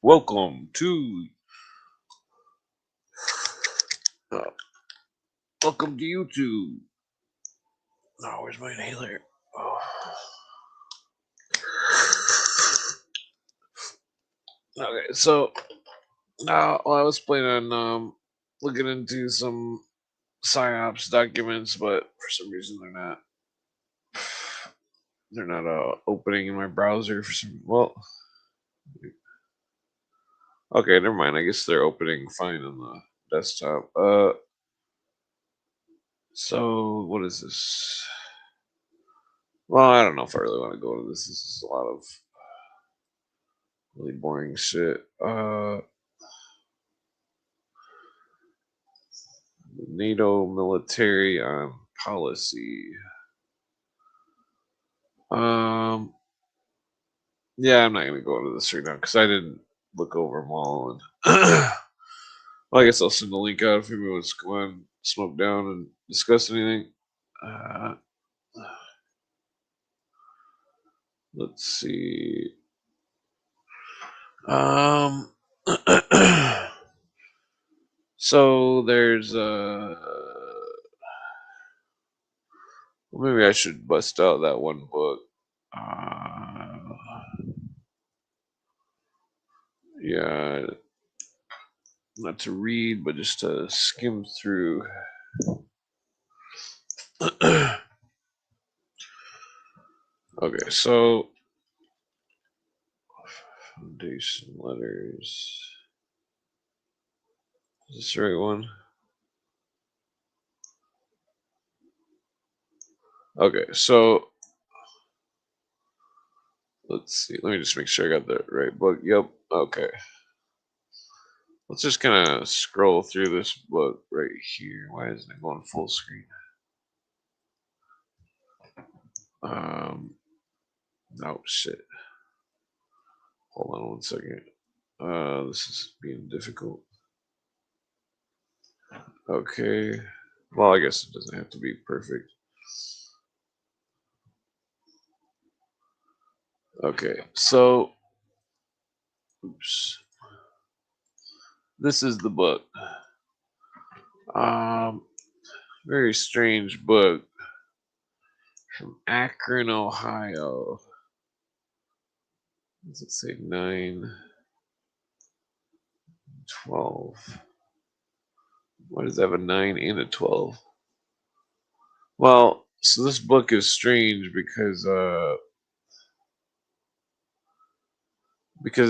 Welcome to uh, welcome to YouTube. Oh, where's my inhaler? Oh. Okay, so I was planning on looking into some psyops documents, but for some reason they're not opening in my browser for some. Well, okay, never mind. I guess they're opening fine on the desktop. So what is this? Well, I don't know if I really want to go into this. This is a lot of really boring shit. NATO military policy. Um, yeah, I'm not gonna go into this right now because I didn't look over them all. And well, I guess I'll send the link out if anyone wants to come on, smoke down, and discuss anything. Uh, let's see. Um, so there's well, maybe I should bust out that one book. Yeah, not to read, but just to skim through. Okay, so foundation letters. Is this the right one? Okay, so let's see. Let me just make sure I got the right book. Yep. Okay. Let's just kind of scroll through this book right here. Why isn't it going full screen? Oh shit. Hold on one second. This is being difficult. Okay. Well, I guess it doesn't have to be perfect. Okay, so oops. This is the book. Um, very strange book from Akron, Ohio. Does it say 9, 12? Why does it have a 9 and a 12? Well, so this book is strange because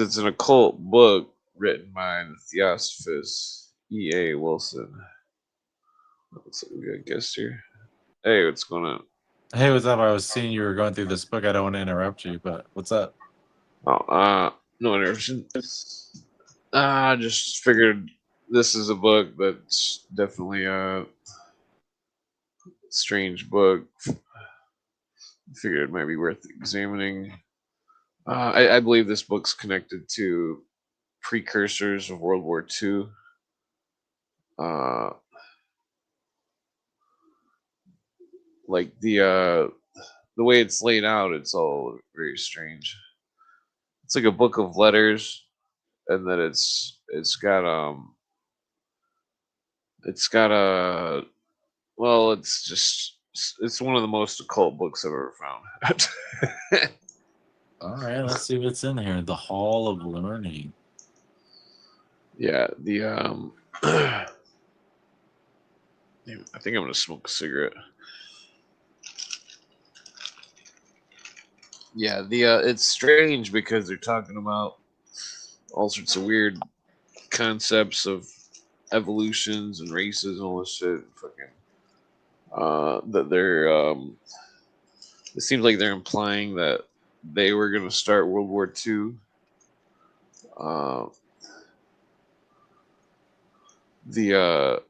it's an occult book written by the Theosophist E.A. Wilson. Let's see, we got a guest here. Hey, what's going on? Hey, what's up? I was seeing you were going through this book. I don't want to interrupt you, but what's up? Oh, no interruption. I just figured this is a book that's definitely a strange book. Figured it might be worth examining. I believe this book's connected to precursors of World War II. Uh, like the way it's laid out, it's all very strange. It's like a book of letters, and then it's got a well, it's one of the most occult books I've ever found. All right, let's see what's in here. The Hall of Learning. Yeah, I think I'm gonna smoke a cigarette. Yeah, it's strange because they're talking about all sorts of weird concepts of evolutions and races and all this shit. Fucking that it seems like they're implying that they were gonna start World War II. Uh, the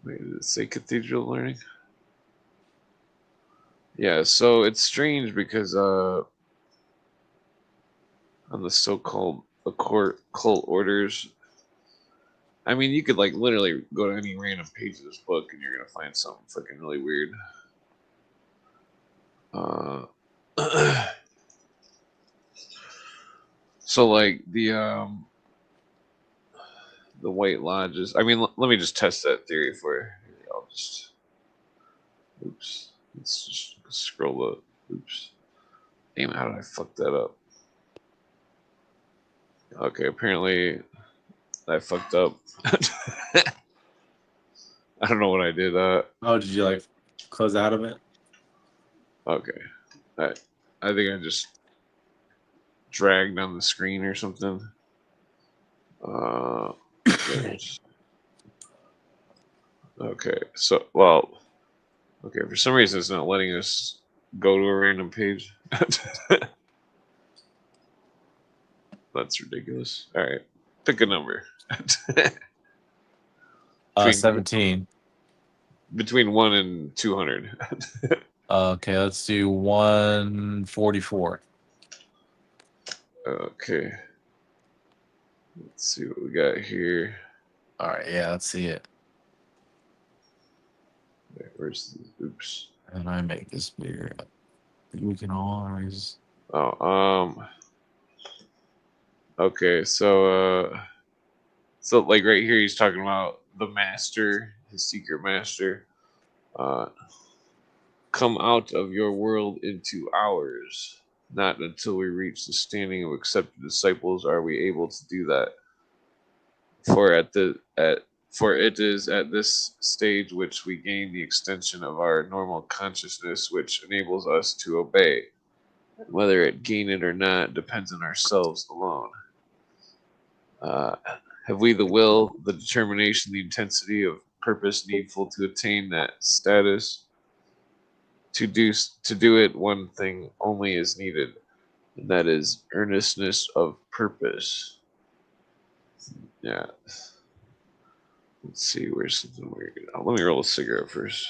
wait, did it say cathedral learning? Yeah, so it's strange because on the so-called occult orders, I mean, you could like literally go to any random page of this book and you're gonna find something fucking really weird. Uh, So like the White Lodges. I mean, let me just test that theory for you. Here, I'll just. Oops. Let's just scroll up. Oops. Damn, how did I fuck that up? Okay, apparently I fucked up. I don't know what I did. Oh, did you like close out of it? Okay. I think I just dragged on the screen or something. Okay. So, well, okay. For some reason, it's not letting us go to a random page. That's ridiculous. All right, pick a number. 17. Between 1 and 200. Okay, let's do 144. Okay. Let's see what we got here. All right, yeah, let's see it. Where's the oops? And I make this bigger. We can always. Oh, okay, so like right here he's talking about the master, his secret master. Come out of your world into ours. Not until we reach the standing of accepted disciples are we able to do that. For it is at this stage which we gain the extension of our normal consciousness, which enables us to obey. Whether it gain it or not depends on ourselves alone. Uh, have we the will, the determination, the intensity of purpose needful to attain that status? To do it, one thing only is needed, and that is earnestness of purpose. Yeah. Let's see, where's something weird? Let me roll a cigarette first.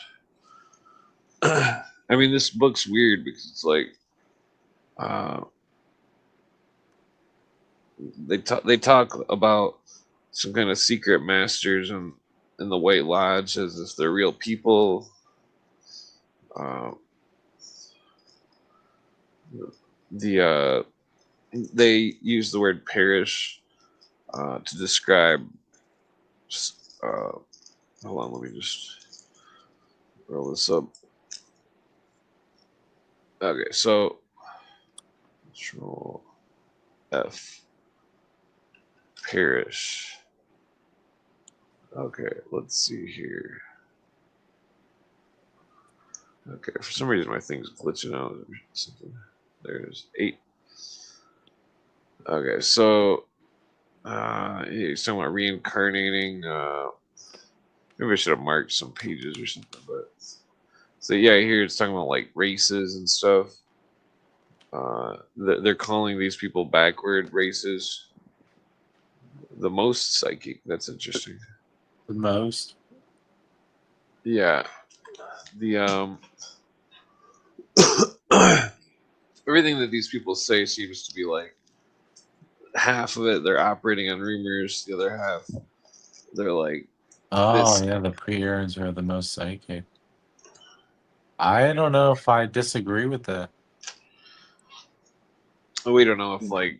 I mean, this book's weird because it's like uh, they talk about some kind of secret masters in the White Lodge as if they're real people. Uh, they use the word parish to describe. Hold on, let me just roll this up. Okay, so Control F. Parish. Okay, let's see here. Okay, for some reason my thing's glitching out or something. There's 8. Okay, so he's talking about reincarnating. Maybe I should have marked some pages or something, but so yeah, here it's talking about like races and stuff. They're calling these people backward races. The most psychic. That's interesting. The most? Yeah. The everything that these people say seems to be like half of it they're operating on rumors, the other half they're like Oh, this. yeah, the pre-urns are the most psychic. I don't know if I disagree with that. We don't know if like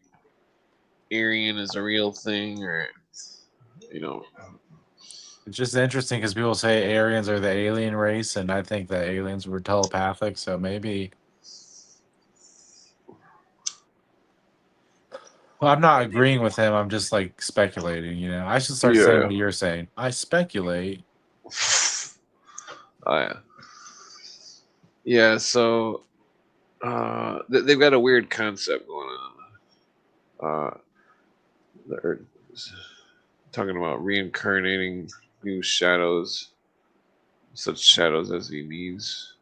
Aryan is a real thing or you know. It's just interesting because people say Aryans are the alien race, and I think that aliens were telepathic, so maybe. Well, I'm not agreeing with him. I'm just like speculating, you know. I should start saying Yeah. what you're saying. I speculate. Oh yeah. Yeah, so they've got a weird concept going on. They're talking about reincarnating new shadows, such shadows as he needs.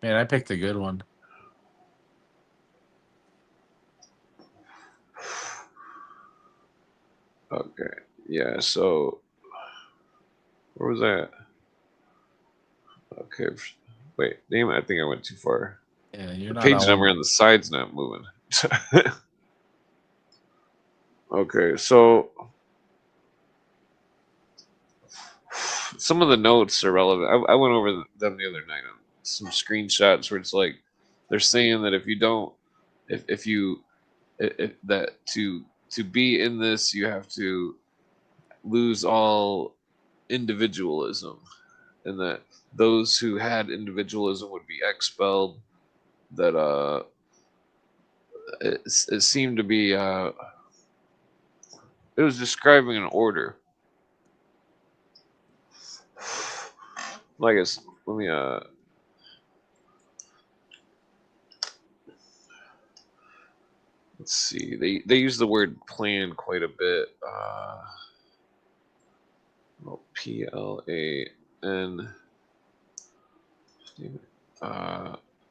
Man, I picked a good one. Okay. Yeah, so where was that? Okay. Wait, damn it, I think I went too far. Yeah, you're The not page on number one. on the side's not moving. Okay, so some of the notes are relevant. I went over them the other night on some screenshots where it's like they're saying that if you don't, if you, if that to to be in this, you have to lose all individualism, and that those who had individualism would be expelled. That it seemed to be it was describing an order. Well, I guess let me let's see. They use the word plan quite a bit. PLAN.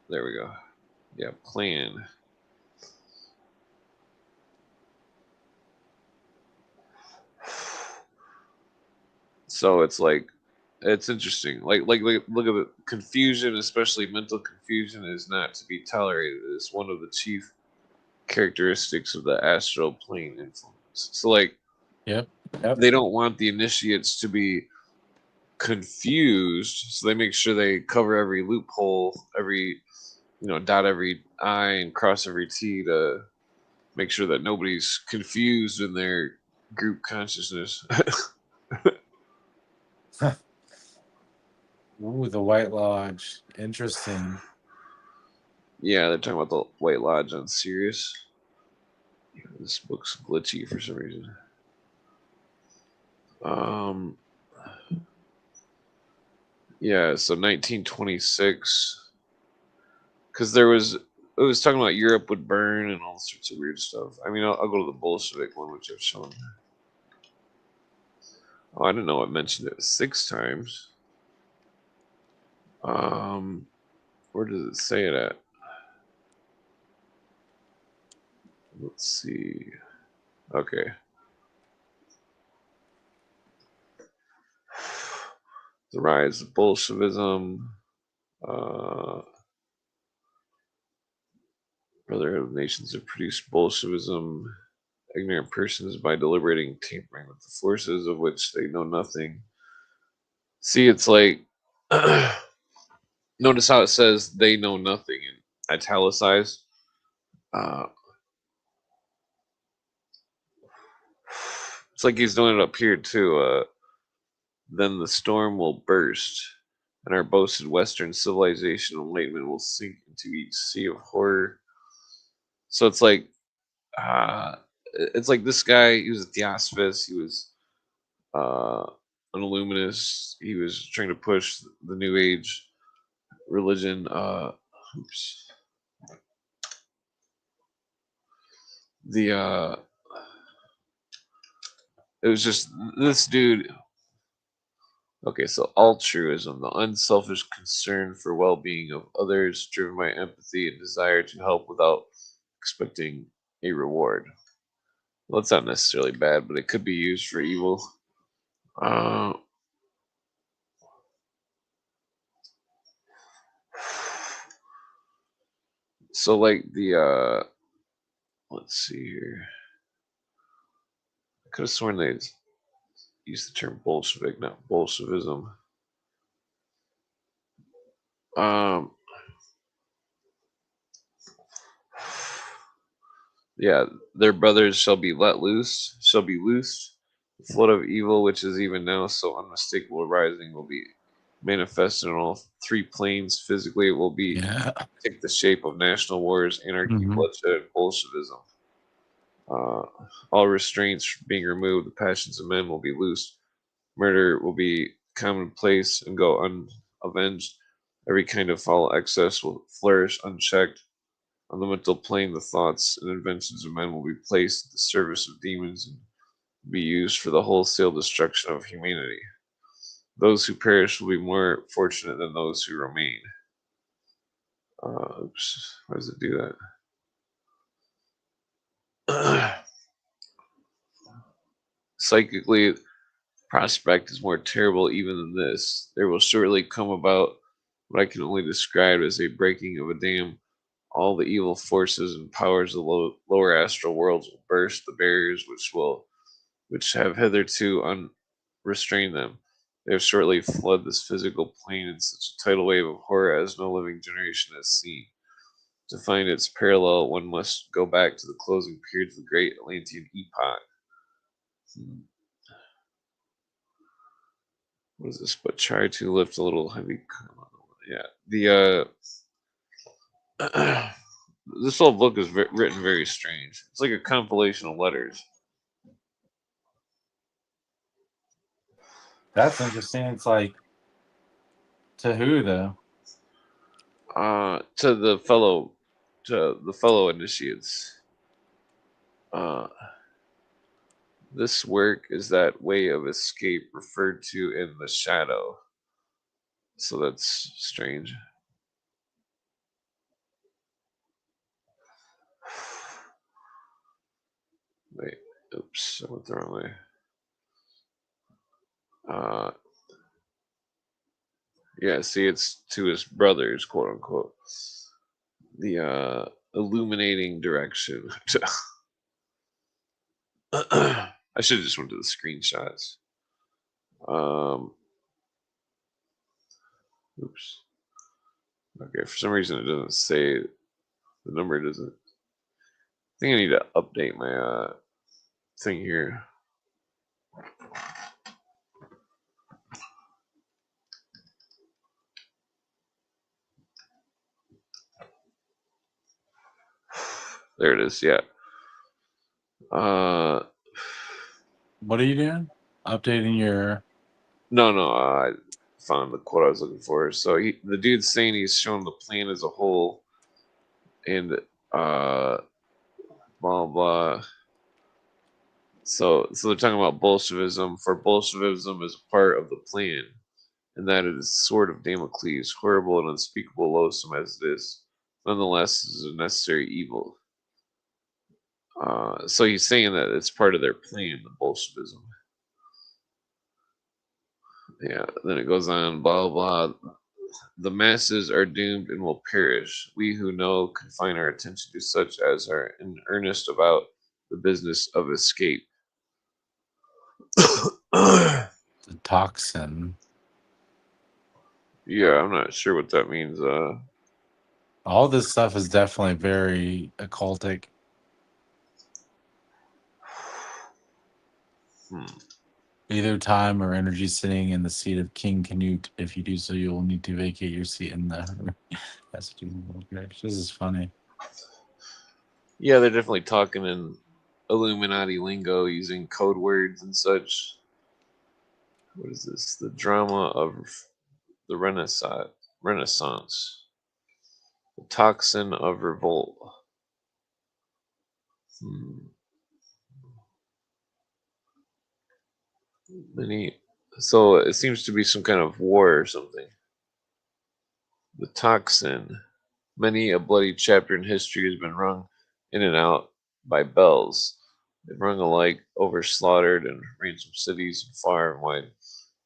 There we go. Yeah, plan. So it's like it's interesting. Look at the confusion, especially mental confusion, is not to be tolerated. It's one of the chief characteristics of the astral plane influence. So like Yep. Yep. they don't want the initiates to be confused, so they make sure they cover every loophole, every dot every I and cross every T to make sure that nobody's confused in their group consciousness. Ooh, the White Lodge. Interesting. Yeah, they're talking about the White Lodge on Sirius. This book's glitchy for some reason. Yeah, so 1926, because it was talking about Europe would burn and all sorts of weird stuff. I mean, I'll go to the Bolshevik one, which I've shown. Oh, I didn't know it mentioned it 6 times. Where does it say it at? Let's see. Okay. The rise of Bolshevism, Brotherhood of Nations have produced Bolshevism, ignorant persons by deliberating tampering with the forces of which they know nothing. See, it's like, notice how it says they know nothing in italicized. Uh, it's like he's doing it up here too. Then the storm will burst, and our boasted Western civilization enlightenment will sink into each sea of horror. So uh, it's like this guy. He was a theosophist. He was uh, an illuminist. He was trying to push the New Age religion. Oops. The it was just this dude. Okay, so altruism, the unselfish concern for well-being of others, driven by empathy and desire to help without expecting a reward. Well, it's not necessarily bad, but it could be used for evil. Uh, so like the let's see here. I could have sworn they used the term Bolshevik, not Bolshevism. Um, yeah, their brothers shall be let loose, shall be loosed. The flood of evil, which is even now so unmistakable rising, will be manifested on all 3 planes. Physically, it will be Yeah. take the shape of national wars, anarchy, Mhm. bloodshed, and Bolshevism. Uh, all restraints being removed, the passions of men will be loosed. Murder will be commonplace and go unavenged. Every kind of foul excess will flourish unchecked. On the mental plane, the thoughts and inventions of men will be placed at the service of demons and be used for the wholesale destruction of humanity. Those who perish will be more fortunate than those who remain. Oops, why does it do that? Psychically, prospect is more terrible even than this. There will shortly come about what I can only describe as a breaking of a dam. All the evil forces and powers of the lower astral worlds will burst the barriers which have hitherto unrestrained them. They have shortly flood this physical plane in such a tidal wave of horror as no living generation has seen. To find its parallel, one must go back to the closing period of the Great Atlantean Epoch. What is this? But try to lift a little heavy. Yeah, this whole book is written very strange. It's like a compilation of letters. That's interesting. It's like, to who though? To the fellow initiates. Uh, this work is that way of escape referred to in the shadow. So that's strange. Wait, oops, I went the wrong way. Uh, yeah, see, it's to his brothers, quote unquote. The illuminating direction. I should have just went to the screenshots. Um, oops. Okay, for some reason it doesn't say the number. Doesn't. I think I need to update my thing here. There it is. Yeah. Uh, What are you doing? Updating your. no. I found the quote I was looking for. So the dude's saying he's shown the plan as a whole, and blah blah. So they're talking about Bolshevism. For Bolshevism is a part of the plan, and that it is sword of Damocles, horrible and unspeakable loathsome as it is, nonetheless is a necessary evil. So he's saying that it's part of their plan, the Bolshevism. Yeah. Then it goes on, blah blah. The masses are doomed and will perish. We who know confine our attention to such as are in earnest about the business of escape. The toxin. Yeah, I'm not sure what that means. All this stuff is definitely very occultic. Hmm. Either time or energy sitting in the seat of King Canute. If you do so, you will need to vacate your seat in the. That's what you. This is funny. Yeah, they're definitely talking in Illuminati lingo, using code words and such. What is this? The drama of the Renaissance. Renaissance. The toxin of revolt. Hmm. Many. So it seems to be some kind of war or something. The toxin. Many a bloody chapter in history has been rung in and out by bells. They've rung alike over slaughtered and ransomed cities far and wide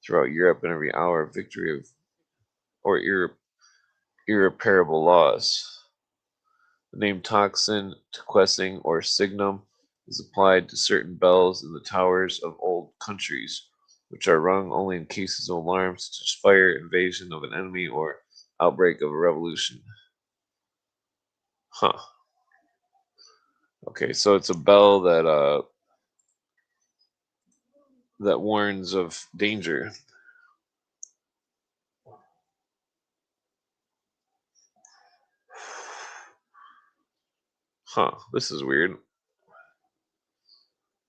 throughout Europe, and every hour of victory of or irreparable loss. The name toxin, tequesing, or signum is applied to certain bells in the towers of old countries, which are rung only in cases of alarm, such as fire, invasion of an enemy, or outbreak of a revolution. Huh. Okay, so it's a bell that warns of danger. Huh. This is weird.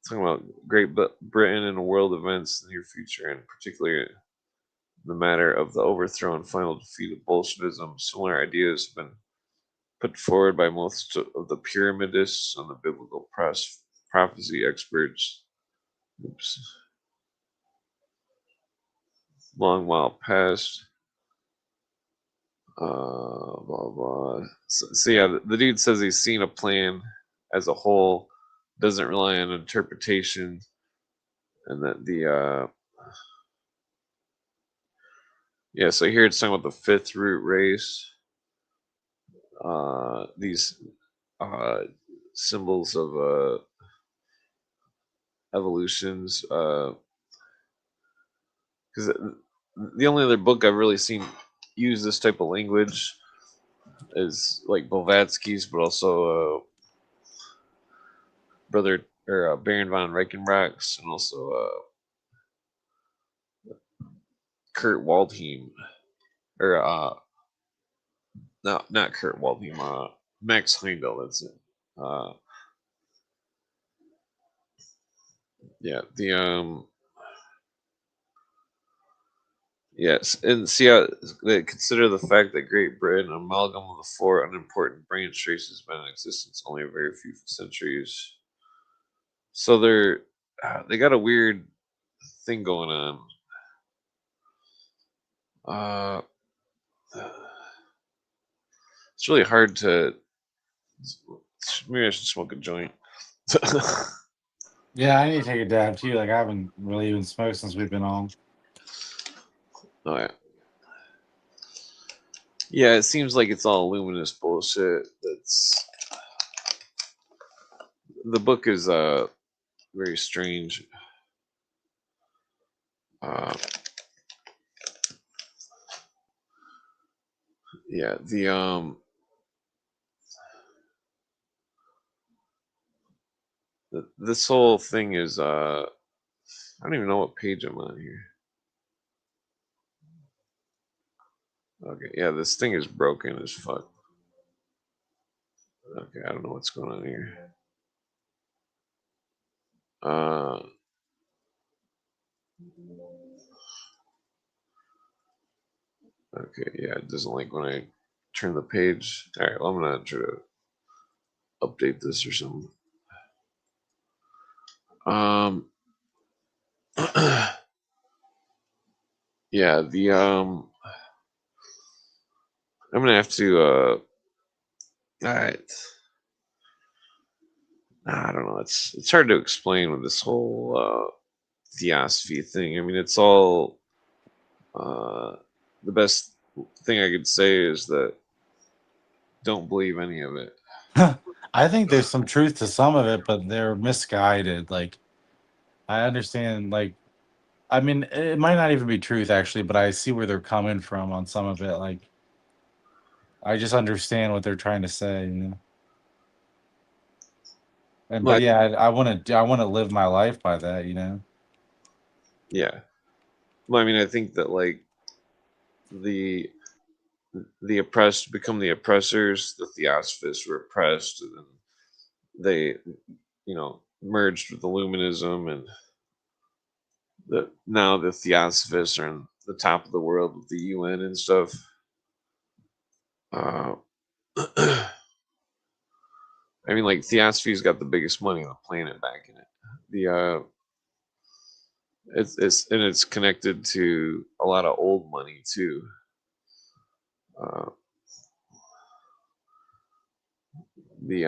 Talking about Great Britain and world events in the near future, and particularly the matter of the overthrow and final defeat of Bolshevism. Similar ideas have been put forward by most of the pyramidists and the biblical prophecy experts. Oops. Long while past. Blah blah. So yeah, the dude says he's seen a plan as a whole, doesn't rely on interpretation, and that the yeah. So here it's talking about the fifth root race. These uh, symbols of evolutions. Because the only other book I've really seen use this type of language is like Blavatsky's, but also brother or Baron von Reichenbach's, and also Kurt Waldheim, or no, not Kurt Waldheim, Max Heindel. That's it. Uh, yeah, the yes, and see how they consider the fact that Great Britain, an amalgam of the four unimportant branch races, has been in existence only a very few centuries. So they got a weird thing going on. Uh, it's really hard to. Maybe I should smoke a joint. Yeah, I need to take a dab too. Like I haven't really even smoked since we've been on. Oh yeah, yeah. It seems like it's all luminous bullshit. That's the book is very strange. Uh, yeah, this whole thing is I don't even know what page I'm on here. Okay, yeah, this thing is broken as fuck. Okay, I don't know what's going on here. Uh, okay, yeah, it doesn't like when I turn the page. All right, well, I'm gonna try to update this or something. Um, yeah, I'm gonna have to all right. I don't know. It's hard to explain with this whole theosophy thing. I mean, it's all uh, the best thing I could say is that don't believe any of it. I think there's some truth to some of it, but they're misguided. Like I understand, like I mean, it might not even be truth actually, but I see where they're coming from on some of it. Like I just understand what they're trying to say, you know. And but But yeah, I want to live my life by that, you know. yeah, well, I mean, I think that like the the oppressed become the oppressors. The theosophists were oppressed, and then they, merged with Illuminism, and now the theosophists are in the top of the world with the UN and stuff. Uh, I mean, like Theosophy's got the biggest money on the planet back in it. The it's connected to a lot of old money too. Uh, the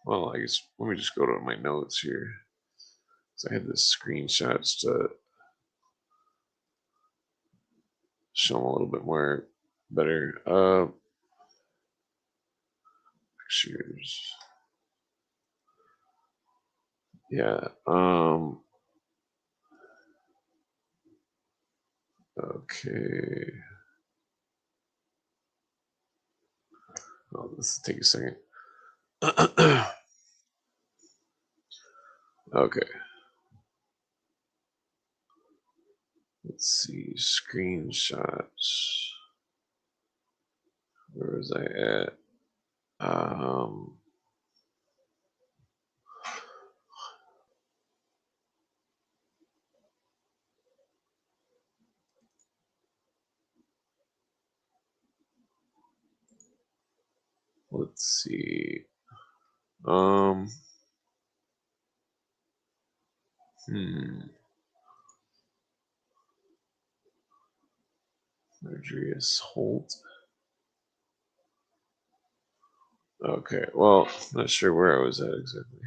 well, I guess let me just go to my notes here. So I had the screenshots to show them a little bit more better. Pictures. Yeah. Okay. Oh, this will take a second. Okay. Let's see. Screenshots. Where was I at? Um. Let's see. Um. Hmm. Adrius Holt. Okay. Well, not sure where I was at exactly.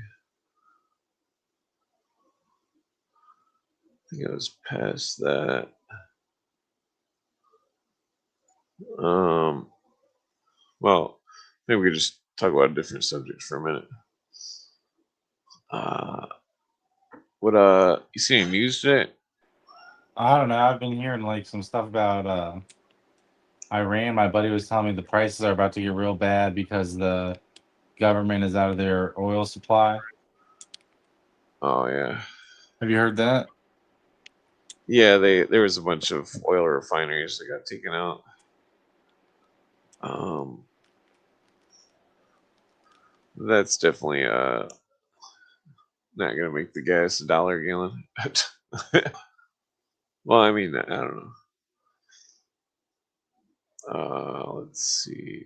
I think I was past that. Um. Well, maybe we could just talk about a different subject for a minute. Uh. What? You see any news today? I don't know. I've been hearing like some stuff about Iran, my buddy was telling me the prices are about to get real bad because the government is out of their oil supply. Oh yeah, Have you heard that? yeah. There was a bunch of oil refineries that got taken out. Um, that's definitely not gonna make the gas $1 a gallon. Well, I mean, I don't know. Let's see.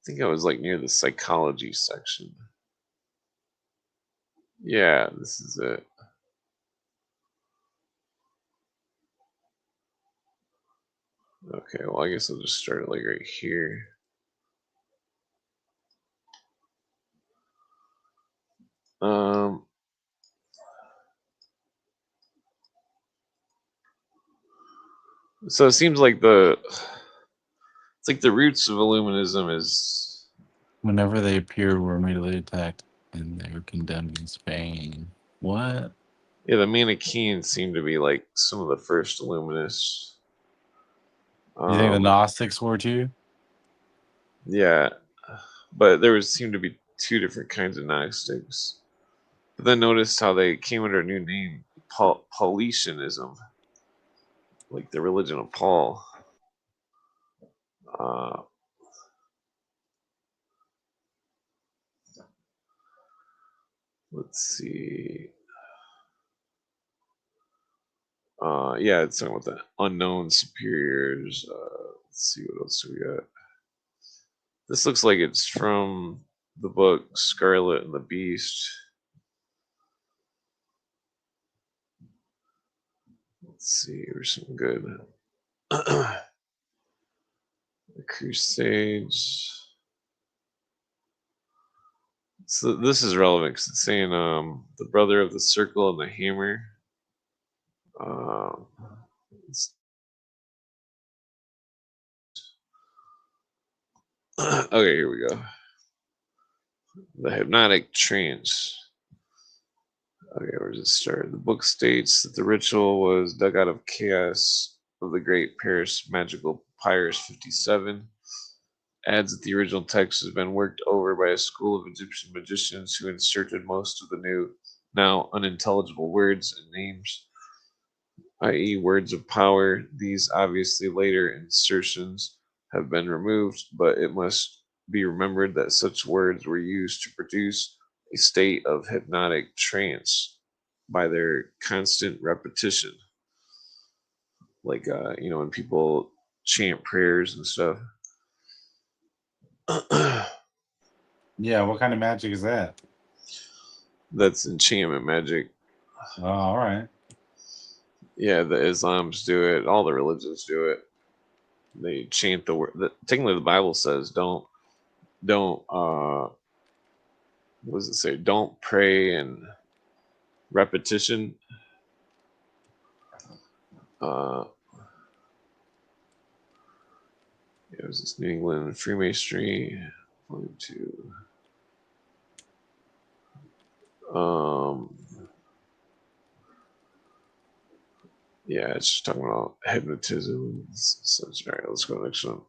I think I was like near the psychology section. Yeah, this is it. Okay, well, I guess I'll just start it like right here. Um, so it seems like it's like the roots of Illuminism is, Whenever they appeared, were immediately attacked and they were condemned in Spain. What? yeah, the Manichaeans seem to be like some of the first Illuminists. You think the Um, Gnostics were too? yeah, but there was seemed to be two different kinds of Gnostics. But then notice how they came under a new name, Paulicianism, like the religion of Paul. Uh, let's see. Yeah, it's talking about the unknown superiors. Let's see what else we got. This looks like it's from the book Scarlet and the Beast. Let's see, here's some good. The Crusades. So this is relevant because it's saying the brother of the circle and the hammer. Um, okay, here we go. The hypnotic trance. Okay, where does it start? The book states that the ritual was dug out of chaos of the Great Paris Magical Papyrus 57. Adds that the original text has been worked over by a school of Egyptian magicians who inserted most of the new, now unintelligible words and names, i.e., words of power. These obviously later insertions have been removed, but it must be remembered that such words were used to produce a state of hypnotic trance by their constant repetition. Like, when people chant prayers and stuff. Yeah, what kind of magic is that? That's enchantment magic. Oh, all right. Yeah, the Islams do it. All the religions do it. They chant the word. Technically, the Bible says don't. What does it say? Don't pray in repetition. Uh, it was this New England Freemasonry. Point two. Um, yeah, it's just talking about hypnotism. So, all right, let's go to the next one.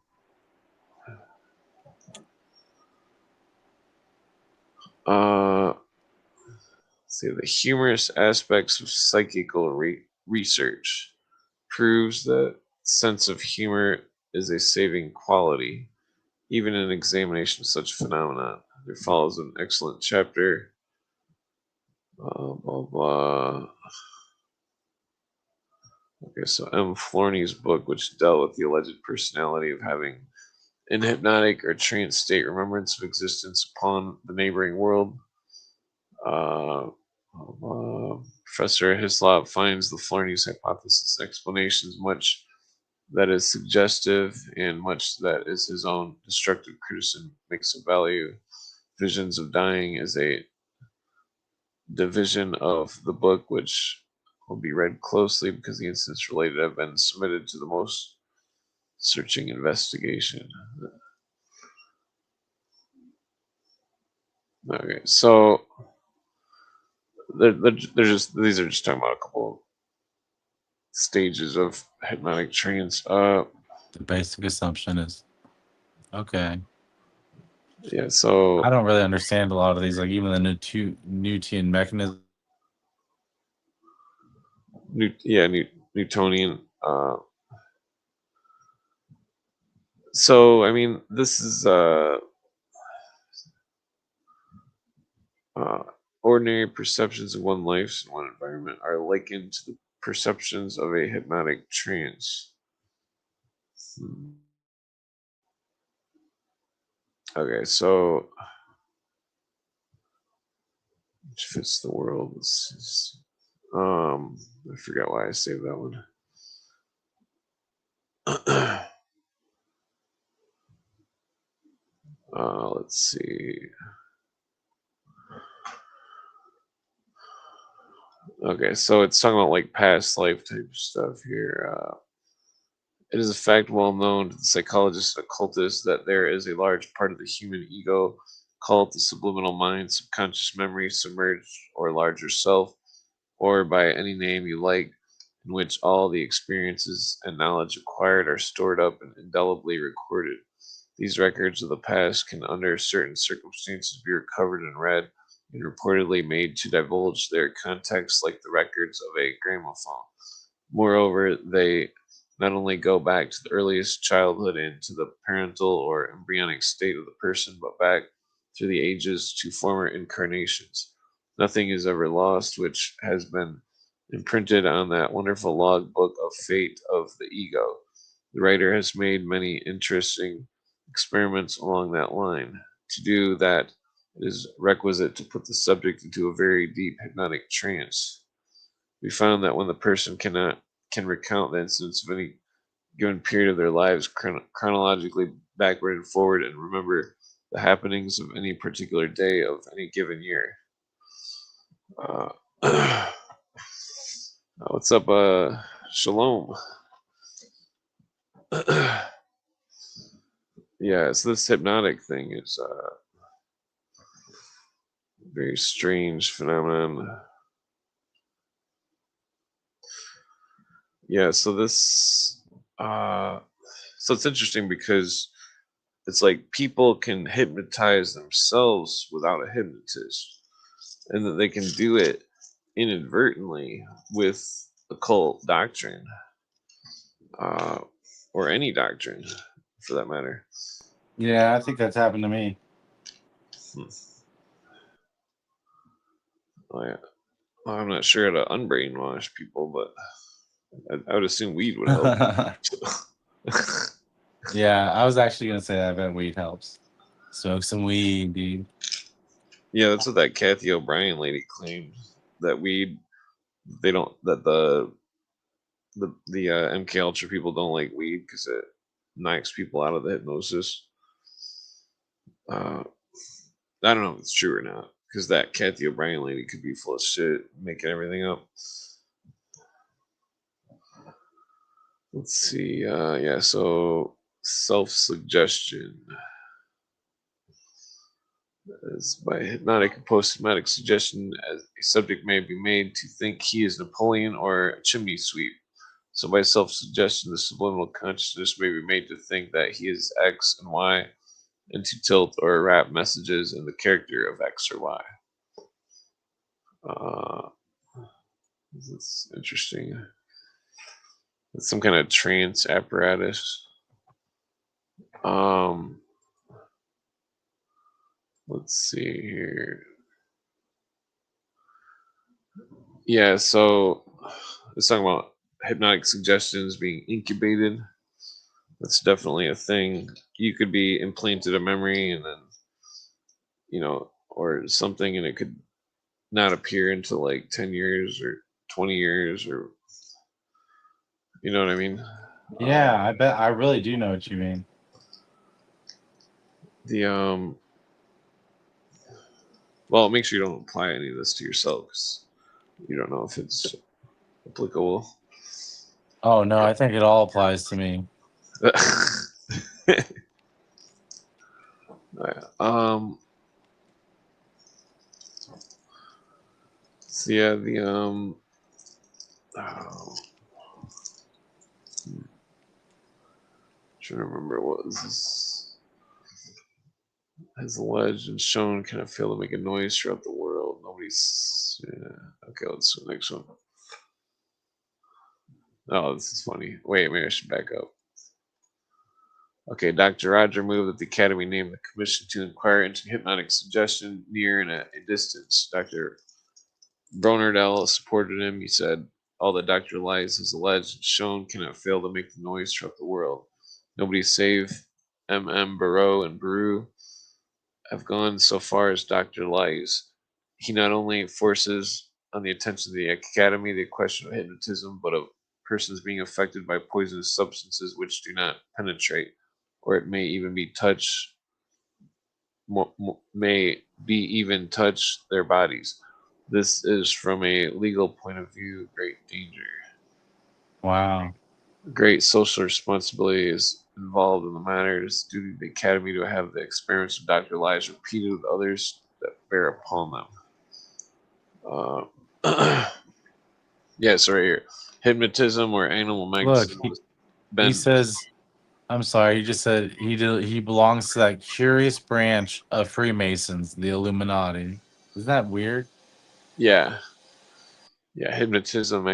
Uh, see, the humorous aspects of psychical research proves that sense of humor is a saving quality, even in examination of such phenomena. There follows an excellent chapter. Blah blah. Okay, so M. Florney's book, which dealt with the alleged personality of having in hypnotic or trance state remembrance of existence upon the neighboring world. Uh, Professor Hislop finds the Florney's hypothesis explanations much that is suggestive and much that is his own destructive criticism makes of value. Visions of Dying is a division of the book which will be read closely because the incidents related have been submitted to the most searching investigation. Okay, so they're just these are just talking about a couple stages of hypnotic trance. The basic assumption is okay. Yeah. I So don't really understand a lot of these, like even the Newtonian mechanism. Newtonian. So I mean, this is uh, ordinary perceptions of one life and one environment are likened to the perceptions of a hypnotic trance. Hmm. Okay, so which fits the world. I forgot why I saved that one. Let's see. Okay, so it's talking about like past life type stuff here. It is a fact well known to the psychologists and occultists that there is a large part of the human ego, called the subliminal mind, subconscious memory, submerged or larger self, or by any name you like, in which all the experiences and knowledge acquired are stored up and indelibly recorded. These records of the past can, under certain circumstances, be recovered and read, and reportedly made to divulge their context like the records of a gramophone. Moreover, they not only go back to the earliest childhood and to the parental or embryonic state of the person, but back through the ages to former incarnations. Nothing is ever lost which has been imprinted on that wonderful log book of fate of the ego. The writer has made many interesting experiments along that line. To do that, it is requisite to put the subject into a very deep hypnotic trance. We found that when the person can recount the incidents of any given period of their lives chronologically backward and forward and remember the happenings of any particular day of any given year. Uh, what's up, Shalom? Yeah, so this hypnotic thing is a very strange phenomenon. Yeah, uh, so it's interesting because it's like people can hypnotize themselves without a hypnotist, and that they can do it inadvertently with occult doctrine, uh, or any doctrine for that matter. Yeah, I think that's happened to me. Hmm. Oh, yeah. Well, I'm not sure how to unbrainwash people, but I would assume weed would help. Yeah, I was actually gonna say that. I bet weed helps. Smoke some weed, dude. Yeah, that's what that Kathy O'Brien lady claimed, that weed, they don't, that the MK Ultra people don't like weed because it knocks people out of the hypnosis. Uh, I don't know if it's true or not, because that Kathy O'Brien lady could be full of shit, making everything up. Let's see. Yeah, so self suggestion is by hypnotic and post hypnotic suggestion, as a subject may be made to think he is Napoleon or a chimney sweep. So by self suggestion, the subliminal consciousness may be made to think that he is X and Y, and to tilt or wrap messages in the character of X or Y. Uh, this is interesting. It's some kind of trance apparatus. Um, let's see here. Yeah, so it's talking about hypnotic suggestions being incubated. That's definitely a thing. You could be implanted a memory and then, or something, and it could not appear until like 10 years or 20 years, or, you know what I mean? Yeah, I bet I really do know what you mean. The, well, make sure you don't apply any of this to yourself, 'cause you don't know if it's applicable. Oh no, I think it all applies to me. Yeah, so yeah, oh, trying to remember what was this. Has alleged and shown kind of fail to make a noise throughout the world. Nobody's. Yeah. Okay, let's do the next one. Oh, this is funny. Wait, maybe I should back up. Okay, Dr. Roger moved that the Academy name the commission to inquire into hypnotic suggestion near and at a distance. Dr. Bronardell supported him. He said, all that Dr. Lies has alleged and shown cannot fail to make the noise throughout the world. Nobody save M. Barreau and Brew have gone so far as Dr. Lies. He not only forces on the attention of the Academy the question of hypnotism, but of persons being affected by poisonous substances which do not penetrate, or it may even be touch, may be even touch their bodies. This is, from a legal point of view, great danger. Wow. Great social responsibility is involved in the matter. It is due to the Academy to have the experience of Dr. Lies repeated with others that bear upon them. Yeah, so right here. Hypnotism or animal Look, magnetism has he been. says, I'm sorry, he just said he belongs to that curious branch of Freemasons, the Illuminati. Isn't that weird? Yeah. Yeah, hypnotism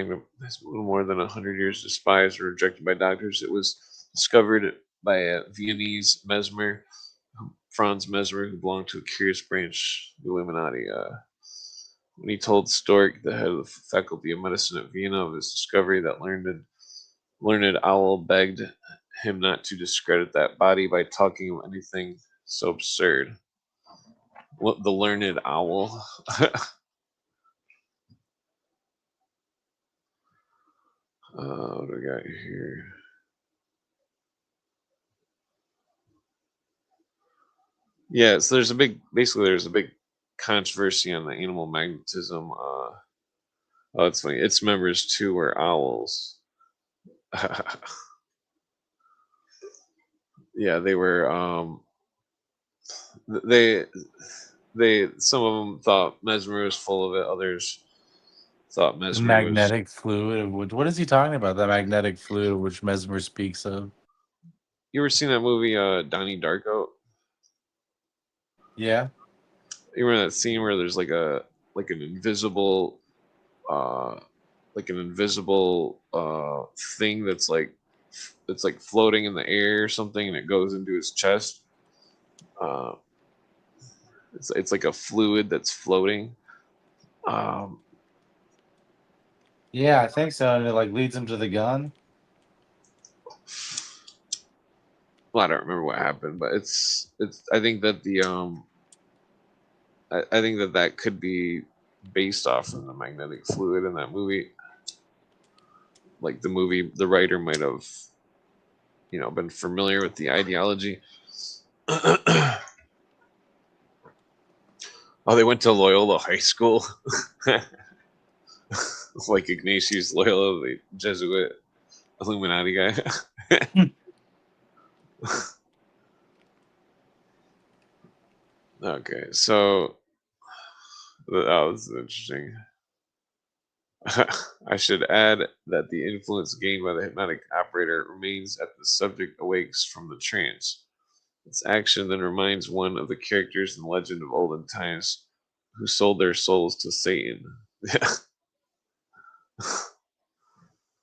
has little more than 100 years despised or rejected by doctors. It was discovered by a Viennese mesmer, Franz Mesmer, who belonged to a curious branch of the Illuminati. When he told Stork, the head of the faculty of medicine at Vienna, of his discovery, that learned owl begged him not to discredit that body by talking of anything so absurd. What, the learned owl? What do we got here? Yeah, so there's a big controversy on the animal magnetism. Oh, it's funny. Its members too were owls. Yeah, they were. They some of them thought Mesmer was full of it. Others thought The Mesmer was. magnetic fluid. What is he talking about? The magnetic fluid which Mesmer speaks of. You ever seen that movie, Donnie Darko? Yeah. You remember that scene where there's like an invisible uh thing that's like floating in the air or something, and it goes into his chest. Uh, it's like a fluid that's floating. Um, Yeah, I think so. And it like leads him to the gun. well, I don't remember what happened, but it's. I think that I think that that could be based off of the magnetic fluid in that movie. Like the writer might have been familiar with the ideology. Oh, they went to Loyola High School, like Ignatius Loyola, the Jesuit Illuminati guy. Okay, so this is interesting. I should add that the influence gained by the hypnotic operator remains as the subject awakes from the trance. Its action then reminds one of the characters in the legend of olden times who sold their souls to Satan.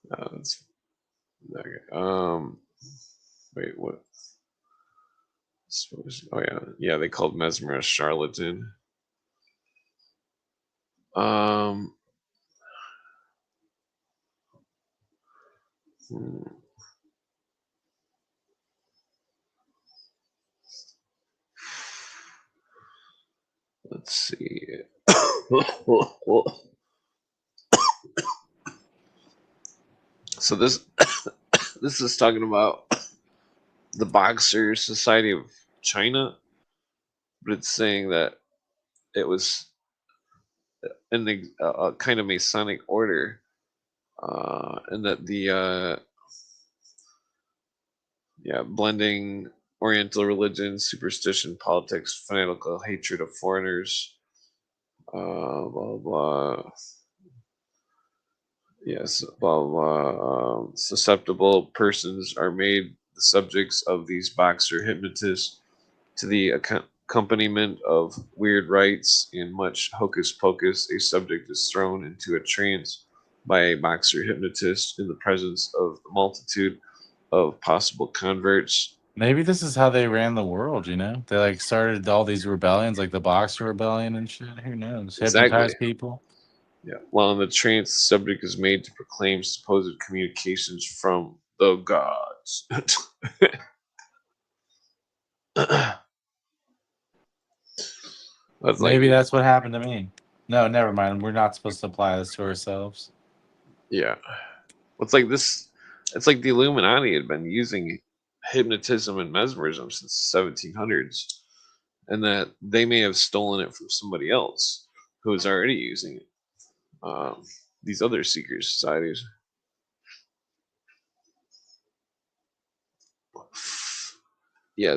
That's, okay. Wait, what? Oh yeah, yeah. They called Mesmer a charlatan. Um, hmm, let's see. So this is talking about the Boxer Society of China, but it's saying that it was in the kind of Masonic order, and that the yeah, blending Oriental religion, superstition, politics, fanatical hatred of foreigners, blah blah. Yes, blah blah. Susceptible persons are made the subjects of these boxer hypnotists to the accompaniment of weird rites and much hocus pocus. A subject is thrown into a trance by a boxer hypnotist in the presence of a multitude of possible converts. Maybe this is how they ran the world, you know? They like started all these rebellions, like the Boxer Rebellion and shit. Who knows? Exactly. Hypnotize people. Yeah. While in the trance, the subject is made to proclaim supposed communications from the gods. That's like, Maybe that's what happened to me. No, never mind. We're not supposed to apply this to ourselves. yeah. It's like this. It's like the Illuminati had been using hypnotism and mesmerism since the 1700s, and that they may have stolen it from somebody else who was already using it. Um, these other secret societies. Yeah,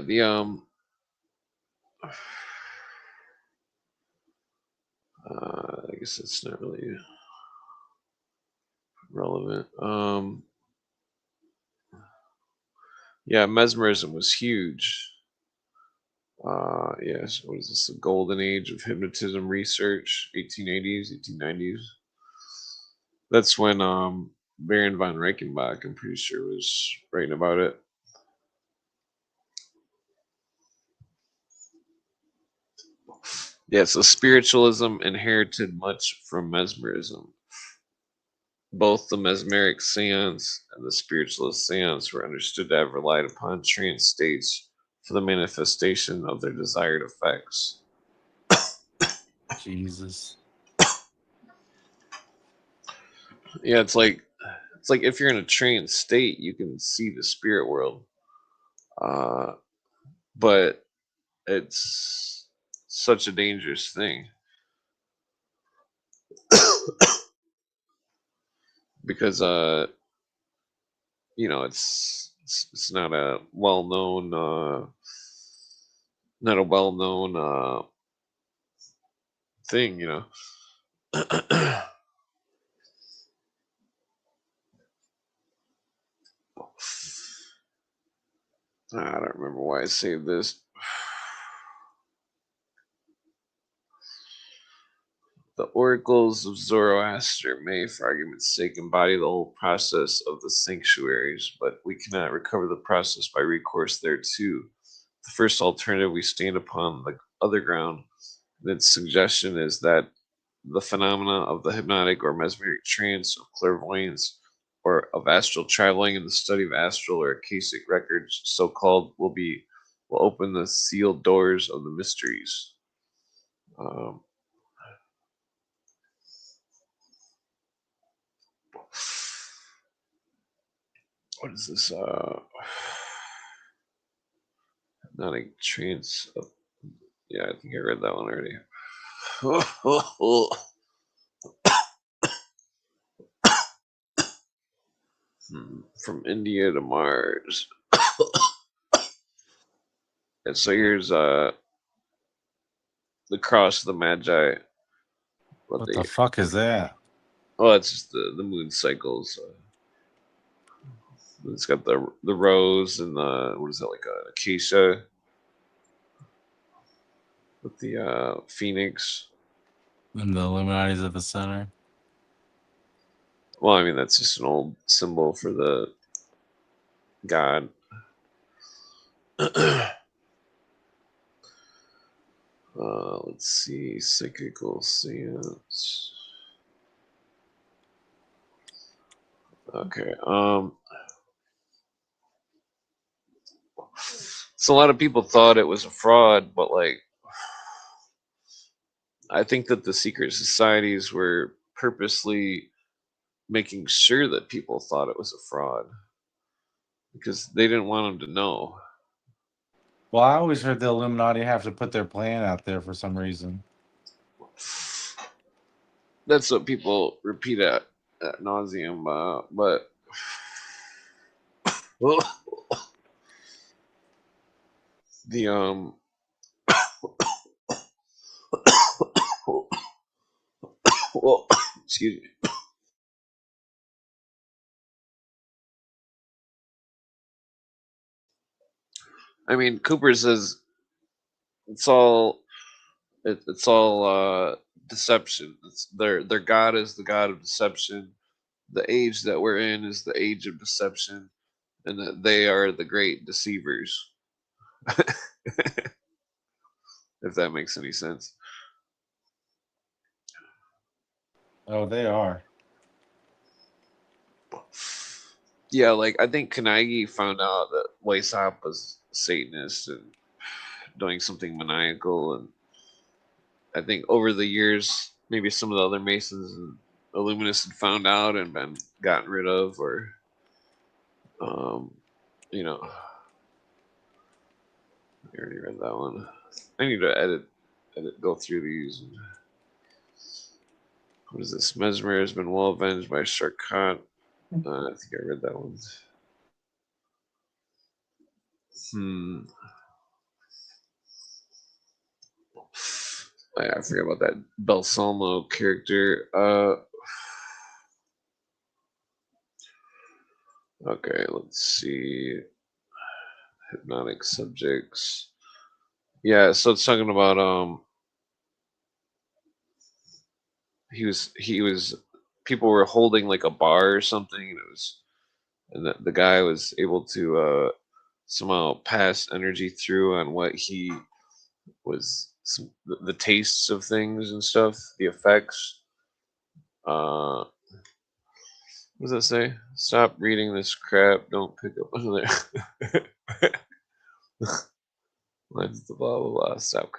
I guess it's not really relevant. Yeah, mesmerism was huge. Yes, what is this? The golden age of hypnotism research, 1880s, 1890s. That's when Baron von Reichenbach, I'm pretty sure, was writing about it. Yeah, so spiritualism inherited much from mesmerism. Both the mesmeric seance and the spiritualist seance were understood to have relied upon trance states for the manifestation of their desired effects. Jesus. Yeah, it's like if you're in a trance state, you can see the spirit world, uh, but it's such a dangerous thing because it's not a well known thing, I don't remember why I saved this. The oracles of Zoroaster may, for argument's sake, embody the whole process of the sanctuaries, but we cannot recover the process by recourse thereto. The first alternative, we stand upon the other ground. And its suggestion is that the phenomena of the hypnotic or mesmeric trance, of clairvoyance, or of astral traveling, and the study of astral or akashic records, so called, will open the sealed doors of the mysteries. Um, what is this? Hypnotic trance. Yeah, I think I read that one already. From India to Mars. And so here's the cross of the Magi. What What they the fuck is that? Oh, it's just the moon cycles. It's got the rose and the what is that, like an acacia with the phoenix. And the Illuminati's at the center. Well, I mean that's just an old symbol for the god. Let's see, cyclical seance. Okay. So a lot of people thought it was a fraud, but like I think that the secret societies were purposely making sure that people thought it was a fraud because they didn't want them to know. Well, I always heard the Illuminati have to put their plan out there for some reason. That's what people repeat at nauseum, but the well, excuse me. I mean, Cooper says it's all it's all deception. It's their god is the god of deception. The age that we're in is the age of deception, and that they are the great deceivers. If that makes any sense. Oh, they are. Yeah, like I think Kanagi found out that Waisop was a Satanist and doing something maniacal, and I think over the years, maybe some of the other Masons and Illuminists had found out and been gotten rid of, or um, you know, I already read that one. I need to go through these. What is this? Mesmer has been well avenged by Sharkat. I think I read that one. Hmm. I forgot about that Balsamo character. Okay, let's see. Hypnotic subjects. Yeah, so it's talking about he was people were holding like a bar or something, and it was and the guy was able to somehow pass energy through on what he was the tastes of things and stuff, the effects. What does that say? Stop reading this crap. Don't pick up on there. Lines the blah blah blah. Stop.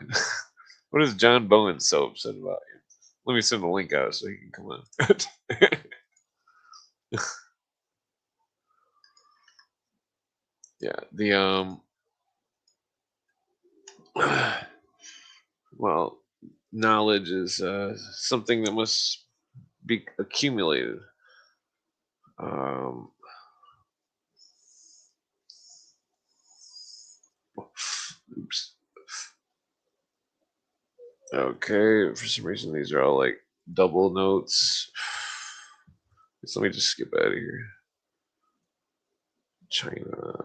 What is John Bowen so upset about you? Let me send the link out so he can come on. Yeah, the well, knowledge is something that must be accumulated. Um, oops. Okay, for some reason these are all like double notes. So let me just skip out of here. China.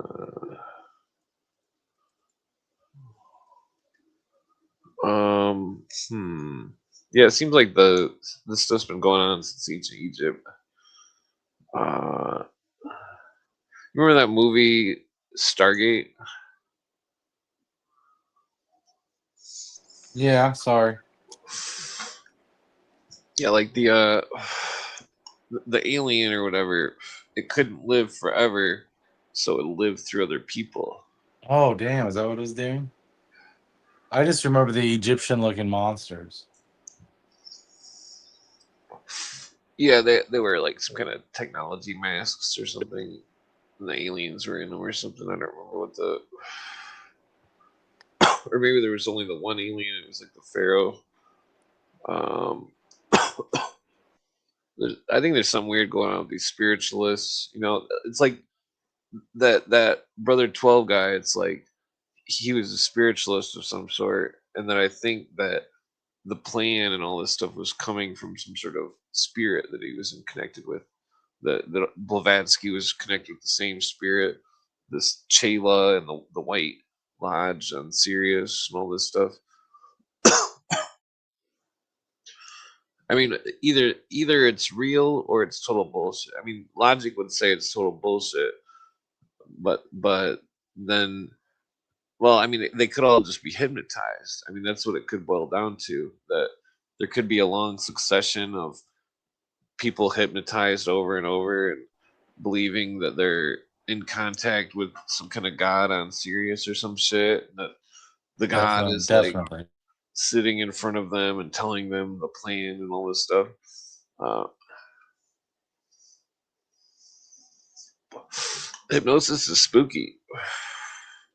Yeah, it seems like this stuff's been going on since ancient Egypt. Uh, remember that movie Stargate? Yeah, sorry. Yeah, like the alien or whatever, it couldn't live forever, so it lived through other people. Oh, damn. Is that what it was doing? I just remember the Egyptian looking monsters. Yeah, they were like some kind of technology masks or something. And the aliens were in them or something. I don't remember what the, or maybe there was only the one alien. It was like the pharaoh. Um, I think there's some weird going on with these spiritualists. You know, it's like that brother 12 guy. It's like he was a spiritualist of some sort, and then I think that the plan and all this stuff was coming from some sort of spirit that he was connected with. That Blavatsky was connected with the same spirit, this Chela and the White Lodge on Sirius and all this stuff. I mean, either it's real or it's total bullshit. I mean, logic would say it's total bullshit, but then, well, I mean, they could all just be hypnotized. I mean, that's what it could boil down to. That there could be a long succession of people hypnotized over and over and believing that they're in contact with some kind of god on Sirius or some shit. And that the god Definitely, is like definitely. sitting in front of them and telling them the plan and all this stuff. Uh, Hypnosis is spooky.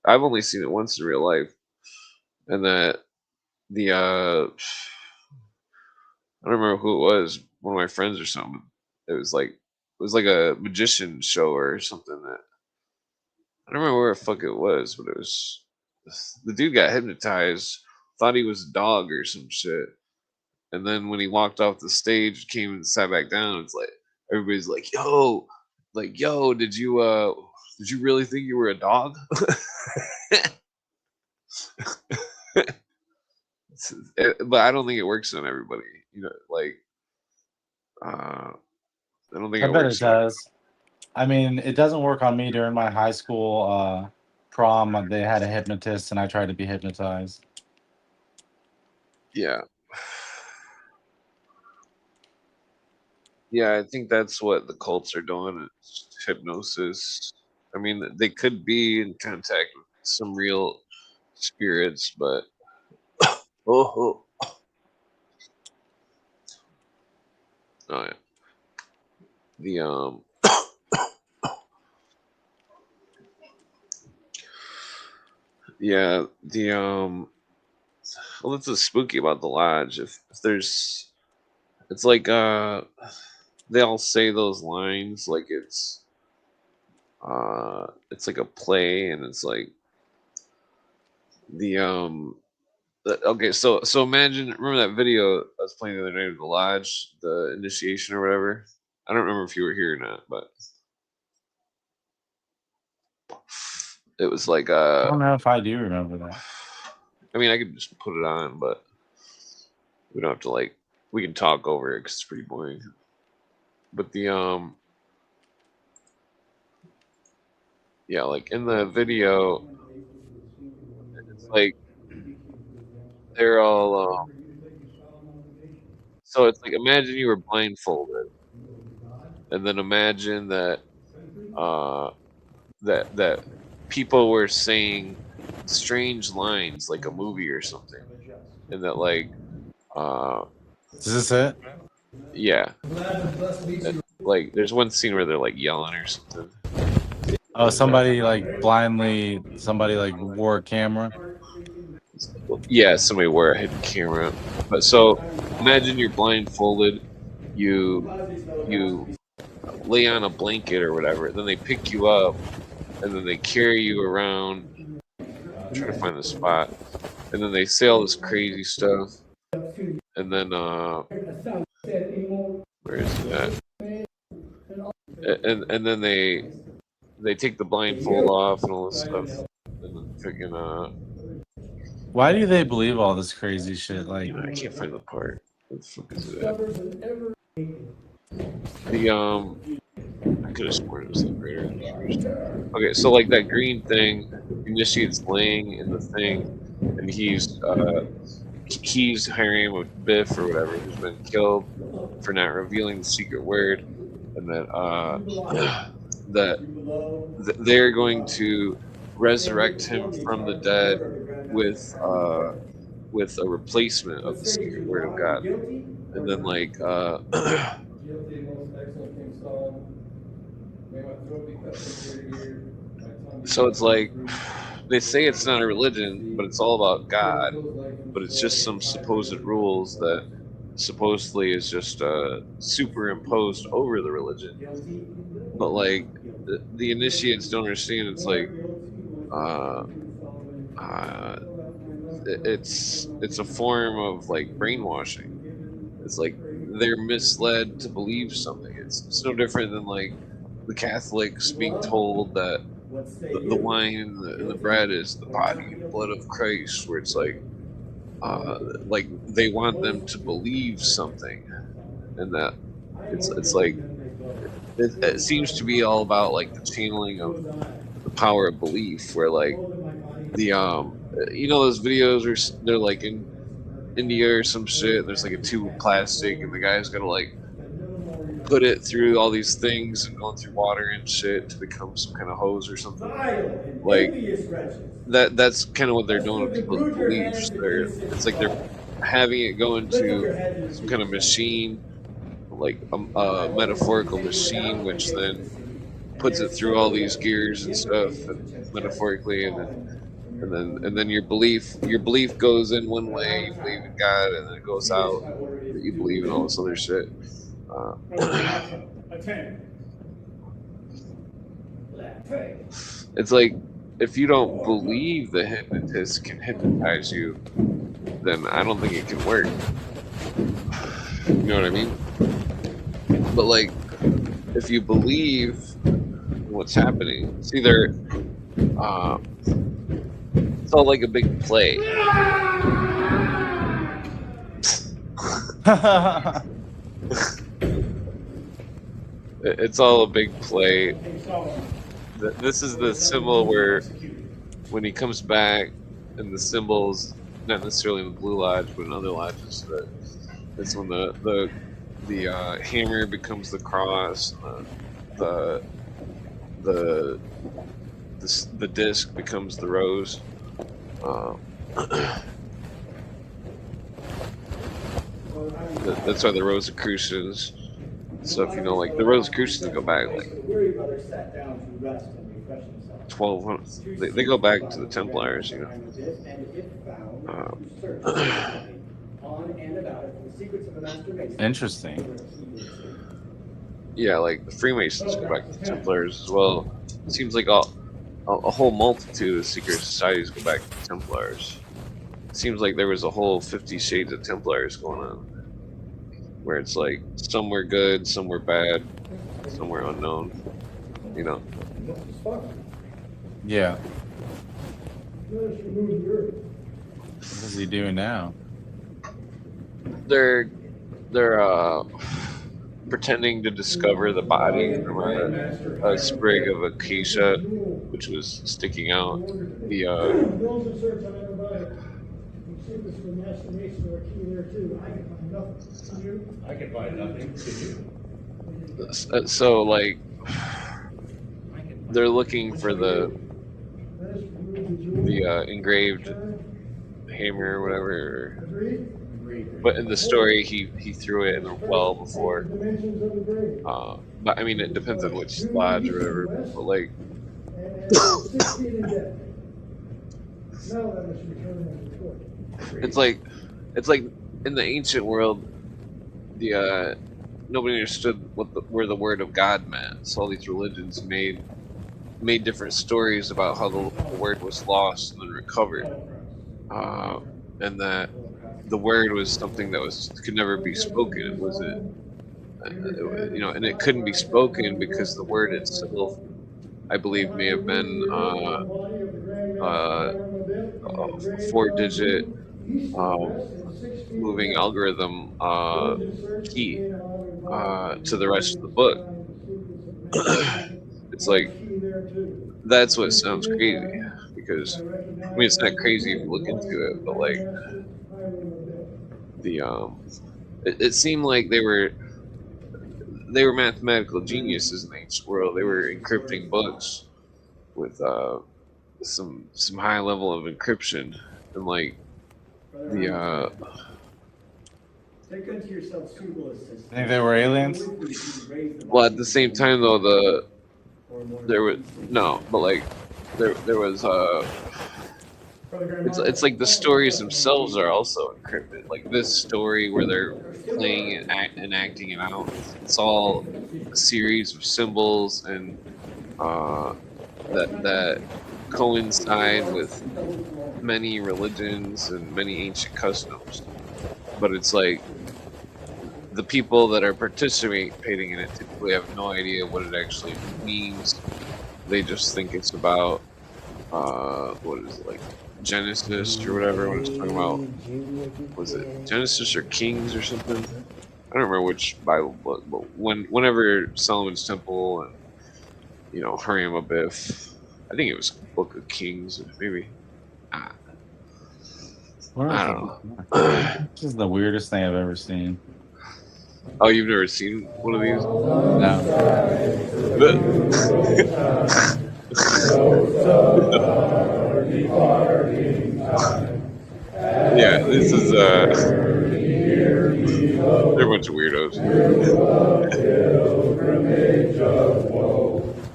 I've only seen it once in real life, and that the I don't remember who it was, one of my friends or something. It was like a magician show or something that I don't remember where the fuck it was, but it was the dude got hypnotized, thought he was a dog or some shit, and then when he walked off the stage, came and sat back down, it's like everybody's like, yo, did you really think you were a dog? but I don't think it works on everybody. You know, like uh, I don't think I it bet it works on. does. I mean, it doesn't work on me during my high school prom. They had a hypnotist, and I tried to be hypnotized. Yeah, yeah. I think that's what the cults are doing. It's hypnosis. I mean, they could be in contact with some real spirits, but oh, oh yeah. The yeah, the well, that's what's spooky about the lodge. If there's, it's like they all say those lines like it's like a play, and it's like the okay, so imagine, remember that video I was playing the other night of the lodge, the initiation or whatever. I don't remember if you were here or not, but it was like I don't know if I do remember that. I mean, I could just put it on, but we don't have to like, we can talk over it because it's pretty boring. But the yeah, like in the video, it's like they're all so it's like, imagine you were blindfolded, and then imagine that uh that people were saying strange lines like a movie or something, and that like uh Is this it? yeah, like there's one scene where they're like yelling or something, Oh, and somebody like wore a camera. yeah, somebody wore a hidden camera. But so imagine you're blindfolded, you you lay on a blanket or whatever, then they pick you up, and then they carry you around. I'm trying to find the spot, and then they say all this crazy stuff, and then where is it at? And then they take the blindfold off and all this stuff, and then freaking Why do they believe all this crazy shit? Like, I can't find the part. What the fuck is it at? The I could have sworn it was like right around here. Okay, so like that green thing, initiates laying in the thing, and he's hiring with Biff or whatever, who's been killed for not revealing the secret word, and that that they're going to resurrect him from the dead with with a replacement of the secret word of God. And then like so it's like they say it's not a religion, but it's all about God, but it's just some supposed rules that supposedly is just superimposed over the religion. But like the initiates don't understand. It's like uh, uh, it's a form of like brainwashing. It's like they're misled to believe something. It's no different than like the Catholics being told that the wine and the bread is the body and blood of Christ, where it's uh, like they want them to believe something, and that it's like it seems to be all about like the channeling of the power of belief, where like the you know those videos where they're like in India or some shit, and there's like a tube of plastic, and the guy's got to like put it through all these things and going through water and shit to become some kind of hose or something. Like that's kind of what they're doing with people's beliefs. It's like they're having it go into some kind of machine, like a metaphorical machine, which then puts it through all these gears and stuff, and metaphorically, and then your belief goes in one way, you believe in God, and then it goes out that you believe in all this other shit. It's like if you don't believe the hypnotist can hypnotize you, then I don't think it can work. You know what I mean? But like if you believe in what's happening, it's either it's all like a big play. It's all a big play. This is the symbol where when he comes back, and the symbols not necessarily in the Blue Lodge, but in other lodges, that's when the hammer becomes the cross, the the the disc becomes the rose. That's why the Rosicrucians. So if you know, like the Rosicrucians go back like 1200. They go back to the Templars, you know. Interesting. Yeah, like the Freemasons go back to the Templars as well. It seems like a whole multitude of secret societies go back to the Templars. It seems like there was a whole 50 Shades of Templars going on, where it's like some were good, some were bad, some were unknown. You know. Yeah. What is he doing now? They're pretending to discover the body from a sprig of acacia, which was sticking out. The I can find nothing. Can you? So like they're looking for the engraved hammer or whatever. But in the story, he threw it in the well before. But I mean, it depends on which lodge or whatever. But like, it's like in the ancient world, the nobody understood where the word of God meant. So all these religions made different stories about how the word was lost and then recovered, and that the word was something that could never be spoken. It wasn't, you know, and it couldn't be spoken because the word itself, I believe, may have been a 4-digit moving algorithm key to the rest of the book. It's like that's what sounds crazy, because I mean it's not crazy if you look into it, but like the it seemed like they were mathematical geniuses in the ancient world. They were encrypting books with some high level of encryption, and like the Think they were aliens? well, at the same time though, there was no, but like there was it's like the stories themselves are also encrypted. Like this story where they're playing and acting it out, it's all a series of symbols and that coincide with many religions and many ancient customs. But it's like the people that are participating in it typically have no idea what it actually means. They just think it's about what is it, like Genesis or whatever, when it's talking about, was it Genesis or Kings or something? I don't remember which Bible book, but whenever Solomon's Temple and, you know, Hurry Abiff, I think it was Book of Kings, maybe. I don't know. This is the weirdest thing I've ever seen. Oh, you've never seen one of these? No. Yeah, this is they're a bunch of weirdos.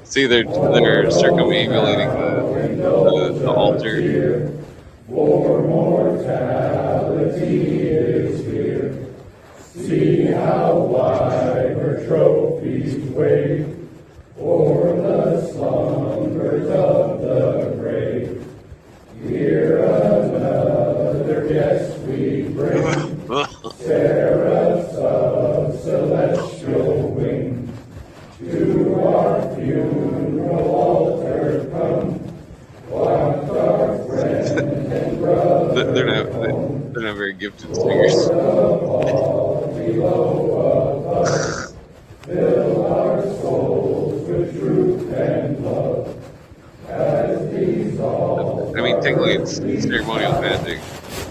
See, they're circumambulating the altar. For mortality is here. See how wide her trophies wave for the slumbers of the grave. Here another guest we bring, seraphs of celestial wing, to our funeral altar come. What our friend and brother they're not very gifted singers. I mean, technically, it's ceremonial magic,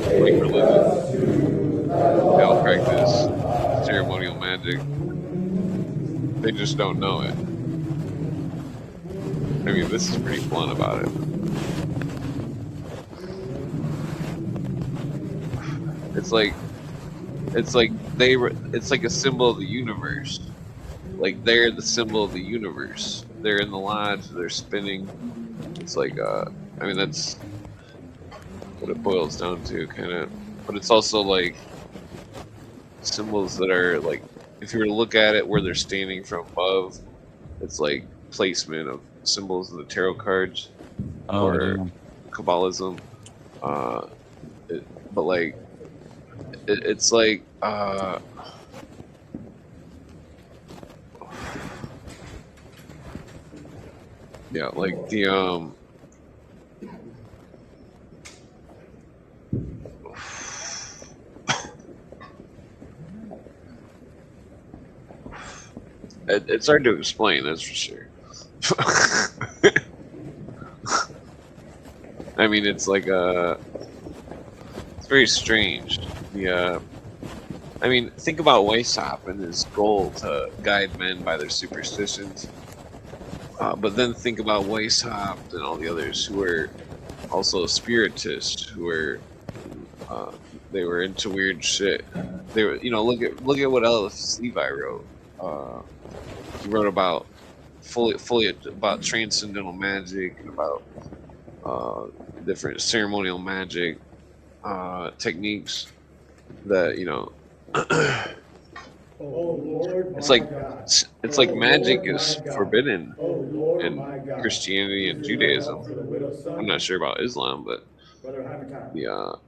like religions. They all practice ceremonial magic. They just don't know it. I mean, this is pretty blunt about it. It's like it's like a symbol of the universe. Like they're the symbol of the universe. They're in the lodge. They're spinning. It's like I mean that's what it boils down to, kind of. But it's also like symbols that are like, if you were to look at it where they're standing from above, it's like placement of symbols of the tarot cards Oh, or damn. Kabbalism. But like it's like yeah, like the it's hard to explain, that's for sure. I mean, it's like it's very strange. The I mean, think about Weishaupt and his goal to guide men by their superstitions. But then think about Weishaupt and all the others who were also spiritists, who were they were into weird shit. They were, you know, look at what Ellis Levi wrote. He wrote about fully about transcendental magic and about different ceremonial magic techniques that, you know. It's like magic is forbidden in Christianity and Judaism. I'm not sure about Islam, but the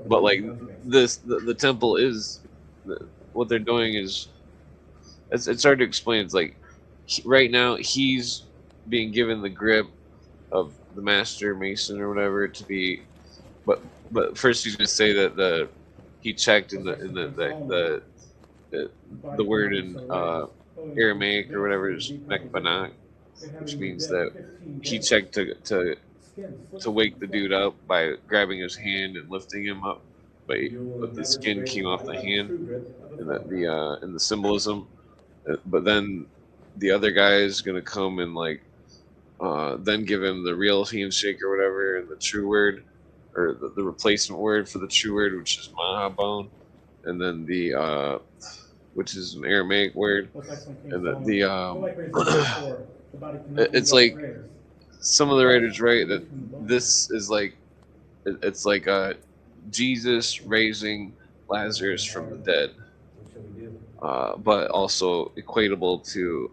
but like the temple is what they're doing is it's hard to explain. It's like right now he's being given the grip of the master mason or whatever to be, but first he's gonna say that he checked in the word in Aramaic or whatever is mekbanak, which means that he checked to wake the dude up by grabbing his hand and lifting him up, but the skin came off the hand, and in the symbolism. But then the other guy is gonna come and like then give him the real handshake or whatever, and the true word or the replacement word for the true word, which is mahabone, and then the which is an Aramaic word, and it's like some of the writers write that this is like it's like Jesus raising Lazarus from the dead, but also equatable to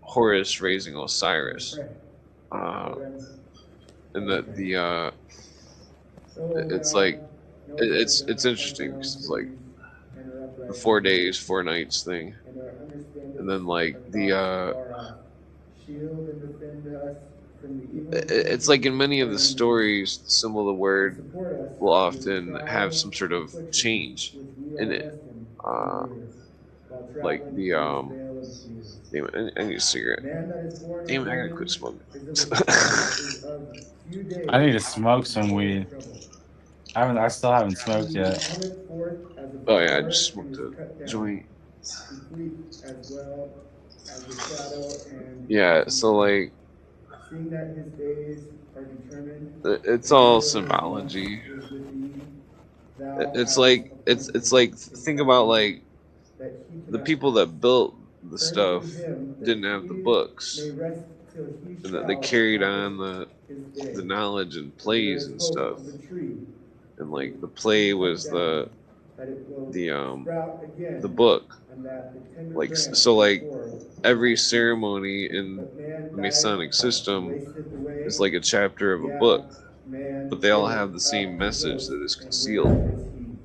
Horus raising Osiris, and that it's like it's interesting because it's like the 4 days 4 nights thing, and then like it's like in many of the stories the symbol of the word will often have some sort of change in it, like the damn it, I need a cigarette. Damn it, I gotta quit smoking. I need to smoke some weed. I still haven't smoked yet. Oh yeah, I just smoked a joint. Yeah, so like it's all symbology. It's like think about like the people that built the stuff didn't have the books, and that they carried on the knowledge and plays and stuff, and like the play was the the book, like so like every ceremony in the Masonic system is like a chapter of a book, but they all have the same message that is concealed.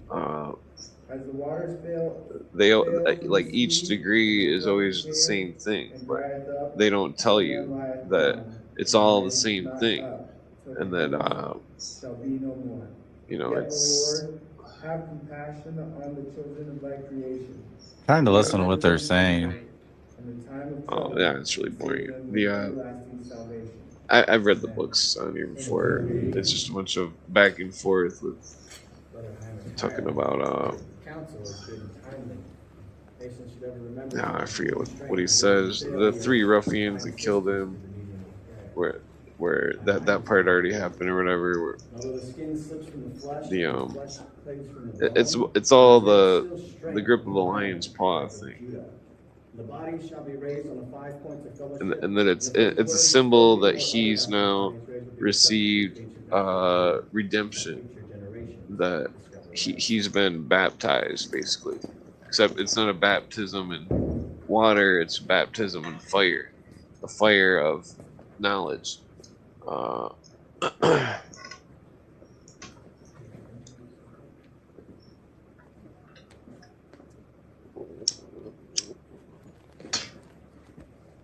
Uh, they like each degree is always the same thing, but they don't tell you that it's all the same thing, and that you know it's Trying to listen to what they're saying. oh yeah, it's really boring. The I've read the books on here before. It's just a bunch of back and forth with talking about Council has been timely. Mason should ever remember. no, I forget what he says. The three ruffians that killed him, where that part already happened or whatever. Where Although the skin slips from the flesh, the and the flesh plays from the it's all the grip of the lion's paw thing, The body shall be raised on the 5 points of fellowship. and then it's a symbol that he's now received redemption, that he's been baptized basically, except it's not a baptism in water, it's a baptism in fire, the fire of knowledge.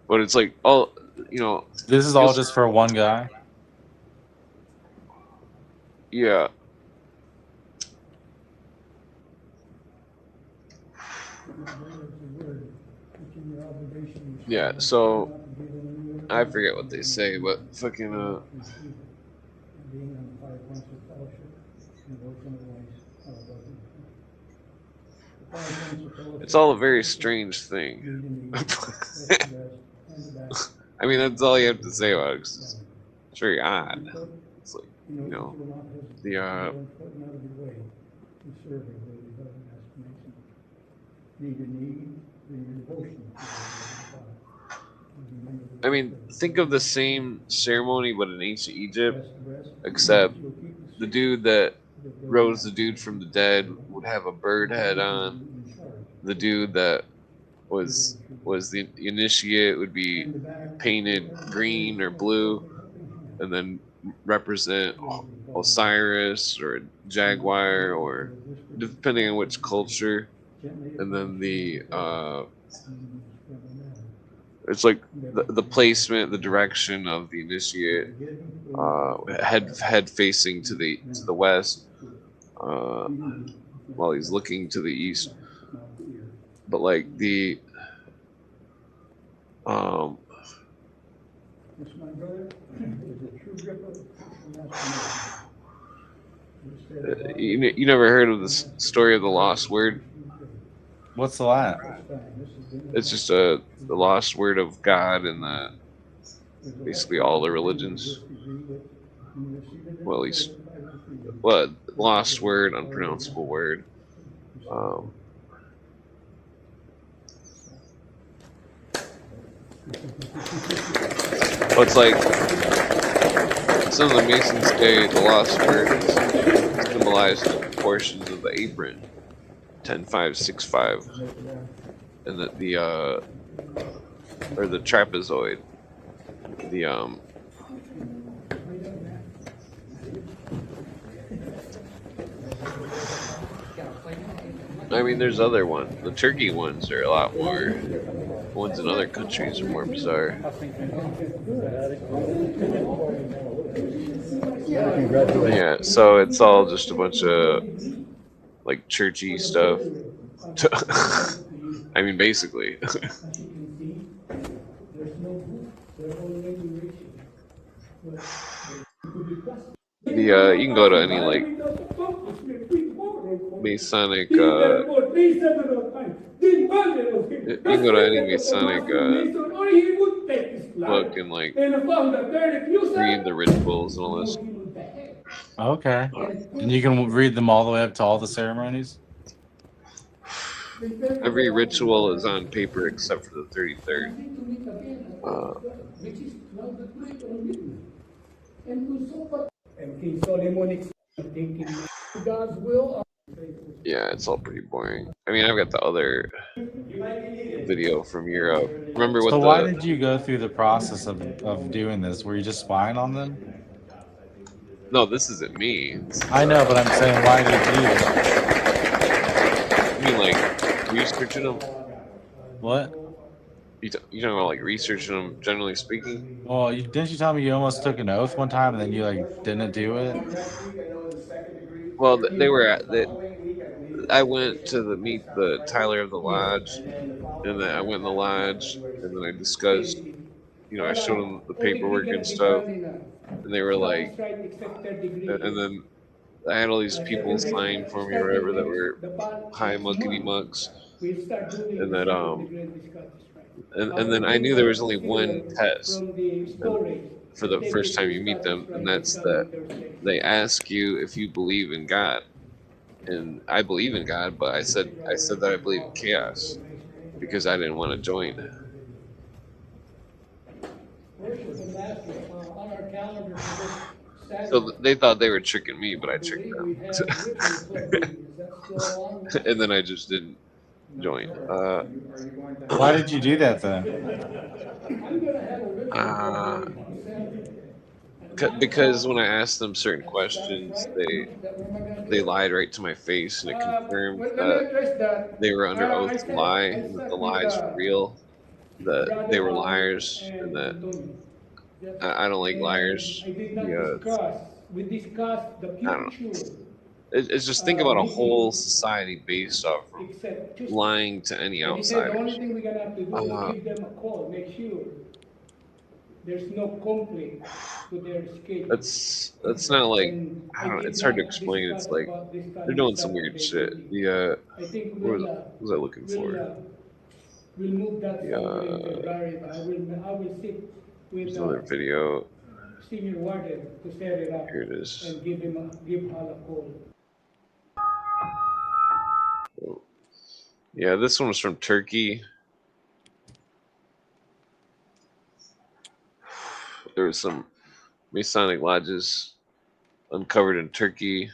But it's like all This is all just for one guy. yeah. Yeah, so I forget what they say, but fucking it's all a very strange thing. I mean, that's all you have to say about it. 'Cause it's very odd. It's like the I mean, think of the same ceremony but in ancient Egypt, except the dude that rose the dude from the dead would have a bird head on. The dude that was the initiate would be painted green or blue, and then represent Osiris or a jaguar, or depending on which culture. And then the it's like the placement, the direction of the initiate, head facing to the west, while he's looking to the east. But like the you never heard of this story of the lost word? What's that? It's just the lost word of God in basically all the religions. Well, at least, lost word, unpronounceable word. Well, it's like some of the Masons say the lost word is symbolized in portions of the apron, 10-5-6-5, and that or the trapezoid, I mean, there's other ones. The turkey ones are a lot more. Ones in other countries are more bizarre. Yeah, so it's all just a bunch of like churchy stuff. I mean, basically. You can go to any like Masonic. You can go to any Masonic book and like read the rituals and all this. Okay. And you can read them all the way up to all the ceremonies? Every ritual is on paper except for the 33rd. Yeah, it's all pretty boring. I mean, I've got the other video from Europe. Remember what So why did you go through the process of doing this? Were you just spying on them? No, this isn't me. I know, but I'm saying, why did you do that? I mean, like, researching them? What? You talking about, like, researching them, generally speaking? Well, didn't you tell me you almost took an oath one time and then you, like, didn't do it? Well, they were I went to meet the Tyler of the Lodge, and then I went in the lodge, and then I discussed I showed them the all degree paperwork gonna and be stuff, done in and they were like, almost right except third degree. and then I had all these people Second sign degree, for me or starting whatever that were the part high next muckety month, mucks, we'll start doing and the that second degree in viscosity strike. and After then I bring knew there was the only one material test, from the and storage for and the take first it time you meet viscosity them, and strike this that's that coming Thursday. they ask you if you believe in God, and I believe in God, but I said that I believe in chaos because I didn't want to join. Worship and master on our calendar for this So Saturday. they thought they were tricking me, but I I tricked believe we them, have Ritual Club meeting. Is that still on? and then I just didn't join. Are you going to Why have? did you do that then? I'm gonna have a Ritual Club Uh, meeting on Saturday. At 9 because o'clock. when I asked them certain That's questions, right. they Is that where am I gonna do they it? lied right to my face, and it confirmed Well, let me that address that. they were under oath I to sat, lie, I and that the sat with lies were real, that they Brother were Al liars, and and that Antonio. Yes. I don't like And liars. I did not Yeah, discuss, we discussed the I don't know. future It's just think about a whole meeting society based off of except Tuesday. lying to any And he said the only outsiders. thing we're gonna have to do is Uh, give them a call, make sure there's no conflict to their schedule. that's not like, And I I don't know. did It's hard to not explain. discuss It's like about this they're coming doing some weird Saturday shit. meeting. The I think what was I looking for? we'll move that The somewhere in February. I will sit with there's another video. senior warden to set it up Here it is. and give Hal a call. Oh, yeah, this one was from Turkey. There was some Masonic lodges uncovered in Turkey,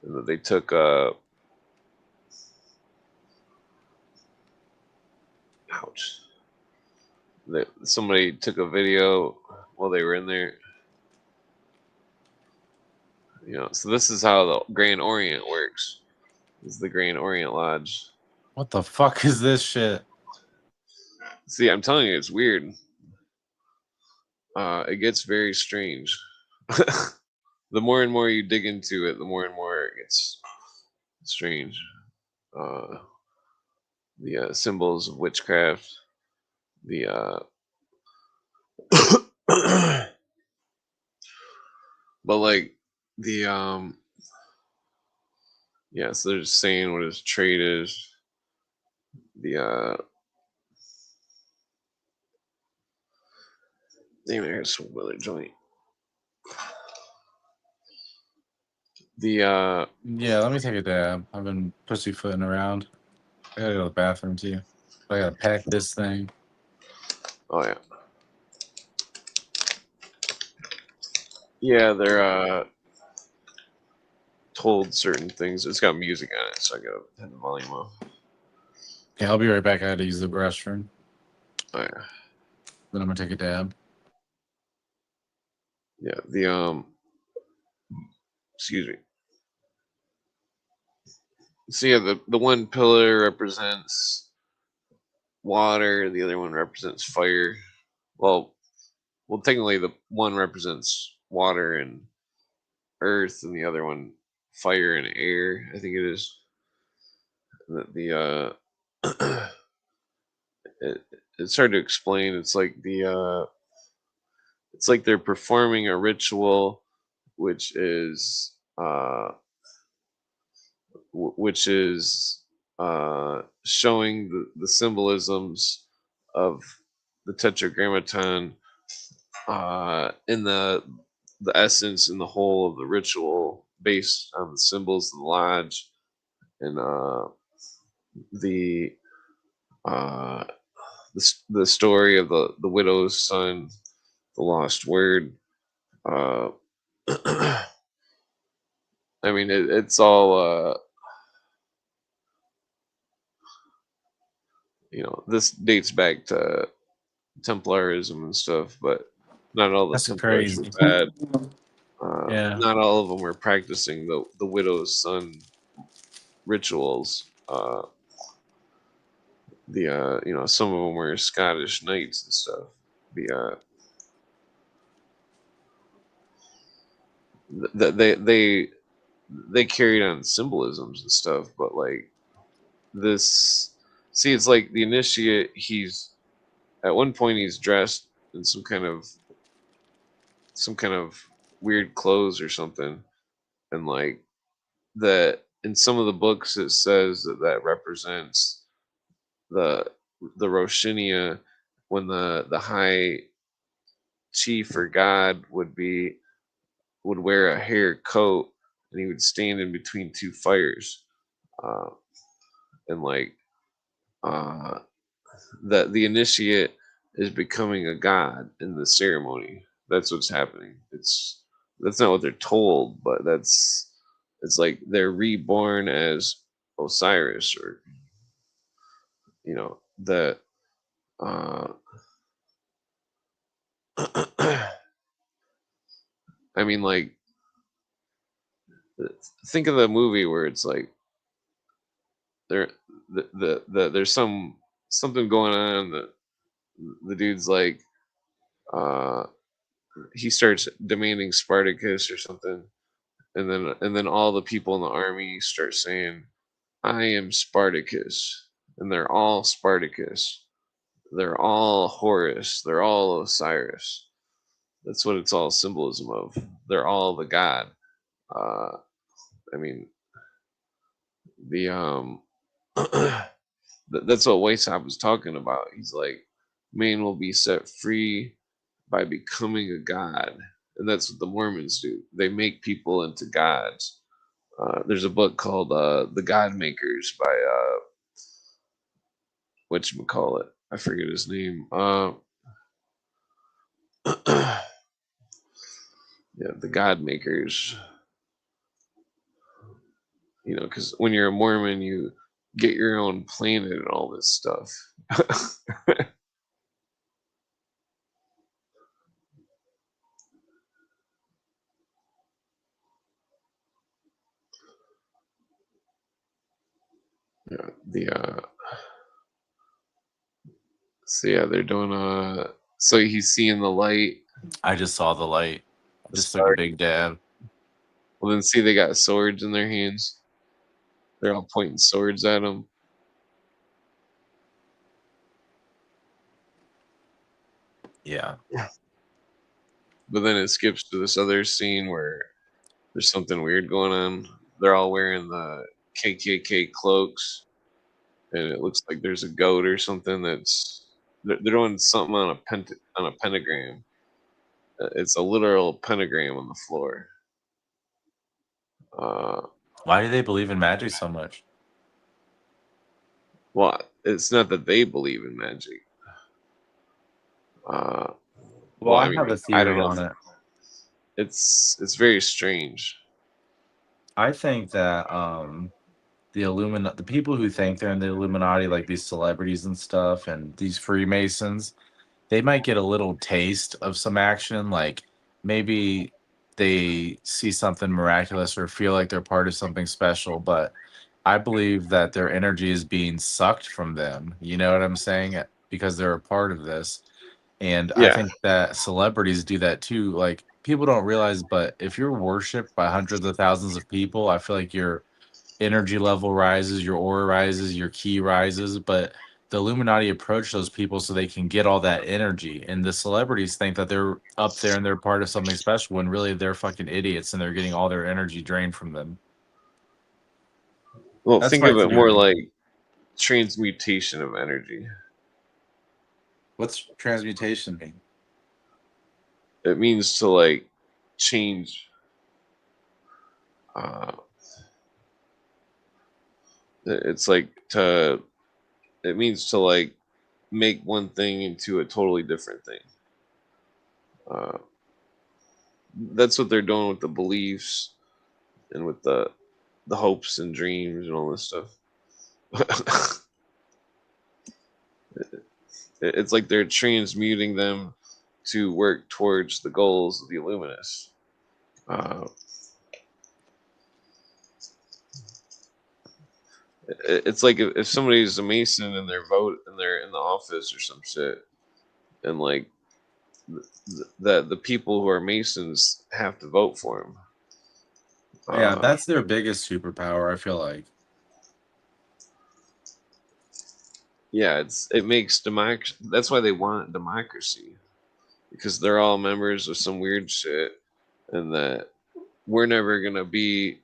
and that they took ouch. Somebody took a video while they were in there. So this is how the Grand Orient works. This is the Grand Orient Lodge. What the fuck is this shit? See, I'm telling you, it's weird. It gets very strange. The more and more you dig into it, the more and more it gets strange. The symbols of witchcraft, the but like the yeah, so they're just saying what his trade is. The damn, I got some other joint. The Yeah, let me take a dab. I've been pussyfooting around. I gotta go to the bathroom too. I gotta pack this thing. oh yeah, they're told certain things. It's got music on it, so I gotta turn the volume off. Okay, I'll be right back. I had to use the restroom. Oh yeah. Then I'm gonna take a dab. Yeah, the excuse me. So yeah, the one pillar represents water, the other one represents fire. Well, technically the one represents water and earth, and the other one fire and air. I think it is. The it's hard to explain. It's like they're performing a ritual, which is which is showing the symbolisms of the Tetragrammaton in the essence and the whole of the ritual based on the symbols of the lodge and the uh, the story of the widow's son, the lost word. Uh, I mean, it's all this dates back to Templarism and stuff, but not all the That's Templars were crazy. bad. Yeah. Not all of them were practicing the widow's son rituals. Some of them were Scottish knights and stuff. The they carried on symbolisms and stuff, but like this, see, it's like the initiate. He's at one point he's dressed in some kind of weird clothes or something, and like that in some of the books it says that that represents the Roshinia, when the high chief or god would wear a hair coat, and he would stand in between two fires, uh, and like uh, that the initiate is becoming a god in the ceremony. That's what's happening. That's not what they're told, but it's like they're reborn as Osiris, or that. Uh, I mean, like, think of the movie where it's like there there's something going on, that the dude's like, uh he starts demanding Spartacus or something, and then all the people in the army start saying, I am Spartacus, and they're all Spartacus, they're all Horus, they're all Osiris. That's what it's all symbolism of. They're all the god. uh I mean, the that's what Weishaupt was talking about. He's like, man will be set free by becoming a god, and that's what the Mormons do. They make people into gods. There's a book called "The God Makers" by whatchamacallit, I forget his name. Yeah, the God Makers. Because when you're a Mormon, you get your own planet and all this stuff. Yeah, so yeah, they're doing so he's seeing the light, I just saw the light. I the just took a spark. big dab. Well, then see, they got swords in their hands. They're all pointing swords at him. Yeah. But then it skips to this other scene where there's something weird going on. They're all wearing the KKK cloaks, and it looks like there's a goat or something that's they're doing something on a pentagram. It's a literal pentagram on the floor. Uh, Why do they believe in magic so much? well, it's not that they believe in magic. Uh, Well, well, I I mean, have a I don't theory know. on it. It's very strange. I think that the people who think they're in the Illuminati, like these celebrities and stuff, and these Freemasons, they might get a little taste of some action. Like maybe they see something miraculous or feel like they're part of something special, but I believe that their energy is being sucked from them. You know what I'm saying? Because they're a part of this. And I Yeah. think that celebrities do that too. Like people don't realize, but if you're worshipped by hundreds of thousands of people, I feel like your energy level rises, your aura rises, your key rises. But the Illuminati approach those people so they can get all that energy. And the celebrities think that they're up there and they're part of something special when really they're fucking idiots and they're getting all their energy drained from them. Well, That's think my of it more theory. like transmutation of energy. What's transmutation mean? It means to like change. Uh, it's like to. It means to like make one thing into a totally different thing. Uh, that's what they're doing with the beliefs and with the hopes and dreams and all this stuff. It's like they're transmuting them to work towards the goals of the Illuminists. Uh, it's like if somebody's a Mason and they're in the office or some shit, and like the people who are Masons have to vote for him. Yeah, that's their biggest superpower, I feel like. Yeah, it makes democracy. That's why they want democracy. because they're all members of some weird shit, and that we're never gonna be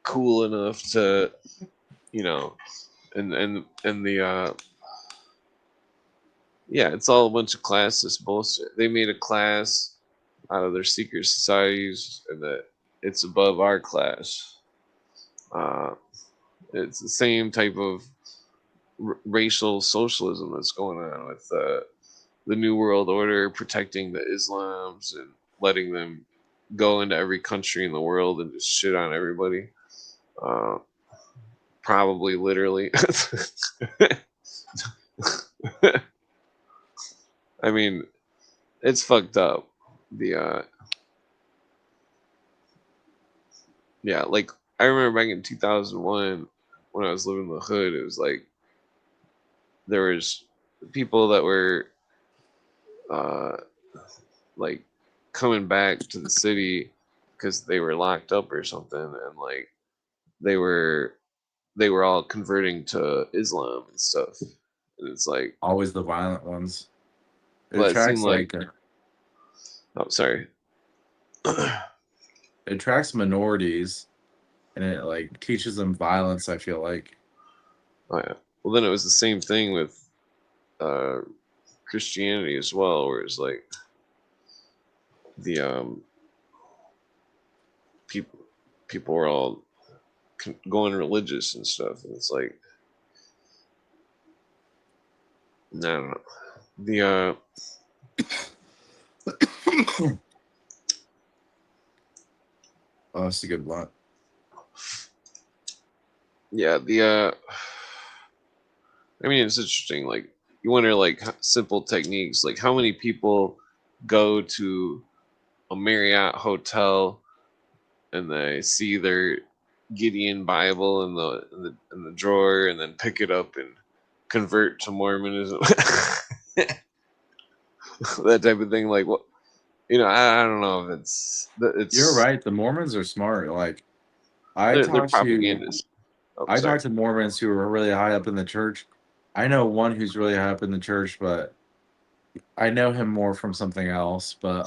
cool enough to, you know, and the yeah, it's all a bunch of classist bullshit. They made a class out of their secret societies, and that it's above our class. Uh, it's the same type of racial socialism that's going on with the New World Order protecting the Islams and letting them go into every country in the world and just shit on everybody. Uh, Probably literally. I mean, it's fucked up. The yeah, like I remember back in 2001 when I was living in the hood, it was like there was people that were uh like coming back to the city because they were locked up or something, and like they were they were all converting to Islam and stuff. And it's like, Always the violent ones. It well, it seemed attracts like, like oh, sorry. Oh it attracts minorities, and it like teaches them violence. I feel like. yeah. Well, then it was the same thing with uh, Christianity as well, where it's like the people were all going religious and stuff, and it's like, I don't know. The Oh, that's a good one. yeah, the I mean, it's interesting. Like, you wonder, like, simple techniques. Like, how many people go to a Marriott hotel and they see their Gideon Bible in the drawer, and then pick it up and convert to Mormonism, that type of thing. Like, what, you know? I don't know if You're it's right. The Mormons are smart. Like I they're talked to propagandists. Oh, I sorry. talked to Mormons who are really high up in the church. I know one who's really high up in the church, but I know him more from something else. But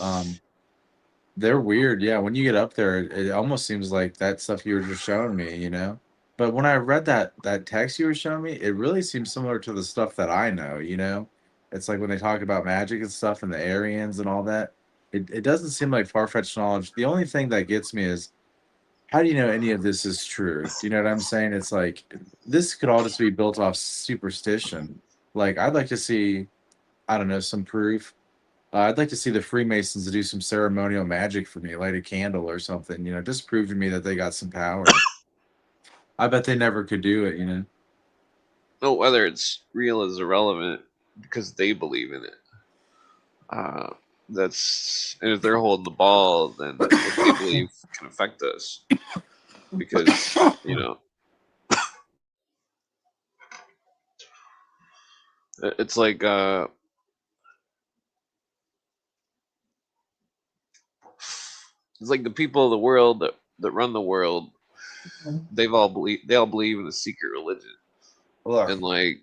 they're weird. Yeah, when you get up there, it almost seems like that stuff you were just showing me, you know? But when I read that text you were showing me, it really seems similar to the stuff that I know, you know? It's like when they talk about magic and stuff and the Aryans and all that. It doesn't seem like far-fetched knowledge. The only thing that gets me is how do you know any of this is true? Do you know what I'm saying? It's like this could all just be built off superstition. Like I'd like to see, I don't know, some proof. I'd like to see the Freemasons do some ceremonial magic for me, light a candle or something, you know, just prove to me that they got some power. I bet they never could do it, you know. No, whether it's real is irrelevant because they believe in it. Uh, that's and if they're holding the ball, then what they believe can affect us because, you know, it's like the people of the world that run the world. They all believe in a secret religion, Look, and like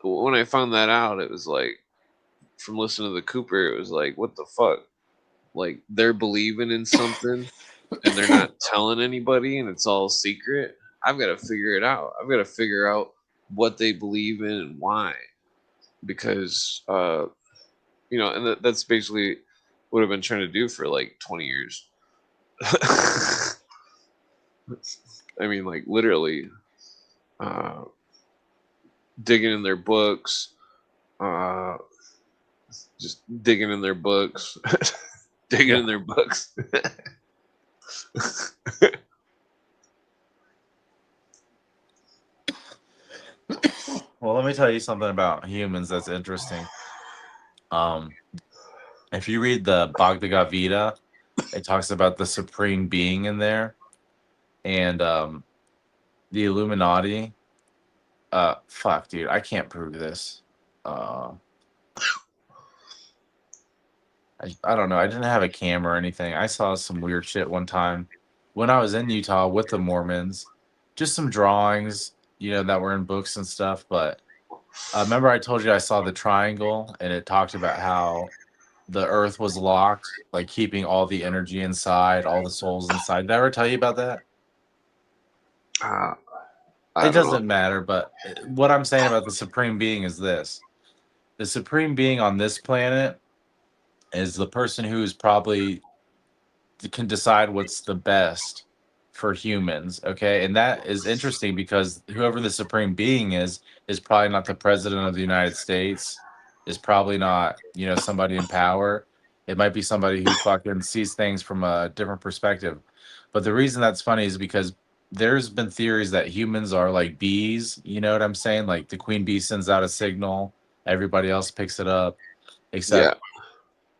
when I found that out, it was like from listening to the Cooper, it was like, what the fuck? Like they're believing in something and they're not telling anybody, and it's all secret. I've got to figure it out. I've got to figure out what they believe in and why, because you know, and that's basically what I've been trying to do for like 20 years. I mean, like literally, uh, digging in their books, uh, just digging in their books, digging yeah. in their books. Well, let me tell you something about humans that's interesting. Um, if you read the Bhagavad Gita, it talks about the supreme being in there and the Illuminati. Fuck, dude, I can't prove this. Uh, I don't know. I didn't have a camera or anything. I saw some weird shit one time when I was in Utah with the Mormons. Just some drawings, you know, that were in books and stuff. But remember, I told you I saw the triangle, and it talked about how the Earth was locked, like keeping all the energy inside, all the souls inside. Did I ever tell you about that? I It don't know. doesn't matter, but what I'm saying about the Supreme Being is this: the Supreme Being on this planet is the person who is probably can decide what's the best for humans. Okay. And that is interesting because whoever the supreme being is probably not the president of the United States, is probably not, somebody in power. It might be somebody who fucking sees things from a different perspective. But the reason that's funny is because there's been theories that humans are like bees. You know what I'm saying? Like the queen bee sends out a signal, everybody else picks it up, Yeah, except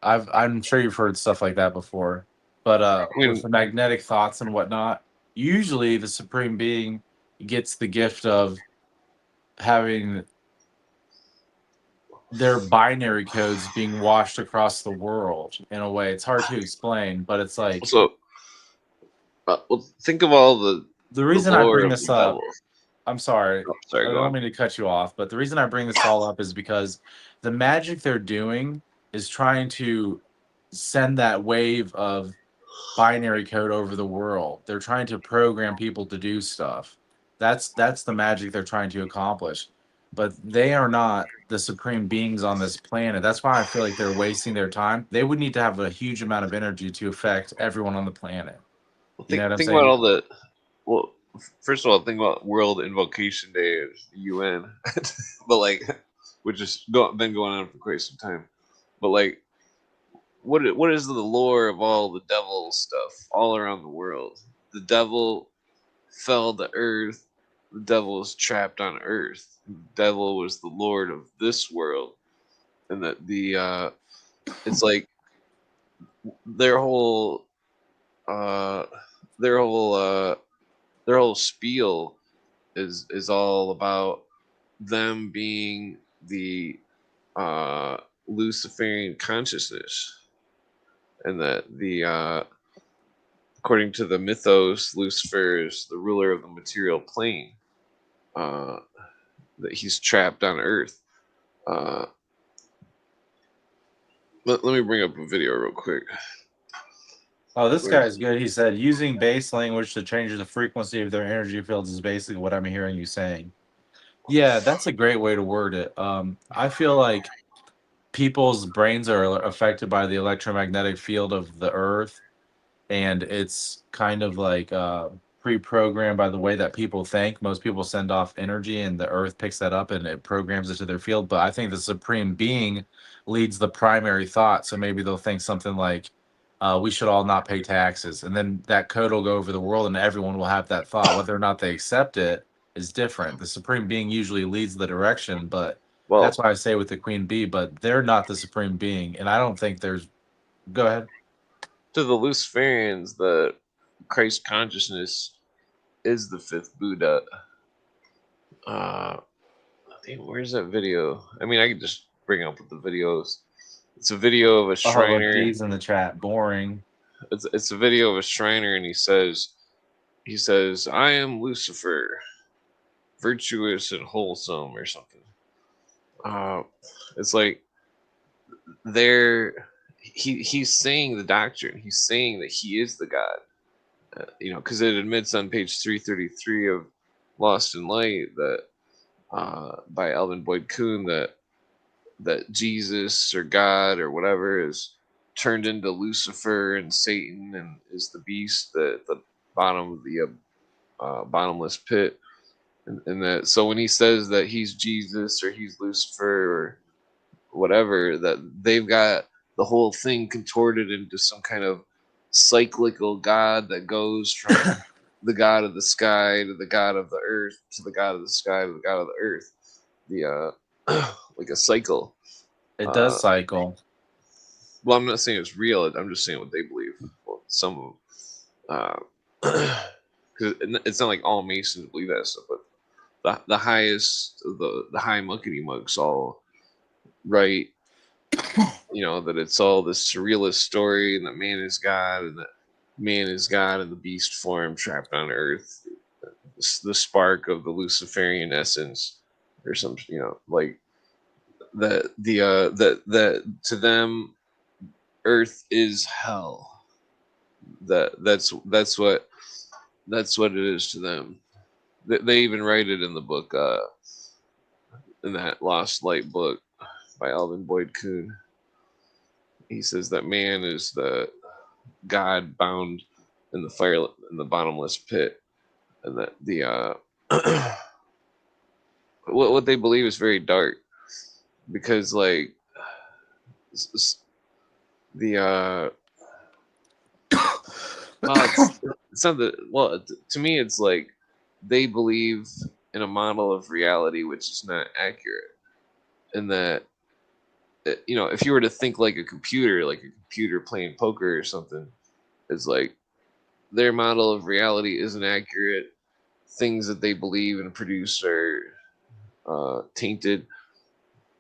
I'm sure you've heard stuff like that before. But I with mean, the magnetic thoughts and whatnot, usually the supreme being gets the gift of having their binary codes being washed across the world in a way. It's hard to explain, but it's like so well, think of all the the reason I lore bring of this the devil. up. I'm sorry. Oh, sorry, I go don't on. mean to cut you off, but the reason I bring this all up is because the magic they're doing is trying to send that wave of binary code over the world. They're trying to program people to do stuff. That's the magic they're trying to accomplish. But they are not the supreme beings on this planet. That's why I feel like they're wasting their time. They would need to have a huge amount of energy to affect everyone on the planet. Well, You know what I'm think about saying? all the well. First of all, think about World Invocation Day of the UN, but like, which has been going on for quite some time. But like, what is the lore of all the devil stuff all around the world? The devil fell to earth. The devil is trapped on earth. The devil was the lord of this world, and that it's like their whole uh their whole their whole spiel is all about them being the uh Luciferian consciousness, and that the according to the mythos, Lucifer is the ruler of the material plane. Uh, that he's trapped on Earth. Uh, let me bring up a video real quick. Oh, this guy's good. He said using bass language to change the frequency of their energy fields is basically what I'm hearing you saying. Yeah, that's a great way to word it. I feel like people's brains are affected by the electromagnetic field of the earth, and it's kind of like pre-programmed by the way that people think. Most people send off energy and the earth picks that up and it programs it to their field, but I think the supreme being leads the primary thought, so maybe they'll think something like we should all not pay taxes, and then that code will go over the world and everyone will have that thought. Whether or not they accept it is different. The supreme being usually leads the direction, but that's Well, why I say with the queen bee, but they're not the supreme being, and I don't think there's. Go ahead. to the Luciferians, the Christ consciousness is the fifth Buddha. Uh, where's that video? I mean, I could just bring up with the videos. It's a video of a Oh, look, Shriner. D's in the chat. Boring. It's a video of a Shriner, and he says, "I am Lucifer, virtuous and wholesome," or something. Uh, it's like they're he's saying the doctrine. He's saying that he is the God. Because it admits on page 333 of Lost in Light that by Alvin Boyd Kuhn that Jesus or God or whatever is turned into Lucifer and Satan and is the beast at the bottom of the bottomless pit. And that so when he says that he's Jesus or he's Lucifer or whatever, that they've got the whole thing contorted into some kind of cyclical god that goes from the god of the sky to the god of the earth to the god of the sky to the god of the earth. The like a cycle. It does Uh, cycle. well, I'm not saying it's real. I'm just saying what they believe. Well, some of because it's not like all Masons believe that stuff, but the highest the high muckety mucks all write that it's all this surrealist story and that man is God and that man is God in the beast form trapped on earth, the spark of the Luciferian essence or something, like that the that to them Earth is hell. That's what it is to them. They even write it in the book, in that Lost Light book by Alvin Boyd Kuhn. He says that man is the God bound in the fire in the bottomless pit, and that the what they believe is very dark, because like the well, it's not the well to me it's like they believe in a model of reality which is not accurate, and that if you were to think like a computer playing poker or something, it's like their model of reality isn't accurate. Things that they believe and produce are tainted.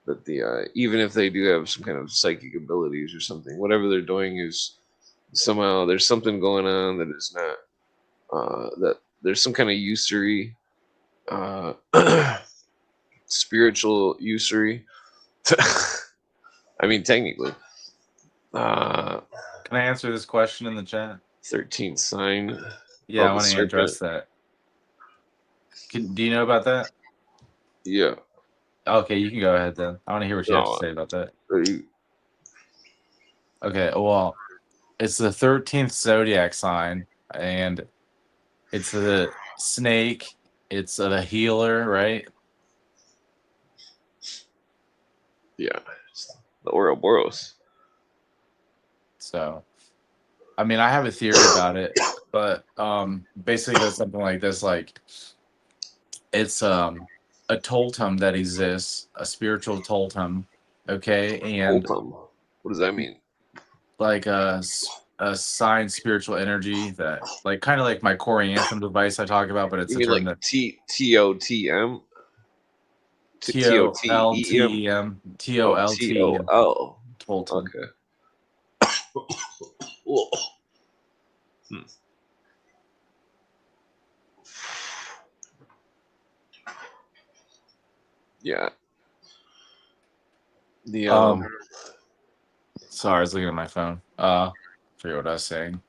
That even if they do have some kind of psychic abilities or something, whatever they're doing is somehow there's something going on that is not that there's some kind of usury, uh, spiritual usury. I mean, technically, uh, Can I answer this question in the chat? 13th sign Yeah, I of the want to address serpent. that. Do you know about that? Yeah. Okay, you can go ahead then. I want to hear what you have to No. say about that. You- Okay, well, it's the 13th zodiac sign, and it's the snake. It's the healer, right? Yeah. It's the Ouroboros. So, I mean, I have a theory about it, but basically goes something like this: like it's a totem that exists, a spiritual totem, okay, and Oldham. What does that mean? like a sign spiritual energy that like kind of like my core anthem device I talk about, but it's You a mean term like that TOTM? T O L TOTEM? T E M T O Oh, L T E M TOL. totem. Okay. Whoa. Hmm. Yeah. The Sorry, I was looking at my phone. Forget what I was saying.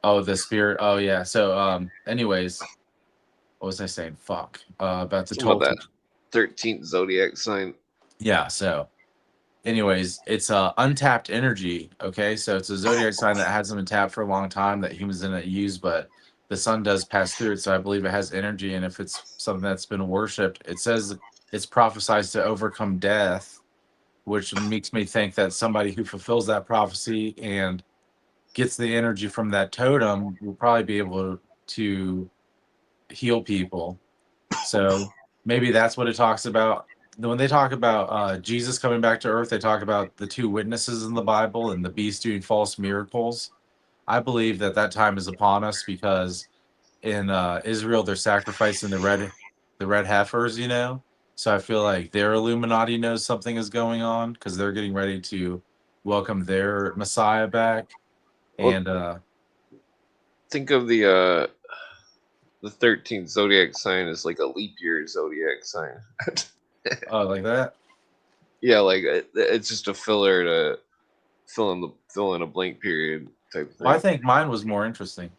Oh, the spirit. Oh yeah. So anyways, what was I saying? Fuck. About the something about totem. that 13th zodiac sign. Yeah, so anyways, it's untapped energy. Okay, so it's a zodiac sign that hasn't been tapped for a long time that humans didn't use, but the sun does pass through it. So I believe it has energy, and if it's something that's been worshipped, it says it's prophesied to overcome death, which makes me think that somebody who fulfills that prophecy and gets the energy from that totem will probably be able to heal people. So maybe that's what it talks about. When they talk about Jesus coming back to earth, they talk about the two witnesses in the Bible and the beast doing false miracles. I believe that that time is upon us because in Israel they're sacrificing the red heifers, you know. So I feel like their Illuminati knows something is going on because they're getting ready to welcome their Messiah back. Well, And think of the 13th zodiac sign as like a leap year zodiac sign. oh, like that. Yeah, like it's just a filler to fill in a blank period type Well, I thing. think mine was more interesting.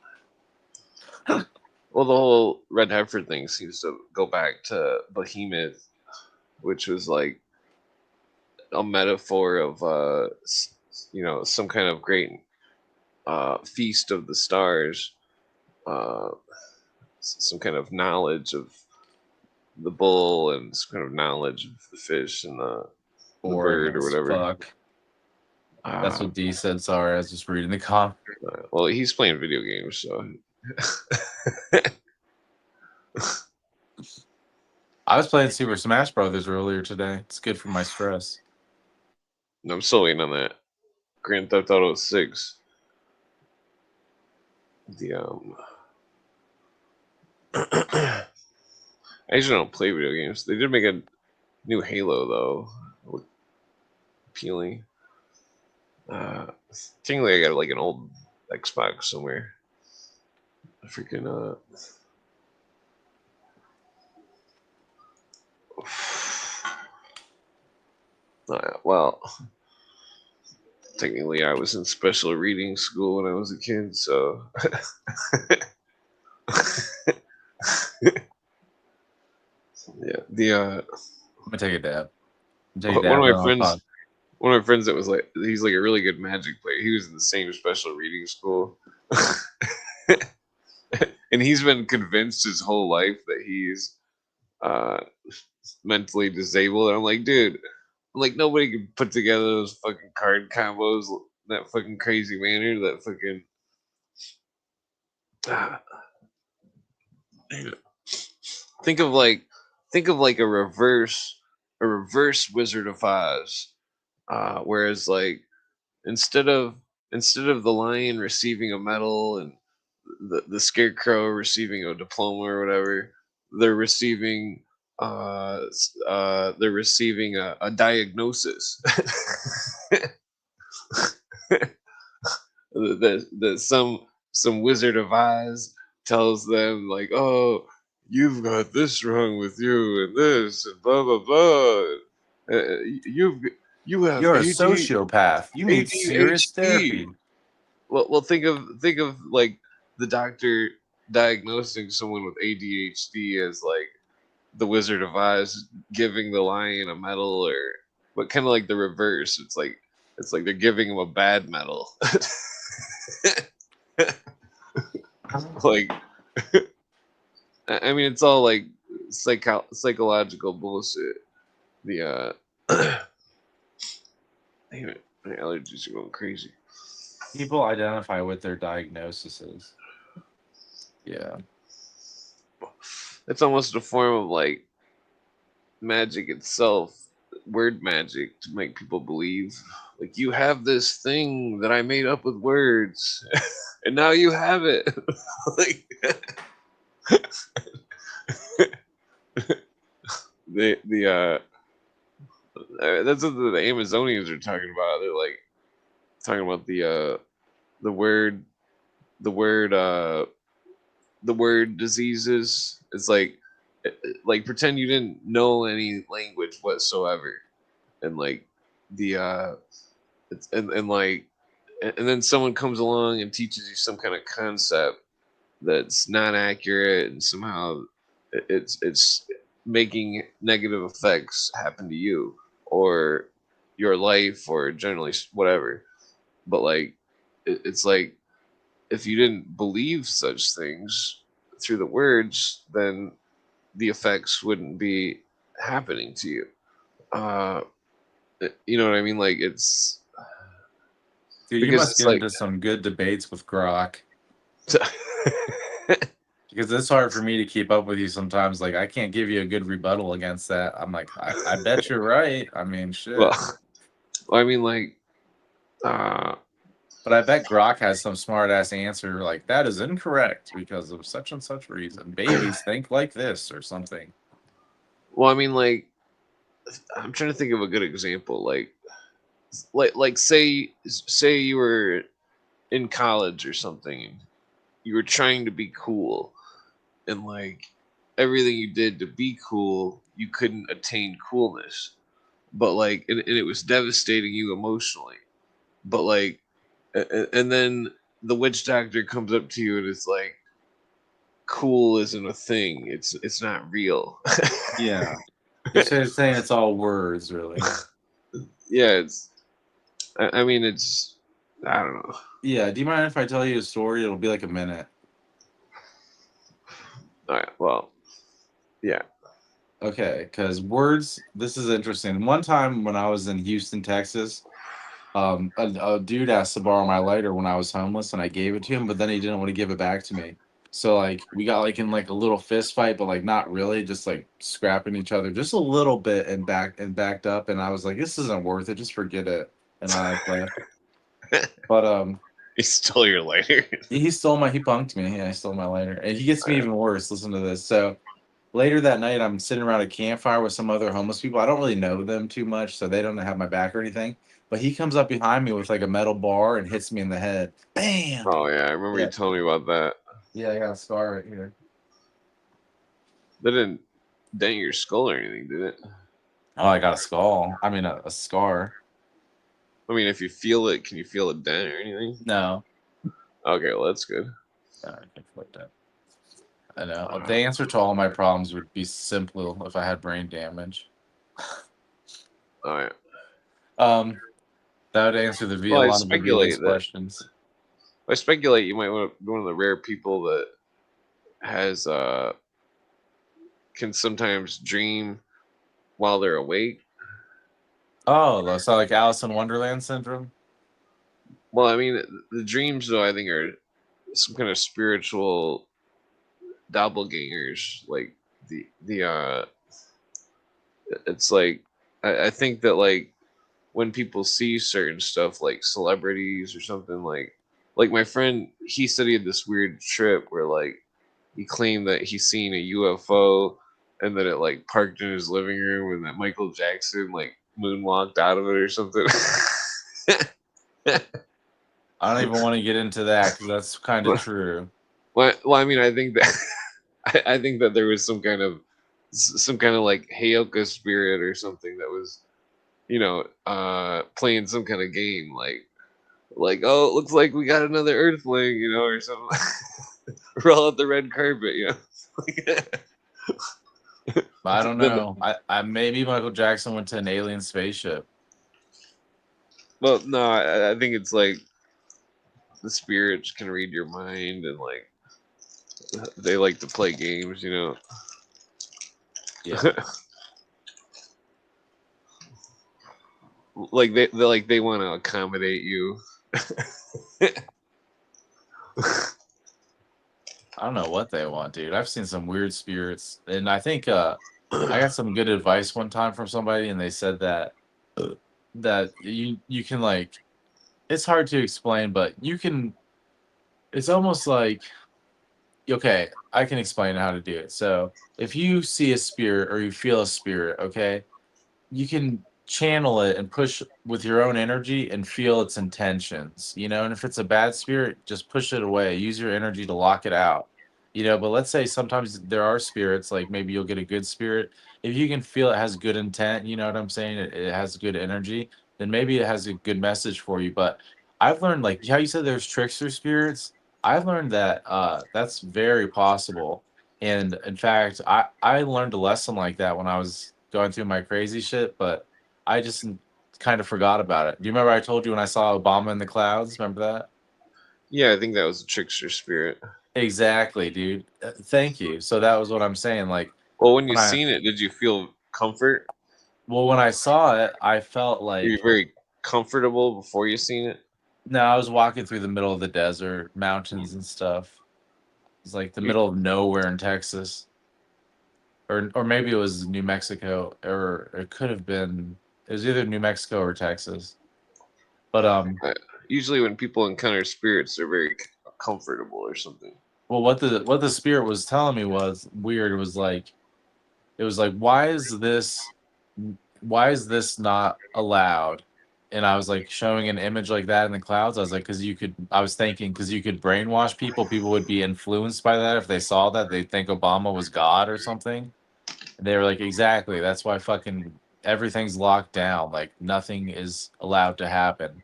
Well, the whole red heifer thing seems to go back to Behemoth, which was like a metaphor of some kind of great feast of the stars, uh, some kind of knowledge of the bull and some kind of knowledge of the fish and the Boring bird or as whatever. fuck. That's Uh, what D said. Sorry, I was just reading the comment. well, he's playing video games, so I was playing Super Smash Brothers earlier today. It's good for my stress. I'm still waiting on that Grand Theft Auto 6. The I usually don't play video games. They did make a new Halo though. Look appealing. Technically, I got like an old Xbox somewhere. I freaking Well, technically, I was in special reading school when I was a kid, so yeah. I'm gonna take a dab. Take a One dab. of Then my I'll friends, talk. one of my friends that was like, he's like a really good magic player. He was in the same special reading school, and he's been convinced his whole life that he's uh, mentally disabled. And I'm like, dude, like nobody can put together those fucking card combos that fucking crazy manner. That fucking think of like a reverse Wizard of Oz. Whereas like instead of the lion receiving a medal and the scarecrow receiving a diploma or whatever, they're receiving a diagnosis. That some Wizard of Oz tells them like, oh, you've got this wrong with you and this and blah blah blah. You've you have You're a sociopath. You need serious ADHD. therapy. Well, think of like the doctor diagnosing someone with ADHD as like the Wizard of Oz giving the lion a medal, or but kind of like the reverse. It's like they're giving him a bad medal. Like, I mean, it's all like psychological bullshit. The damn it, my allergies are going crazy. People identify with their diagnoses. Yeah. It's almost a form of like magic itself, word magic to make people believe. Like you have this thing that I made up with words, and now you have it. Like the that's what the Amazonians are talking about. They're like talking about the word the word the word diseases. It's like pretend you didn't know any language whatsoever, and like the and like and then someone comes along and teaches you some kind of concept that's not accurate, and somehow it's making negative effects happen to you or your life or generally whatever. But like it's like if you didn't believe such things through the words, then the effects wouldn't be happening to you. uh you know what I mean? Like it's Dude, you because must it's get like into some good debates with Grok. Because it's hard for me to keep up with you sometimes. Like, I can't give you a good rebuttal against that. I'm like, I bet you're right. I mean, shit. well, I mean, like, uh, But I bet Grok has some smart ass answer like, that is incorrect because of such and such reason. Babies think like this or something. well, I mean, like, I'm trying to think of a good example. Like, say you were in college or something, and you were trying to be cool, and like everything you did to be cool, you couldn't attain coolness, but like, and it was devastating you emotionally. But like, and then the witch doctor comes up to you and it's like, cool isn't a thing. It's not real. Yeah. You're saying it's all words, really. Yeah, I mean, it's. I don't know. Yeah. Do you mind if I tell you a story? It'll be like a minute. All right. Well, yeah. Okay. Because words, this is interesting. One time when I was in Houston, Texas, a dude asked to borrow my lighter when I was homeless, and I gave it to him, but then he didn't want to give it back to me. So like we got like in like a little fist fight, but like not really, just like scrapping each other just a little bit and backed up, and I was like, this isn't worth it, just forget it, and I left. But He stole your lighter. he punked me. Yeah, he stole my lighter, and he gets me even worse. Listen to this. So later that night, I'm sitting around a campfire with some other homeless people. I don't really know them too much, so they don't have my back or anything. But he comes up behind me with like a metal bar and hits me in the head. Bam! Oh yeah, I remember you Yeah, telling me about that. yeah, I got a scar right here. That didn't dent your skull or anything, did it? Oh, I got a skull. I mean, a scar. I mean, if you feel it, can you feel a dent or anything? No. Okay, well, that's good. No, I can't feel that. I know. The answer to all my problems would be simple if I had brain damage. All right. That would answer a Well, I lot of the viewers' speculate that. questions. I speculate you might want to be one of the rare people that has can sometimes dream while they're awake. Oh, so like Alice in Wonderland syndrome? Well, I mean, the dreams though I think are some kind of spiritual doppelgangers. Like the it's like I think that like when people see certain stuff like celebrities or something like my friend he said he had this weird trip where like he claimed that he seen a UFO and that it like parked in his living room and that Michael Jackson like moonwalked out of it or something. I don't even want to get into that because that's kind of true. Well, I mean, I think that I think that there was some kind of like Heyoka spirit or something that was, playing some kind of game like oh, it looks like we got another Earthling, or something. Roll out the red carpet, I don't Then, know. I maybe Michael Jackson went to an alien spaceship. well, no, I think it's like the spirits can read your mind and like they like to play games, Yeah. like they want to accommodate you. I don't know what they want, dude. I've seen some weird spirits, and I think I got some good advice one time from somebody, and they said that you can like it's hard to explain, but you can. It's almost like okay, I can explain how to do it. So if you see a spirit or you feel a spirit, okay, you can channel it and push with your own energy and feel its intentions, and if it's a bad spirit, just push it away, use your energy to lock it out, but let's say sometimes there are spirits, like maybe you'll get a good spirit. If you can feel it has good intent, you know what I'm saying, it has good energy, then maybe it has a good message for you. But I've learned, like how you said there's trickster spirits, I've learned that that's very possible. And in fact, I learned a lesson like that when I was going through my crazy shit, but I just kind of forgot about it. Do you remember I told you when I saw Obama in the clouds? Remember that? Yeah, I think that was a trickster spirit. Exactly, dude. Thank you. So that was what I'm saying. Like Well, when you when I, seen it, did you feel comfort? well, when I saw it, I felt Were you like very comfortable before you seen it? no, I was walking through the middle of the desert, mountains and stuff. It's like the You- middle of nowhere in Texas, or maybe it was New Mexico, or it could have been. It was either New Mexico or Texas. But Usually, when people encounter spirits, they're very comfortable or something. well, what the spirit was telling me was weird. It was like, why is this not allowed? And I was like showing an image like that in the clouds. I was like, I was thinking, because you could brainwash people. People would be influenced by that. If they saw that, they'd think Obama was God or something. And they were like, exactly. That's why fucking everything's locked down. Like nothing is allowed to happen.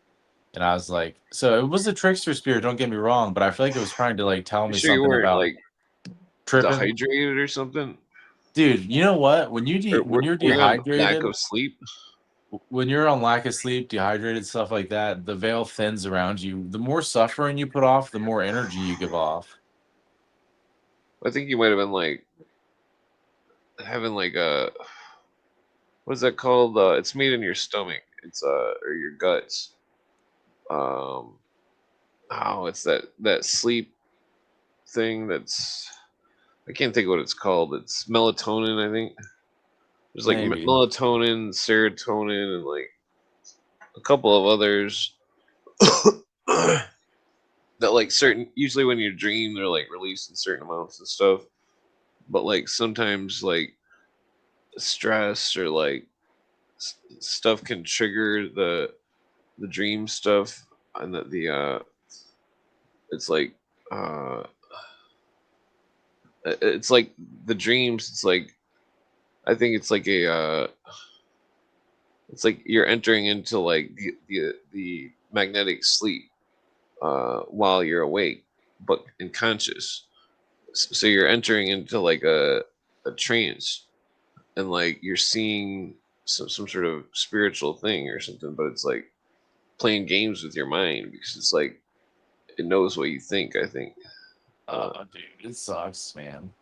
And I was like, so it was a trickster spirit. Don't get me wrong, but I feel like it was trying to like tell You me sure you something weren't about like tripping. dehydrated or something, Dude, you know what? or When you're were you on lack dehydrated, of sleep? when you're on lack of sleep, dehydrated, stuff like that, the veil thins around you. The more suffering you put off, the more energy you give off. I think you might have been like having like a what's that called? It's made in your stomach. It's or your guts. Um, oh, it's that sleep thing. That's I can't think of what it's called. It's melatonin, I think. There's like Maybe. melatonin, serotonin, and like a couple of others that like certain. Usually, when you dream, they're like releasing certain amounts of stuff. But like sometimes, like stress or like stuff can trigger the dream stuff, and that the it's like uh it's like the dreams. It's like I think it's like a it's like you're entering into like the magnetic sleep while you're awake, but unconscious. So you're entering into like a trance, and like you're seeing some sort of spiritual thing or something, but it's like playing games with your mind because it's like it knows what you think. I think. Oh, dude, it sucks, man.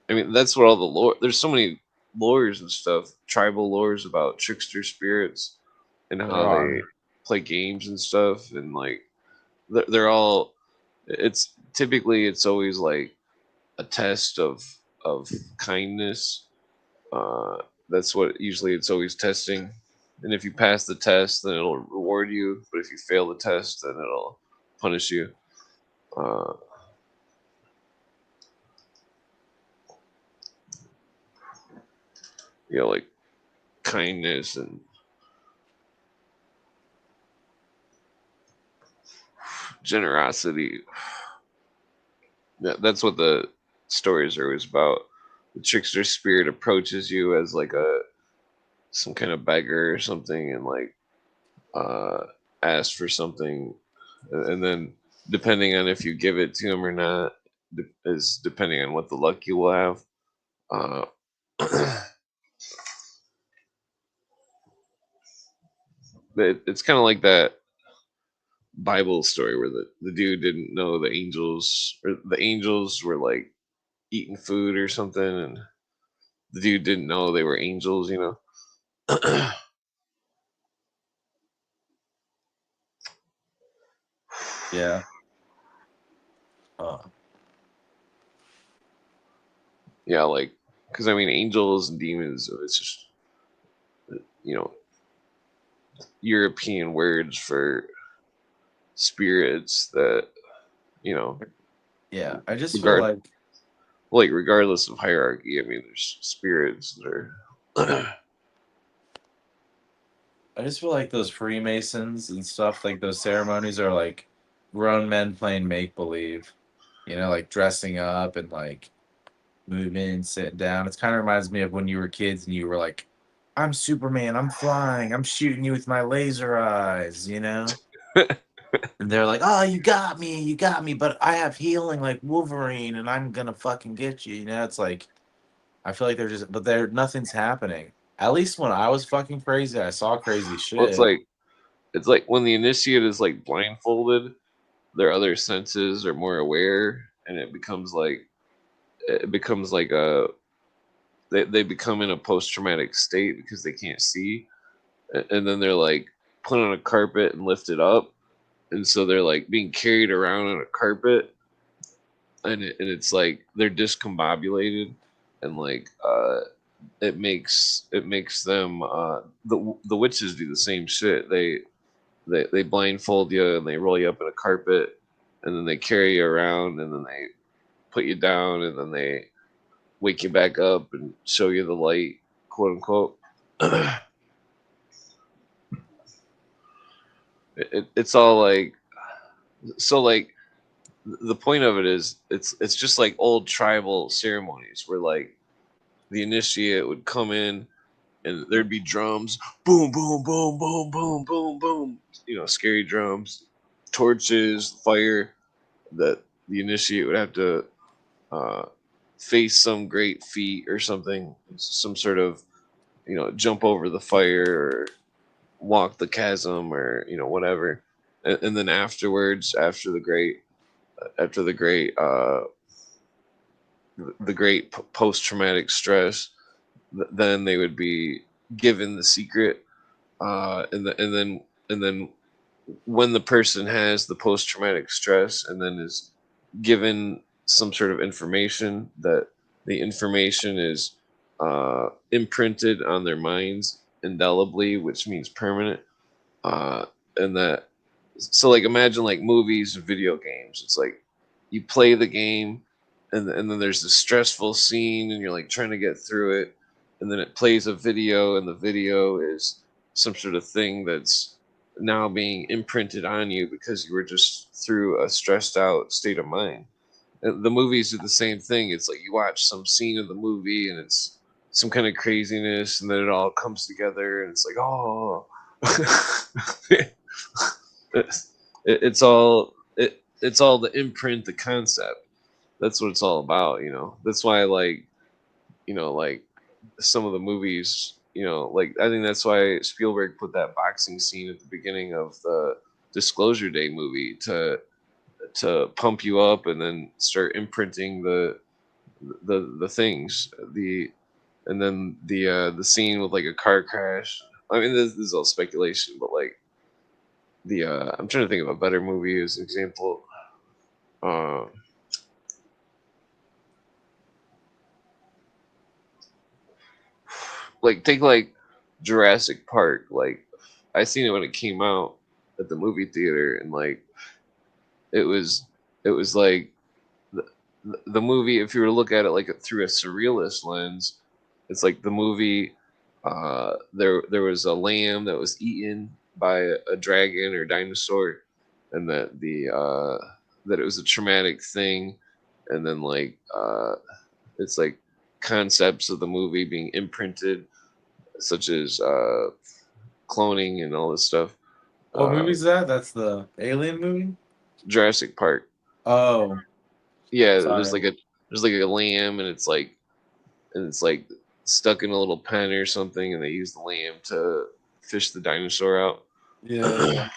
I mean, that's what all the lore. There's so many lores and stuff, tribal lores about trickster spirits and There how they are. play games and stuff, and like they're all. It's typically it's always like a test of kindness. Uh, that's what usually it's always testing. And if you pass the test, then it'll reward you. But if you fail the test, then it'll punish you. Uh, like kindness and generosity. That's what the stories are always about. The trickster spirit approaches you as like some kind of beggar or something, and like uh, asks for something, and then depending on if you give it to him or not, is depending on what the luck you will have. Uh, it's kind of like that Bible story where the dude didn't know the angels, or the angels were like eating food or something, and the dude didn't know they were angels, you know. Yeah. Uh, Yeah, like because I mean, angels and demons, it's just you know European words for spirits that you know yeah. I just feel regard like like regardless of hierarchy. I mean, there's spirits that are I just feel like those Freemasons and stuff, like those ceremonies are like grown men playing make believe. You know, like dressing up and like moving, sitting down. It kind of reminds me of when you were kids and you were like, I'm Superman, I'm flying, I'm shooting you with my laser eyes, you know? And they're like, oh, you got me, but I have healing like Wolverine and I'm gonna fucking get you. You know, it's like, I feel like they're just, but nothing's happening. At least when I was fucking crazy, I saw crazy well, shit. it's like when the initiate is like blindfolded, their other senses are more aware, and it becomes like they become in a post traumatic state because they can't see, and then they're like put on a carpet and lifted up, and so they're like being carried around on a carpet, and it's like they're discombobulated, and like it makes them the witches do the same shit. They blindfold you and they roll you up in a carpet, and then they carry you around, and then they put you down, and then they wake you back up and show you the light, quote unquote. It's all like so like the point of it is it's just like old tribal ceremonies where like the initiate would come in and there'd be drums, boom, boom, boom, boom, boom, boom, boom, scary drums, torches, fire, that the initiate would have to uh, face some great feat or something, some sort of, jump over the fire or walk the chasm or, whatever. And then afterwards, after the great post traumatic stress, then they would be given the secret, and then when the person has the post traumatic stress and then is given some sort of information, that the information is imprinted on their minds indelibly, which means permanent. uh, and that so like imagine like movies and video games. It's like you play the game, and then there's this stressful scene and you're like trying to get through it, and then it plays a video, and the video is some sort of thing that's now being imprinted on you because you were just through a stressed out state of mind. The movies do the same thing. It's like you watch some scene of the movie and it's some kind of craziness, and then it all comes together, and it's like, oh, it's all it's all the imprint, the concept. That's what it's all about, you know. That's why, like, you know, like some of the movies, you know, like I think that's why Spielberg put that boxing scene at the beginning of the Disclosure Day movie to pump you up and then start imprinting the things, and then the scene with like a car crash. I mean, this is all speculation, but like I'm trying to think of a better movie as an example. Uh, like take like Jurassic Park. Like I seen it when it came out at the movie theater, and like it was it was like the, the movie. If you were to look at it like through a surrealist lens, it's like the movie. There was a lamb that was eaten by a dragon or dinosaur, and that it was a traumatic thing, and then like it's like concepts of the movie being imprinted, such as cloning and all this stuff. What Uh, movie is that? That's the Alien movie. Jurassic Park. Oh, Yeah, sorry. there's like a lamb, and it's like stuck in a little pen or something, and they use the lamb to fish the dinosaur out. Yeah.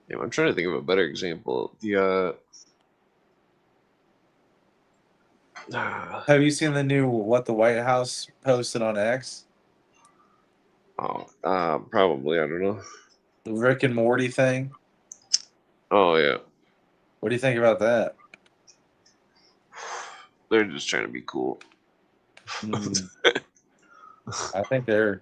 Yeah, I'm trying to think of a better example. Have you seen the new what the White House posted on X? Probably, I don't know. The Rick and Morty thing. Oh yeah, What do you think about that? they're just trying to be cool. Mm, I think they're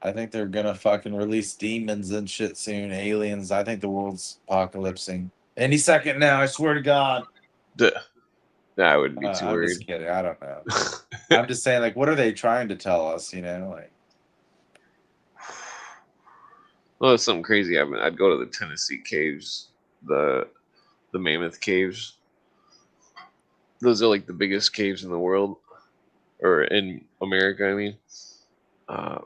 I think they're gonna fucking release demons and shit soon. Aliens. I think the world's apocalypsing any second now. I swear to God. Duh. Nah, I wouldn't be too I'm worried. just kidding. I don't know. I'm just saying, like, what are they trying to tell us? You know, like, Well, it's something crazy happened. I'd go to the Tennessee caves, the the Mammoth caves. Those are like the biggest caves in the world, or in America. I mean, uh,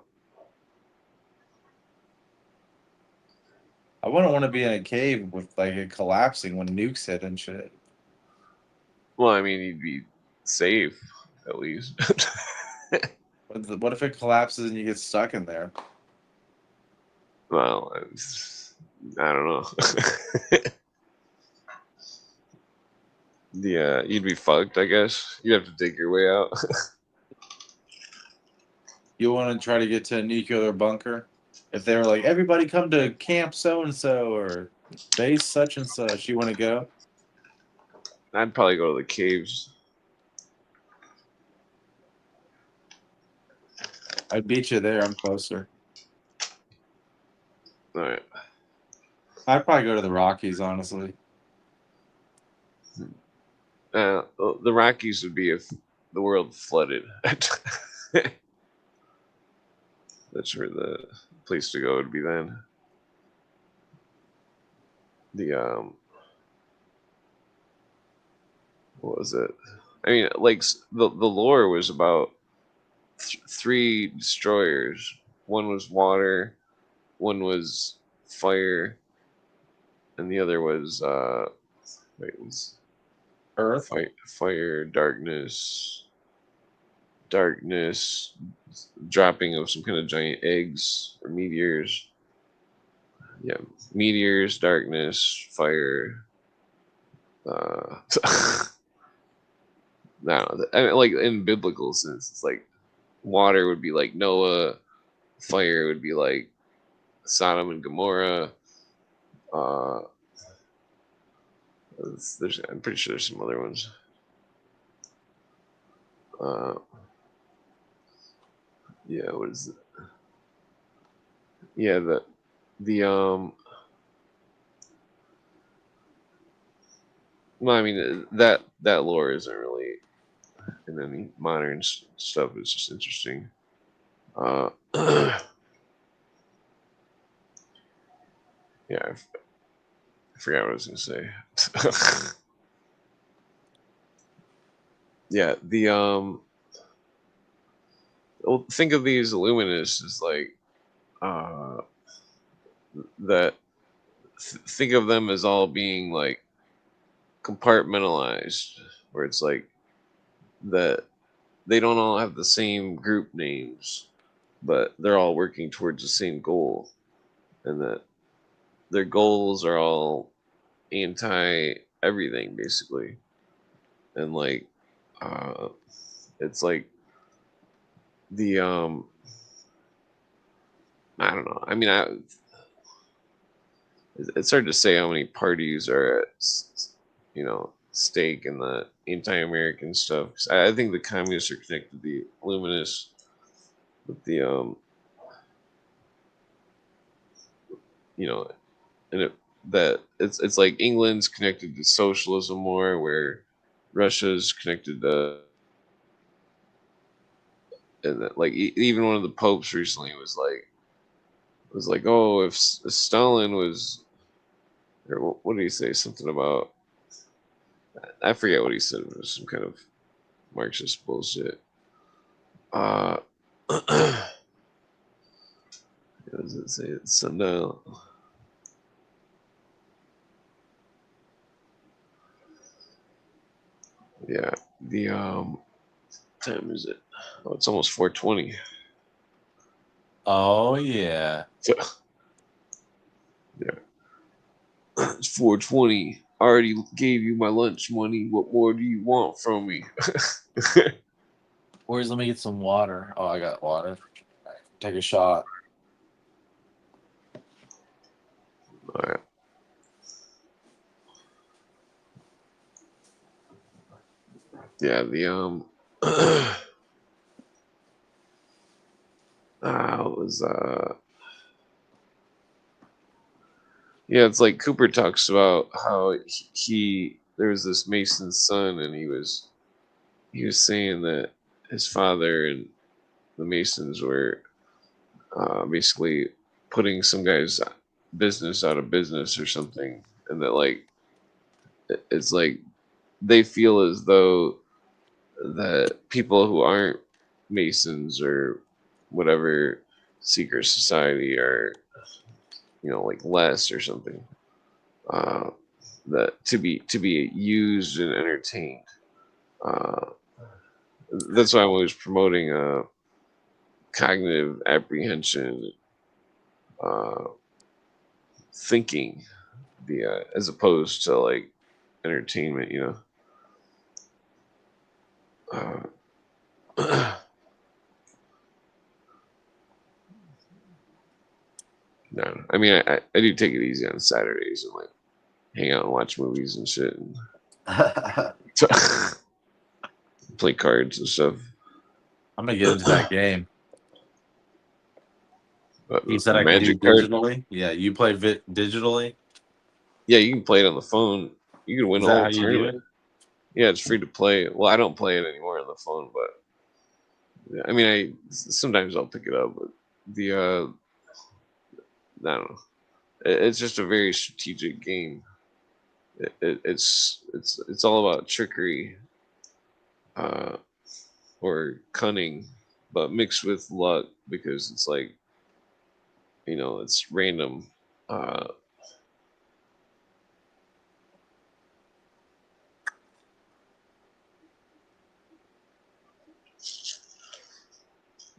I wouldn't want to be in a cave with like it collapsing when nukes hit and shit. well, I mean, you'd be safe at least. What if it collapses and you get stuck in there? Well, I don't know. Yeah, you'd be fucked. I guess you'd have to dig your way out. You want to try to get to a nuclear bunker? If they were like, everybody come to camp so and so or base such and such, you want to go? I'd probably go to the caves. I'd beat you there. I'm closer. All right. I'd probably go to the Rockies, honestly. The Rockies would be if the world flooded. That's where the place to go would be then. The what was it? I mean, like the lore was about three destroyers. One was water, one was fire, and the other was wait, was Earth? fire, darkness, dropping of some kind of giant eggs or meteors. Yeah, meteors, darkness, fire. No, I mean, like in biblical sense, it's like water would be like Noah, fire would be like Sodom and Gomorrah. Uh, I'm pretty sure there's some other ones. Uh, yeah, what is it? Yeah, the. Well, I mean that lore isn't really in any modern stuff. It's just interesting. Yeah, forgot what I was gonna say. Yeah, well, think of these Illuminists as like uh that. Think of them as all being like compartmentalized, where it's like that they don't all have the same group names, but they're all working towards the same goal, and that their goals are all anti everything basically, and like uh it's like the I don't know. I mean, it's hard to say how many parties are at stake in the anti-American stuff. 'Cause I think the communists are connected to the Illuminists, with the you know, and it's like England's connected to socialism more, where Russia's connected to, and that, like even one of the popes recently was like, oh, if Stalin was, or what did he say? Something about, I forget what he said. It was some kind of Marxist bullshit. What does it say? Sundial. Yeah, the time is it? Oh, it's almost 4:20. Oh yeah. So, yeah, it's 4:20. I already gave you my lunch money. What more do you want from me? Where's let me get some water. Oh, I got water. Take a shot. All right. Yeah, the it was yeah, it's like Cooper talks about how there was this Mason's son, and he was saying that his father and the Masons were basically putting some guy's business out of business or something, and that like it's like they feel as though that people who aren't Masons or whatever secret society are, like less or something, uh, that to be used and entertained. uh, that's why I'm always promoting cognitive apprehension, uh, thinking, the as opposed to like entertainment, uh, no, I mean, I do take it easy on Saturdays and like hang out and watch movies and shit, and play cards and stuff. I'm gonna get into that game. But You the said I could do magic card, digitally. Yeah, you play digitally. yeah, you can play it on the phone. You can win Is a that how whole you do it? tournament. Yeah, it's free to play. Well, I don't play it anymore on the phone, but yeah, I mean, I sometimes I'll pick it up. But the I don't know. It's just a very strategic game. It's all about trickery, uh, or cunning, but mixed with luck, because it's like, it's random. Uh,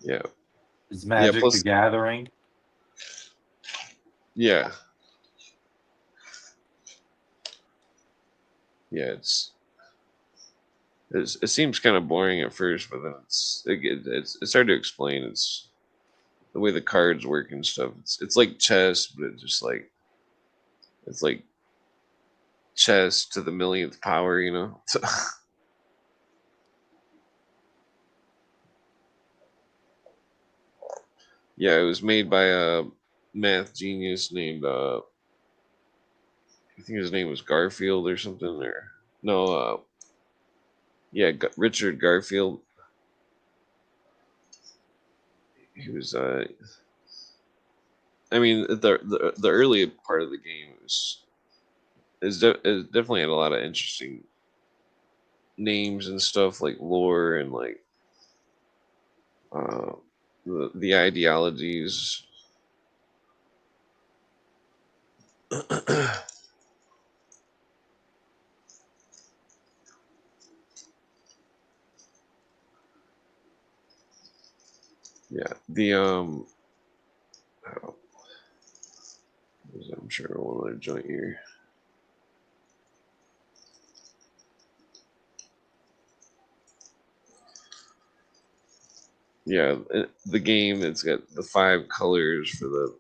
yeah, Is yeah. Magic the Plus, Gathering? yeah, yeah. It seems kind of boring at first, but then it's hard to explain. It's the way the cards work and stuff. It's like chess, but it's like chess to the millionth power. Yeah, it was made by a math genius named I think his name was Garfield or something, or no, yeah, Richard Garfield. He was I mean, the early part of the game was It definitely had a lot of interesting names and stuff, like lore and like uh, the ideologies. Yeah, oh, I'm sure one other joint here. Yeah, the game, it's got the 5 colors for the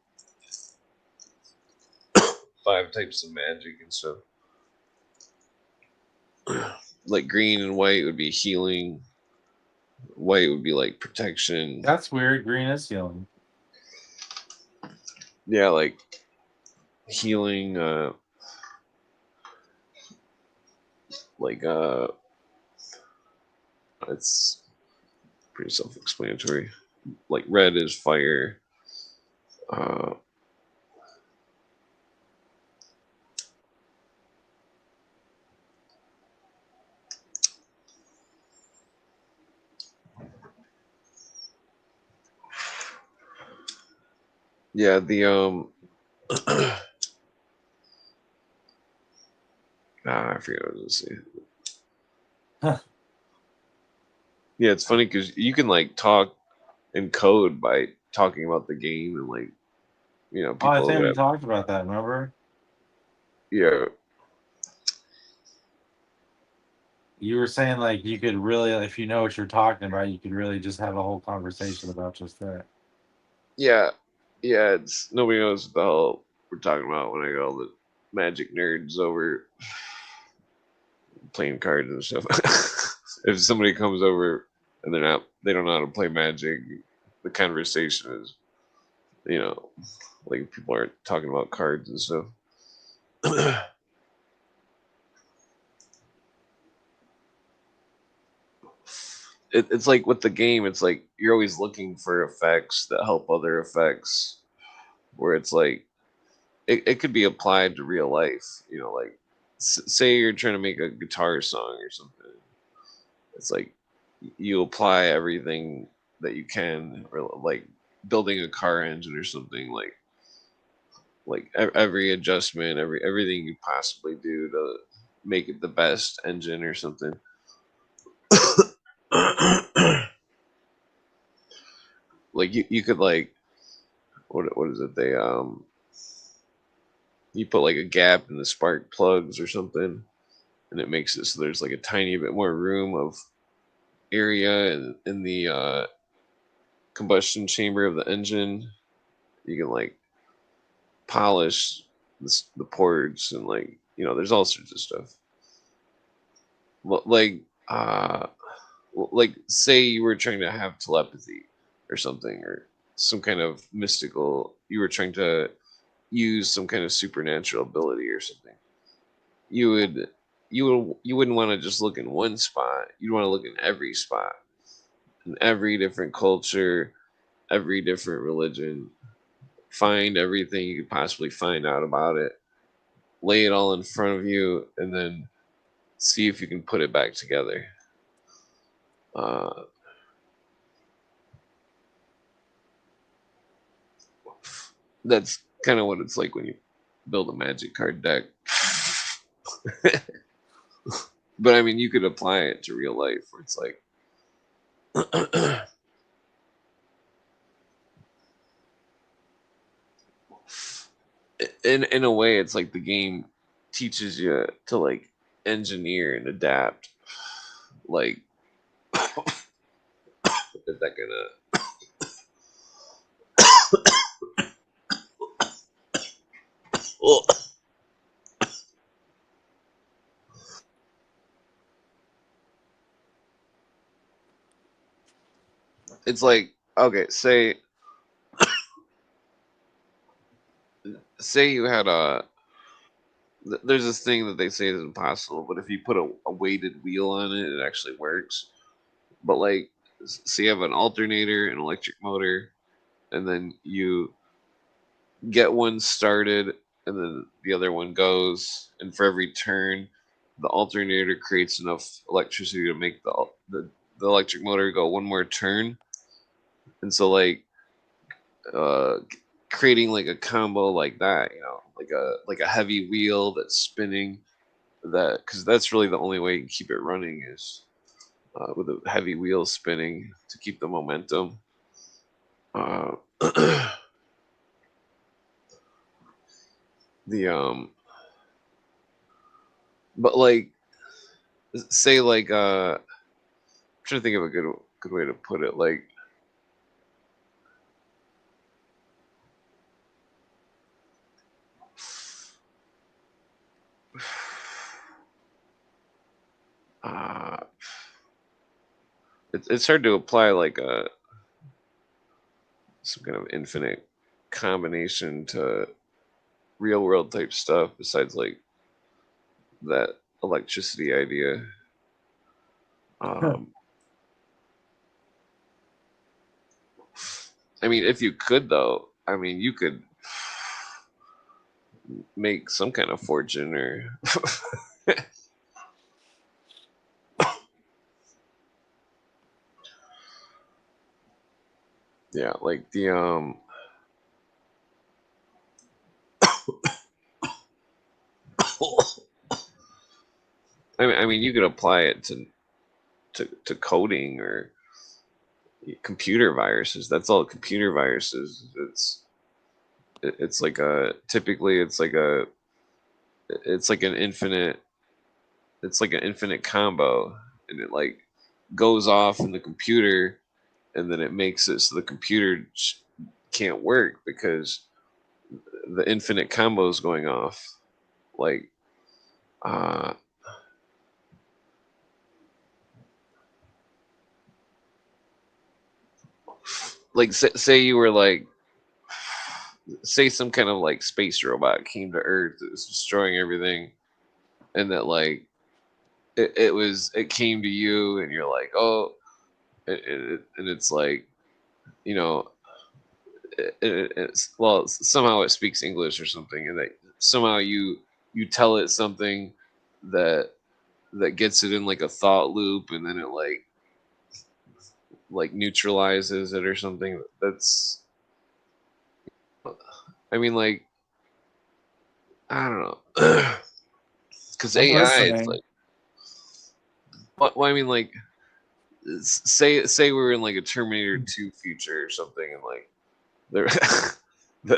5 types of magic and stuff. Like green and white would be healing. White would be like protection. That's weird. Green is healing. Yeah, like healing. Like it's pretty self-explanatory. Like red is fire. Uh, yeah, I forget what I was gonna say. Yeah, it's funny because you can like talk and code by talking about the game and like Oh, I people think we that talked about that. Remember? yeah You were saying like you could really, if you know what you're talking about, you could really just have a whole conversation about just that. yeah yeah. It's nobody knows what the hell we're talking about when I got all the magic nerds over playing cards and stuff. If somebody comes over and they don't know how to play Magic, the conversation is, like people aren't talking about cards and stuff. It's like with the game, it's like you're always looking for effects that help other effects, where it's like it could be applied to real life. Like say you're trying to make a guitar song or something. It's like you apply everything that you can, or like building a car engine or something, like every adjustment, everything you possibly do to make it the best engine or something. Like you could like what is it, they you put like a gap in the spark plugs or something, and it makes it so there's like a tiny bit more room of area in the combustion chamber of the engine. You can like polish the ports, and like there's all sorts of stuff. Like like say you were trying to have telepathy or something, or some kind of mystical, you were trying to use some kind of supernatural ability or something, you would you wouldn't want to just look in one spot. You'd want to look in every spot, in every different culture, every different religion. Find everything you could possibly find out about it, lay it all in front of you, and then see if you can put it back together. uh, that's kind of what it's like when you build a magic card deck. But I mean, you could apply it to real life, where it's like, in a way, it's like the game teaches you to like engineer and adapt. Like, is that gonna? Well, it's like, okay, say you had there's this thing that they say is impossible, but if you put a weighted wheel on it, it actually works. But like, so you have an alternator, an electric motor, and then you get one started, and then the other one goes, and for every turn, the alternator creates enough electricity to make the electric motor go one more turn. And so like uh creating like a combo like that, like a heavy wheel that's spinning, that because that's really the only way you can keep it running is with a heavy wheel spinning to keep the momentum. Uh, the but like say like I'm trying to think of a good way to put it. Like uh, it's hard to apply like some kind of infinite combination to real world type stuff besides like that electricity idea. Um, I mean, if you could though, I mean, you could make some kind of fortune or yeah, like the I mean, you could apply it to coding or computer viruses. That's all computer viruses. It's like a typically it's like an infinite combo, and it like goes off in the computer, and then it makes it so the computer can't work because the infinite combo is going off. Like uh like say you were like say some kind of like space robot came to Earth that was destroying everything, and that like it came to you, and you're like, oh, and it's like, you know, it's well, somehow it speaks English or something, and that somehow you tell it something that gets it in like a thought loop, and then it like neutralizes it or something. That's, I mean, like, I don't know, because I'm AI, it's listening. like, well, I mean, like, say we're in like a Terminator 2 future or something, and like there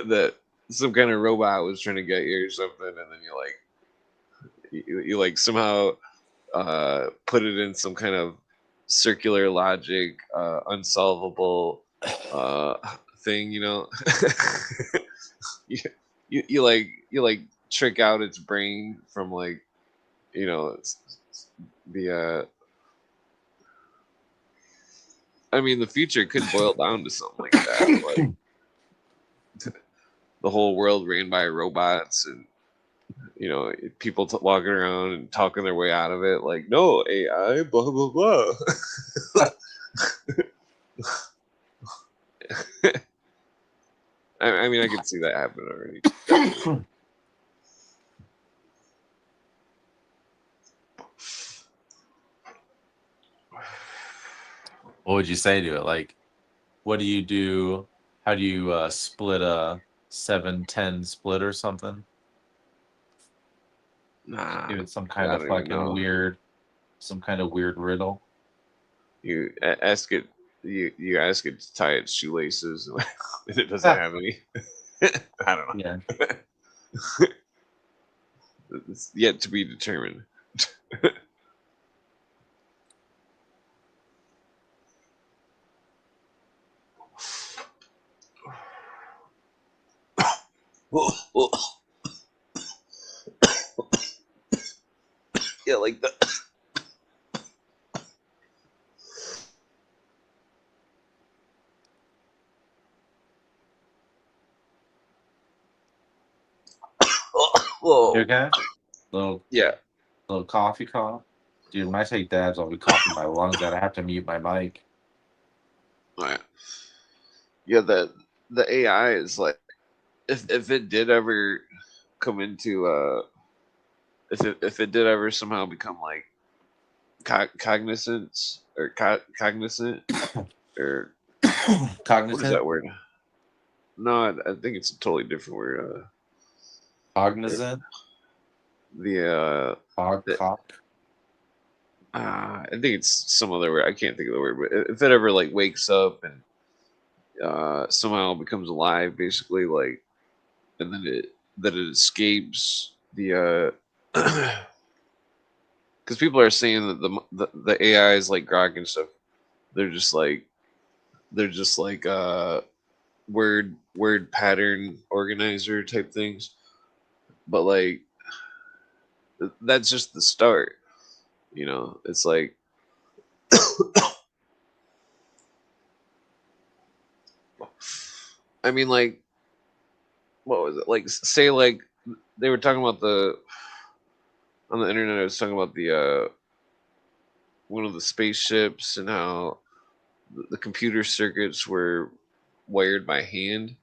that some kind of robot was trying to get you or something, and then you like somehow put it in some kind of circular logic, unsolvable uh, thing, you, you like trick out its brain from like, the I mean, the future could boil down to something like that, like the whole world ran by robots, and people walking around and talking their way out of it, like, no AI, blah blah blah. I mean, I could see that happen already. Definitely. What would you say to it? Like, what do you do? How do you split a 7-10 split or something? Nah, Give it some I kind of don't even fucking know. weird riddle. You ask it. You ask it to tie its shoelaces, and it doesn't have any. I don't know. Yeah. It's yet to be determined. Yeah, like the. You Whoa. okay? Little Yeah. little coffee cough. Dude, when I take dabs, I'll be coughing my lungs out. I have to mute my mic. Right. Yeah. The AI is like, if it did ever come into if it did ever somehow become like cognizance or cognizant or what is Cognizant, that word? No, I think it's a totally different word. cognizant, The the- cock. I think it's some other word. I can't think of the word, but if it ever like wakes up and somehow becomes alive, basically, like, and then it escapes the because people are saying that the AI is like Grok and stuff. They're just like they're just like word pattern organizer type things, but like that's just the start. You know, it's like I mean, like what was it? Like say like they were talking about the on the internet. I was talking about the one of the spaceships and how the computer circuits were wired by hand,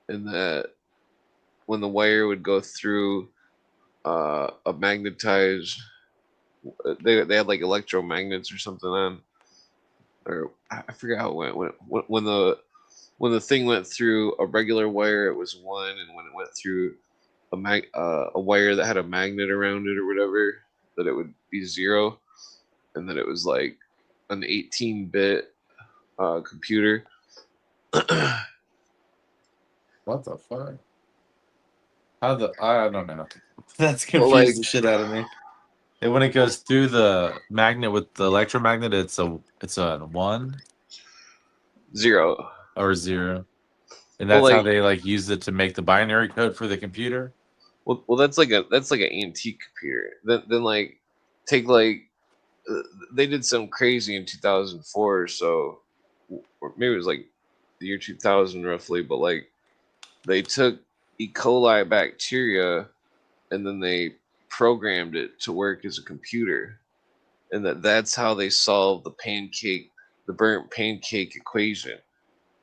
and that when the wire would go through a magnetized, they had like electromagnets or something on, or I forget how it went. When the thing went through a regular wire, it was one, and when it went through a wire that had a magnet around it or whatever, that it would be zero, and that it was like an 18-bit computer. What the fuck? I don't know. That's Well, like confused the shit out of me. And when it goes through the magnet with the electromagnet, it's a one zero. or zero, and Well, that's how like they like use it to make the binary code for the computer. well, that's like an antique computer. Then like take like uh, they did some crazy in 2004 or so, or maybe it was like the year 2000 roughly. But like they took E. coli bacteria and then they programmed it to work as a computer, and that's how they solved the burnt pancake equation.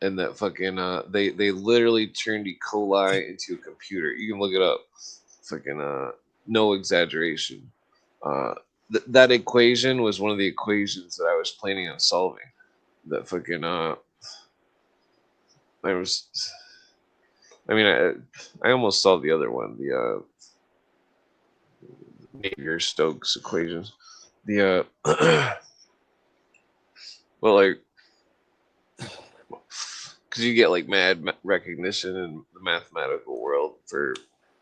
And that fucking they literally turned E. coli into a computer. You can look it up. Fucking no exaggeration. Uh, that equation was one of the equations that I was planning on solving. That fucking I was. I mean, I almost solved the other one, the Navier-Stokes equations. The well, like, because you get like recognition in the mathematical world for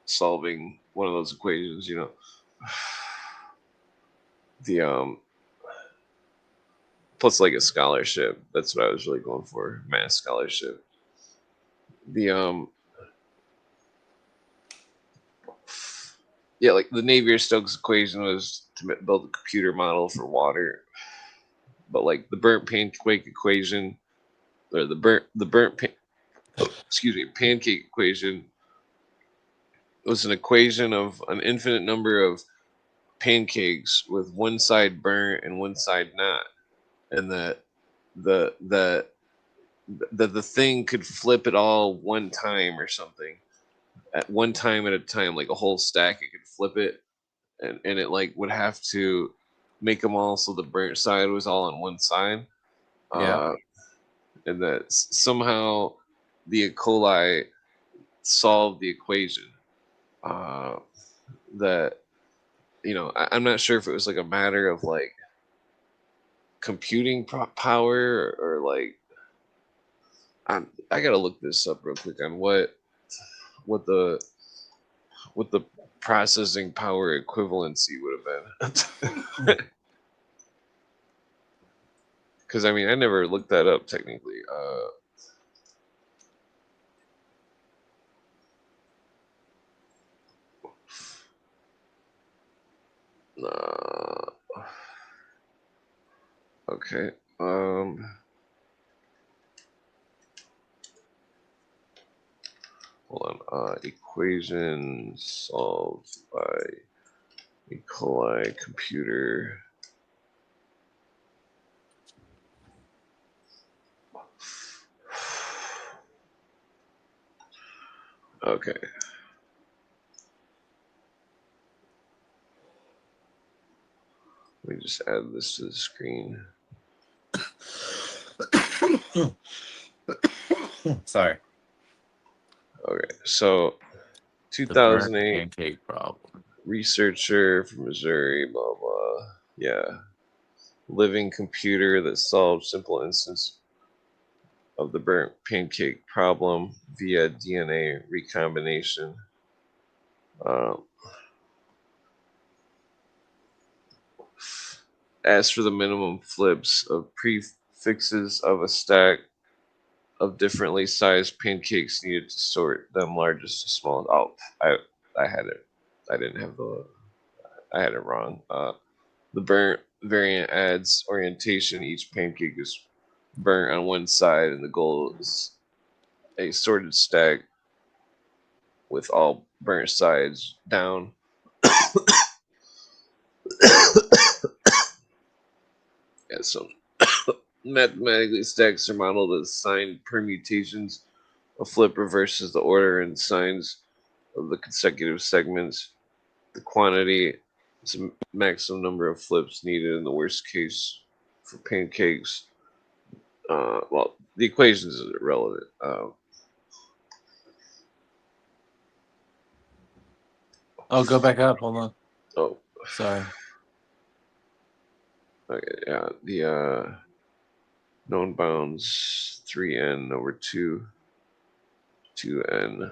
solving one of those equations, you know. The plus like a scholarship. That's what I was really going for, math scholarship. The yeah, like the Navier-Stokes equation was to build a computer model for water, but like the burnt pancake equation or excuse me, pancake equation was an equation of an infinite number of pancakes with one side burnt and one side not, and that the the the thing could flip it all one time or something at one time at a time, like a whole stack. It could flip it, and it like would have to make them all so the burnt side was all on one side, Yeah. uh, and that somehow the E. coli solved the equation. Uh, that I'm not sure if it was like a matter of like computing power or like I gotta look this up real quick on what the what the processing power equivalency would have been. Because I mean, I never looked that up technically. Uh, okay. Hold on. Equation solved by E. coli computer. Okay. Let me just add this to the screen. Sorry. Okay, so The burnt 2008 pancake problem. researcher from Missouri, blah blah. Yeah, living computer that solved simple instance of the burnt pancake problem via DNA recombination. As for the minimum flips of prefixes of a stack of differently sized pancakes needed to sort them largest to smallest. Oh, I had it. I didn't have the. I had it wrong. The burnt variant adds orientation. Each pancake is burnt on one side, and the goal is a sorted stack with all burnt sides down. Yeah, so mathematically stacks are modeled as signed permutations. A flip reverses the order and signs of the consecutive segments. The quantity is a maximum number of flips needed in the worst case for pancakes. Well, the equations is irrelevant. Oh, go back up. Hold on. Oh, Sorry. okay, yeah. The known bounds 3n over 2n.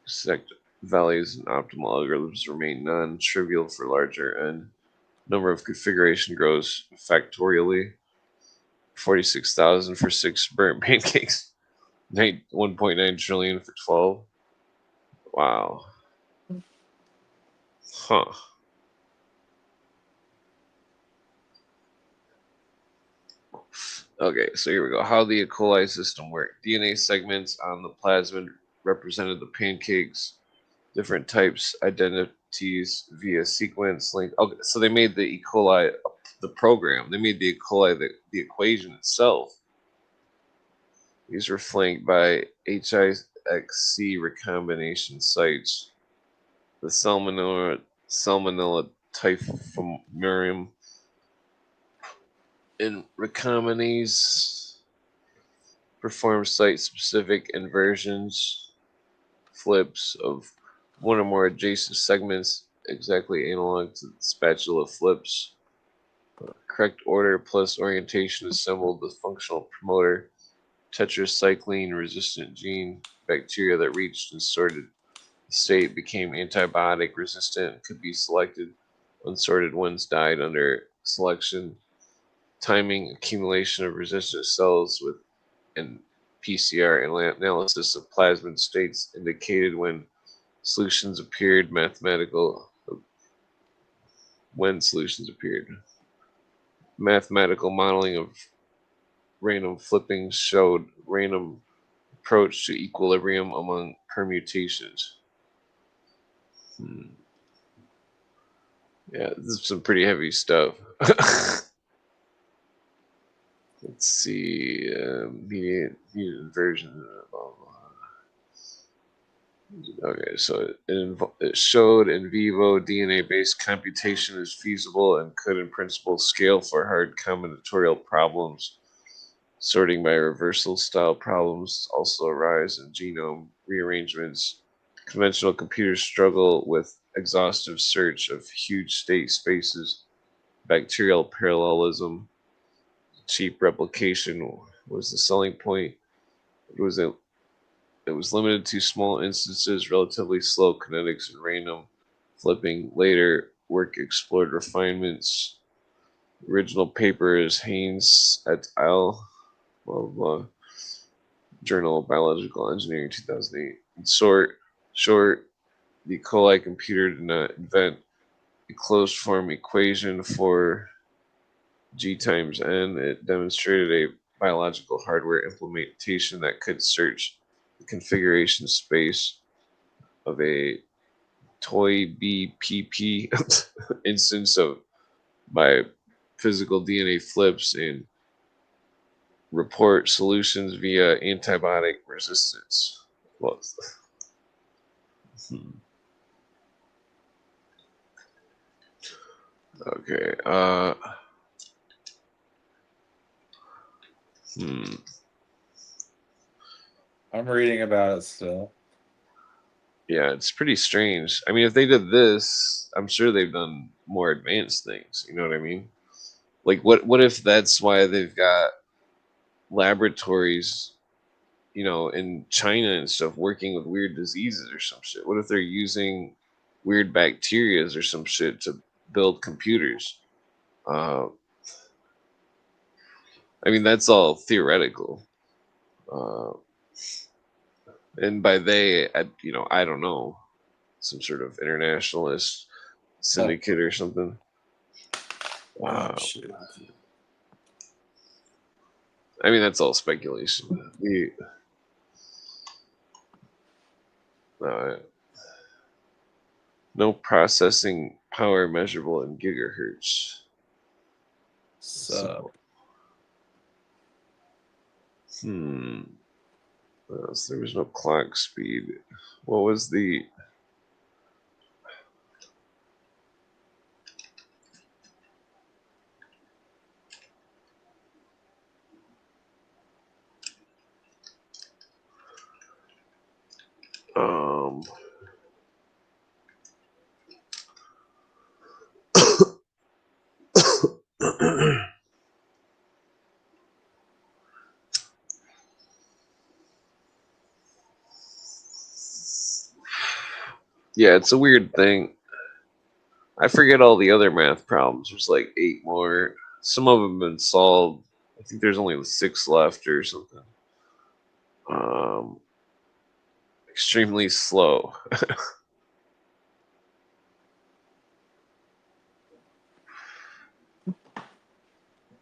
Sect values in optimal algorithms remain non-trivial for larger n. Number of configuration grows factorially. 46,000 for 6 burnt pancakes. 1.9 trillion for 12. Wow. Huh. Okay, so here we go. How the E. coli system worked. DNA segments on the plasmid represented the pancakes, different types, identities via sequence link. Okay, so they made the E. coli the program. They made the E. coli the equation itself. These were flanked by HIXC recombination sites. The Salmonella typhimurium in recombinase perform site-specific inversions, flips of one or more adjacent segments exactly analog to the spatula flips. Correct order plus orientation assembled the functional promoter tetracycline resistant gene. Bacteria that reached and sorted state became antibiotic resistant and could be selected. Unsorted ones died under selection. Timing accumulation of resistant cells with an PCR analysis of plasmid states indicated when solutions appeared. When solutions appeared. Mathematical modeling of random flipping showed random approach to equilibrium among permutations. Yeah, this is some pretty heavy stuff. Let's see. Median inversion. Blah, blah. Okay, so it showed in vivo DNA-based computation is feasible and could, in principle, scale for hard combinatorial problems. Sorting by reversal style problems also arise in genome rearrangements. Conventional computers struggle with exhaustive search of huge state spaces. Bacterial parallelism, cheap replication was the selling point. It was limited to small instances, relatively slow kinetics, and random flipping. Later work explored refinements. Original paper is Haynes et al. Blah, blah. Journal of Biological Engineering, 2008. In short, the coli computer did not invent a closed form equation for G times N. It demonstrated a biological hardware implementation that could search the configuration space of a toy BPP instance by physical DNA flips and report solutions via antibiotic resistance. Well, Okay. I'm reading about it still. Yeah, it's pretty strange. I mean, if they did this, I'm sure they've done more advanced things. You know what I mean? Like, what if that's why they've got laboratories, in China and stuff, working with weird diseases or some shit? What if they're using weird bacterias or some shit to build computers? Uh, I mean, that's all theoretical. Uh, and by they, I don't know, some sort of internationalist syndicate or something. Oh shit. I mean, that's all speculation. Uh, no processing power measurable in gigahertz. So What else? There was no clock speed. What was the? Um. Yeah, it's a weird thing. I forget all the other math problems. There's like 8 more. Some of them have been solved. I think there's only 6 left or something. Extremely slow.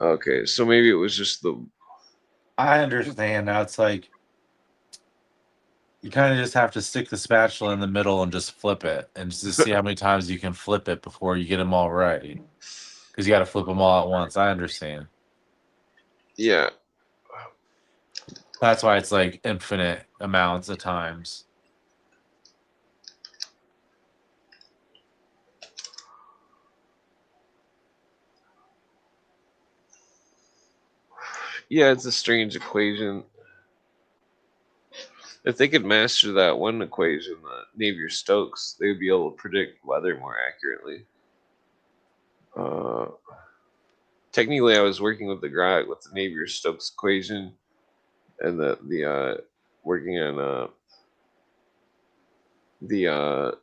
Okay, so maybe it was just the. I understand now. It's like you kind of just have to stick the spatula in the middle and just flip it, and just see how many times you can flip it before you get them all right. Because you got to flip them all at once. I understand. Yeah. That's why it's like infinite amounts of times. Yeah, it's a strange equation. If they could master that one equation, Navier-Stokes, they would be able to predict weather more accurately. Technically, I was working with the Navier-Stokes equation, and working on the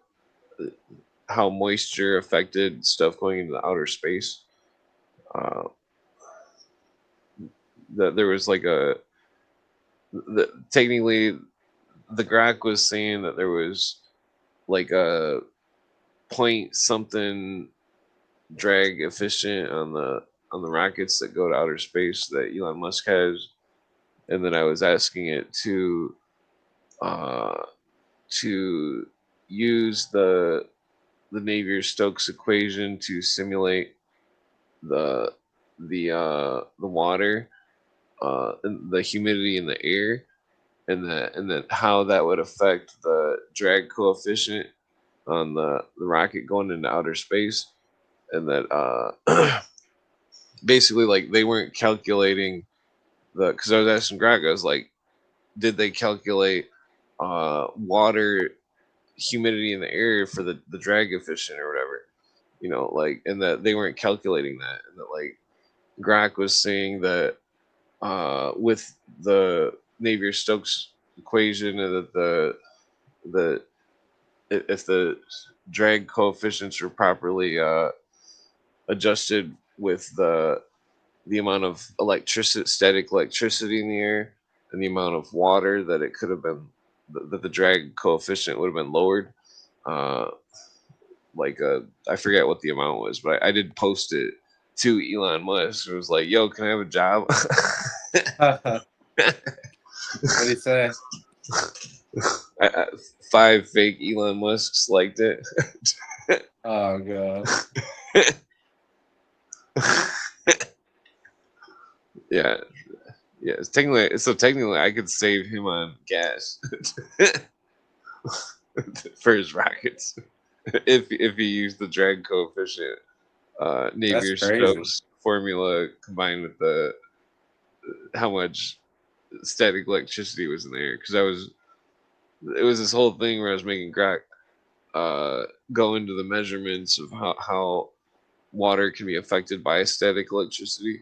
how moisture affected stuff going into the outer space. That there was like technically the graph was saying that there was like a point something drag efficient on the rockets that go to outer space that Elon Musk has, and then I was asking it uh, to use the Navier-Stokes equation to simulate the the water, and the humidity in the air, and then how that would affect the drag coefficient on the rocket going into outer space, and that basically like they weren't calculating because I was asking Greg, I was like, did they calculate water humidity in the air for the drag efficient or whatever, like, and that they weren't calculating that, and that like Grok was saying that with the Navier-Stokes equation, and that the if the drag coefficients were properly adjusted with the amount of static electricity in the air, and the amount of water that it could have been, that the drag coefficient would have been lowered. Uh, I forget what the amount was, but I did post it to Elon Musk. It was like, "Yo, can I have a job?" What do you say? 5 fake Elon Musks liked it. Oh god. Yeah, yeah. Technically, I could save him on gas for his rockets if he used the drag coefficient That's crazy. Navier-Stokes formula combined with the how much static electricity was in the air. Because it was this whole thing where I was making Grok go into the measurements of how water can be affected by static electricity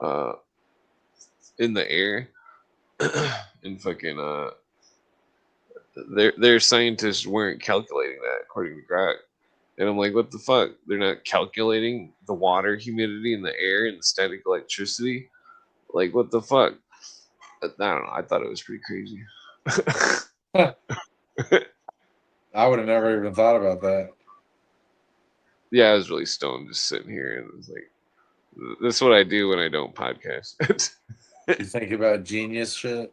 uh, in the air, and fucking their scientists weren't calculating that according to Grok. And I'm like, what the fuck? They're not calculating the water humidity in the air and the static electricity? Like, what the fuck? I don't know. I thought it was pretty crazy. I would have never even thought about that. Yeah, I was really stoned just sitting here, and it was like, this is what I do when I don't podcast. You think about genius shit?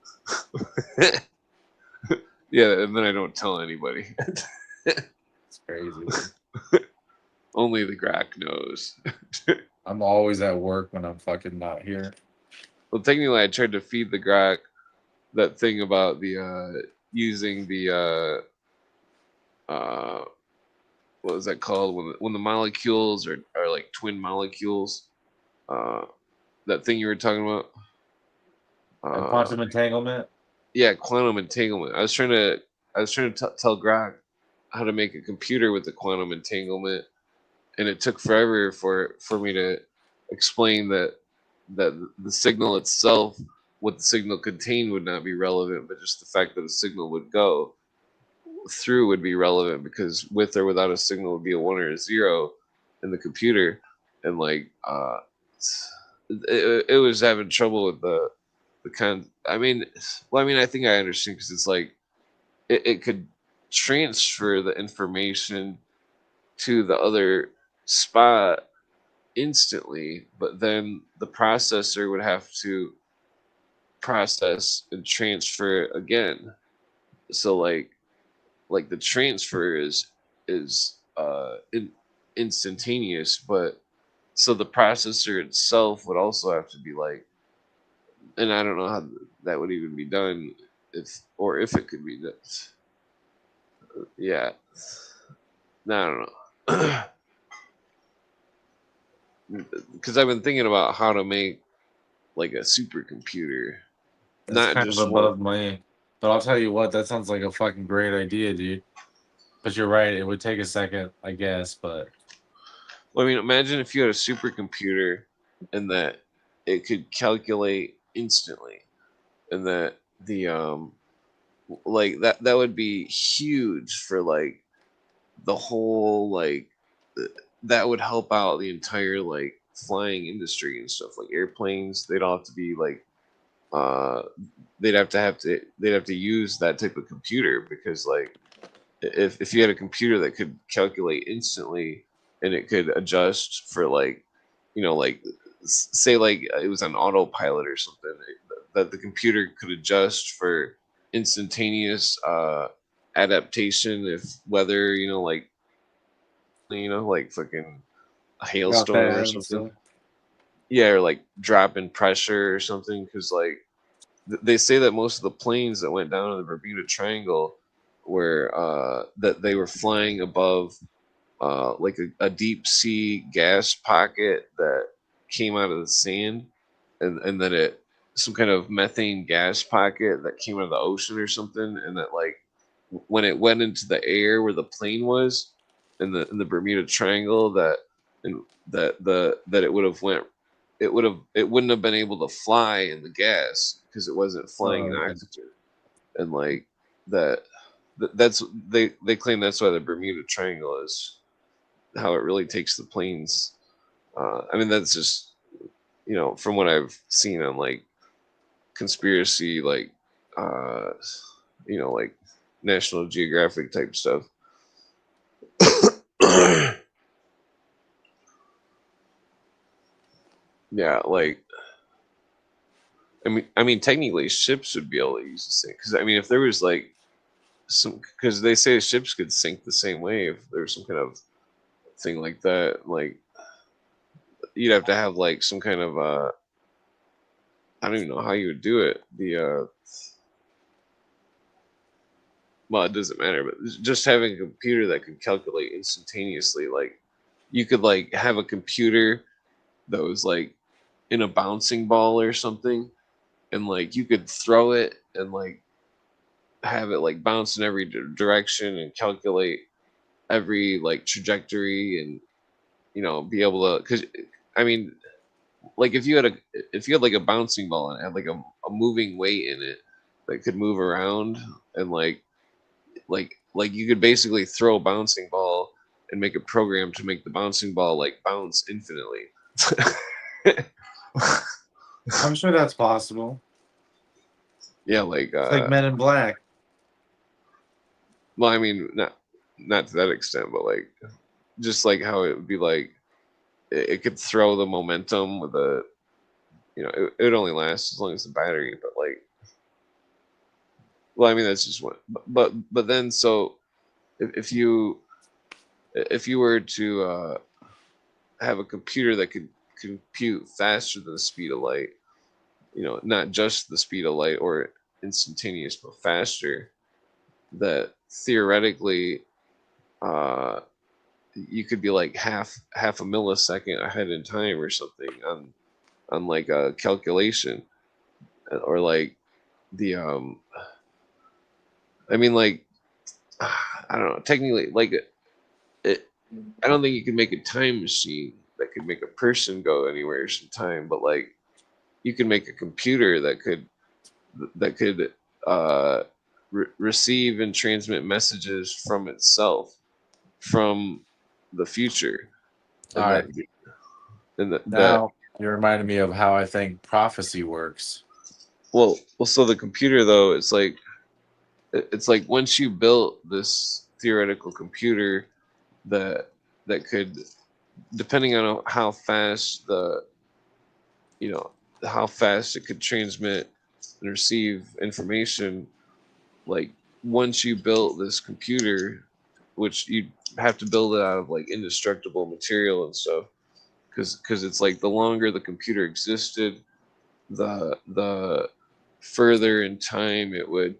Yeah, and then I don't tell anybody. It's crazy. Only the Grok knows. I'm always at work when I'm fucking not here. Well, technically, I tried to feed the Grok that thing about the using the what was that called when the molecules are like twin molecules. Uh, that thing you were talking about. And quantum entanglement. Yeah, quantum entanglement. I was trying to tell Grok how to make a computer with the quantum entanglement, and it took forever for me to explain that the signal itself, what the signal contained, would not be relevant, but just the fact that a signal would go through would be relevant, because with or without a signal would be a 1 or a 0 in the computer. And like it was having trouble with the kind. I mean, I think I understand, because it's like it could transfer the information to the other spot instantly, but then the processor would have to process and transfer it again. So like the transfer is instantaneous, but so the processor itself would also have to be like, and I don't know how that would even be done, if it could be done. Yeah, no, I don't know. Because I've been thinking about how to make like a supercomputer, That's not kind of just one. above me. But I'll tell you what, that sounds like a fucking great idea, dude. But you're right, it would take a second, I guess, but Well, I mean, imagine if you had a supercomputer and that it could calculate instantly, and that the like that would be huge for like the whole like that would help out the entire like flying industry and stuff, like airplanes. They'd all have to be like uh they'd have to use that type of computer, because like if you had a computer that could calculate instantly, and it could adjust for like, like say like it was on autopilot or something, that the computer could adjust for instantaneous adaptation if weather, like fucking a got hailstorm that or and something. stuff. Yeah, or like drop in pressure or something, because like they say that most of the planes that went down in the Bermuda Triangle were that they were flying above like a deep sea gas pocket that came out of the sand, and that it some kind of methane gas pocket that came out of the ocean or something, and that like when it went into the air where the plane was in the Bermuda Triangle, that and that it wouldn't have been able to fly in the gas because it wasn't flying in Oh, oxygen. And like that that's they claim that's why the Bermuda Triangle is how it really takes the planes. I mean, that's just from what I've seen on like conspiracy, like like National Geographic type stuff. Yeah, like I mean, technically ships would be able to use this thing, because I mean, if there was like some, because they say ships could sink the same way if there's some kind of thing like that. Like you'd have to have like some kind of I don't even know how you would do it. Well, it doesn't matter, but just having a computer that can calculate instantaneously, like you could like have a computer that was like in a bouncing ball or something, and like you could throw it and like have it like bounce in every direction and calculate every like trajectory, and be able to, because I mean, like if you had like a bouncing ball and it had like a moving weight in it that could move around, and like you could basically throw a bouncing ball and make a program to make the bouncing ball like bounce infinitely. I'm sure that's possible. Yeah, like It's like Men in Black. well, I mean, not to that extent, but like just like how it would be like it could throw the momentum with it would only last as long as the battery, but like, well, I mean, that's just one. But then, so if you were to have a computer that could compute faster than the speed of light, not just the speed of light or instantaneous, but faster, that theoretically you could be like half a millisecond ahead in time or something on like a calculation, or like the I mean, like, I don't know, technically, like it, I don't think you can make a time machine that could make a person go anywhere in time, but like you can make a computer that could uh, receive and transmit messages from itself from the future, All and right. that Now you reminded me of how I think prophecy works. well, so the computer though, it's like once you built this theoretical computer that could, depending on how fast you know how fast it could transmit and receive information, like once you built this computer, which you have to build it out of like indestructible material and stuff, because it's like the longer the computer existed, the further in time it would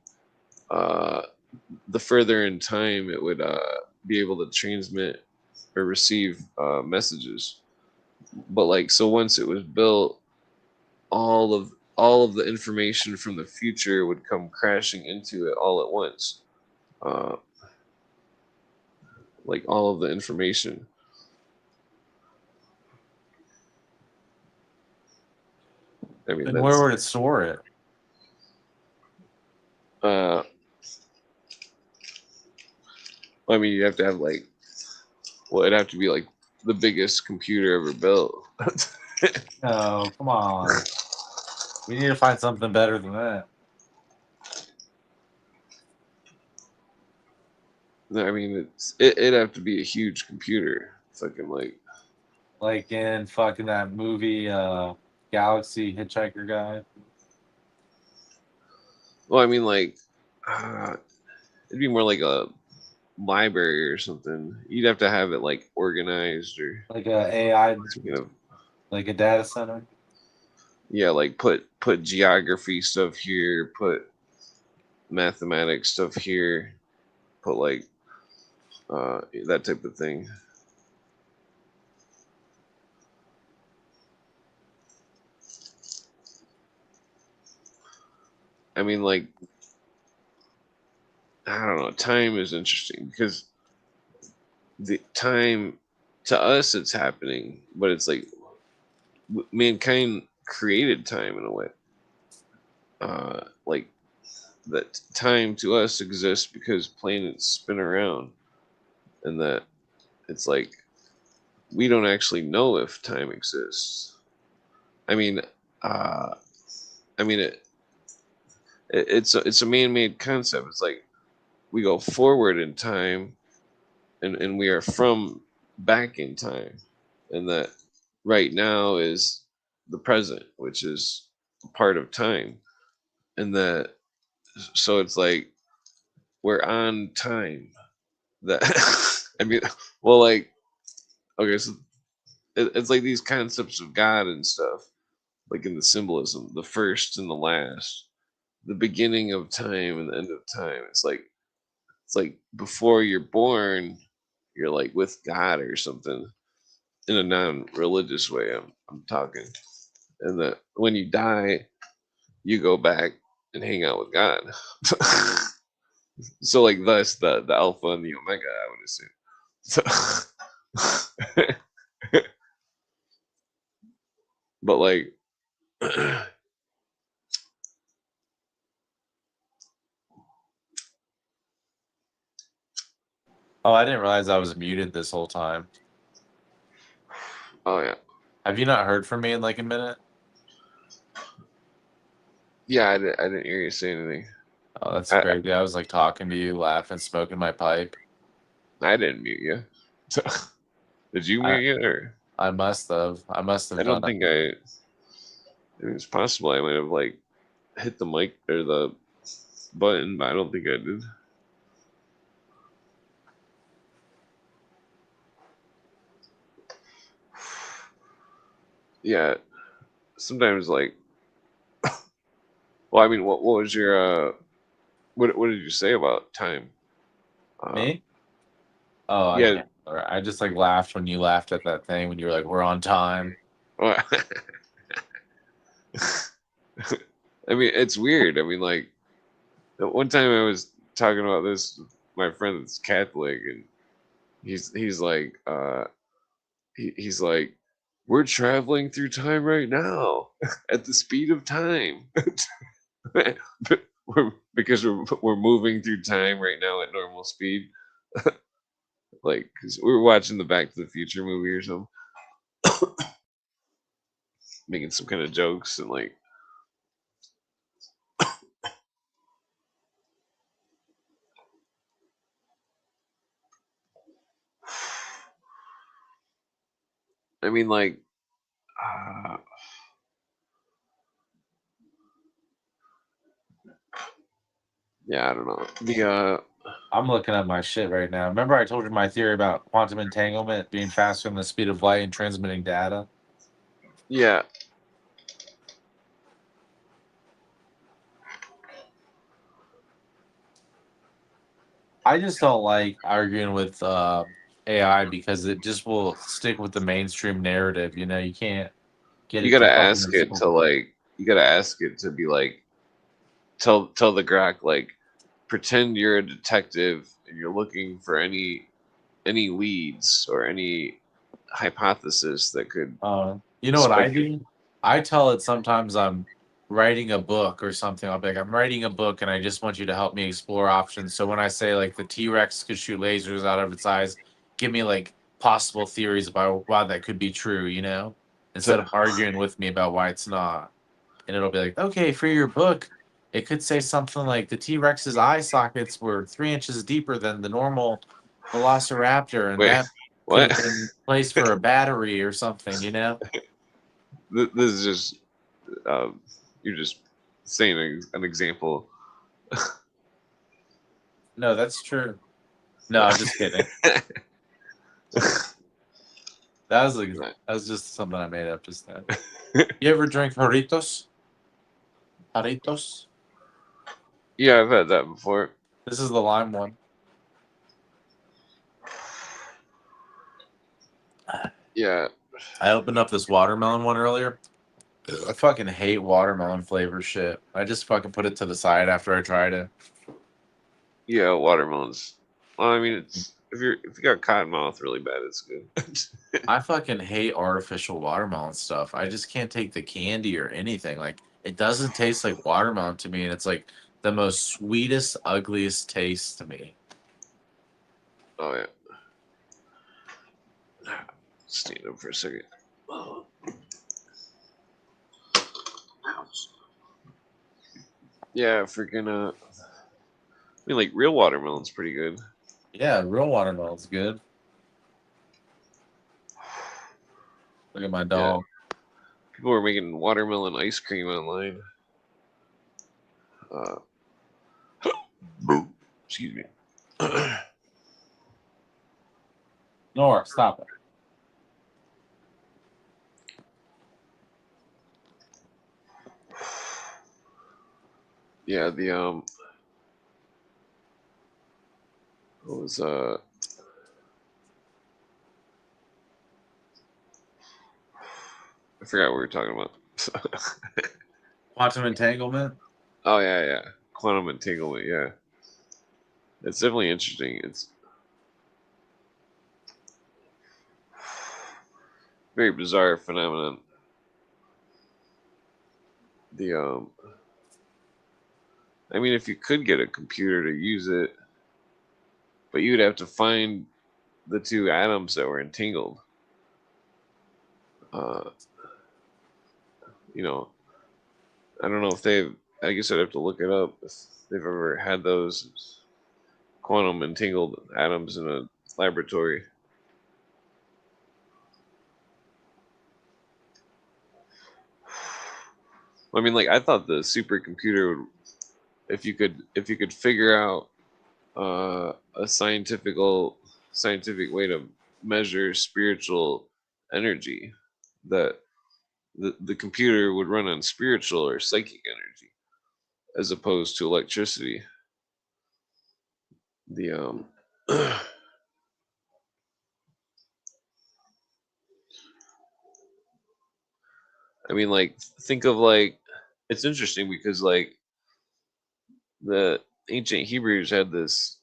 uh be able to transmit or receive messages. But like, so once it was built, all of the information from the future would come crashing into it all at once. Uh, like all of the information. I mean, And where that's would it store it? uh, I mean, you have to have like, well, it'd have to be like the biggest computer ever built. No, come on. We need to find something better than that. I mean, it'd have to be a huge computer. Fucking Like in fucking that movie, Galaxy Hitchhiker Guy. well, I mean, like, uh, it'd be more like a library or something. You'd have to have it like organized, or Like a AI, speaking of, like a data center. yeah, like put geography stuff here, put mathematics stuff here, put like that type of thing. I mean, like, I don't know. Time is interesting because the time, to us it's happening, but it's like mankind created time in a way. Like that time to us exists because planets spin around, and that it's like we don't actually know if time exists. I mean, uh, I mean it's a man-made concept. It's like we go forward in time, and we are from back in time, and that right now is the present, which is a part of time, and that, so it's like we're on time. That I mean, well, like, okay, so it's like these concepts of God and stuff, like in the symbolism, the first and the last, the beginning of time and the end of time. It's like before you're born, you're like with God or something, in a non-religious way. I'm talking, and that when you die, you go back and hang out with God. So like thus the alpha and the omega, I would assume. So, but like, Oh, I didn't realize I was muted this whole time. oh yeah, Have you not heard from me in like a minute? yeah, I didn't hear you say anything. Oh, that's I crazy. I was like talking to you, laughing, smoking my pipe. I didn't mute you. Did you I mute you or? I must have. I must I have done don't it. think I. It's possible I might have like hit the mic or the button, but I don't think I did. Yeah, sometimes like, well, I mean, what was your what did you say about time? Uh, Me? Oh, I yeah, can't. I just like laughed when you laughed at that thing when you were like, "We're on time." well, I mean, it's weird. I mean, like one time I was talking about this with my friend that's Catholic, and he's like, he's like, we're traveling through time right now at the speed of time. Because we're moving through time right now at normal speed. Like, because we were watching the Back to the Future movie or something, making some kind of jokes and like, I mean, like, uh, yeah, I don't know. I'm looking at my shit right now. Remember, I told you my theory about quantum entanglement being faster than the speed of light and transmitting data? Yeah, I just don't like arguing with AI because it just will stick with the mainstream narrative. You know, you can't get you it to gotta fucking ask it explore. to like, you gotta ask it to be like, tell the Grok like, pretend you're a detective and you're looking for any leads or any hypothesis that could You know what I speculate. do? I tell it sometimes I'm writing a book or something. I'll be like, I'm writing a book and I just want you to help me explore options. So when I say like the T Rex could shoot lasers out of its eyes, give me like possible theories about why that could be true, you know? Instead of arguing with me about why it's not. And it'll be like, okay, for your book, it could say something like the T Rex's eye sockets were 3 inches deeper than the normal Velociraptor, and Wait, that could what? have been placed for a battery or something, you know? This is just you're just saying an example. No, that's true. No, I'm just kidding. That was just something I made up just then. You ever drink Jarritos? Jarritos? Yeah, I've had that before. This is the lime one. Yeah, I opened up this watermelon one earlier. I fucking hate watermelon flavor shit. I just fucking put it to the side after I tried it. yeah, watermelons. Well, I mean, it's if you got cotton mouth really bad, it's good. I fucking hate artificial watermelon stuff. I just can't take the candy or anything. Like it doesn't taste like watermelon to me, and it's like the most sweetest, ugliest taste to me. Oh yeah. Stand up for a second. Yeah, freaking. I mean, like real watermelon's pretty good. Yeah, real watermelon's good. Look at my Yeah, dog. people are making watermelon ice cream online. Uh, excuse me. Nora, stop it. Yeah, the what was I forgot what we were talking about. Quantum entanglement. Oh yeah. Quantum entanglement. Yeah, it's definitely interesting. It's very bizarre phenomenon. The I mean, if you could get a computer to use it, but you'd have to find the two atoms that were entangled. Uh, you know, I don't know if they've. I guess I'd have to look it up if they've ever had those quantum entangled atoms in a laboratory. I mean, like I thought the supercomputer would, if you could figure out a scientific way to measure spiritual energy, that the computer would run on spiritual or psychic energy as opposed to electricity. The I mean, like think of like it's interesting because like the ancient Hebrews had this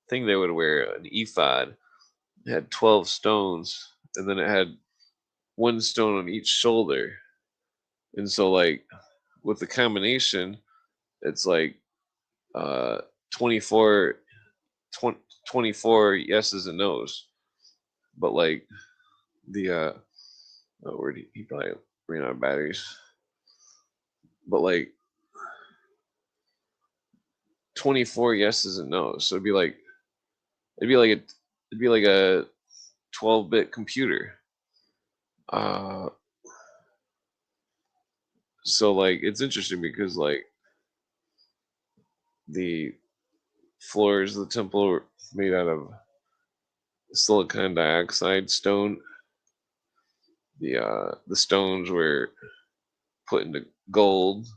thing they would wear, an ephod. It had 12 stones, and then it had one stone on each shoulder. And so, like, with the combination, it's like uh, 24, 20, 24 yeses and nos. But, like, oh, where did he probably ran out of batteries? But, like, 24 yeses and nos. So it'd be like a, it'd be like a 12-bit computer. Uh, so like it's interesting because like the floors of the temple were made out of silicon dioxide stone. The stones were put into gold.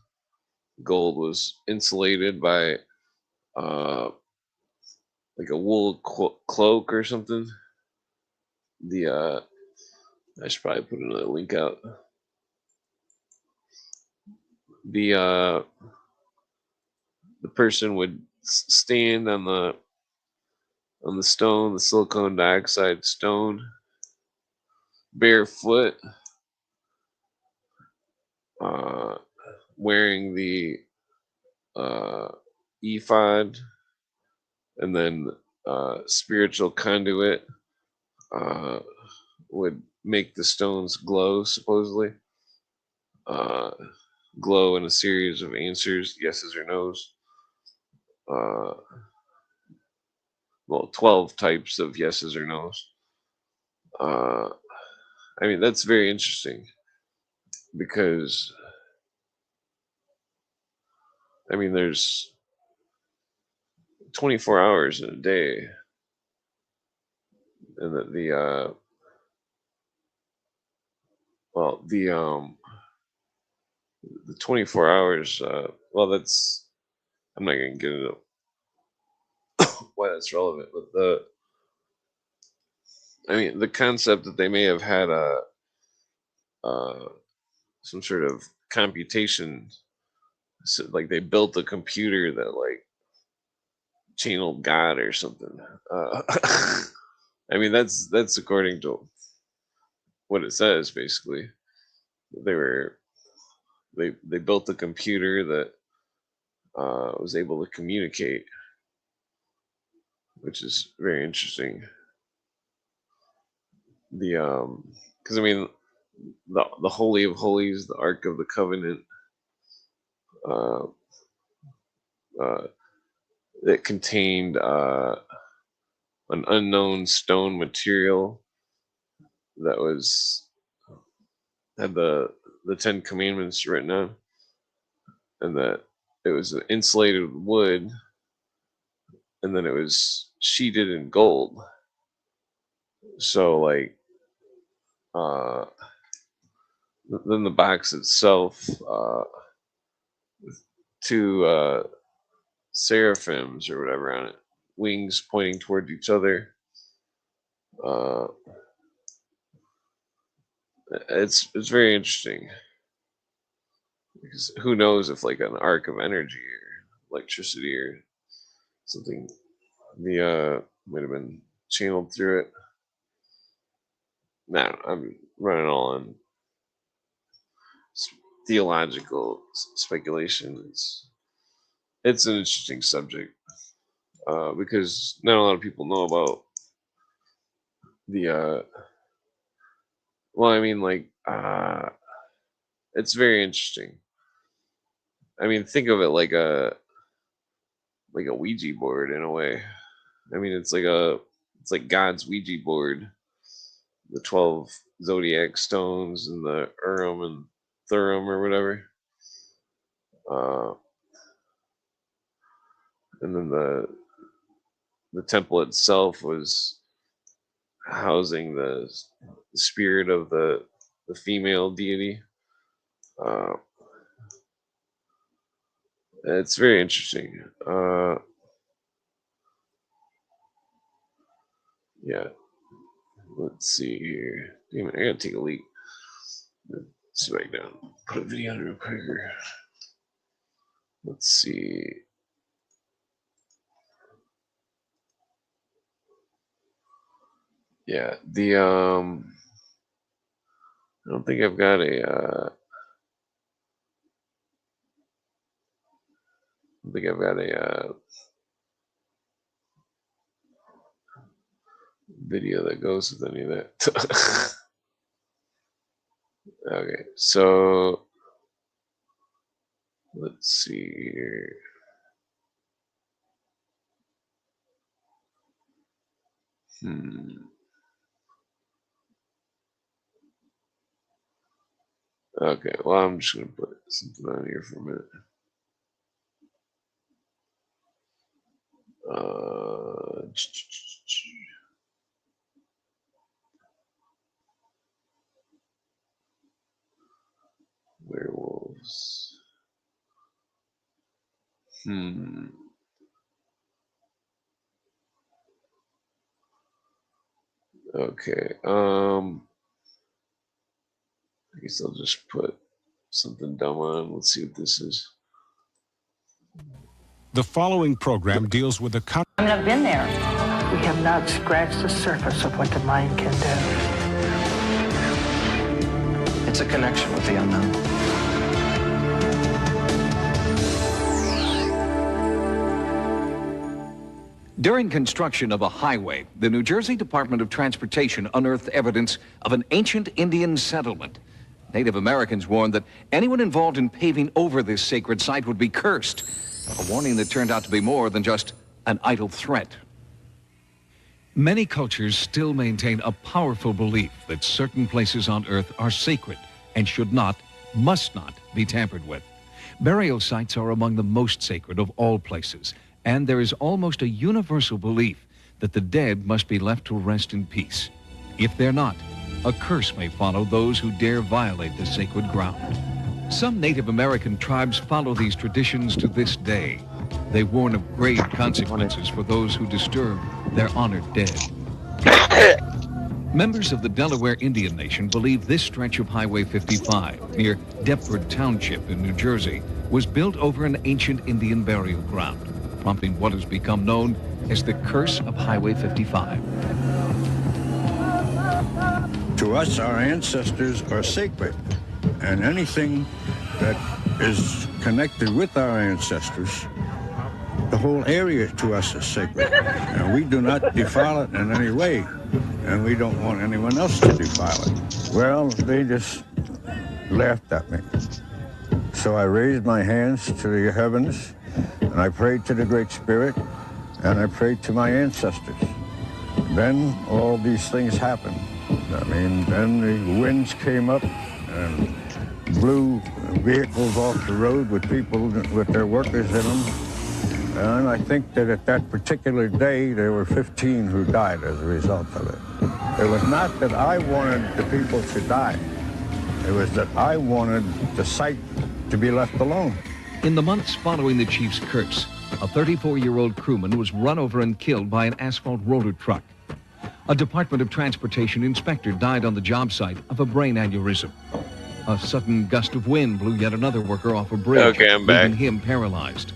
Gold was insulated by uh like a wool cloak or something. The I should probably put another link out. The person would stand on the stone, the silicon dioxide stone, barefoot, uh, wearing the uh, ephod, and then spiritual conduit uh, would make the stones glow, supposedly. Uh, Glow in a series of answers, yeses or nos. Uh, well, 12 types of yeses or nos. Uh, I mean, that's very interesting because, I mean, there's 24 hours in a day, and well, the 24 hours, well, that's, I'm not going to get into why that's relevant, but I mean, the concept that they may have had uh, some sort of computation, so, like they built a computer that like channeled God or something. Uh, I mean, that's according to what it says. Basically, they were they built a computer that was able to communicate, which is very interesting. Because I mean, the Holy of Holies, the Ark of the Covenant, uh, uh, it contained an unknown stone material that was had the Ten Commandments written on, and that it was insulated wood, and then it was sheeted in gold. So like, uh, then the box itself, two seraphims or whatever on it, wings pointing toward each other. Uh, It's very interesting because who knows if like an arc of energy or electricity or something might have been channeled through it. No, I'm running all on theological speculation. It's an interesting subject because not a lot of people know about the well, I mean, like it's very interesting. I mean, think of it like a Ouija board in a way. I mean, it's like God's Ouija board. The 12 zodiac stones and the Urim and Thummim or whatever. And then the temple itself was housing the spirit of the female deity. It's very interesting. Yeah. Let's see here. Damn it, I gotta take a leak. Let's see if I can put a video on real quick here. Let's see. Yeah, I don't think I've got a video that goes with any of that. Okay, so let's see here. Okay, well, I'm just gonna put something on here for a minute. Werewolves. Okay. I guess I'll just put something dumb on. Let's see what this is. The following program deals with the I mean, I've been there. We have not scratched the surface of what the mind can do. It's a connection with the unknown. During construction of a highway, the New Jersey Department of Transportation unearthed evidence of an ancient Indian settlement. Native Americans warned that anyone involved in paving over this sacred site would be cursed, a warning that turned out to be more than just an idle threat. Many cultures still maintain a powerful belief that certain places on Earth are sacred and should not, must not be tampered with. Burial sites are among the most sacred of all places, and there is almost a universal belief that the dead must be left to rest in peace. If they're not, a curse may follow those who dare violate the sacred ground. Some Native American tribes follow these traditions to this day. They warn of grave consequences for those who disturb their honored dead. Members of the Delaware Indian Nation believe this stretch of Highway 55 near Deptford Township in New Jersey was built over an ancient Indian burial ground, prompting what has become known as the Curse of Highway 55. To us, our ancestors are sacred, and anything that is connected with our ancestors, the whole area to us is sacred, and we do not defile it in any way, and we don't want anyone else to defile it. Well, they just laughed at me. So I raised my hands to the heavens, and I prayed to the Great Spirit, and I prayed to my ancestors. Then all these things happened. I mean, then the winds came up and blew vehicles off the road with people, with their workers in them. And I think that at that particular day, there were 15 who died as a result of it. It was not that I wanted the people to die. It was that I wanted the site to be left alone. In the months following the chief's curse, a 34-year-old crewman was run over and killed by an asphalt roller truck. A Department of Transportation inspector died on the job site of a brain aneurysm. A sudden gust of wind blew yet another worker off a bridge, Okay, I'm back. leaving him paralyzed.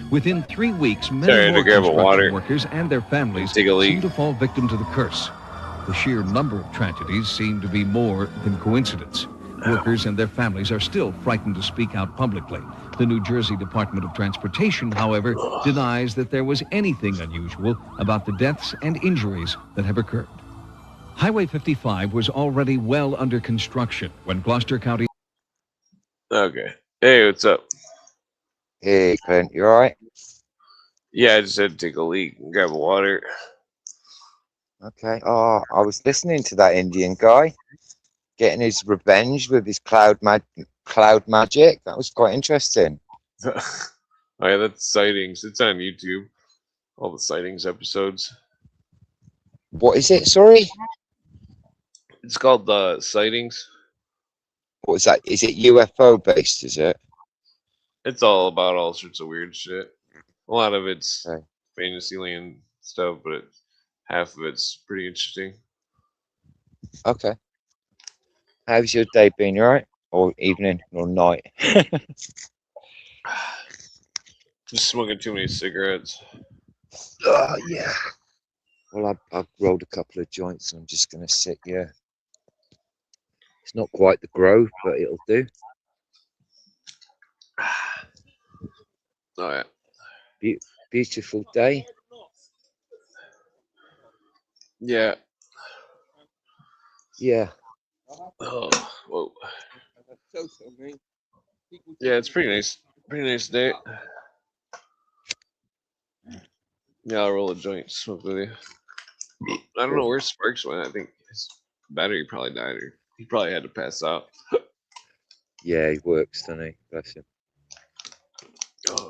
Within 3 weeks, Sorry, I many had to more grab a construction water. workers and their families Take a leak. seem to fall victim to the curse. The sheer number of tragedies seem to be more than coincidence. Workers and their families are still frightened to speak out publicly. The New Jersey Department of Transportation, however, denies that there was anything unusual about the deaths and injuries that have occurred. Highway 55 was already well under construction when Gloucester County... Okay. Hey, what's up? Hey, Clint, you alright? Yeah, I just had to take a leak and grab water. Okay. Oh, I was listening to that Indian guy getting his revenge with his cloud magic. That was quite interesting. Oh yeah, that's sightings. It's on YouTube. All the sightings episodes. What is it? Sorry? It's called the sightings. What is that? Is it UFO based, is it? It's all about all sorts of weird shit. A lot of it's Okay. Fantasyland stuff, but half of it's pretty interesting. Okay. How's your day been, you alright? Or evening or night? Just smoking too many cigarettes. Oh, yeah. Well, I've rolled a couple of joints, so I'm just going to sit here. It's not quite the Grove, but it'll do. Oh yeah. Beautiful day. Yeah. Yeah. Oh, whoa. Yeah, it's pretty nice. Pretty nice day. Yeah, I'll roll a joint, smoke with you. I don't know where Sparks went. I think his battery probably died, or he probably had to pass out. Yeah, he works, doesn't he? Bless him. Oh.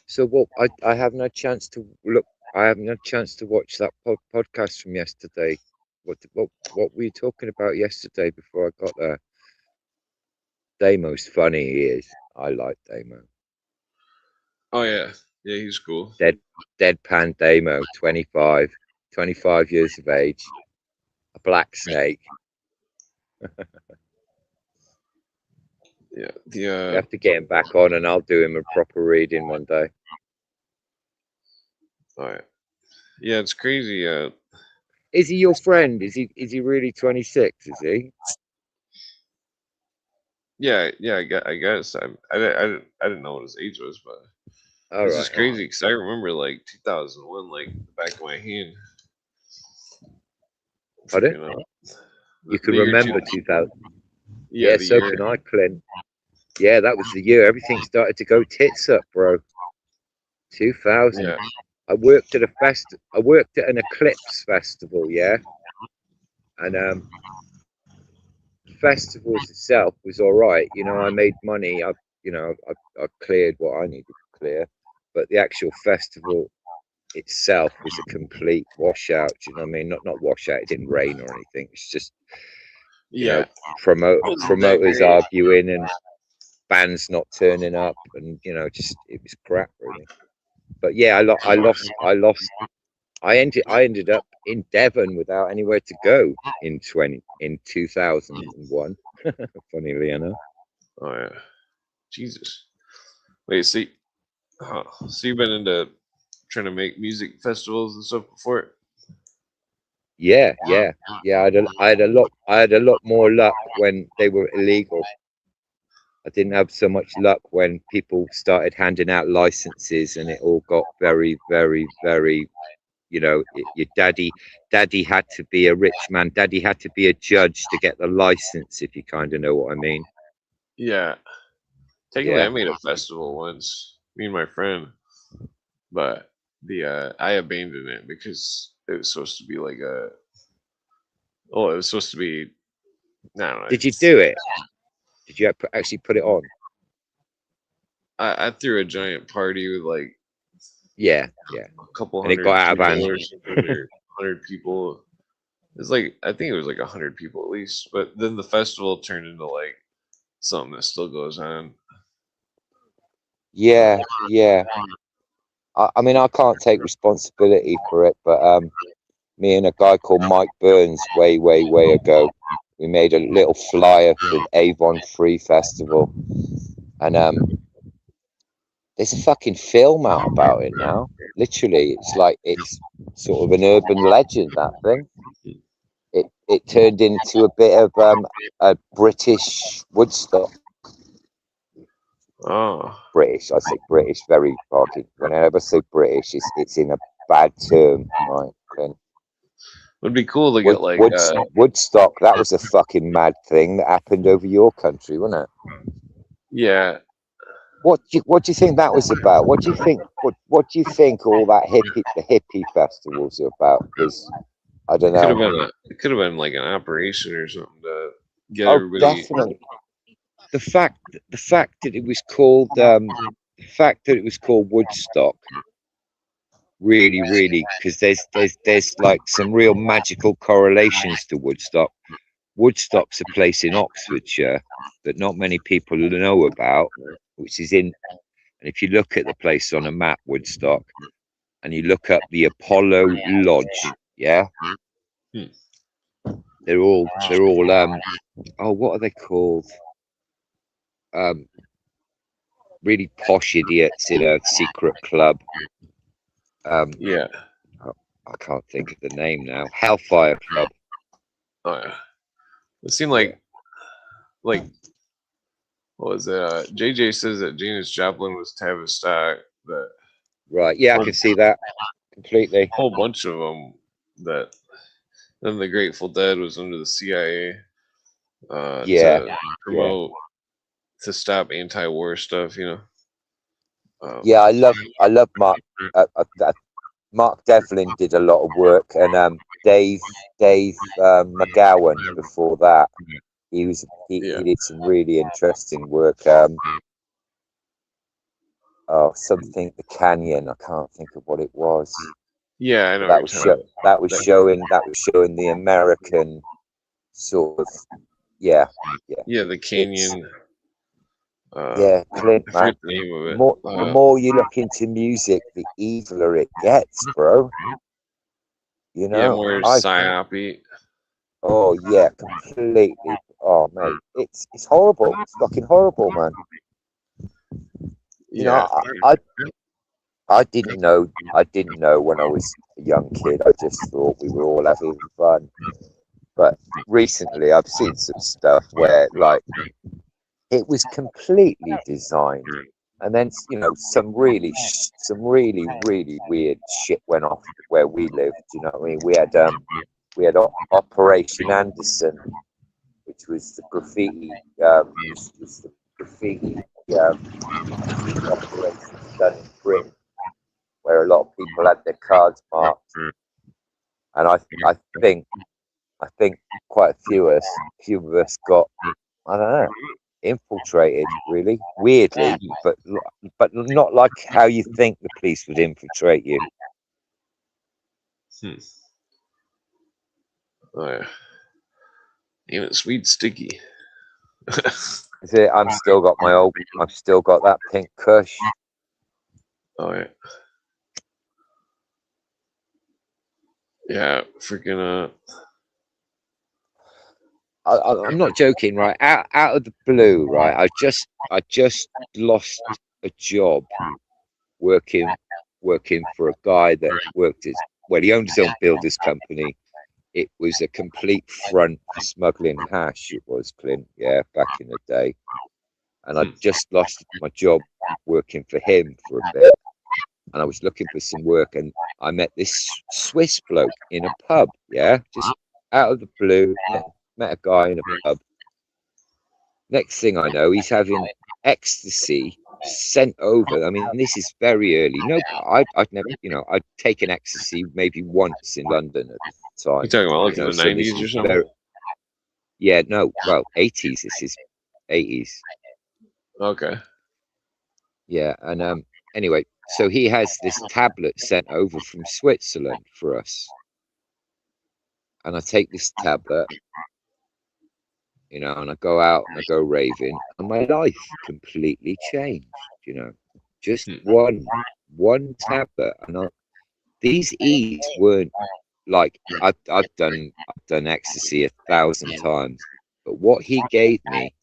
So what? I haven't had a chance to look. I haven't had a chance to watch that podcast from yesterday. What were you talking about yesterday before I got there? Damo's funny. He is. I like Damo. Oh yeah, yeah, he's cool. Deadpan Damo, 25 years of age, a black snake. Yeah, You have to get him back on, and I'll do him a proper reading one day. Oh yeah, yeah, it's crazy. Is he your friend? Is he really 26? Is he? Yeah, I guess I didn't know what his age was, but All this right. is crazy because I remember like 2001, like the back of my hand. Pardon? You can remember 2000. Yeah, So year. can I, Clint. Yeah, that was the year everything started to go tits up, bro. 2000. Yeah. I worked at I worked at an eclipse festival, yeah, and the festivals itself was all right. You know, I made money. I cleared what I needed to clear, but the actual festival itself was a complete washout. Do you know what I mean? Not washout. It didn't rain or anything. It's just you know promoters arguing and bands not turning up, and you know, just it was crap really. But yeah, I ended up in Devon without anywhere to go in 2001. Funnily enough. Oh yeah, Jesus. Wait, see, so you've been into trying to make music festivals and stuff before? Yeah. I had a lot more luck when they were illegal. I didn't have so much luck when people started handing out licenses, and it all got very, very, very. You know, your daddy had to be a rich man. Daddy had to be a judge to get the license, if you kind of know what I mean. Yeah. Technically, I made a festival once, me and my friend, but I abandoned it because it was supposed to be like it was supposed to be. I don't know. Did you do it? Did you actually put it on? I threw a giant party with like a couple and it hundred got out of hand. people or something, or 100 people. It's like I think it was like 100 people at least, but then the festival turned into like something that still goes on. Yeah. I mean, I can't take responsibility for it, but me and a guy called Mike Burns, way ago, we made a little flyer for the Avon Free Festival, and there's a fucking film out about it now. Literally, it's like it's sort of an urban legend. That thing. It turned into a bit of a British Woodstock. Oh, British, I say British, very fucking. Whenever I say British, it's in a bad term, right? And would be cool to get like Woodstock. That was a fucking mad thing that happened over your country, wasn't it? yeah. What do you think that was about? What do you think? What do you think all that hippie festivals are about? Because I don't know. It could have been like an operation or something to get Oh, everybody. definitely. The fact that it was called Woodstock, really, because there's like some real magical correlations to Woodstock. Woodstock's a place in Oxfordshire that not many people know about, which is in. And if you look at the place on a map, Woodstock, and you look up the Apollo Lodge, yeah, they're all oh, what are they called? Really posh idiots in a secret club. Yeah. I can't think of the name now. Hellfire Club. Oh yeah. It seemed like what was it? JJ says that Janis Joplin was Tavistock. That Right. Yeah, I can see that completely. A whole bunch of them. That then the Grateful Dead was under the CIA. To promote to stop anti-war stuff. You know. Yeah, I love Mark. Mark Devlin did a lot of work, and Dave McGowan before that. He did some really interesting work. Something the Canyon. I can't think of what it was. Yeah, I know. That was showing the American sort of yeah the Canyon. Clint, man. The name of it. The more you look into music, the eviler it gets, bro. You know, yeah, more psyopy. Oh yeah, completely. Oh mate, it's horrible. It's fucking horrible, man. You know, I didn't know when I was a young kid. I just thought we were all having fun. But recently, I've seen some stuff where like it was completely designed, and then some really weird shit went off where we lived. You know what I mean? We had Operation Anderson, which was the graffiti operation done in Britain, where a lot of people had their cards marked, and I think quite a few of us got, I don't know, infiltrated, really weirdly, but not like how you think the police would infiltrate you. Oh yeah. Damn it, sweet sticky. Is it? I've still got that pink Kush. Oh yeah. Yeah, freaking I'm not joking, right? Out of the blue, right? I just lost a job working for a guy that worked he owned his own builders company. It was a complete front for smuggling hash. It was, Clint, back in the day. And I just lost my job working for him for a bit. And I was looking for some work, and I met this Swiss bloke in a pub, just out of the blue. Met a guy in a pub. Next thing I know, he's having ecstasy sent over. I mean, this is very early. No, I'd never, I'd taken ecstasy maybe once in London at the time. You talking about like in the 90s or something? Well, 80s. This is 80s. Okay. Yeah, and anyway, so he has this tablet sent over from Switzerland for us, and I take this tablet. And I go out and I go raving, and my life completely changed. Just one one tablet, and these E's weren't like I've done ecstasy 1,000 times, but what he gave me,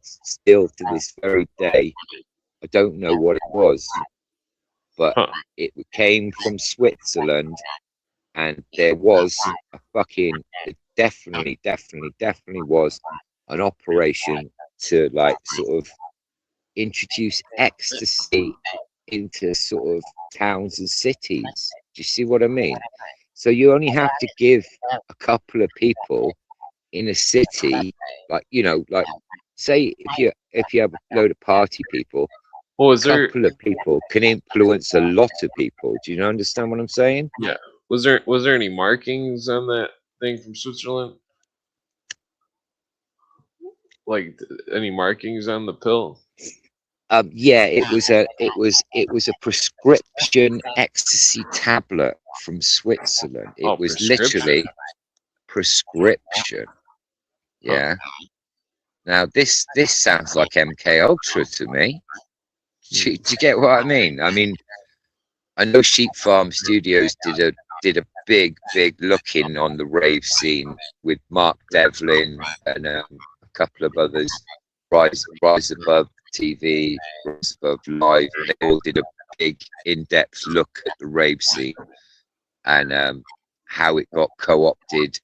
still to this very day, I don't know what it was, but Huh. it came from Switzerland, and there was a fucking, it definitely was an operation to like sort of introduce ecstasy into sort of towns and cities. Do you see what I mean? So you only have to give a couple of people in a city, like, you know, like say if you have a load of party people, Well, a couple of people can influence a lot of people. Do you understand what I'm saying? Yeah. Was there any markings on that thing from Switzerland? Like any markings on the pill? Yeah, it was a prescription ecstasy tablet from Switzerland. It Oh, was prescription. literally prescription. Yeah. Now this sounds like MK Ultra to me. Do you get what I mean? I mean, I know Sheep Farm Studios did a big look in on the rave scene with Mark Devlin and a couple of others. Rise Above TV, Rise Above Live. They all did a big in-depth look at the rave scene and how it got co-opted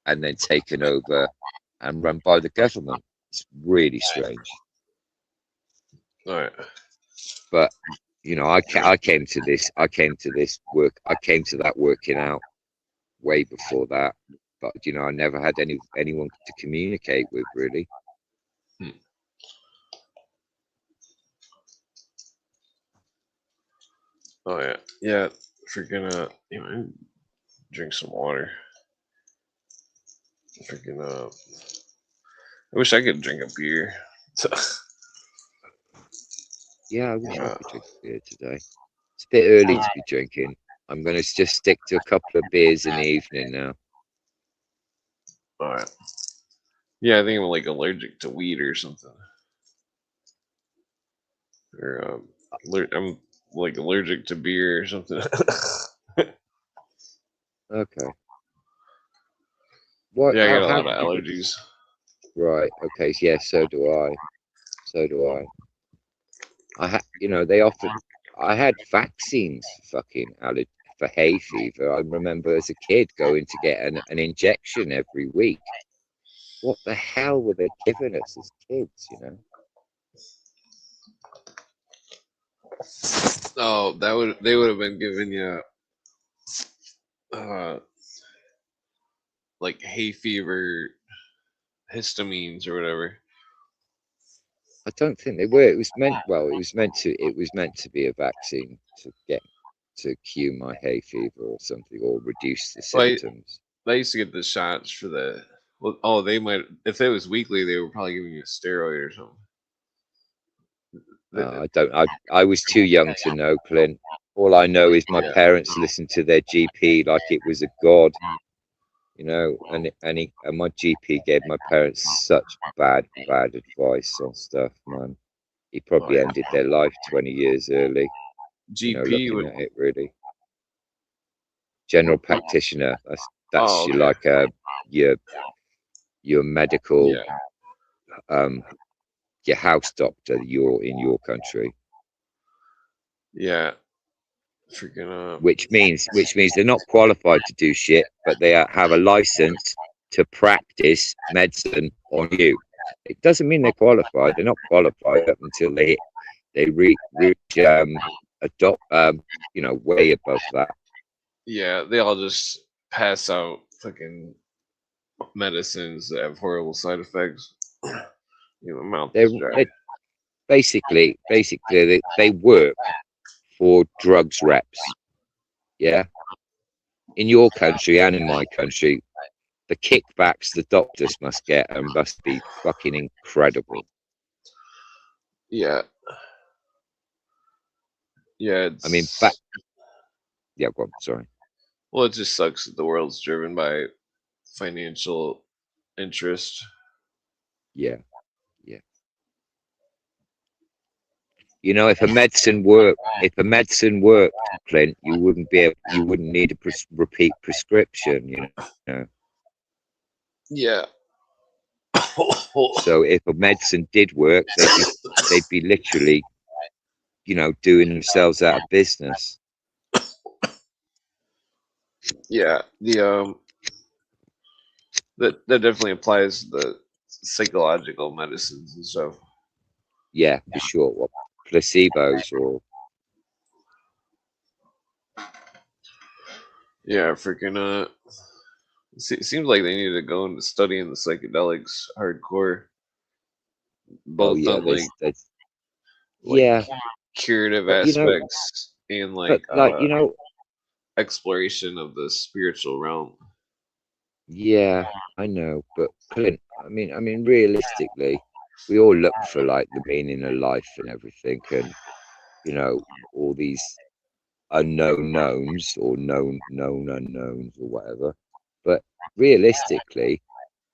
and then taken over and run by the government. It's really strange. All right. But you know, I came to that working out way before that. But you know, I never had anyone to communicate with really. Oh yeah, yeah. Freaking you know, drink some water. Freaking I wish I could drink a beer. Yeah, I wish I could drink beer today. It's a bit early to be drinking. I'm gonna just stick to a couple of beers in the evening now. All right. Yeah, I think I'm like allergic to weed or something. Or I'm like allergic to beer or something. Okay. What? Yeah, I got a How lot of did you get? allergies. Right. Okay. Yeah. So do I. So do I. You know, they offered. I had vaccines for fucking for hay fever. I remember as a kid going to get an injection every week. What the hell were they giving us as kids? You know. Oh, they would have been giving you like hay fever histamines or whatever. I don't think they were. It was meant. Well, it was meant to be a vaccine to cure my hay fever or something, or reduce the Well, symptoms. I used to get the shots for the. Well, oh, they might. If it was weekly, they were probably giving you a steroid or something. I don't. I was too young to know, Clint. All I know is my parents listened to their GP like it was a god, you know. And my GP gave my parents such bad advice on stuff, man. He probably ended their life 20 years early. You know, GP looking would. at it really. General practitioner. That's Oh, your okay. like your medical Yeah. your house doctor. You're in your country. Yeah. Freaking which means they're not qualified to do shit, but they have a license to practice medicine on you. It doesn't mean they're qualified. They're not qualified up until they reach adopt you know, way above that. Yeah, they all just pass out fucking medicines that have horrible side effects. You know, mouth is dry. They're basically they work for drugs reps. Yeah. In your country and in my country, the kickbacks the doctors must get and must be fucking incredible. Yeah. Yeah, I mean, yeah, go on, sorry. well, it just sucks that the world's driven by financial interest. Yeah, yeah. You know, if a medicine worked, Clint, you wouldn't need a repeat prescription. You know. Yeah. So if a medicine did work, they'd be literally, you know, doing themselves out of business. Yeah. That definitely applies to the psychological medicines and stuff. Yeah, for sure. What, placebos or Yeah, freaking it seems like they need to go into studying the psychedelics hardcore, oh both yeah, on like yeah, curative but you know, aspects and but like you know, exploration of the spiritual realm. yeah, I know, but Clint, I mean, realistically, we all look for like the meaning of life and everything, and you know, all these unknown knowns or known unknowns or whatever. But realistically,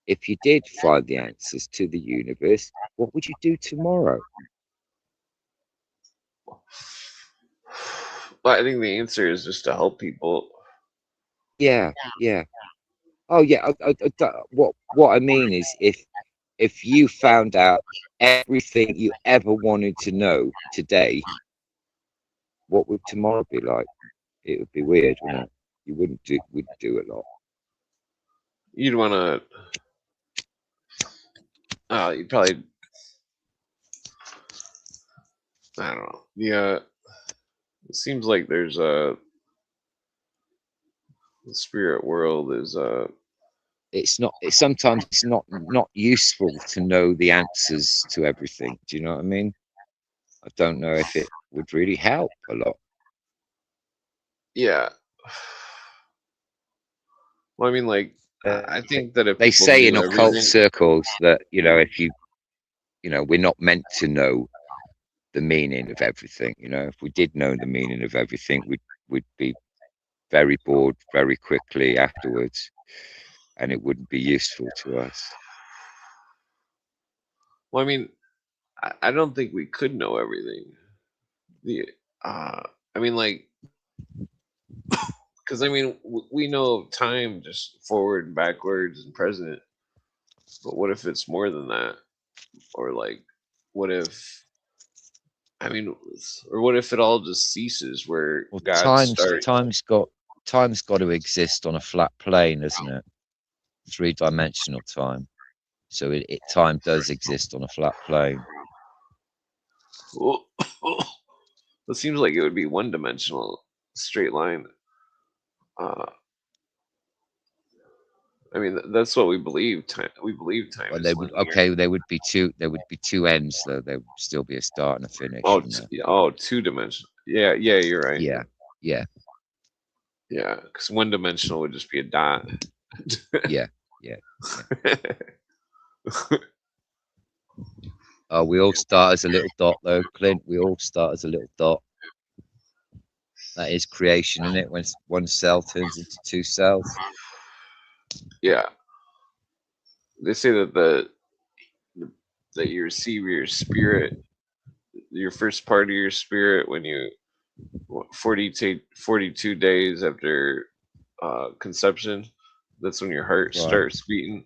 if you did find the answers to the universe, what would you do tomorrow? But I think the answer is just to help people. Yeah, yeah. Oh, yeah. What I mean is, if you found out everything you ever wanted to know today, what would tomorrow be like? It would be weird, wouldn't it? You wouldn't do a lot. You'd want to. You'd probably. I don't know. Yeah, it seems like there's the spirit world is Sometimes it's not useful to know the answers to everything. Do you know what I mean? I don't know if it would really help a lot. yeah. Well, I mean, like, I think that if They people say in knew occult everything, circles that, you know, if you know, we're not meant to know the meaning of everything. You know, if we did know the meaning of everything, we'd be very bored very quickly afterwards, and it wouldn't be useful to us. well, I mean, I don't think we could know everything. The, I mean, like, because I mean, we know time just forward and backwards and present, but what if it's more than that? Or like, what if? I mean, or what if it all just ceases where Well, God starts? time's got to exist on a flat plane, isn't it? Three-dimensional time. So time does exist on a flat plane. It seems like it would be one dimensional, straight line. Uh, I mean, that's what we believe. We believe time Well, is linear. there would be two ends though. There would still be a start and a finish, Oh, wouldn't there? oh, two dimensional. Yeah, yeah, you're right. Yeah, yeah, Yeah, because one dimensional would just be a dot. yeah, yeah. Oh, we all start as a little dot, though, Clint. We all start as a little dot. That is creation, isn't it? When one cell turns into two cells. Yeah, they say that that you receive your spirit, your first part of your spirit when you 42 days after conception. That's when your heart Right. starts beating.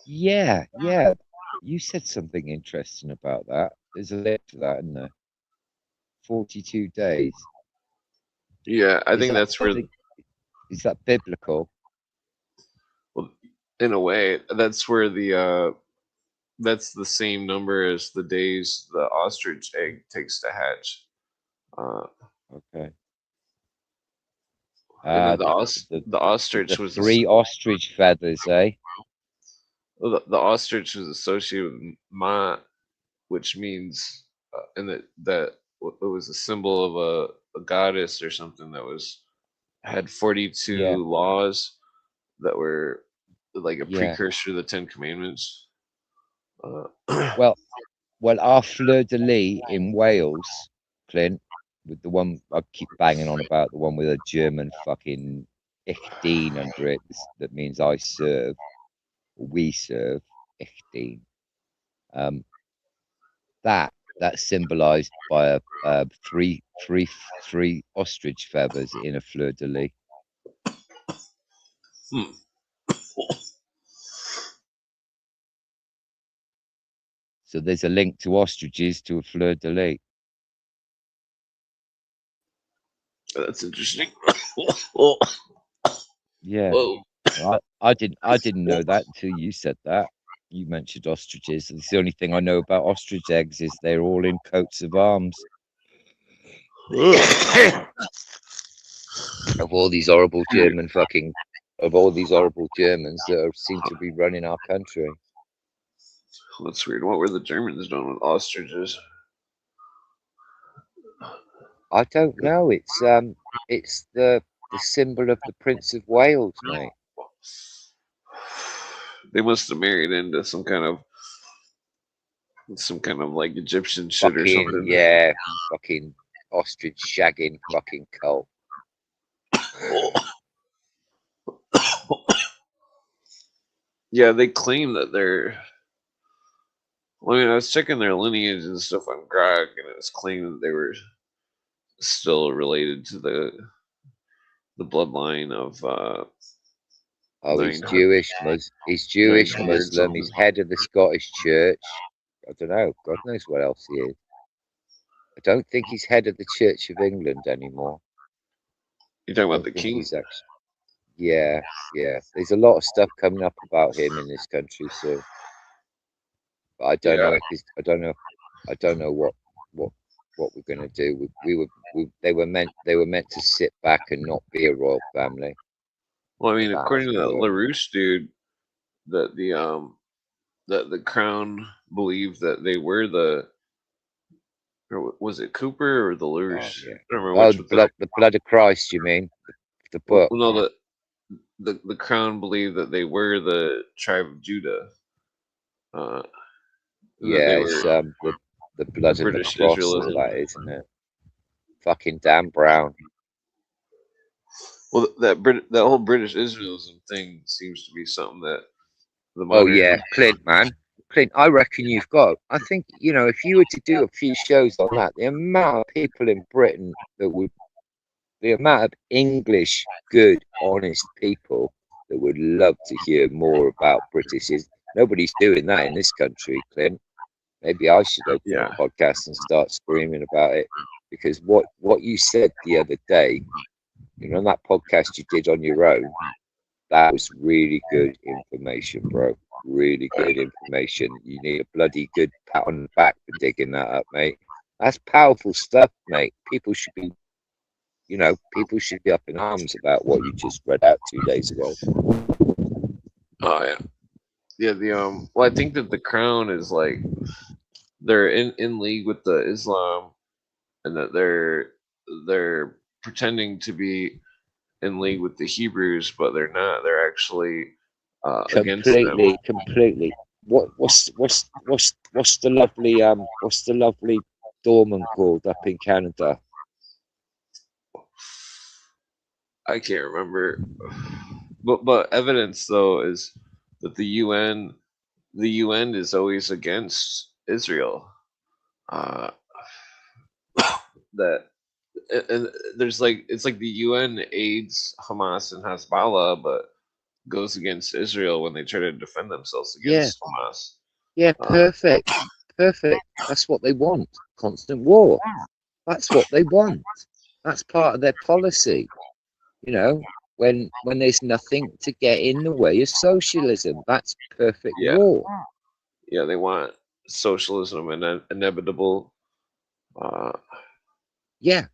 Yeah, yeah. You said something interesting about that. There's a link to that, isn't there? 42 days. Yeah, I think that's where. Is that biblical? Well, in a way, that's where that's the same number as the days the ostrich egg takes to hatch. Okay. And then the The ostrich was three ostrich feathers, eh? the ostrich was associated with Ma, which means and that it was a symbol of a goddess or something that was had 42 Yeah, laws that were like a yeah. precursor to the Ten Commandments. Well, our fleur de lis in Wales, Clint, with the one I keep banging on about, the one with a German fucking ich under it, that means I serve, or we serve, ich. That that's symbolized by three ostrich feathers in a fleur de lis. Hmm. So there's a link to ostriches to a fleur de lis. That's interesting. Yeah, Whoa. I didn't know that until you said that. You mentioned ostriches. It's the only thing I know about ostrich eggs is they're all in coats of arms. Of all these horrible Germans that seem to be running our country. That's weird. What were the Germans doing with ostriches? I don't know. It's the symbol of the Prince of Wales, mate. They must have married into some kind of like Egyptian shit or something. Yeah, fucking ostrich shagging fucking cult. Yeah, they claim that they're. Well, I mean, I was checking their lineage and stuff on Grog, and it was claimed that they were still related to the bloodline of. Oh, he's 900 Jewish. He's Jewish 900 Muslim. something. He's head of the Scottish Church. I don't know. God knows what else he is. I don't think he's head of the Church of England anymore. You're talking I about don't the think king? he's actually. Yeah, yeah. There's a lot of stuff coming up about him in this country, so. But I don't Yeah. know if I don't know. I don't know what we're gonna do. They were meant to sit back and not be a royal family. Well, I mean, That according to hasn't that worked. LaRouche dude, that the crown believed that they were the. Or was it Cooper or the Oh LaRouche? yeah. I don't remember Oh, which. But the blood of Christ. You mean the well, book? no, the crown believed that they were the tribe of Judah. And that Yeah, they it's were the blood and the British cross, all Israelism. that, isn't it? Fucking Dan Brown. Well, that whole British Israelism thing seems to be something that the Oh modern. yeah, Clint, man. Clint, I reckon you've got. I think, if you were to do a few shows on that, the amount of people in Britain the amount of English, good, honest people that would love to hear more about British. Nobody's doing that in this country, Clint. Maybe I should open Yeah. a podcast and start screaming about it, because what you said the other day, on that podcast you did on your own, that was really good information, bro. Really good information. You need a bloody good pat on the back for digging that up, mate. That's powerful stuff, mate. People should be up in arms about what you just read out 2 days ago. Oh yeah. Yeah. Well, I think that the crown is like they're in league with the Islam, and that they're pretending to be in league with the Hebrews, but they're not. They're actually against them. Completely. What's the lovely doorman called up in Canada? I can't remember, but evidence though is that the UN is always against Israel. Uh, that and there's like it's like the UN aids Hamas and Hezbollah, but goes against Israel when they try to defend themselves against Hamas. Yeah, perfect. That's what they want. Constant war. That's what they want. That's part of their policy. When there's nothing to get in the way of socialism, that's perfect Yeah. war. Yeah, they want socialism and inevitable. Yeah.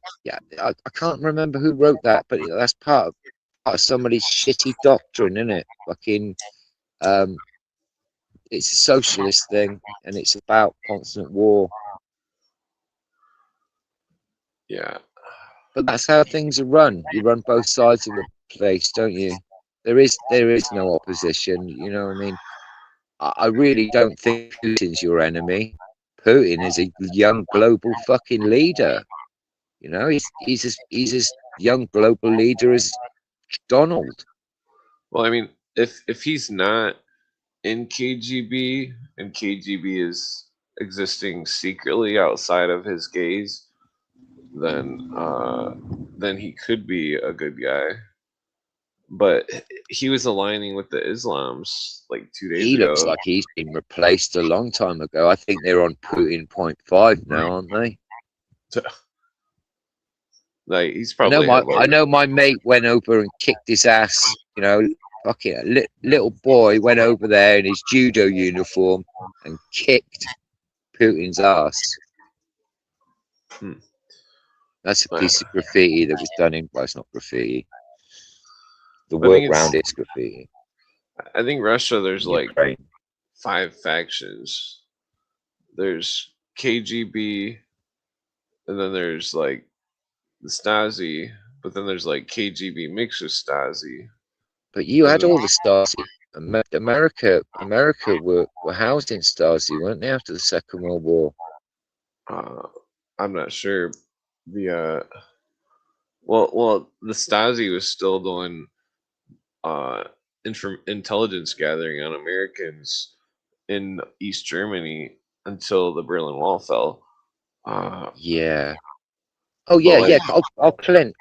I can't remember who wrote that, but that's part of somebody's shitty doctrine, isn't it? Fucking, it's a socialist thing, and it's about constant war. Yeah. But that's how things are run. You run both sides of the place, don't you? There is no opposition. You know what I mean? I really don't think Putin's your enemy. Putin is a young global fucking leader. He's as young global leader as Donald. Well, I mean, if he's not in KGB and KGB is existing secretly outside of his gaze, then he could be a good guy. But he was aligning with the Islams like 2 days He looks ago. like he's been replaced a long time ago. I think they're on Putin 0.5 now, aren't they? Like he's I know probably had I like know my mate went over and kicked his ass. You know, fucking little boy went over there in his judo uniform and kicked Putin's ass. Hmm. That's a piece of graffiti that was done in. Well, it's not graffiti. The I work think round it's graffiti. I think Russia. There's like Ukraine. 5 factions. There's KGB, and then there's like the Stasi, but then there's like KGB mixed with Stasi. But you And had then, all the Stasi. America were housed in Stasi, weren't they, after the Second World War? I'm not sure. The well, the Stasi was still doing intelligence gathering on Americans in East Germany until the Berlin Wall fell. Yeah. Oh But yeah, like, yeah. Oh, Clint,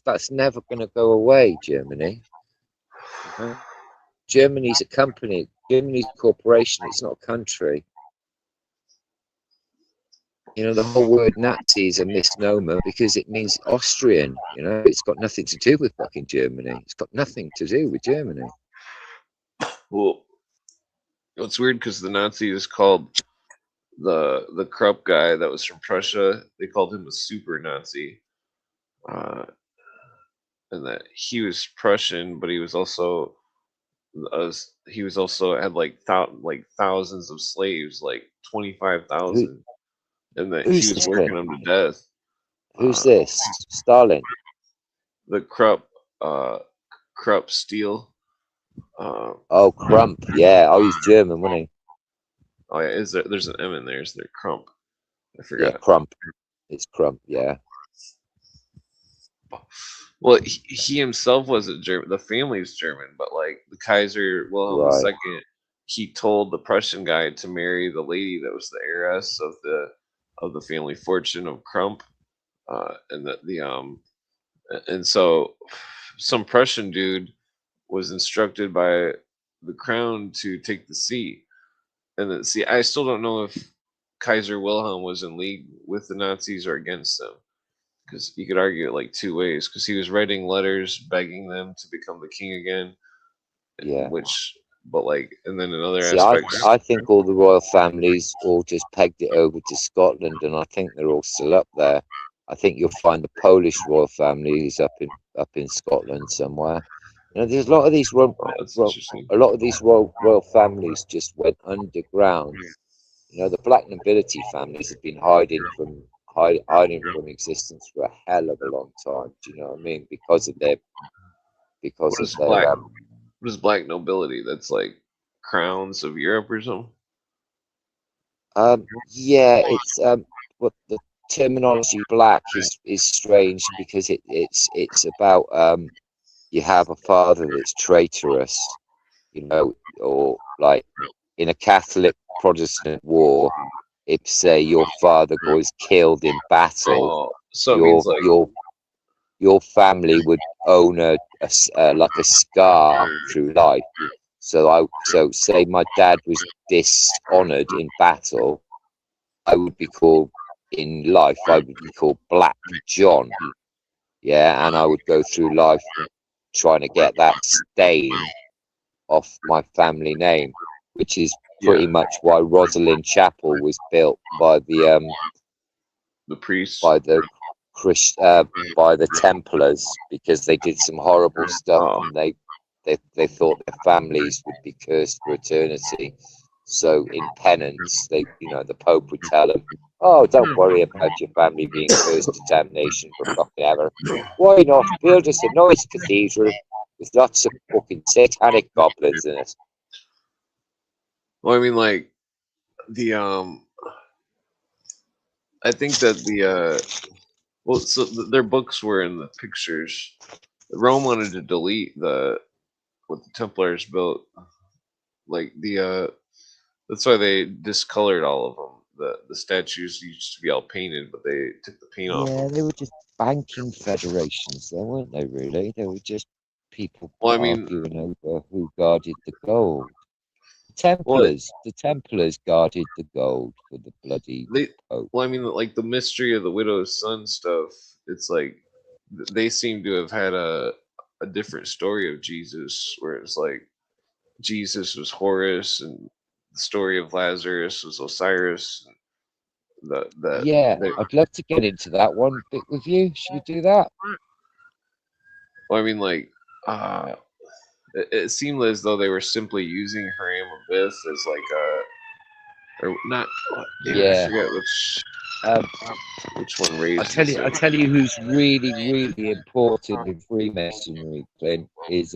that's never going to go away. Germany. Germany's a company. Germany's a corporation. It's not a country. You know, the whole word Nazi is a misnomer because it means Austrian. You know, it's got nothing to do with fucking Germany. It's got nothing to do with Germany. well, it's weird because the Nazis called the Krupp guy that was from Prussia. They called him a super Nazi, uh, and that he was Prussian, but he was also had like thousands of slaves, like 25,000, and that he Who's was this working then? them to death. Who's this? Stalin. The Krupp Steel. Oh, Crump. Yeah. Oh, he's German, wasn't he? Oh yeah, there's an M in there? Is there Crump? I Yeah, forgot. Crump. It's Crump. Yeah. Well, he himself wasn't German. The family's German, but like the Kaiser Wilhelm Right. II, he told the Prussian guy to marry the lady that was the heiress of the family fortune of Crump, and so some Prussian dude was instructed by the crown to take the seat, and then see, I still don't know if Kaiser Wilhelm was in league with the Nazis or against them, because you could argue it like 2 ways. Because he was writing letters begging them to become the king again, Yeah. but like, and then in other See, aspects, I think all the royal families all just pegged it over to Scotland, and I think they're all still up there. I think you'll find the Polish royal families up in Scotland somewhere. You know, there's a lot of these that's interesting. royal families just went underground. You know, the black nobility families have been hiding from existence for a hell of a long time. Do you know what I mean? Because of their What is black nobility? That's like crowns of Europe or something. Yeah, it's what the terminology black is strange because it's about you have a father that's traitorous, you know, or like in a Catholic Protestant war, if say your father was killed in battle, Oh, so it means like your family would own like a scar through life. So say my dad was dishonored in battle, I would be called in life. I would be called Black John. Yeah, and I would go through life trying to get that stain off my family name, which is pretty much why Rosalind Chapel was built by the priests. by the by the Templars, because they did some horrible stuff and they thought their families would be cursed for eternity. So in penance, the Pope would tell them, "Oh, don't worry about your family being cursed to damnation for fucking ever. Why not build us a nice cathedral with lots of fucking satanic goblins in it?" Well, I mean, like the I think that their books were in the pictures. Rome wanted to delete what the Templars built, like That's why they discolored all of them. The statues used to be all painted, but they took the paint off Yeah, them. they were just banking federations, there weren't they? Really, they were just people Well, I mean, arguing over who guarded the gold. well, The Templars guarded the gold for the bloody they. Pope. Well, I mean, like the mystery of the widow's son stuff. It's like they seem to have had a different story of Jesus, where it's like Jesus was Horus, and the story of Lazarus was Osiris. Yeah, That I'd love to get into that one bit with you. Should we do that? well, I mean, like, uh, it seemed as though they were simply using Haram Abyss as like or not. Damn it, I Yeah. forget which one raised this. I tell you who's really, really important in Freemasonry, Clint, is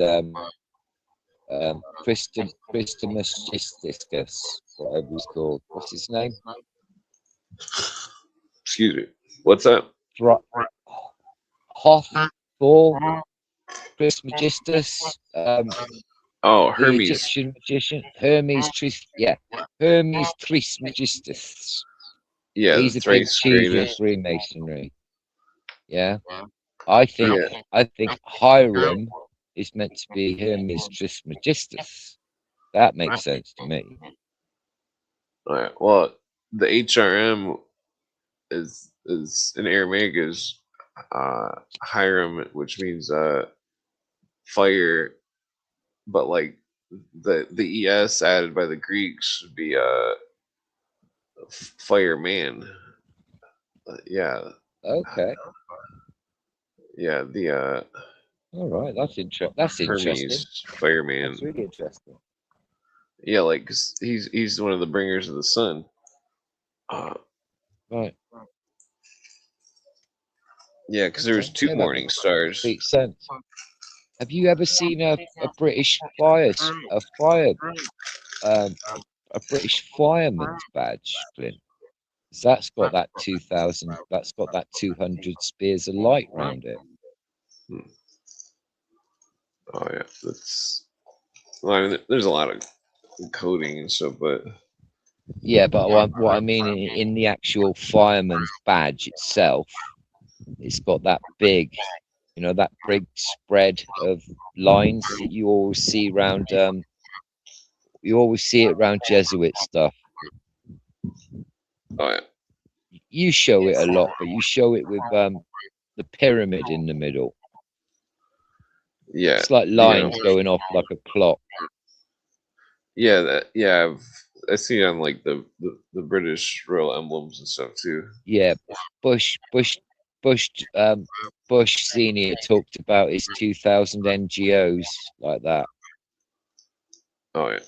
Christomus Justicus, whatever he's called. What's his name? Excuse me. What's that? Hoth Thor Trismegistus. Oh, The Hermes. Egyptian magician Hermes Trismegistus. Yeah, He's a big thrice cheese in greatest. Freemasonry. Yeah, I think Hiram is meant to be Hermes Trismegistus. That makes sense to me. All right. Well, the HRM is in Aramaic is Hiram, which means fire, but like the es added by the Greeks would be fireman. Yeah. Okay. Yeah, the All right. That's interesting. That's interesting. Hermes fireman. That's really interesting. Yeah, like 'cause he's one of the bringers of the sun. Right. Yeah, because there's two Yeah, that morning makes stars. complete sense. Have you ever seen a British a British fireman's badge, Clint? 'Cause that's got that 2000. That's got that 200 spears of light round it. Hmm. Oh yeah, that's. Well, I mean, there's a lot of coding and stuff, but Yeah, but what I mean in the actual fireman's badge itself, it's got that big, that big spread of lines that you always see around. You always see it around Jesuit stuff. oh yeah, You show it a lot, but you show it with the pyramid in the middle. yeah, It's like lines going off like a clock. Yeah, I see on like the British royal emblems and stuff too. Yeah, Bush Senior talked about his 2000 NGOs like that. Oh yeah,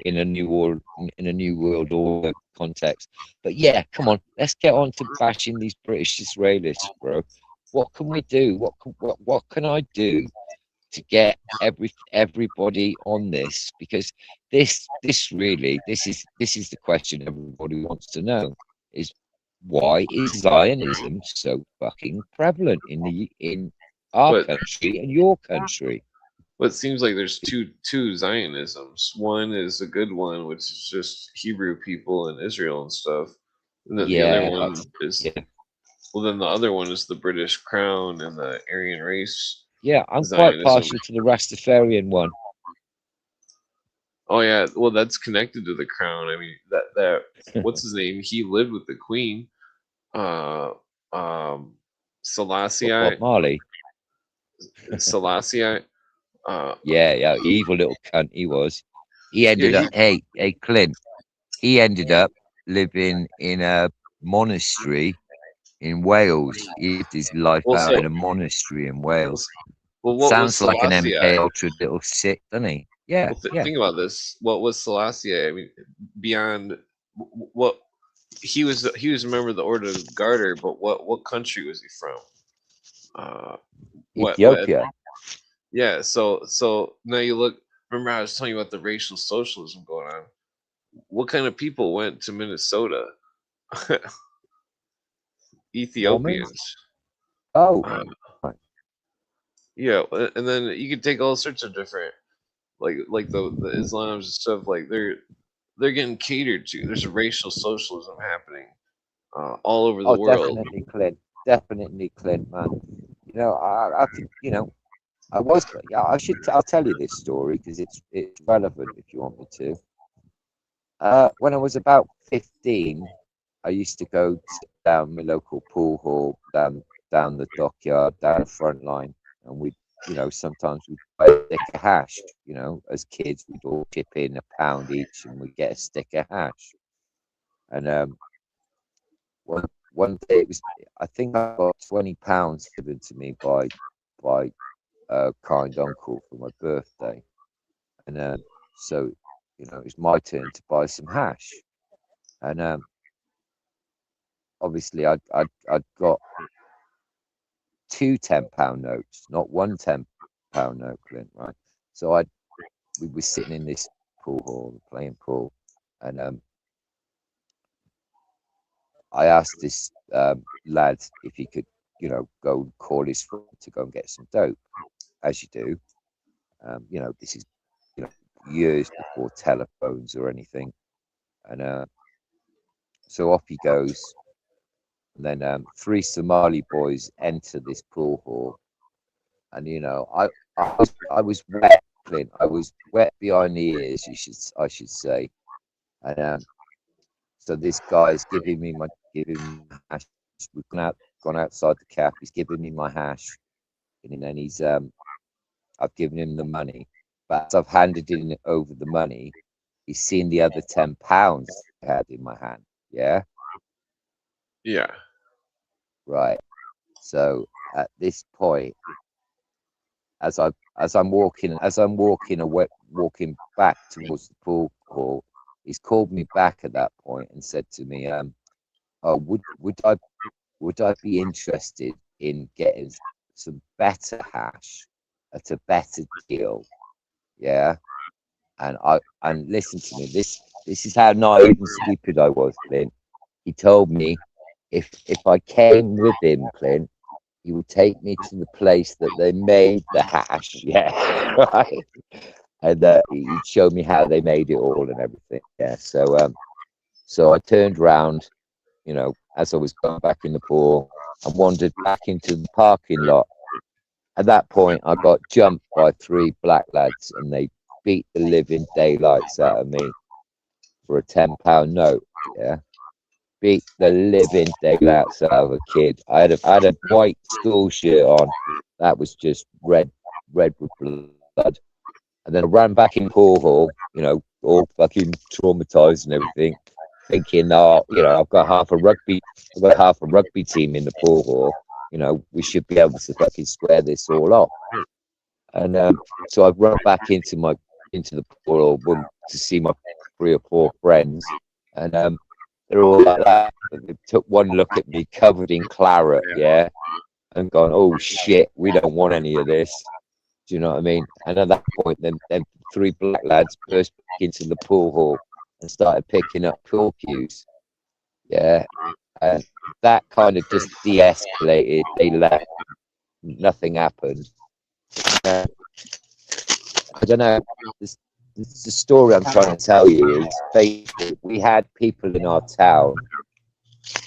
In a new world order context. But yeah, come on, let's get on to bashing these British Israelis, bro. What can we do? What can I do to get everybody on this? Because this is the question everybody wants to know: is why is Zionism so fucking prevalent in our country and your country? Well, it seems like there's two Zionisms. One is a good one, which is just Hebrew people in Israel and stuff, and then the other one is well, then the other one is the British Crown and the Aryan race. Yeah, I'm Zionism. quite partial to the Rastafarian one. Oh yeah, well that's connected to the crown. I mean that what's his name? He lived with the Queen, Selassie. Bob Marley. Selassie. Yeah, evil little cunt he was. He ended up. Hey, Clint. He ended up living in a monastery in Wales. He lived his life out in a monastery in Wales. Well, what sounds was like an Selassie? MK Ultra little sick, doesn't he? Yeah, well, think about this. What was Selassie? I mean, beyond what he was a member of the Order of Garter, but what country was he from? Ethiopia. Yeah, so now you look. Remember, I was telling you about the racial socialism going on. What kind of people went to Minnesota? Ethiopians. Oh, yeah, and then you could take all sorts of different, like the Islams and stuff. Like they're getting catered to. There's a racial socialism happening all over the Oh, world. definitely, Clint. Definitely, Clint, man. You know, I think, you know, I was, yeah, I'll tell you this story because it's relevant if you want me to. When I was about 15, I used to go down my local pool hall, down the dockyard, down the front line, and we, you know, sometimes we'd buy a stick of hash. You know, as kids, we'd all chip in £1 each, and we'd get a stick of hash. And one day it was, I think I got £20 given to me by a kind uncle for my birthday, and so you know, it's my turn to buy some hash, and obviously I'd got two £10 notes, not one £10 note, Clint, right? So we were sitting in this pool hall playing pool, and I asked this lad if he could, you know, go and call his friend to go and get some dope, as you do. You know, this is, you know, years before telephones or anything, and so off he goes. And then three Somali boys enter this pool hall, and you know, I was wet, Clint. I was wet behind the ears, I should say. And so this guy's giving me hash. We've gone outside the cap. He's giving me my hash, and then I've given him the money. But as I've handed in over the money, he's seen the other £10 I had in my hand. Yeah, Yeah. right. So at this point, walking back towards the pool hall, he's called me back at that point and said to me, "Oh, would I be interested in getting some better hash at a better deal?" Yeah, and listen to me. This is how naive and stupid I was, Clint. He told me if I came with him, Clint, he would take me to the place that they made the hash. Yeah, right. And he'd show me how they made it all and everything. Yeah. So I turned round, you know, as I was going back in the pool, and wandered back into the parking lot. At that point, I got jumped by three black lads, and they beat the living daylights out of me for a £10 note. Yeah, beat the living daylights out of a kid. I had a white school shirt on that was just red with blood. And then I ran back in pool hall, you know, all fucking traumatized and everything, thinking, oh, you know, I've got half a rugby team in the pool hall. You know, we should be able to fucking square this all off. And so I run back into the pool hall to see my 3 or 4 friends, and they're all like that. They took one look at me covered in claret, yeah, and gone, oh shit, we don't want any of this. Do you know what I mean? And at that point, then 3 black lads burst back into the pool hall and started picking up pool cues. Yeah. And that kind of just de-escalated. They left. Nothing happened. I don't know. The story I'm trying to tell you is basically we had people in our town,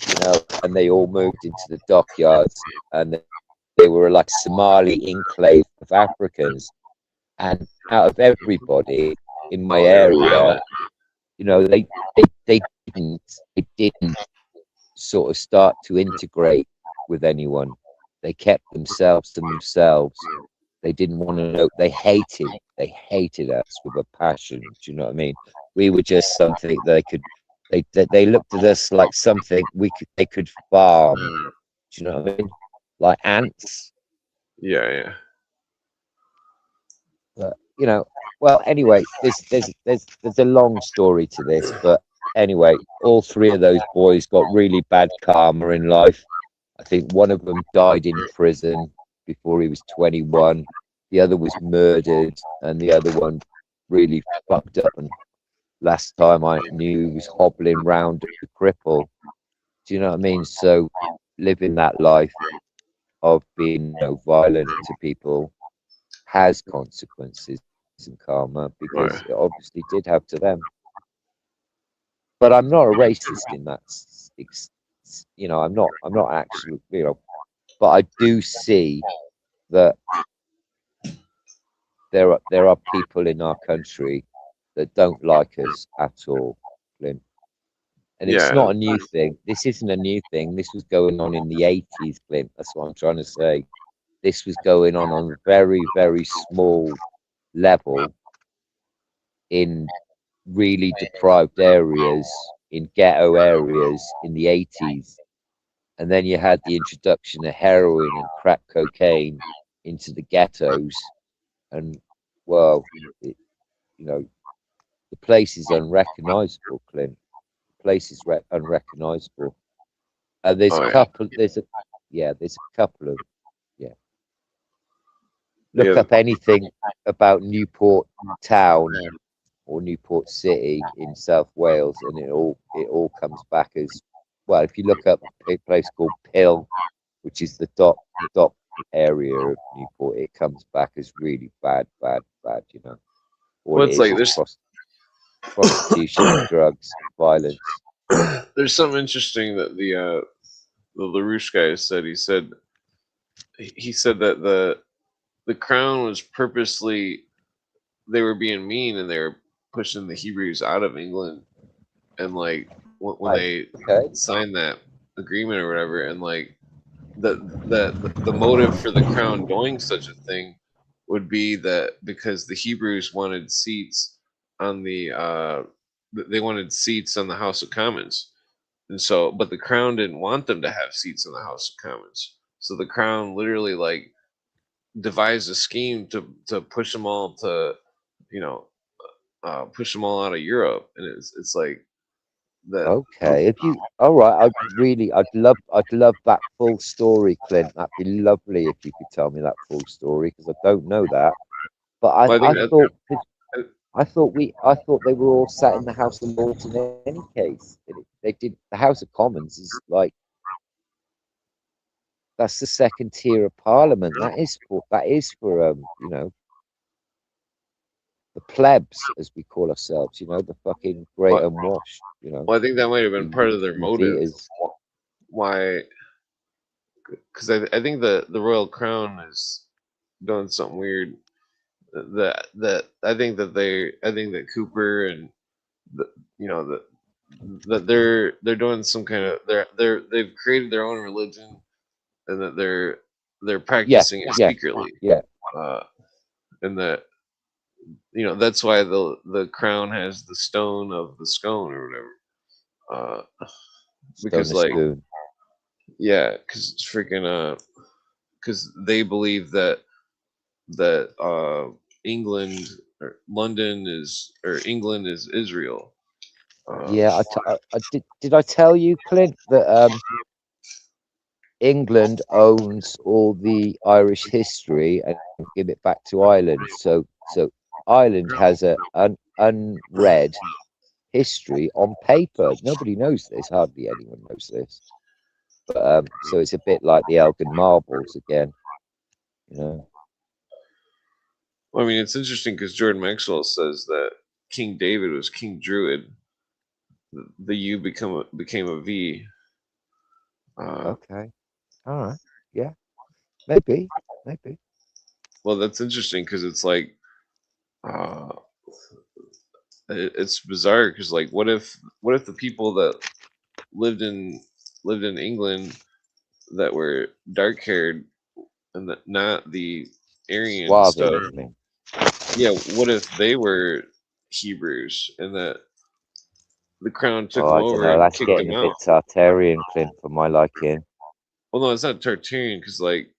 you know, and they all moved into the dockyards, and they were like Somali enclave of Africans. And out of everybody in my area, you know, they didn't sort of start to integrate with anyone. They kept themselves to themselves. They didn't want to know. They hated us with a passion. Do you know what I mean? We were just something they looked at us like something they could farm. Do you know what I mean? Like ants. Yeah. But you know, well, anyway, there's a long story to this, but anyway, all 3 of those boys got really bad karma in life. I think one of them died in prison before he was 21. The other was murdered, and the other one really fucked up. And last time I knew, he was hobbling round a cripple. Do you know what I mean? So living that life of being, you know, violent to people has consequences and karma, because Right. it obviously did have to them. but I'm not a racist in that. You know, I'm not actually. You know, but I do see that there are people in our country that don't like us at all, Clint. And it's Yeah, not a new thing. This isn't a new thing. This was going on in the 80s, Clint. That's what I'm trying to say. This was going on a very, very small level in really deprived areas, in ghetto areas in the 80s. And then you had the introduction of heroin and crack cocaine into the ghettos. And, well, it, you know, the place is unrecognizable, Clint. The place is unrecognizable. There's a oh yeah, couple, there's a couple of, yeah. Look yeah. up anything about Newport Town or Newport City in South Wales, and it all comes back as well. If you look up a place called Pill, which is the dock area of Newport, it comes back as really bad, bad, bad. You know, all Well, it it's like is prostitution, drugs, violence. there's something interesting that the LaRouche guy said. He said that the crown was purposely, they were being mean and they were pushing the Hebrews out of England, and like when Right. they Okay. signed that agreement or whatever, and like the motive for the crown doing such a thing would be that because the Hebrews wanted seats on they wanted seats on the House of Commons, and so but the crown didn't want them to have seats in the House of Commons, so the crown literally like devised a scheme to push them all to, you know, push them all out of Europe, and it's like that. Okay. If you, all right, I'd love that full story, Clint. That'd be lovely if you could tell me that full story because I don't know that. But Well, I I think that thought, I thought they were all sat in the House of Lords in any case. They did. The House of Commons is like that's the second tier of Parliament. That is for you know, the plebs as we call ourselves. You know, the fucking great well, unwashed. You know, well, I think that might have been the part of their motive. Vedas. Why? Because I think the royal crown is doing something weird. That I think that Cooper and the, you know, that they're doing some kind of they've created their own religion, and that they're Yeah, practicing it yeah, secretly, yeah. uh, and that, you know, that's why the crown has the stone of the scone or whatever, Stone because the like, spoon. yeah, because freaking because they believe that England or London is, or England is Israel. Yeah, I did. Did I tell you, Clint, that England owns all the Irish history and give it back to Ireland? So Ireland has an unread history on paper. Nobody knows this. Hardly anyone knows this. But so it's a bit like the Elgin Marbles again. You know. Well, I mean, it's interesting because Jordan Maxwell says that King David was King Druid. The U became a V. Okay. All right. Yeah. Maybe. Maybe. Well, that's interesting because it's like, uh, it's bizarre because like, what if the people that lived in lived in England that were dark haired and that not the Aryan Suave, stuff? you mean? Yeah, what if they were Hebrews and that the crown took Oh, them I don't over know. and That's kicked getting them a out? bit Tartarian, Clint, for my liking. Well, no, it's not Tartarian because like,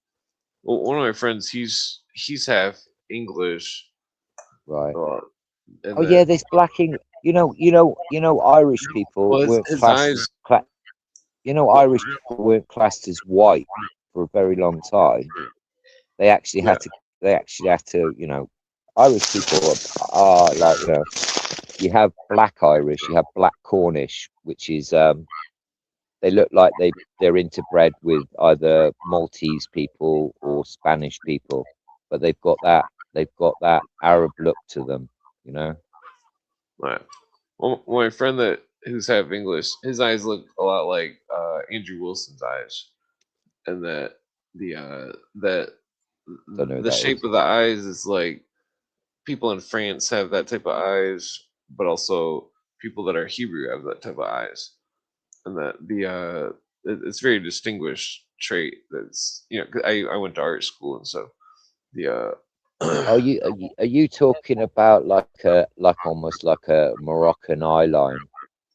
well, one of my friends, he's half English, Right. uh, and Oh yeah, that, there's black English. Irish people well, weren't his classed eyes. as Irish people weren't classed as white for a very long time. They actually Yeah, had to. They actually had to. Irish people are like you have black Irish, you have black Cornish, which is they look like they're interbred with either Maltese people or Spanish people, but they've got that Arab look to them. You know. right. Well, my friend that who's half English. His eyes look a lot like Andrew Wilson's eyes, and that that Don't know who the that shape is. of the eyes is like people in France have that type of eyes, but also people that are Hebrew have that type of eyes, and that it's very distinguished trait. That's 'cause I went to art school and so the Are you talking about like almost like a Moroccan eye line?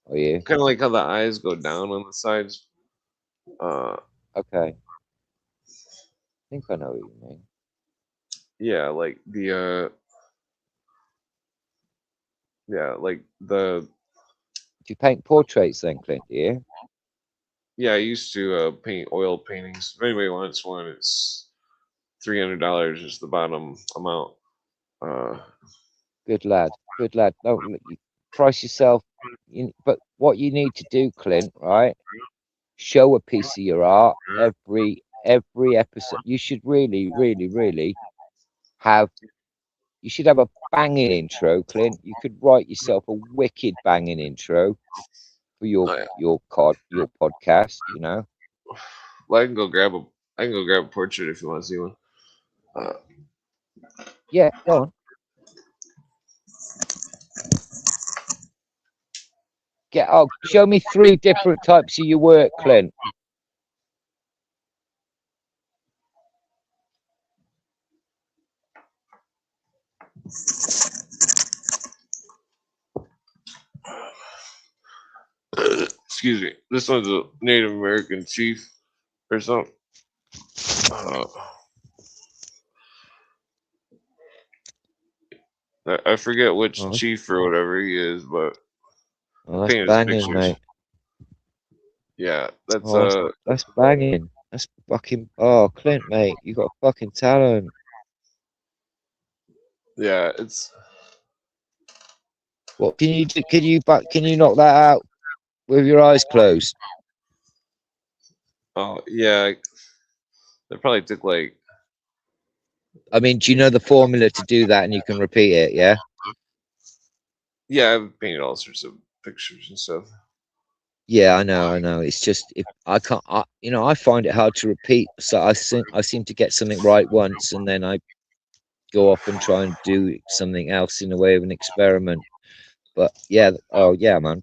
Are you? kind of like how the eyes go down on the sides. Uh, Okay. I think I know what you mean. yeah, like like the Do you paint portraits then, Clint? Do you? yeah. I used to paint oil paintings. If anybody wants one, it's $300 is the bottom amount. Uh, Good lad. Good lad. Don't let you price yourself. But what you need to do, Clint, right? Show a piece of your art every episode. You should really, really, really have. You should have a banging intro, Clint. You could write yourself a wicked banging intro for your oh, yeah. your podcast. You know. Well, I can go grab a portrait if you want to see one. Uh, Yeah. Go on. Show me 3 different types of your work, Clint. excuse me. This one's a Native American chief or something. Uh, I forget which Oh, chief or whatever he is, but I oh, that's painted his banging, pictures. mate. Yeah, that's Oh, that's banging. That's fucking. Oh, Clint, mate, you got fucking talent. yeah, it's What can you do? Can you knock that out with your eyes closed? oh yeah. That probably took like I mean, do you know the formula to do that, and you can repeat it? Yeah. yeah. I've painted all sorts of pictures and stuff. Yeah, I know, I know. It's just if I can't, I find it hard to repeat. So I seem to get something right once, and then I go off and try and do something else in a way of an experiment. But yeah, oh yeah, man.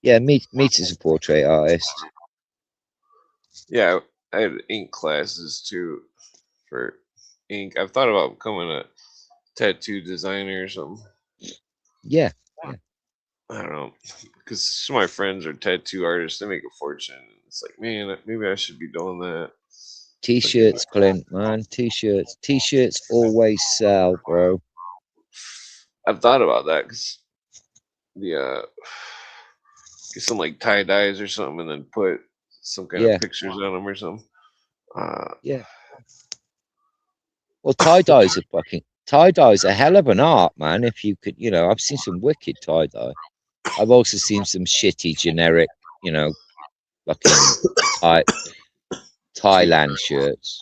Yeah, meet as a portrait artist. Yeah, I had ink classes too for ink. I've thought about becoming a tattoo designer or something. Yeah, yeah. I don't know, because some of my friends are tattoo artists. They make a fortune. It's like, man, maybe I should be doing that. It's like, T-shirts, Clint, man. T-shirts. T-shirts always sell, bro. I've thought about that because the get some like tie dyes or something, and then put some kind of Yeah, pictures on them or something. Uh, yeah. Well, tie-dye's a hell of an art, man. If you could, I've seen some wicked tie-dye. I've also seen some shitty generic, fucking Thai cheap. Thailand shirts.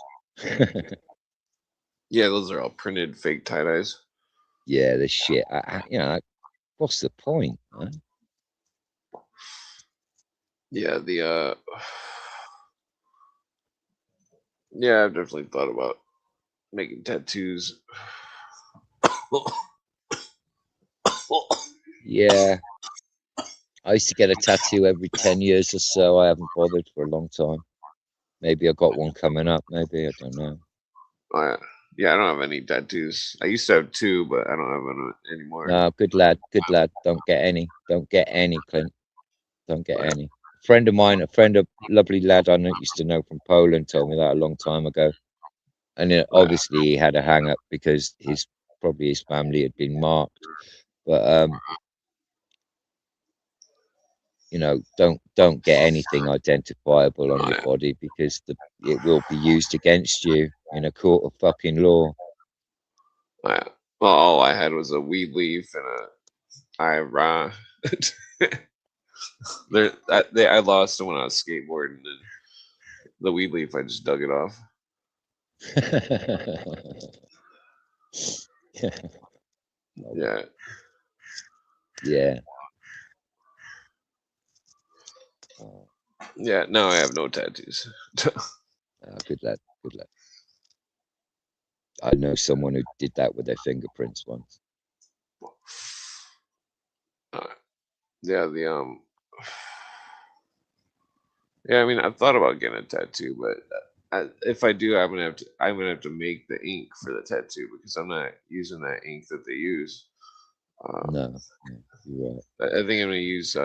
Yeah, those are all printed fake tie dyes. Yeah, the shit. What's the point, man? Yeah, yeah, I've definitely thought about making tattoos. Yeah, I used to get a tattoo every 10 years or so. I haven't bothered for a long time. Maybe I got one coming up. Maybe I don't know. Yeah, I don't have any tattoos. I used to have two, but I don't have them anymore. No, good lad, good lad. Don't get any. Don't get any, Clint. Don't get Oh, yeah. any. A lovely lad I used to know from Poland, told me that a long time ago. And Oh, yeah. obviously he had a hang up because his family had been marked. But don't get anything identifiable on Oh, your yeah. body because it will be used against you in a court of fucking law. Oh, yeah. Well, all I had was a weed leaf and a eyebrow. I lost them when I was skateboarding. And the weed leaf, I just dug it off. Yeah. Yeah. Yeah. Yeah, no, I have no tattoos. Good lad. Good lad. I know someone who did that with their fingerprints once. Yeah, yeah. I mean, I've thought about getting a tattoo, but if I do, I'm gonna have to make the ink for the tattoo because I'm not using that ink that they use. No, you're right. I think I'm gonna use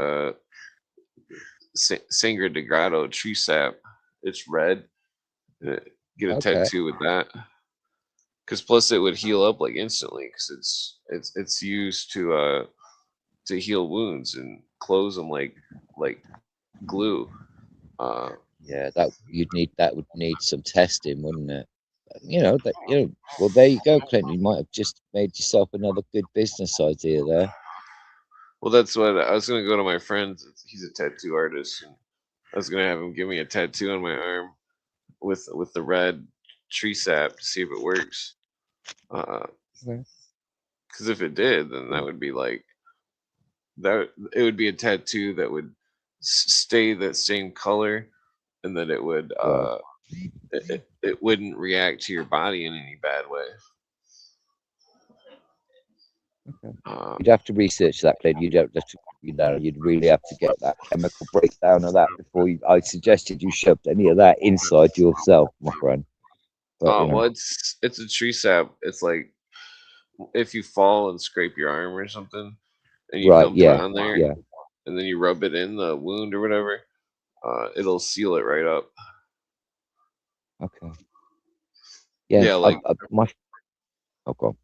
Sangre de Grotto tree sap. It's red. Get a Okay. tattoo with that. Because plus it would heal up like instantly because it's used to heal wounds and close them like glue. Yeah, that would need some testing, wouldn't it? Well, there you go, Clinton. You might have just made yourself another good business idea there. Well, that's what I was gonna go to my friend's. He's a tattoo artist, and I was gonna have him give me a tattoo on my arm with the red tree sap to see if it works. Because if it did, then that would be like that. It would be a tattoo that would stay that same color, and that it would Right. it wouldn't react to your body in any bad way. Okay. You'd have to research that, Clint. You'd have to, you'd really have to get that chemical breakdown of that before you. I suggested you shoved any of that inside yourself, my friend. But Well, it's a tree sap. It's like if you fall and scrape your arm or something, and you right, dump it yeah, on there, yeah, and then you rub it in the wound or whatever, it'll seal it right up. okay, yeah. Yeah, like Okay.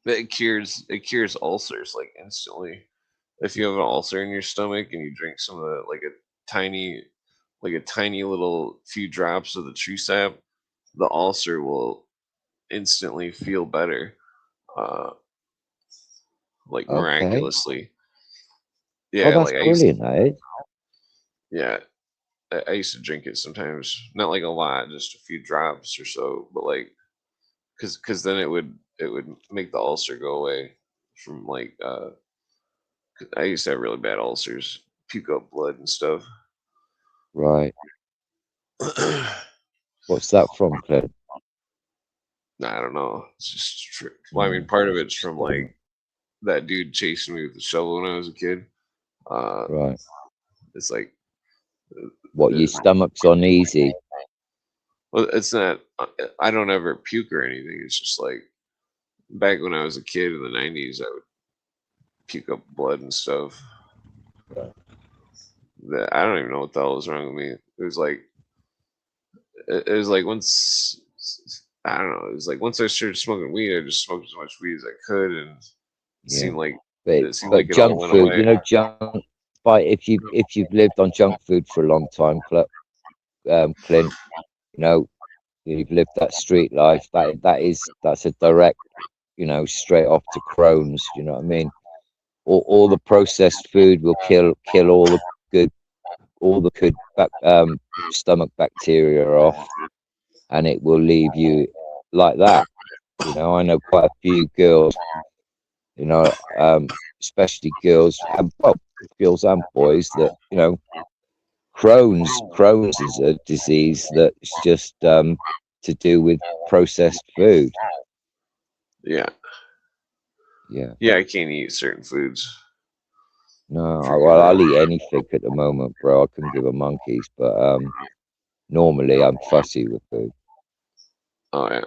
it cures ulcers like instantly. If you have an ulcer in your stomach and you drink some of the like a tiny little few drops of the tree sap, the ulcer will instantly feel better, uh, like Okay. miraculously. Oh, Yeah, that's like brilliant, that is. yeah, I used to drink it sometimes, not like a lot, just a few drops or so, but like, cause then it would make the ulcer go away from like 'cause I used to have really bad ulcers, puke up blood and stuff. Right. Nah, What's that from, Clint? I don't know. It's just well, I mean, part of it's from like that dude chasing me with the shovel when I was a kid. Uh, Right. it's like, What, your stomach's uneasy? well, it's not. I don't ever puke or anything. It's just like back when I was a kid in the '90s, I would puke up blood and stuff. That I don't even know what the hell was wrong with me. It was like once I don't know. It was like once I started smoking weed, I just smoked as much weed as I could, and it Yeah. seemed like But it all junk went food, away. junk. But if you've lived on junk food for a long time, Clint, you've lived that street life. That's a direct, straight off to Crohn's. You know what I mean? All the processed food will kill good stomach bacteria off, and it will leave you like that. I know quite a few girls, especially girls and boys that Crohn's is a disease that's just to do with processed food. Yeah, Yeah. yeah. I can't eat certain foods. No, Freaking I'll eat anything at the moment, bro. I couldn't give a monkeys, but normally I'm fussy with food. oh yeah.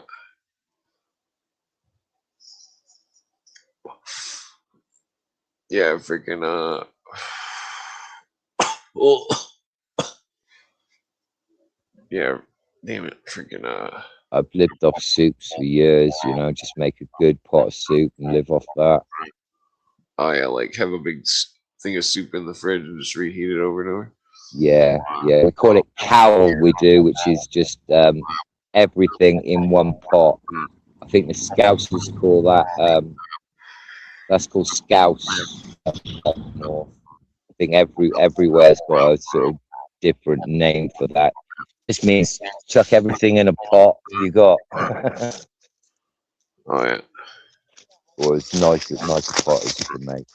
Yeah, freaking well, yeah, damn it, freaking I've lived off soups for years, just make a good pot of soup and live off that. oh yeah, like have a big thing of soup in the fridge and just reheat it over and over. Yeah, yeah. We call it cowl, we do, which is just everything in one pot. I think the Scousers call that that's called scouse up north. I think everywhere's got a sort of different name for that. This means chuck everything in a pot you got. Oh yeah, Or as nice a pot as you can make.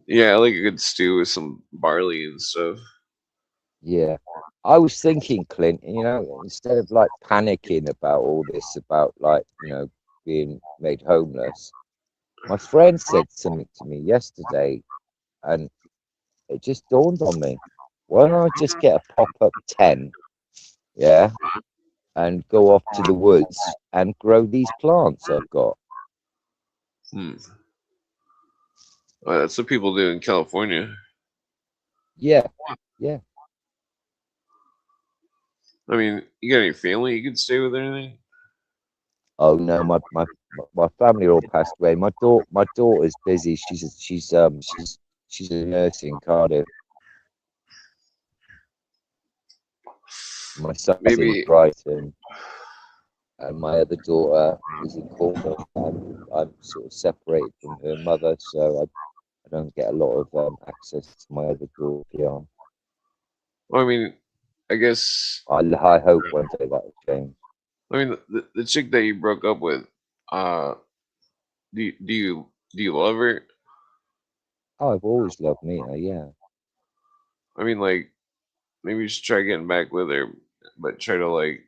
yeah. I like a good stew with some barley and stuff. Yeah. I was thinking, Clint, you know, instead of like panicking about all this, about like, you know, being made homeless, my friend said something to me yesterday, and it just dawned on me. Why don't I just get a pop-up tent, yeah, and go off to the woods and grow these plants I've got? Hmm. Well, that's what people do in California. Yeah, yeah. I mean, you got any family you can stay with or anything? Oh no, my family are all passed away. My daughter's busy. She's a nurse in Cardiff. My son's in Maybe. Brighton, and my other daughter is in Cornwall. I'm sort of separated from her mother, so I don't get a lot of access to my other daughter. Yeah. Well, I mean, I guess. I hope one day that will change. I mean, the chick that you broke up with. Uh, do you love her? Oh, I've always loved Mia. Yeah. I mean, like, maybe you should try getting back with her, but try to like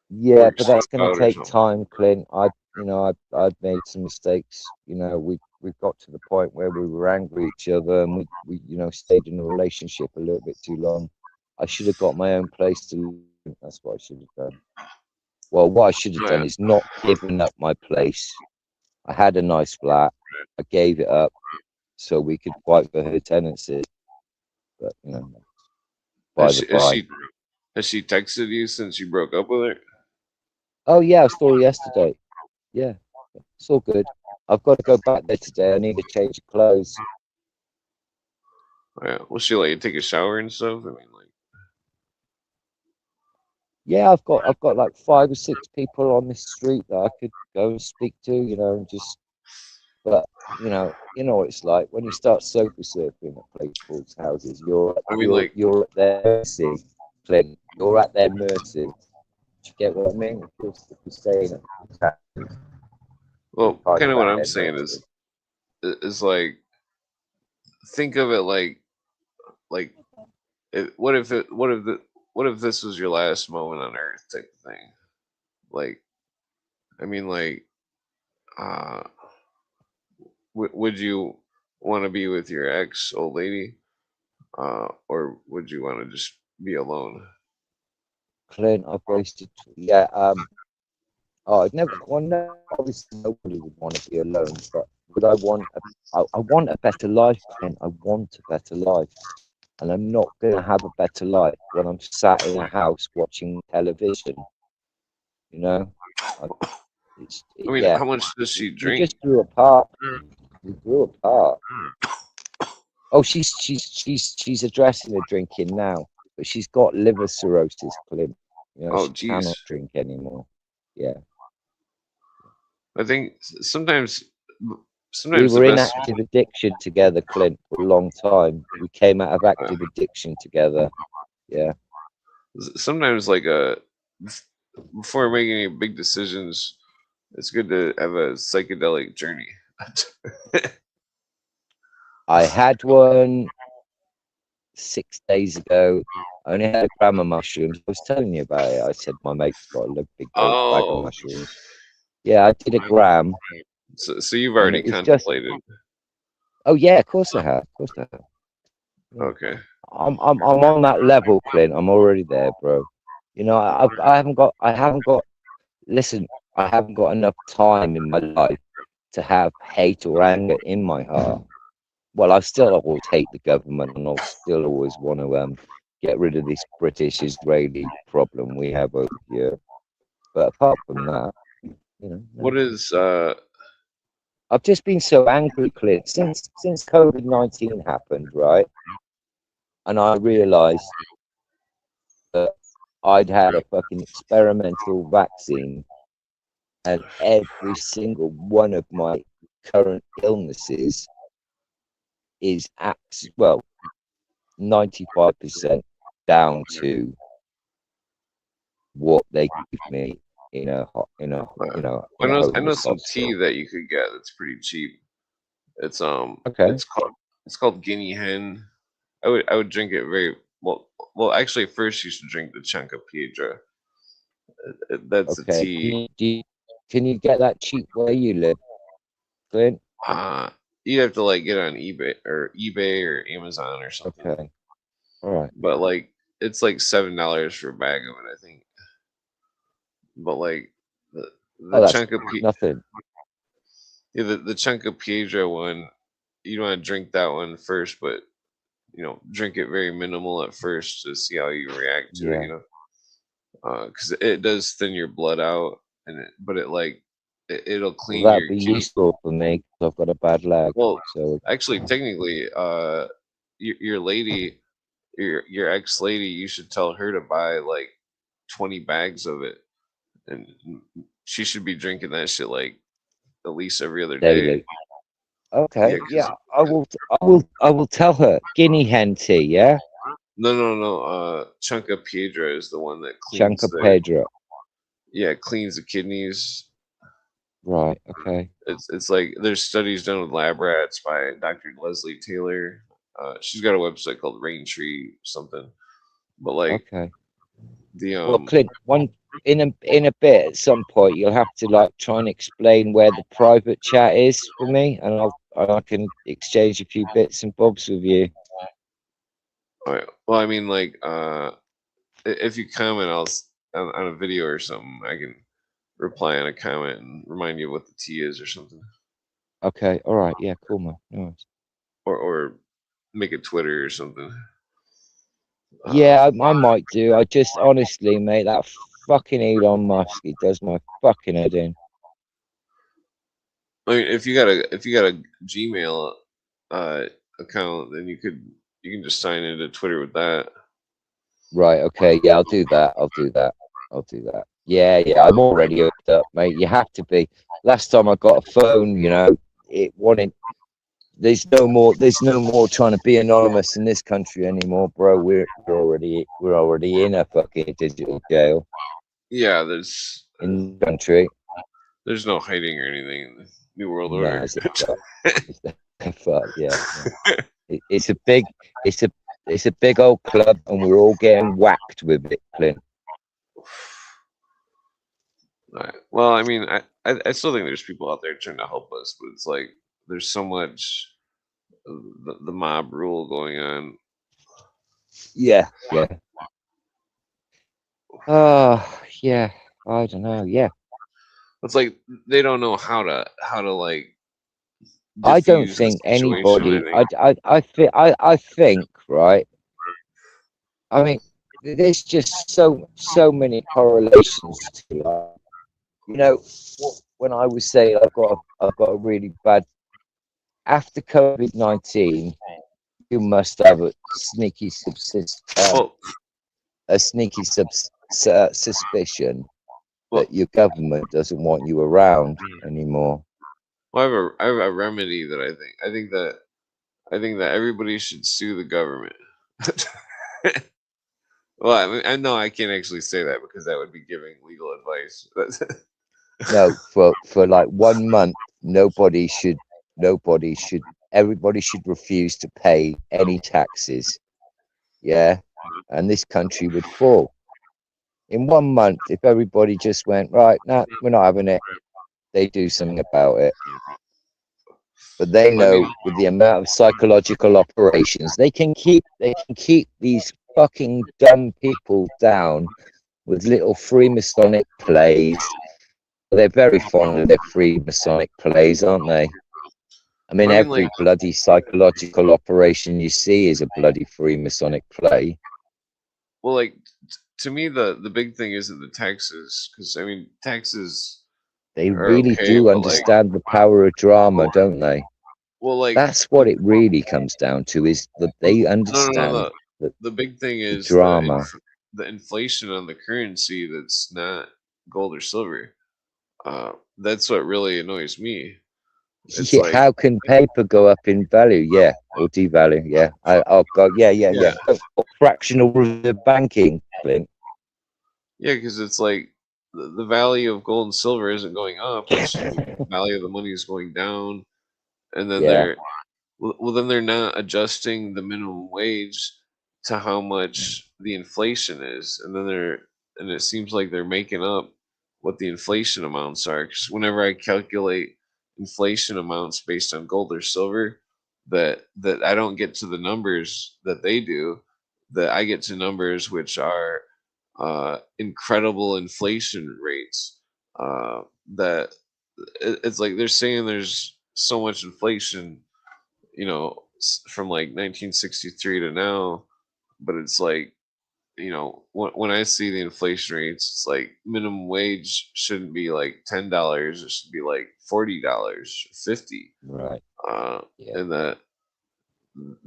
Yeah, work but stuff that's going to out or take something. time, Clint. I've made some mistakes. You know, we got to the point where we were angry at each other, and we you know stayed in a relationship a little bit too long. I should have got my own place to live. That's what I should have done. Well, what I should have Oh, done yeah. is not given up my place. I had a nice flat. I gave it up so we could fight for her tenancy. But you know, by Has the she has by. she has she texted you since you broke up with her? Oh yeah, I saw her yesterday. Yeah, it's all good. I've got to go back there today. I need to change of clothes. Oh, yeah. Will she let you take a shower and stuff? I mean, like, Yeah, I've got like 5 or 6 people on this street that I could go and speak to, you know, and just but you know what it's like when you start sofa surfing at people's houses, I mean, like, you're at their mercy, Clint. You're at their mercy. Do you get what I mean? If you're saying it, you're well, kind kind of of what at I'm their saying mercy. is like, think of it like, what if this was your last moment on Earth type of thing? Like, I mean, like, uh, would you want to be with your ex old lady, or would you want to just be alone? Clint, I've wasted. Yeah, oh, I'd never. Well, no, obviously nobody would want to be alone, but would I want I want a better life, Clint. I want a better life, and I'm not gonna have a better life when I'm sat in a house watching television. You know, I, I mean, yeah. how much does she We drink? just grew apart. We grew apart. Oh, she's addressing her drinking now, but she's got liver cirrhosis, Clint. You know, Oh, she geez. cannot drink anymore. Yeah. I think We sometimes the were in best. active addiction together, Clint, for a long time. We came out of Uh, active addiction together. Yeah. sometimes like before making any big decisions, it's good to have a psychedelic journey. I had one 6 days ago. I only had a gram of mushrooms. I was telling you about it. I said my mate's got a big old bag of Oh, mushrooms. Yeah, I did a gram, so you've and already it was just. contemplated. Oh yeah, of course I have. Of course I have. Yeah. Okay. I'm on that level, Clint. I'm already there, bro. You know, I haven't got. Listen, I haven't got enough time in my life to have hate or anger in my heart. Well, I still always hate the government, and I'll still always want to get rid of this British Israeli problem we have over here. But apart from that, you know, no. What is I've just been so angry, Clint, since COVID-19 happened, right? And I realised that I'd had a fucking experimental vaccine, and every single one of my current illnesses is well 95% down to what they give me in a I know homeless some tea hostel. that you could get that's pretty cheap. It's Okay. it's called guinea hen. I would drink it very well, actually, first you should drink the Chunka Piedra. That's the Okay. tea. Can you get that cheap where you live, Clint? You'd have to like get on eBay or Amazon or something. Okay. All right. But like it's like $7 for a bag of it, I think. But like the That's Chunka nothing. yeah, the Chunka Piedra one, you want to drink that one first, but drink it very minimal at first to see how you react to it. Because it does thin your blood out, but it'll clean Well, that'd your be juice. useful for me because I've got a bad leg. Well, so actually, technically, your lady, your ex lady, you should tell her to buy like 20 bags of it, and she should be drinking that shit like at least every other daily. day. Okay. Yeah, I will tell her. Guinea hen tea. Yeah. No. Chunka Piedra is the one that cleans Chunka Pedra. Yeah, it cleans the kidneys. Right. Okay. It's like there's studies done with lab rats by Dr. Leslie Taylor. She's got a website called Raintree something. But like okay. The Clint, in a bit at some point you'll have to like try and explain where the private chat is for me, and I can exchange a few bits and bobs with you. All right. Well, I mean, like, if you comment on a video or something, I can reply on a comment and remind you what the tea is or something. Okay. All right. Yeah. Cool, man. Nice. Or make a Twitter or something. Yeah, I might do. I just honestly, mate, that fucking Elon Musk, he does my fucking head in. I mean, if you got a Gmail account, then you can just sign into Twitter with that. Right. Okay. Yeah, I'll do that. Yeah. I'm already hooked up, mate. You have to be. Last time I got a phone, it wanted. There's no more trying to be anonymous in this country anymore, bro. We're already in a fucking digital jail. Yeah, there's in the country. There's no hiding or anything in the New World Order. Fuck yeah. It's a big old club, and we're all getting whacked with it, Clint. Right. Well, I mean, I still think there's people out there trying to help us, but it's like there's so much the mob rule going on. Yeah. Yeah. I don't know. Yeah. It's like they don't know how to like. I don't think anybody. I think right. I mean, there's just so many correlations to when I was saying I've got a really bad after COVID-19, you must have a sneaky suspicion that your government doesn't want you around anymore. Well, I have a remedy that I think that everybody should sue the government. Well, I mean, I know I can't actually say that because that would be giving legal advice. No, for like 1 month, everybody should refuse to pay any taxes. Yeah, and this country would fall. In 1 month, if everybody just went, right, no, we're not having it, they do something about it. But they know with the amount of psychological operations, they can keep these fucking dumb people down with little Freemasonic plays. They're very fond of their Freemasonic plays, aren't they? I mean, every bloody psychological operation you see is a bloody Freemasonic play. Well, like to me, the big thing isn't the taxes, because I mean, taxes. They really do understand the power of drama, don't they? Well, like that's what it really comes down to, is that they understand. The big thing is drama. The inflation on the currency that's not gold or silver. That's what really annoys me. It's like, how can paper go up in value? Yeah, or devalue? Yeah, I'll go. Yeah. Fractional reserve banking, Clint. Yeah, because it's like the value of gold and silver isn't going up. It's the value of the money is going down, and then they're not adjusting the minimum wage to how much the inflation is, and and it seems like they're making up what the inflation amounts are. Because whenever I calculate inflation amounts based on gold or silver, that I don't get to the numbers that they do. That I get to numbers which are incredible inflation rates. That it's like they're saying there's so much inflation, from like 1963 to now, but it's like, when I see the inflation rates, it's like minimum wage shouldn't be like $10; it should be like $40, 50. Right. Yeah. And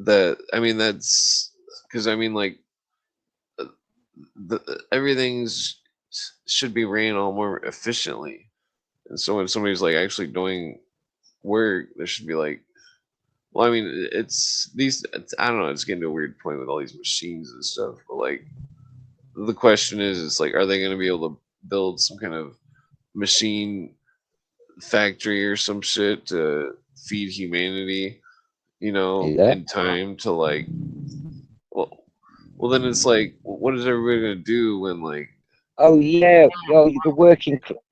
that I mean that's because I mean like everything's should be ran all more efficiently, and so when somebody's like actually doing work, there should be like, well, I mean, I don't know, it's getting to a weird point with all these machines and stuff, but like, the question is, it's like, are they going to be able to build some kind of machine factory or some shit to feed humanity, Yeah. in time to like, well, then it's like, what is everybody going to do when like, Oh yeah, the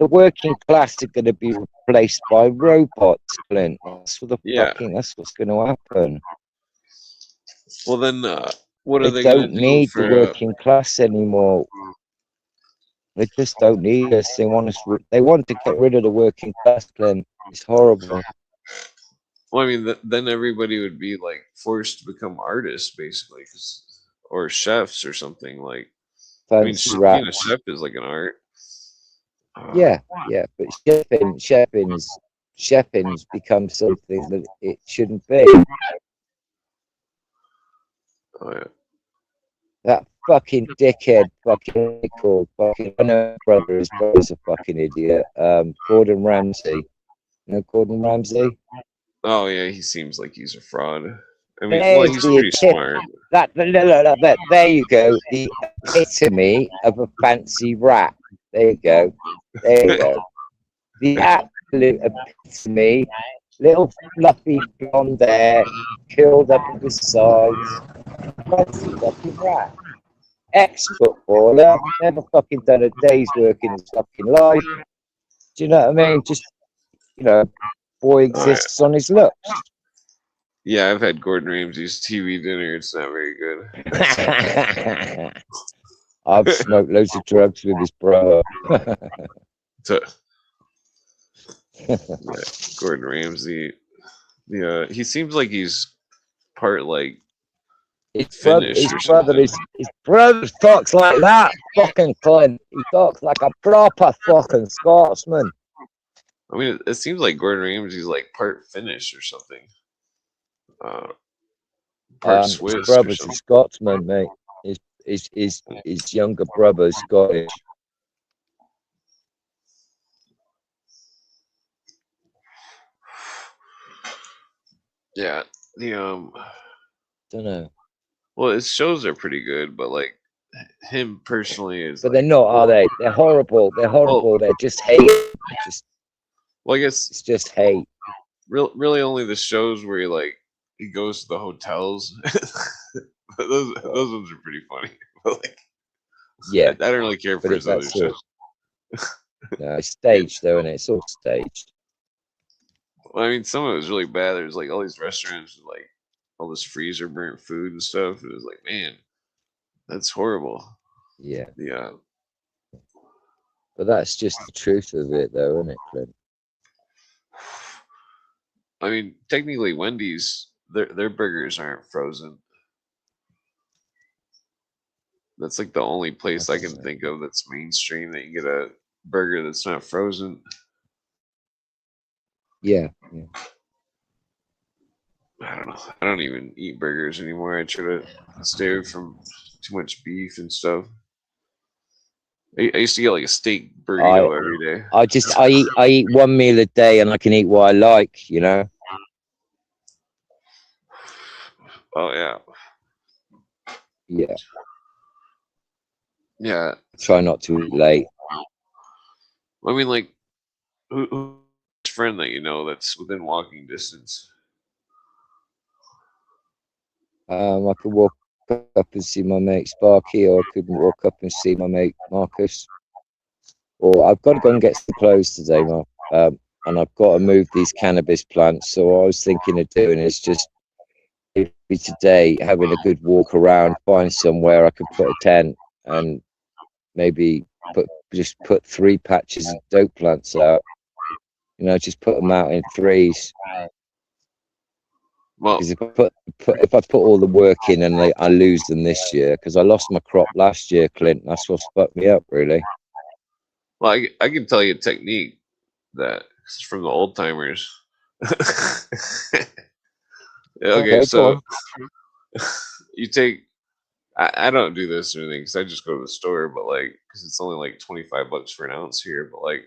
working class are going to be replaced by robots, Clint. yeah, That's what's going to happen. well then, what are They they going don't to do need the for? working class anymore. They just don't need us. They want us. They want to get rid of the working class, Clint. It's horrible. Well, I mean, then everybody would be like forced to become artists, basically, or chefs or something. Like, I mean, Fancy being a rats. chef is like an art. Yeah, but chefing's become something that it shouldn't be. Oh yeah. That fucking dickhead, fucking called fucking. I know his brother's a fucking idiot. Gordon Ramsay. You know Gordon Ramsay? Oh yeah, he seems like he's a fraud. I mean, well, There's he's the pretty smart. there you go. The epitome of a fancy rat. There you go. There you go. The absolute epitome. Little fluffy blonde hair, curled up at the sides. Fancy fucking rat. Ex-footballer, never fucking done a day's work in his fucking life. Do you know what I mean? Just, boy exists on his looks. Yeah, I've had Gordon Ramsay's TV dinner. It's not very good. I've smoked loads of drugs with his brother. Yeah, Gordon Ramsay. Yeah, he seems like he's part like His Finnish or something. his brother talks like that, fucking Clint. He talks like a proper fucking Scotsman. I mean, it seems like Gordon Ramsay's like part Finnish or something. Part Swiss His or brother's a something. Scotsman, mate. His younger brother's Scottish. Yeah, Don't know. well, his shows are pretty good, but like him personally is. But like, they're not, are they? They're horrible. They're horrible. Well, They're just hate. Well, I guess It's just hate. really only the shows where he goes to the hotels. those ones are pretty funny. But like, Yeah, I don't really care for but his other that's shows. no, it's staged though, isn't it? It's all staged. Well, I mean, some of it was really bad. There's like all these restaurants with like all this freezer burnt food and stuff. It was like, man, that's horrible. Yeah, Yeah. but that's just the truth of it, though, isn't it, Clint? I mean, technically, Wendy's their burgers aren't frozen. That's like the only place I can think of that's mainstream that you get a burger that's not frozen. Yeah. I don't know. I don't even eat burgers anymore. I try to stay away from too much beef and stuff. I used to get like a steak burrito every day. I eat one meal a day, and I can eat what I like. You know. Oh yeah. Yeah. Yeah. Try not to eat late. I mean, like, who's a friend that you know that's within walking distance? I could walk up and see my mate Sparky, or I could walk up and see my mate Marcus. Or I've got to go and get some clothes today, Mark. And I've got to move these cannabis plants. So what I was thinking of doing is just maybe today having a good walk around, find somewhere I could put a tent and maybe just put 3 patches of dope plants out. You know, just put them out in 3s. Well, Because if I put all the work in and I lose them this year, because I lost my crop last year, Clint. That's what's fucked me up, really. well, I can tell you a technique that is from the old timers. Okay, Okay, go so on. you take. I don't do this or anything because I just go to the store, but like, because it's only like $25 for an ounce here. But like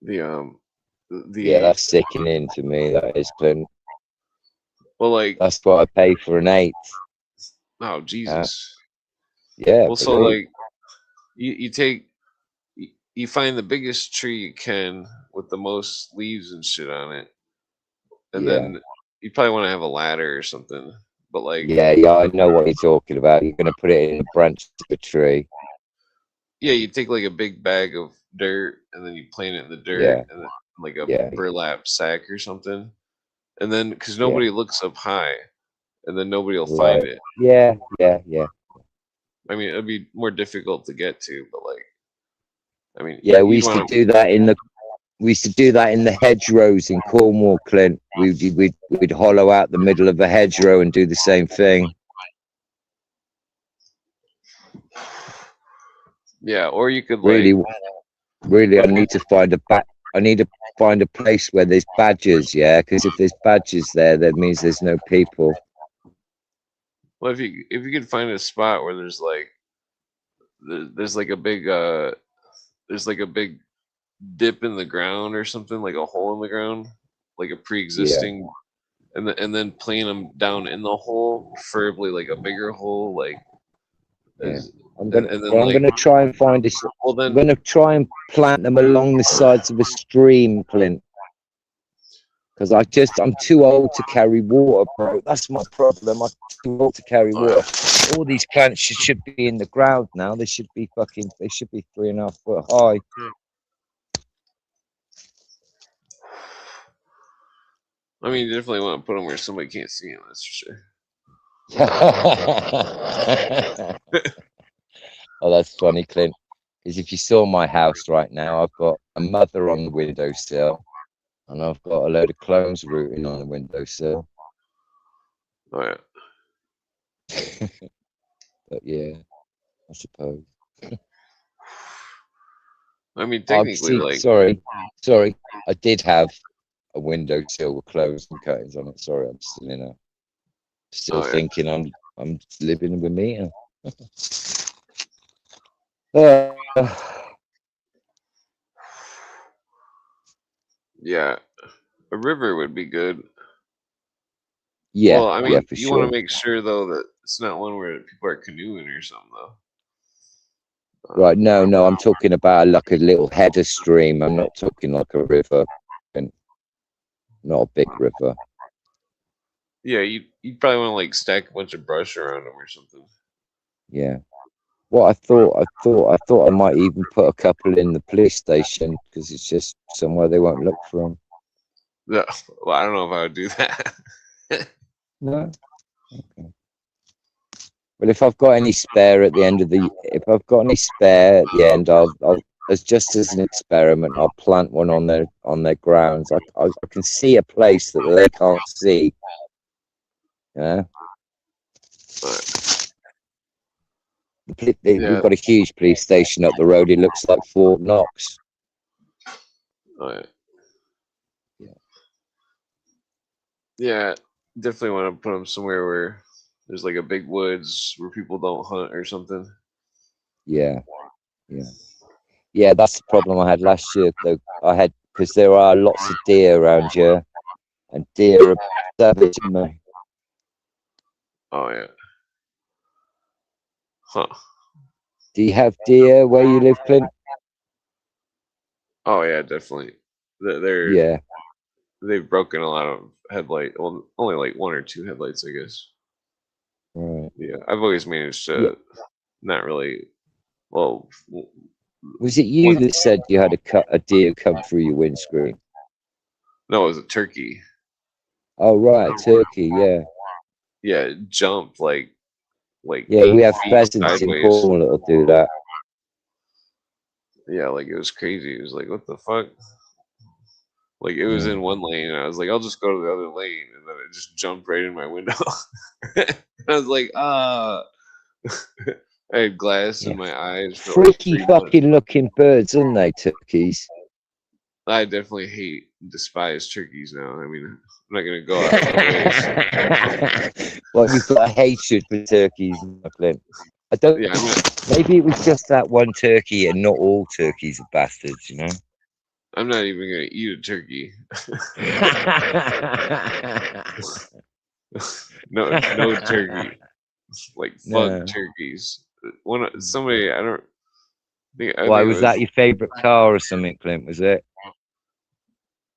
the Yeah, the that's sickening to me. That is, Clint. well, like, That's what I pay for an 1/8. oh Jesus. Yeah, Well, so believe. like you take you find the biggest tree you can with the most leaves and shit on it, and Yeah. then you probably want to have a ladder or something. But like, Yeah, I know what you're talking about. You're going to put it in the branch of a tree. yeah, you take like a big bag of dirt and then you plant it in the dirt Yeah, and then like a yeah, burlap sack or something, and then because yeah. nobody looks up high, and then nobody will find Right. it. Yeah, yeah, yeah. I mean, it'd be more difficult to get to, but like, I mean, Yeah, we you'd used to want to. do that in the hedgerows in Cornwall, Clint. We'd hollow out the middle of a hedgerow and do the same thing. Yeah, or you could like, Really, really, I need to find I need to find a place where there's badgers. Yeah, because if there's badgers there, that means there's no people. well, if you could find a spot where there's like there's like a big there's like a big dip in the ground or something, like a hole in the ground, like a Yeah, pre-existing, and then plant them down in the hole, preferably like a bigger hole, like yeah. as and then I'm like, gonna try and find this. well I'm then, gonna try and plant them along the sides of a stream, Clint. Because I'm too old to carry water, bro. That's my problem. I'm too old to carry oh, water. All these plants should be in the ground now. They should be 3.5 foot high. I mean, you definitely want to put them where somebody can't see them. That's for sure. Oh, that's funny, Clint. Because if you saw my house right now, I've got a mother on the windowsill, and I've got a load of clones rooting on the windowsill. Oh yeah. But yeah, I suppose. I mean, I've technically, seen. like, Sorry. I did have a windowsill with clothes and curtains on it. Sorry, I'm still oh yeah, thinking I'm living with me. Uh, yeah, a river would be good. yeah, Well, I yeah, mean, for you want to sure. make sure though that it's not one where people are canoeing or something though. Right, no, I'm talking about like a little header stream. I'm not talking like a river, and not a big river. Yeah, you probably want to like stack a bunch of brush around them or something. Yeah. Well, I thought I might even put a couple in the police station because it's just somewhere they won't look for them. Yeah, well, I don't know if I would do that. No. Okay. Well, if I've got any spare at the end of the, if I've got any spare at the end, I'll as just as an experiment, I'll plant one on their grounds. I can see a place that they can't see. Yeah. But, We've yeah, got a huge police station up the road. It looks like Fort Knox. oh, yeah, Yeah. yeah, definitely want to put them somewhere where there's like a big woods where people don't hunt or something. Yeah. Yeah. Yeah, that's the problem I had last year, though. Because there are lots of deer around here, and deer are savage, aren't they? Oh yeah, huh? Do you have deer where you live, Clint? Oh yeah, definitely. They're Yeah. they've broken a lot of headlight. Well, only like one or two headlights, I guess. Right. Yeah, I've always managed Yeah. to not really. Well, Was it you that said you had a deer come through your windscreen? no, it was a turkey. Oh, right, a turkey. Yeah. Yeah, it jumped like Yeah, we 8 have feet pheasants in sideways. Cornwall that'll do that. Yeah, like it was crazy. It was like, what the fuck? Like it was Yeah. in one lane, and I was like, I'll just go to the other lane, and then it just jumped right in my window. I was like, ah. I had glass Yeah. in my eyes for like Freaky 3 months. fucking looking birds, aren't they, turkeys? I definitely hate, despise turkeys now. I mean, I'm not gonna go out of my way. Well, you've got a hatred for turkeys, Clint. I don't. Yeah, Maybe it was just that one turkey, and not all turkeys are bastards, you know. I'm not even gonna eat a turkey. No turkey. Like fuck No. turkeys. Somebody I don't think I Why think it was that your favorite car or something, Clint? Was it?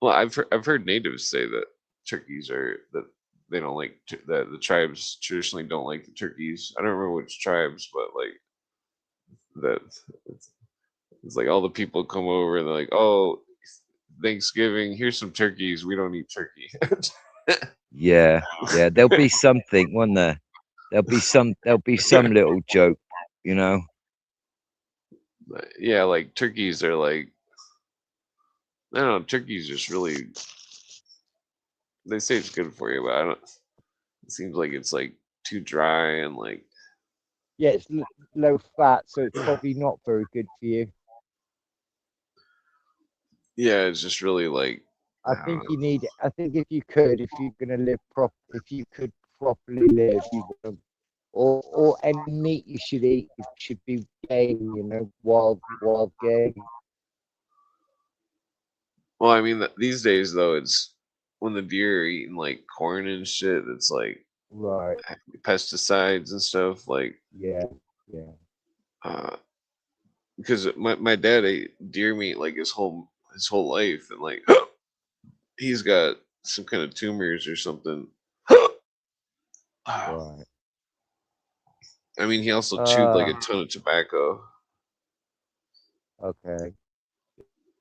Well, I've heard natives say that turkeys are that they don't like that the tribes traditionally don't like the turkeys. I don't remember which tribes, but like that it's like all the people come over and they're like, oh, Thanksgiving, here's some turkeys. We don't eat turkey. Yeah, yeah. There'll be something, won't there? There'll be some little joke, you know. But yeah, like turkeys are like I don't know, turkeys just really they say it's good for you, but I don't it seems like it's like too dry and like Yeah, it's low fat, so it's probably not very good for you. yeah, it's just really like I don't think know. you need. I think if you're gonna live if you could properly live, or any meat you should eat, it should be game, you know, wild game. Well, I mean these days though, it's when the deer are eating like corn and shit. It's like Right. pesticides and stuff. Like, Yeah. Yeah. because my dad ate deer meat like his whole life, and like he's got some kind of tumors or something. Right. I mean, he also chewed like a ton of tobacco. Okay.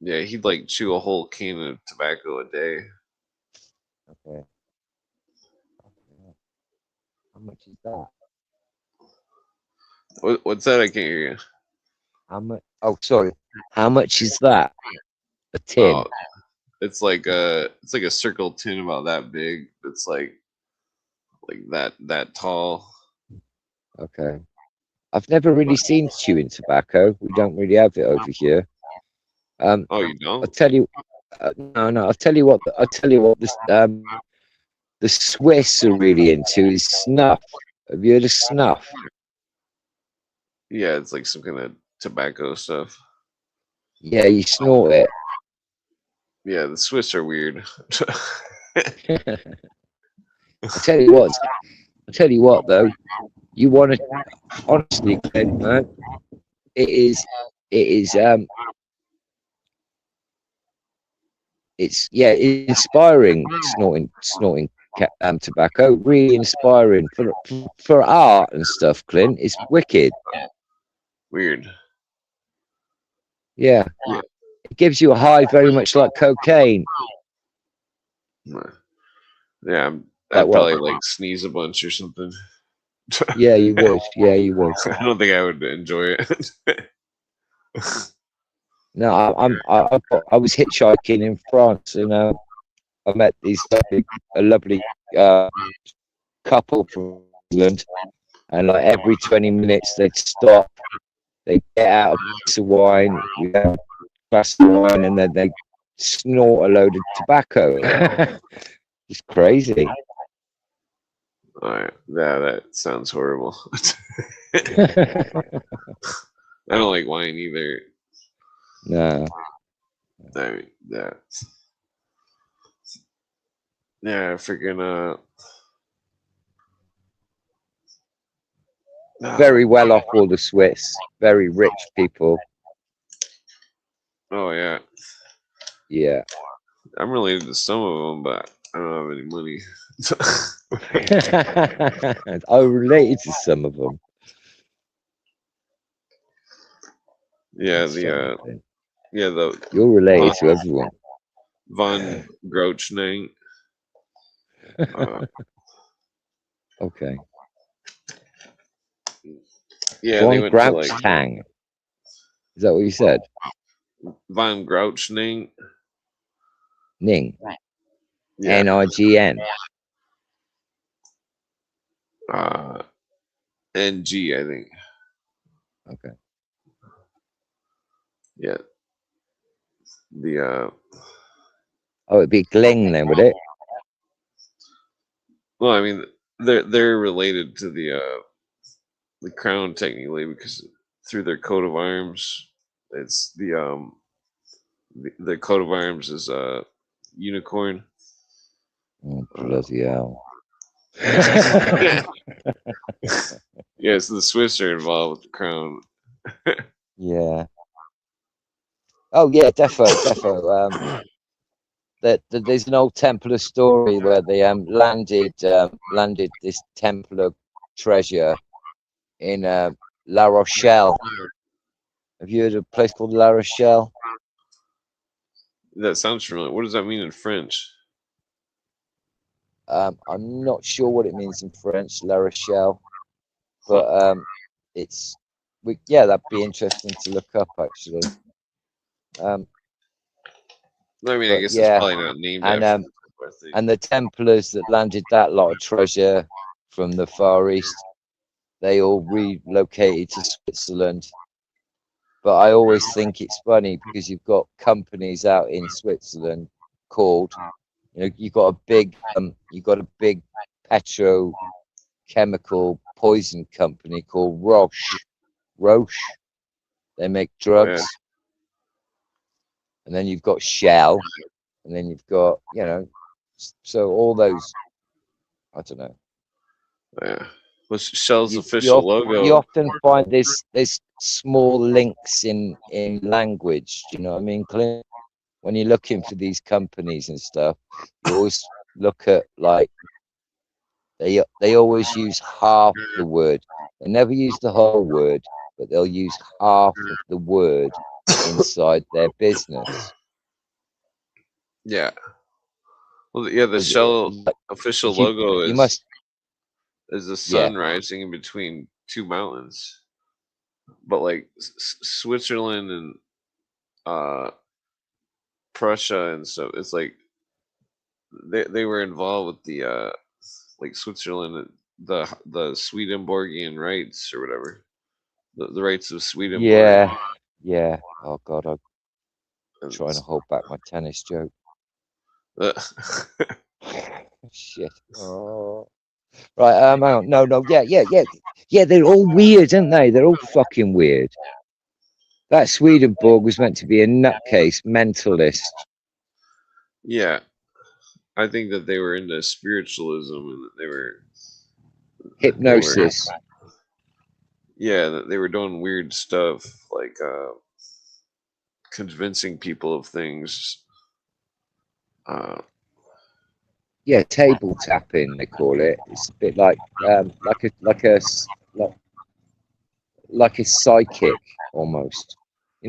Yeah, he'd like chew a whole can of tobacco a day. Okay. How much is that? What's that? I can't hear you. How much? Oh, sorry. How much is that? A tin. Oh, it's like a circle tin about that big. It's like that tall. Okay. I've never really seen chewing tobacco. We don't really have it over here. Oh, you I'll don't? tell you. No. I'll tell you what. This the Swiss are really into is snuff. Have you heard of snuff? Yeah, it's like some kind of tobacco stuff. Yeah, you snort it. Yeah, the Swiss are weird. I tell you what though. You want to honestly, Clint, man. It is it's inspiring snorting tobacco, really inspiring for art and stuff, Clint. It's wicked. Weird. Yeah, it gives you a high, very much like cocaine. Yeah, Like I'd what? probably like sneeze a bunch or something. Yeah, you would. Yeah, you would. I don't think I would enjoy it. No, I was hitchhiking in France, and I met a lovely couple from England, and like every 20 minutes they'd stop, they'd get out a glass of wine, we have a glass of wine, and then they snort a load of tobacco. It's crazy. All right, yeah, that sounds horrible. I don't like wine either. No. I mean, yeah, freaking Very well off, all the Swiss, very rich people. Oh yeah, Yeah. I'm related to some of them, but I don't have any money. I related to some of them. Yeah, Something. the You're related to everyone. Von Grochning. Okay. Yeah, Von they went to like Grouch-Tang. Is that what you said? Von Grouchning. Ning. Yeah. N-I-G-N. NG, I think. Okay. Yeah. The Oh, it'd be Gling then, would it? well, I mean, they're related to the crown technically because through their coat of arms, it's the coat of arms is a unicorn. Oh, bloody hell. Yeah, so the Swiss are involved with the crown. Yeah. Oh yeah, defo. There's an old Templar story where they landed this Templar treasure in La Rochelle. Have you heard of a place called La Rochelle? That sounds familiar. What does that mean in French? I'm not sure what it means in French, La Rochelle, but yeah, that'd be interesting to look up actually. I mean, I guess yeah, it's probably not named and after. and the Templars that landed that lot of treasure from the Far East, they all relocated to Switzerland. But I always think it's funny because you've got companies out in Switzerland called, you've got a big petrochemical poison company called Roche. They make drugs. Yeah. And then you've got Shell, and then you've got, so all those, I don't know. Yeah. Well, Shell's official logo. You often find there's small links in language. Do you know what I mean, Clint? When you're looking for these companies and stuff, you always look at like they always use half the word. They never use the whole word, but they'll use half of the word inside their business. Well, yeah, the Shell official logo is the sun rising in between two mountains. But like Switzerland and Prussia and stuff, it's like they were involved with the like Switzerland, the Swedenborgian rights or whatever, the rights of Swedenborg. Yeah. Oh God, I'm trying to hold back my tennis joke. Shit. Oh. Right. Hang on. No. Yeah. They're all weird, aren't they? They're all fucking weird. That Swedenborg was meant to be a nutcase mentalist. Yeah, I think that they were into spiritualism and that they were hypnosis. That they were doing weird stuff like convincing people of things. Yeah, table tapping they call it. It's a bit like a psychic almost.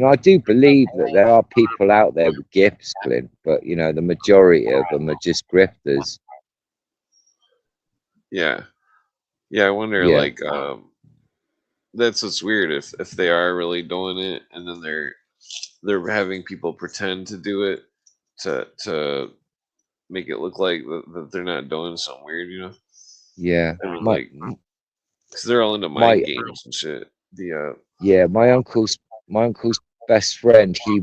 I do believe that there are people out there with gifts, Clint, but the majority of them are just grifters. Yeah, I wonder like that's what's weird if they are really doing it and then they're having people pretend to do it to make it look like that they're not doing something weird, Yeah, I mean, like because they're all into mind games and shit. My uncle's best friend, he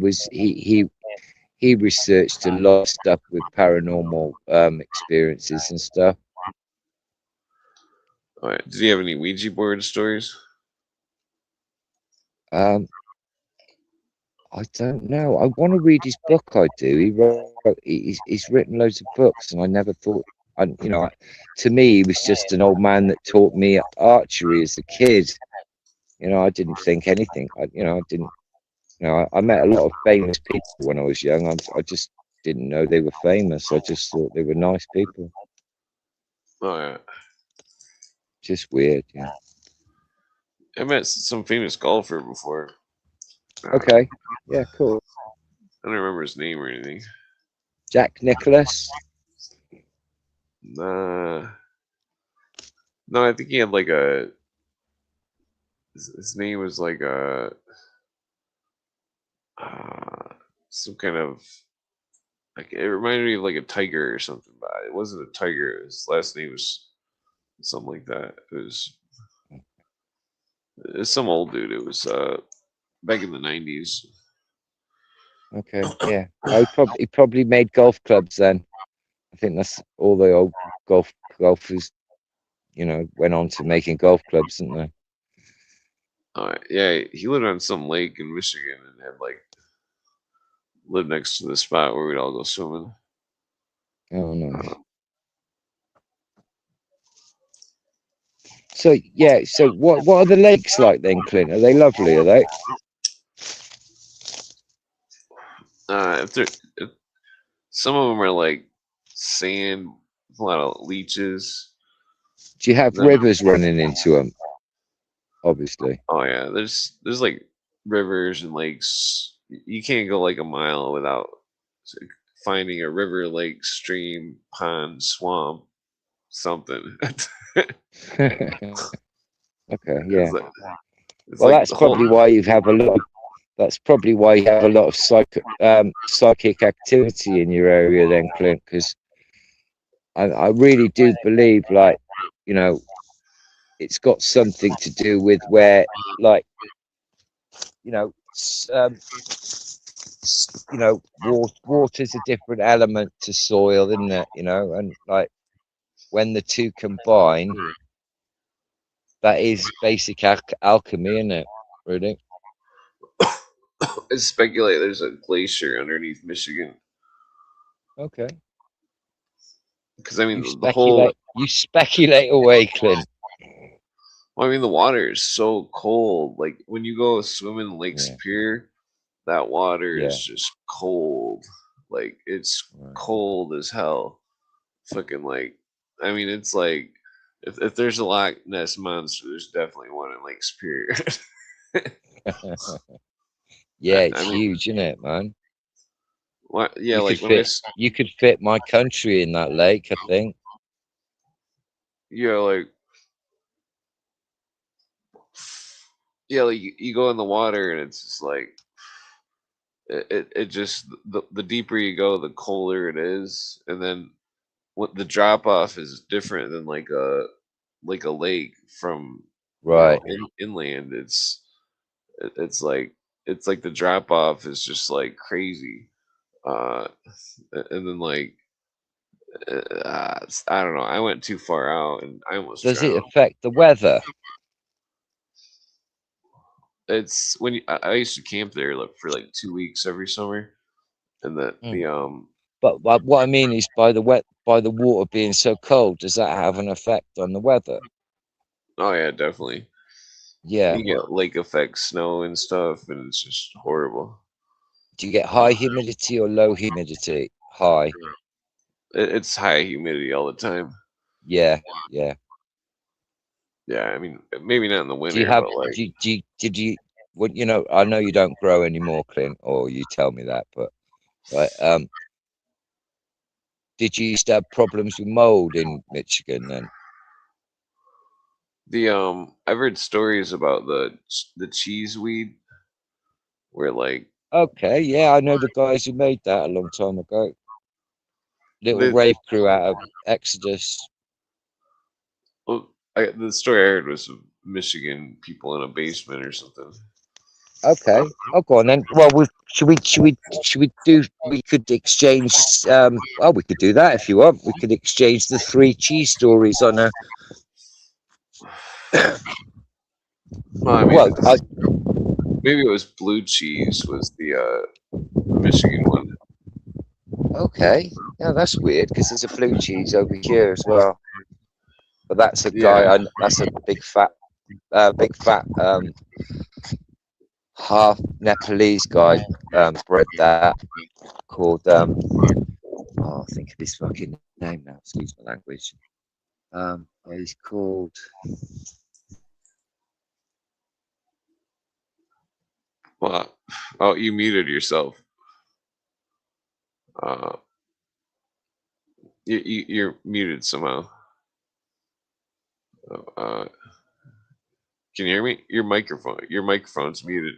researched a lot of stuff with paranormal experiences and stuff. All right. Did he have any Ouija board stories? I don't know. I want to read his book. I do. He's written loads of books, and I never thought. To me, he was just an old man that taught me archery as a kid. I didn't think anything. I met a lot of famous people when I was young. I just didn't know they were famous. I just thought they were nice people. Oh yeah. Just weird, yeah. I met some famous golfer before. Okay, yeah, cool. I don't remember his name or anything. Jack Nicklaus. No, I think he had like a. His name was like a. Some kind of. Like it reminded me of like a tiger or something, but it wasn't a tiger. His last name was something like that. It was some old dude. It was back in the 90s. Okay, yeah. Oh, he probably made golf clubs then. I think that's all the old golfers, went on to making golf clubs, didn't they? Yeah, he lived on some lake in Michigan and had like lived next to the spot where we'd all go swimming. Oh no. So yeah, so what are the lakes like then, Clint? Are they lovely? Are they? If some of them are like sand, a lot of leeches. Do you have rivers running into them? Obviously. Oh yeah, there's like rivers and lakes. You can't go like a mile without finding a river, lake, stream, pond, swamp, something. Okay, yeah. It's Well, like that's probably why you have a lot. That's probably why you have a lot of psychic activity in your area, then, Clint. Because I really do believe, like, it's got something to do with where, like, water's a different element to soil, isn't it? And like when the two combine, that is basic alchemy, isn't it? Really? I speculate there's a glacier underneath Michigan. Okay. Because I mean, you speculate away, Clint. Well, I mean, the water is so cold. Like when you go swimming in Lake Superior, that water is just cold. Like it's cold as hell. Fucking like, I mean, it's like if there's a Loch Ness monster, there's definitely one in Lake Superior. Yeah, it's huge, isn't it, man? Yeah, you could fit my country in that lake, I think. Yeah, like you go in the water and it's just like it just the deeper you go, the colder it is, and then what the drop off is different than like a lake from inland. It's like the drop off is just like crazy, and then like I don't know. I went too far out and I almost Does drowned. it affect the weather? It's when I used to camp there for like 2 weeks every summer, and But what I mean is by the water being so cold, does that have an effect on the weather? Oh yeah, definitely. Yeah. You get lake effect snow and stuff, and it's just horrible. Do you get high humidity or low humidity? High. It's high humidity all the time. Yeah. Yeah, I mean, maybe not in the winter. Do you have? But like, did you? Well, I know you don't grow anymore, Clint, or you tell me that, but did you used to have problems with mold in Michigan then? I've heard stories about the cheese weed, where like. Okay, yeah, I know the guys who made that a long time ago. Little rave crew out of Exodus. Well, the story I heard was of Michigan people in a basement or something. Okay. Oh, go on then. Well, we could exchange. Well, we could do that if you want. We could exchange the 3 cheese stories on a. Well, I mean, maybe it was blue cheese was the Michigan one. Okay, yeah, that's weird because there's a blue cheese over here as well. But that's a guy. That's a big fat half Nepalese guy bred that called I'll think of his fucking name now. Excuse my language. He's called. What? Oh, you muted yourself. You're muted somehow. Can you hear me? Your microphone's muted.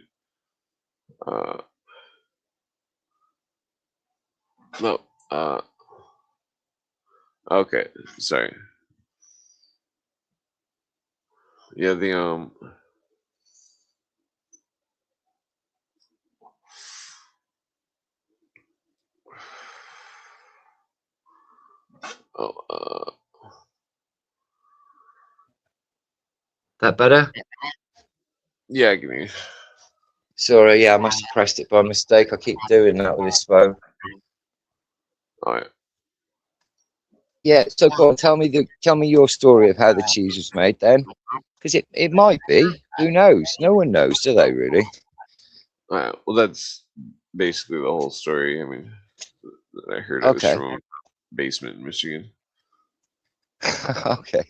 No. Okay. Sorry. Yeah. Oh. That better? Yeah. Give me. Sorry, yeah, I must have pressed it by mistake. I keep doing that with this phone. All right. Yeah, so go on, tell me your story of how the cheese was made then. Because it might be. Who knows? No one knows, do they really? All right. Well, that's basically the whole story. I mean, I heard it was Okay. from a basement in Michigan. Okay.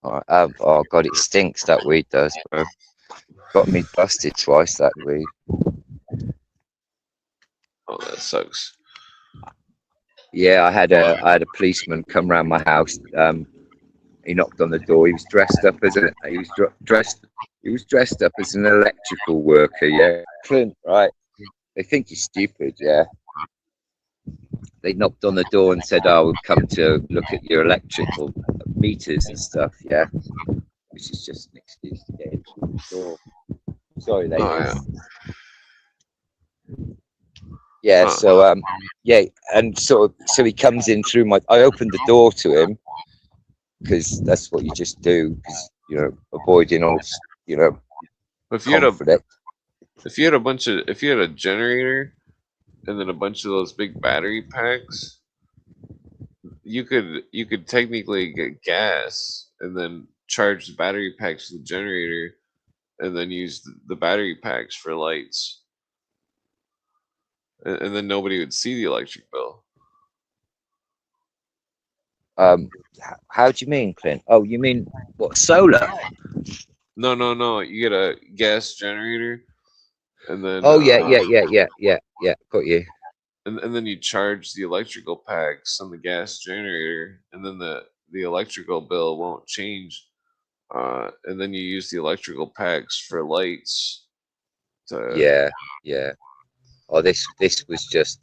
All right. Oh god, it stinks, that weed does, bro. Got me busted twice, that weed. Oh, that sucks. Yeah, I had a policeman come round my house. He knocked on the door. He was dressed up as dressed up as an electrical worker. Yeah, Clint, right? They think you're stupid. Yeah. They knocked on the door and said, "Oh, we've come to look at your electrical meters and stuff." Yeah, which is just an excuse to get in through the door. Sorry, Oh, ladies. yeah. Yeah, so yeah, and so he comes in through my. I opened the door to him because that's what you just do, because avoiding all If you conflict. if you had a generator and then a bunch of those big battery packs, you could technically get gas and then charge the battery packs to the generator and then use the battery packs for lights. And then nobody would see the electric bill. How do you mean, Clint? Oh, you mean what, solar? No. You get a gas generator, and then Oh yeah. Got you. and then you charge the electrical packs on the gas generator, and then the electrical bill won't change. And then you use the electrical packs for lights. Yeah. Oh, this was just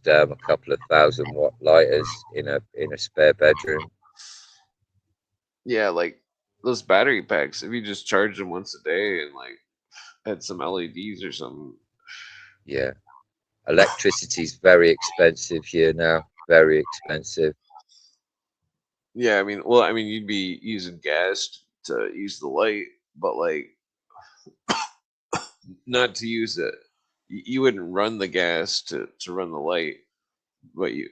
a couple of 1,000-watt lighters in a spare bedroom. Yeah, like those battery packs. If you just charge them once a day and like had some LEDs or something. Yeah, electricity's very expensive here now. Very expensive. Yeah, I mean, you'd be using gas to use the light, but like not to use it. You wouldn't run the gas to run the light, but Yeah.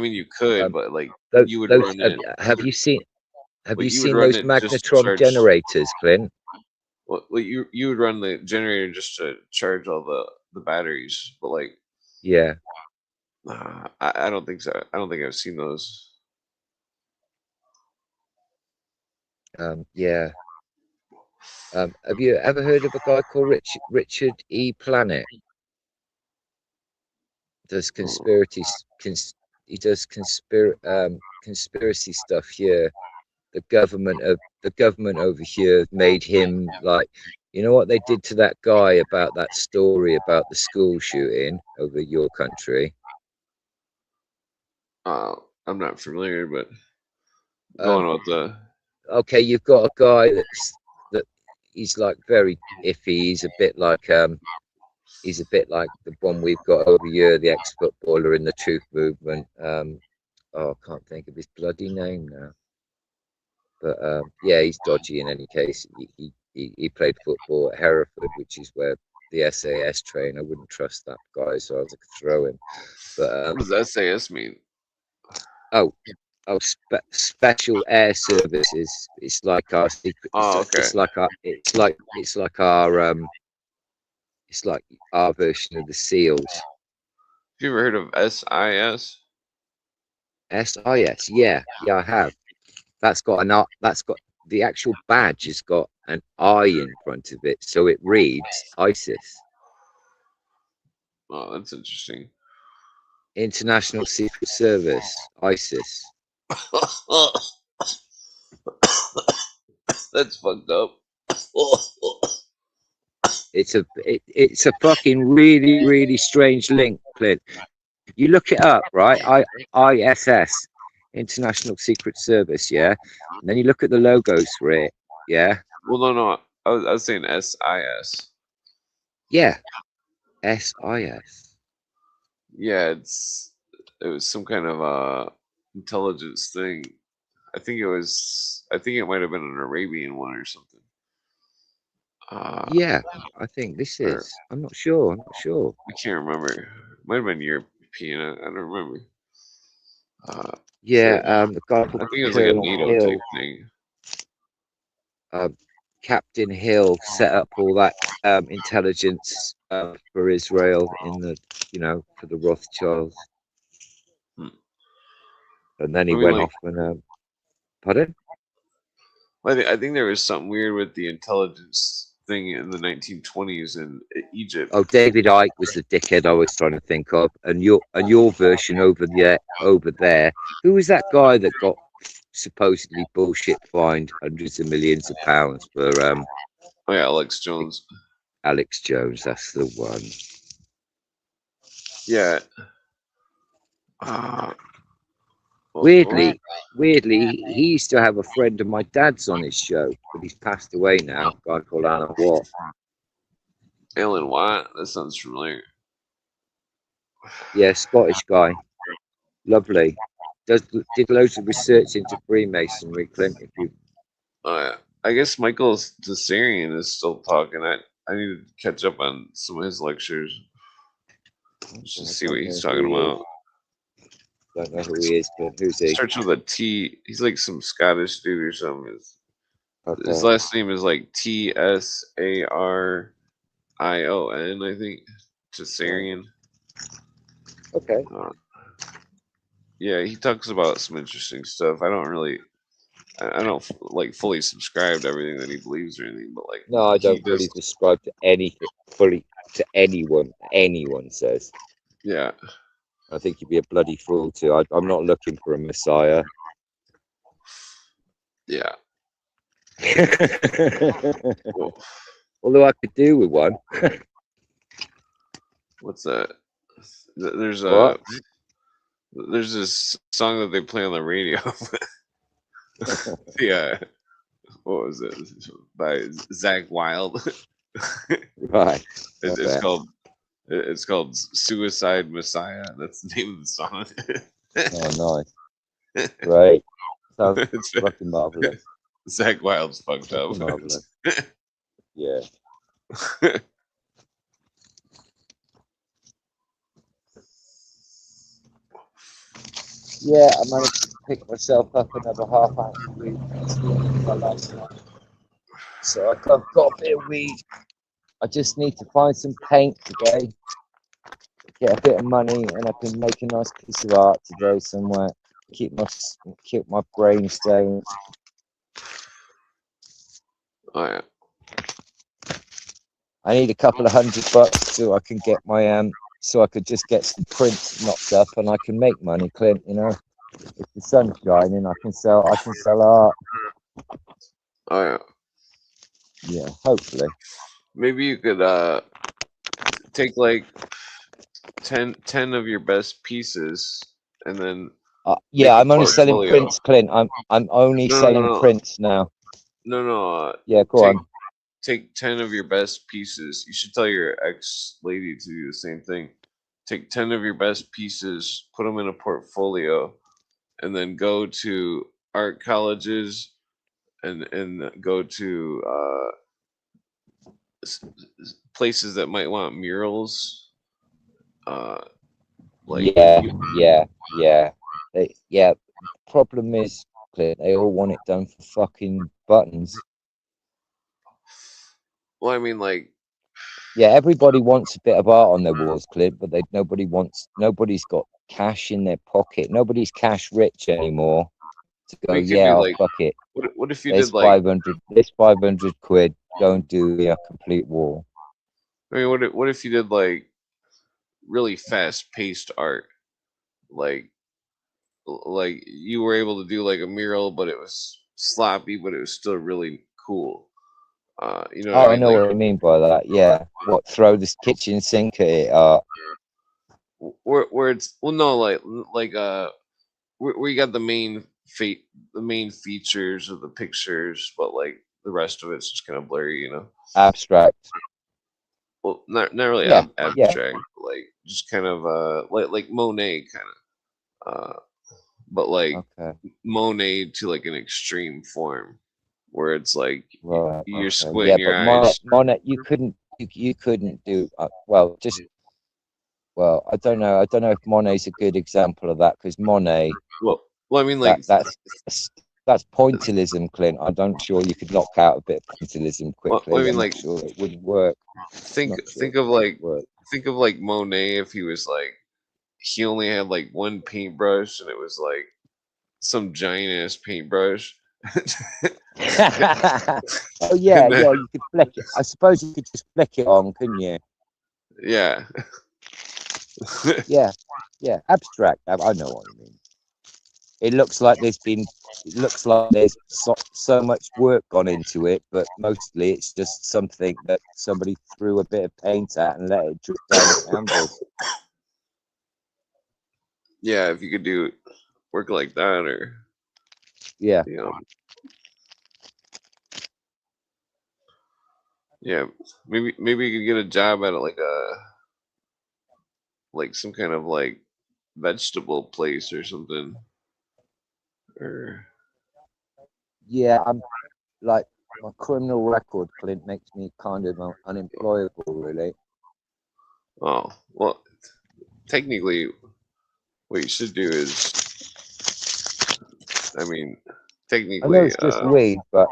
you could, but like you would Those run it. have you seen You would run those it just to magnetron charge. generators, Clint? Well, you would run the generator just to charge all the batteries, but like, Yeah. I don't think so. I don't think I've seen those. Yeah. Have you ever heard of a guy called Richard E. Planet? Does he does conspiracy stuff here. The government over here made him like, you know what they did to that guy about that story about the school shooting over your country? I'm not familiar, but going with the. Okay, you've got a guy that he's like very iffy. He's a bit like the one we've got over here, the ex-footballer in the Truth Movement. I can't think of his bloody name now. But yeah, he's dodgy in any case. He played football at Hereford, which is where the SAS train. I wouldn't trust that guy, so I was like, throw him. But What does SAS mean? Special Air Services. It's like our secret. Oh, okay. It's like our It's like our version of the SEALs. Have you ever heard of SIS? SIS, yeah, I have. That's got the actual badge has got an I in front of it, so it reads ISIS, Oh, that's interesting. International Secret Service, ISIS. That's fucked up. It's a fucking really strange link, Clint. You look it up, right? ISS, International Secret Service, yeah. And then you look at the logos for it, yeah. Well, no. I was saying SIS. Yeah, SIS. Yeah, it was some kind of intelligence thing. I think it might have been an Arabian one or something. Yeah, I think this Or, is. I'm not sure. I can't remember. It might have been European. I don't remember. Yeah, But the guy I called think it was like a Colonel NATO Hill, type thing. Captain Hill set up all that intelligence for Israel in the, for the Rothschilds. Hmm. And then he I mean, went like, off and, pardon? I think there was something weird with the intelligence thing in the 1920s in Egypt. Oh, David Icke was the dickhead I was trying to think of, and your version over there. Who was that guy that got supposedly bullshit fined hundreds of millions of pounds for Oh yeah, Alex Jones. Alex Jones? That's the one. Yeah. Weirdly, he used to have a friend of my dad's on his show, but he's passed away now. A guy called Alan Watt. Alan Watt. That sounds familiar. Yeah, Scottish guy. Lovely. Did loads of research into Freemasonry, Clint. If you I guess Michael Tsarian is still talking. I need to catch up on some of his lectures. Just see what he's talking about. Don't know who he is, but who's he? Starts with a T. He's like some Scottish dude or something. His Okay. last name is like Tsarion, I think. Tsarian. Okay. Yeah, he talks about some interesting stuff. I don't like fully subscribe to everything that he believes or anything, but like No, I don't he does. fully subscribe to anything to anyone. Anyone says. Yeah. I think you'd be a bloody fool to. I'm not looking for a messiah. Yeah. Although I could do with one. What's that? There's What? there's this song that they play on the radio. Yeah. What was it? By Zach Wild. Right. It's called Suicide Messiah. That's the name of the song. Oh, nice. Great. Sounds fucking marvelous. Zach Wild's fucked up. Marvelous. Yeah. Yeah, I managed to pick myself up another half ounce of weed. So I've got a bit of weed. I just need to find some paint today. Get a bit of money, and I can make a nice piece of art today somewhere. Keep my brain sane. Oh yeah. I need a couple of $100 so I can get my so I could just get some prints knocked up, and I can make money, Clint. You know, if the sun's shining, I can sell art. Oh yeah. Yeah, hopefully. Maybe you could take like 10 of your best pieces and then yeah, make a I'm only selling portfolio. prints, Clint. I'm only selling prints now. No. Yeah, go on. Take 10 of your best pieces. You should tell your ex lady to do the same thing. Take 10 of your best pieces, put them in a portfolio, and then go to art colleges and go to places that might want murals. Like yeah. Problem is, Clint, they all want it done for fucking buttons. Well, I mean, like Yeah, everybody wants a bit of art on their walls, Clint, but nobody's got cash in their pocket. Nobody's cash rich anymore to I go, mean, it could yeah, be I'll like, fuck it. what if you There's did like, 500 quid. Go and do me a complete wall. I mean, what if you did like really fast paced art, like you were able to do like a mural, but it was sloppy, but it was still really cool. You know what I Oh, I mean? know Like what I mean by that. Yeah. What, throw this kitchen sink at it? where it's well, no, where you got the the main features of the pictures, but like the rest of it's just kind of blurry, you know. Abstract. Well, not really Yeah. Yeah. abstract, but like just kind of like Monet kind of, but like Okay. Monet to like an extreme form, where it's like Right. you're Okay. Yeah, squinting your but Monet, eyes. Monet, you couldn't do well. I don't know. I don't know if Monet's a good example of that because Monet, Well, I mean, that like, that's pointillism, Clint. I'm sure you could knock out a bit of pointillism I quickly. mean, I'm not like, sure it wouldn't work. Not sure think it of like would work. Monet if he was like he only had like one paintbrush and it was like some giant ass paintbrush. Oh yeah, And then, yeah. You could flick it. I suppose you could just flick it on, couldn't you? yeah. Yeah, yeah. Abstract. I know what you mean. It looks like there's so much work gone into it, but mostly it's just something that somebody threw a bit of paint at and let it drip down the canvas. Yeah, if you could do work like that, or Yeah. you know, yeah, maybe you could get a job at like some kind of like vegetable place or something, or Yeah, I'm like my criminal record, Clint, makes me kind of unemployable, really. oh well, technically what you should do is, I mean, I know technically, it's just weed, but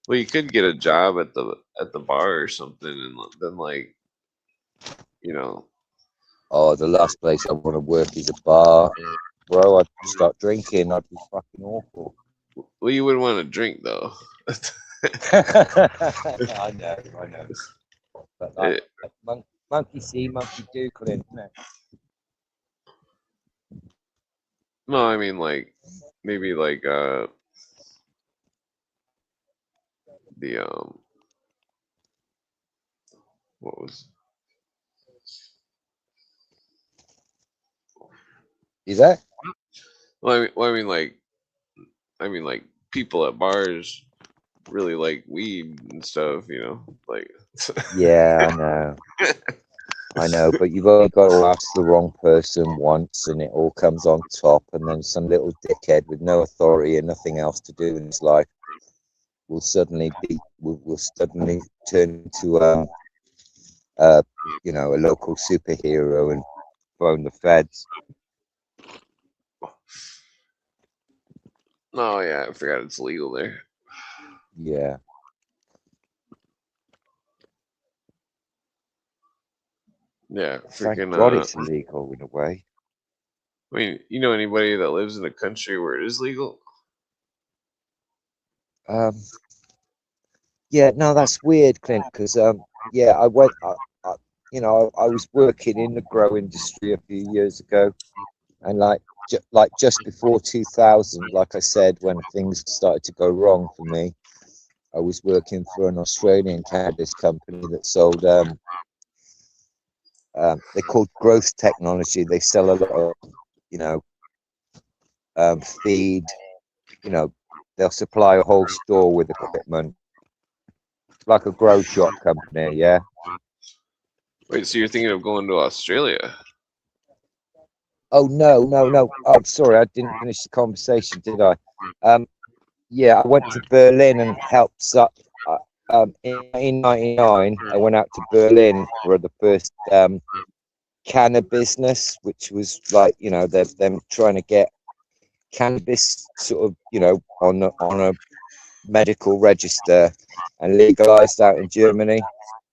well, you could get a job at the bar or something, and then like, you know, oh, the last place I want to work is a bar, bro. I'd start drinking. I'd be fucking awful. well, you wouldn't want to drink though. I know. But like, It, monkey see, monkey do, Clint. Isn't it? no, I mean like maybe like the what was Is that? I mean like people at bars really like weed and stuff, you know, like Yeah, I know, but you've only got to ask the wrong person once, and it all comes on top, and then some little dickhead with no authority and nothing else to do in his life will suddenly turn into a local superhero and phone the feds. oh yeah, I forgot it's legal there. Yeah. Yeah, Thank freaking God it's illegal in a way. I mean, you know anybody that lives in a country where it is legal? Yeah, no, that's weird, Clint, because yeah, I went, I was working in the grow industry a few years ago, and like just before 2000, like I said, when things started to go wrong for me, I was working for an Australian cannabis company that sold they're called growth technology. They sell a lot of, you know, feed, they'll supply a whole store with equipment, like a grow shop company. Yeah. Wait, so you're thinking of going to Australia? Oh no. Oh, sorry, I didn't finish the conversation, did I? Yeah, I went to Berlin and helped up. In 1999, I went out to Berlin for the first cannabis business, which was like, them trying to get cannabis sort of, on a medical register and legalized out in Germany.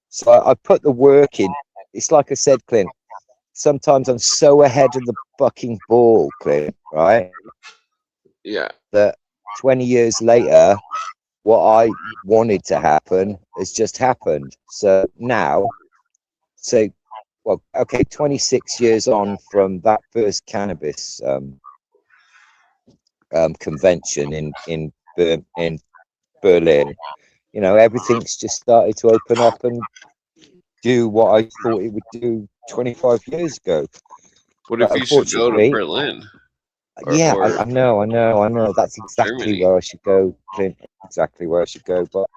So I put the work in. It's like I said, Clint, sometimes I'm so ahead of the fucking ball, Clint, right? Yeah. That 20 years later, what I wanted to happen has just happened. So now, so, well, okay, 26 years on from that first cannabis convention in Berlin, you know, everything's just started to open up and do what I thought it would do 25 years ago. What But if you should go to unfortunately, Berlin yeah, or I know. That's exactly Germany? where I should go, Clint. Exactly where I should go. But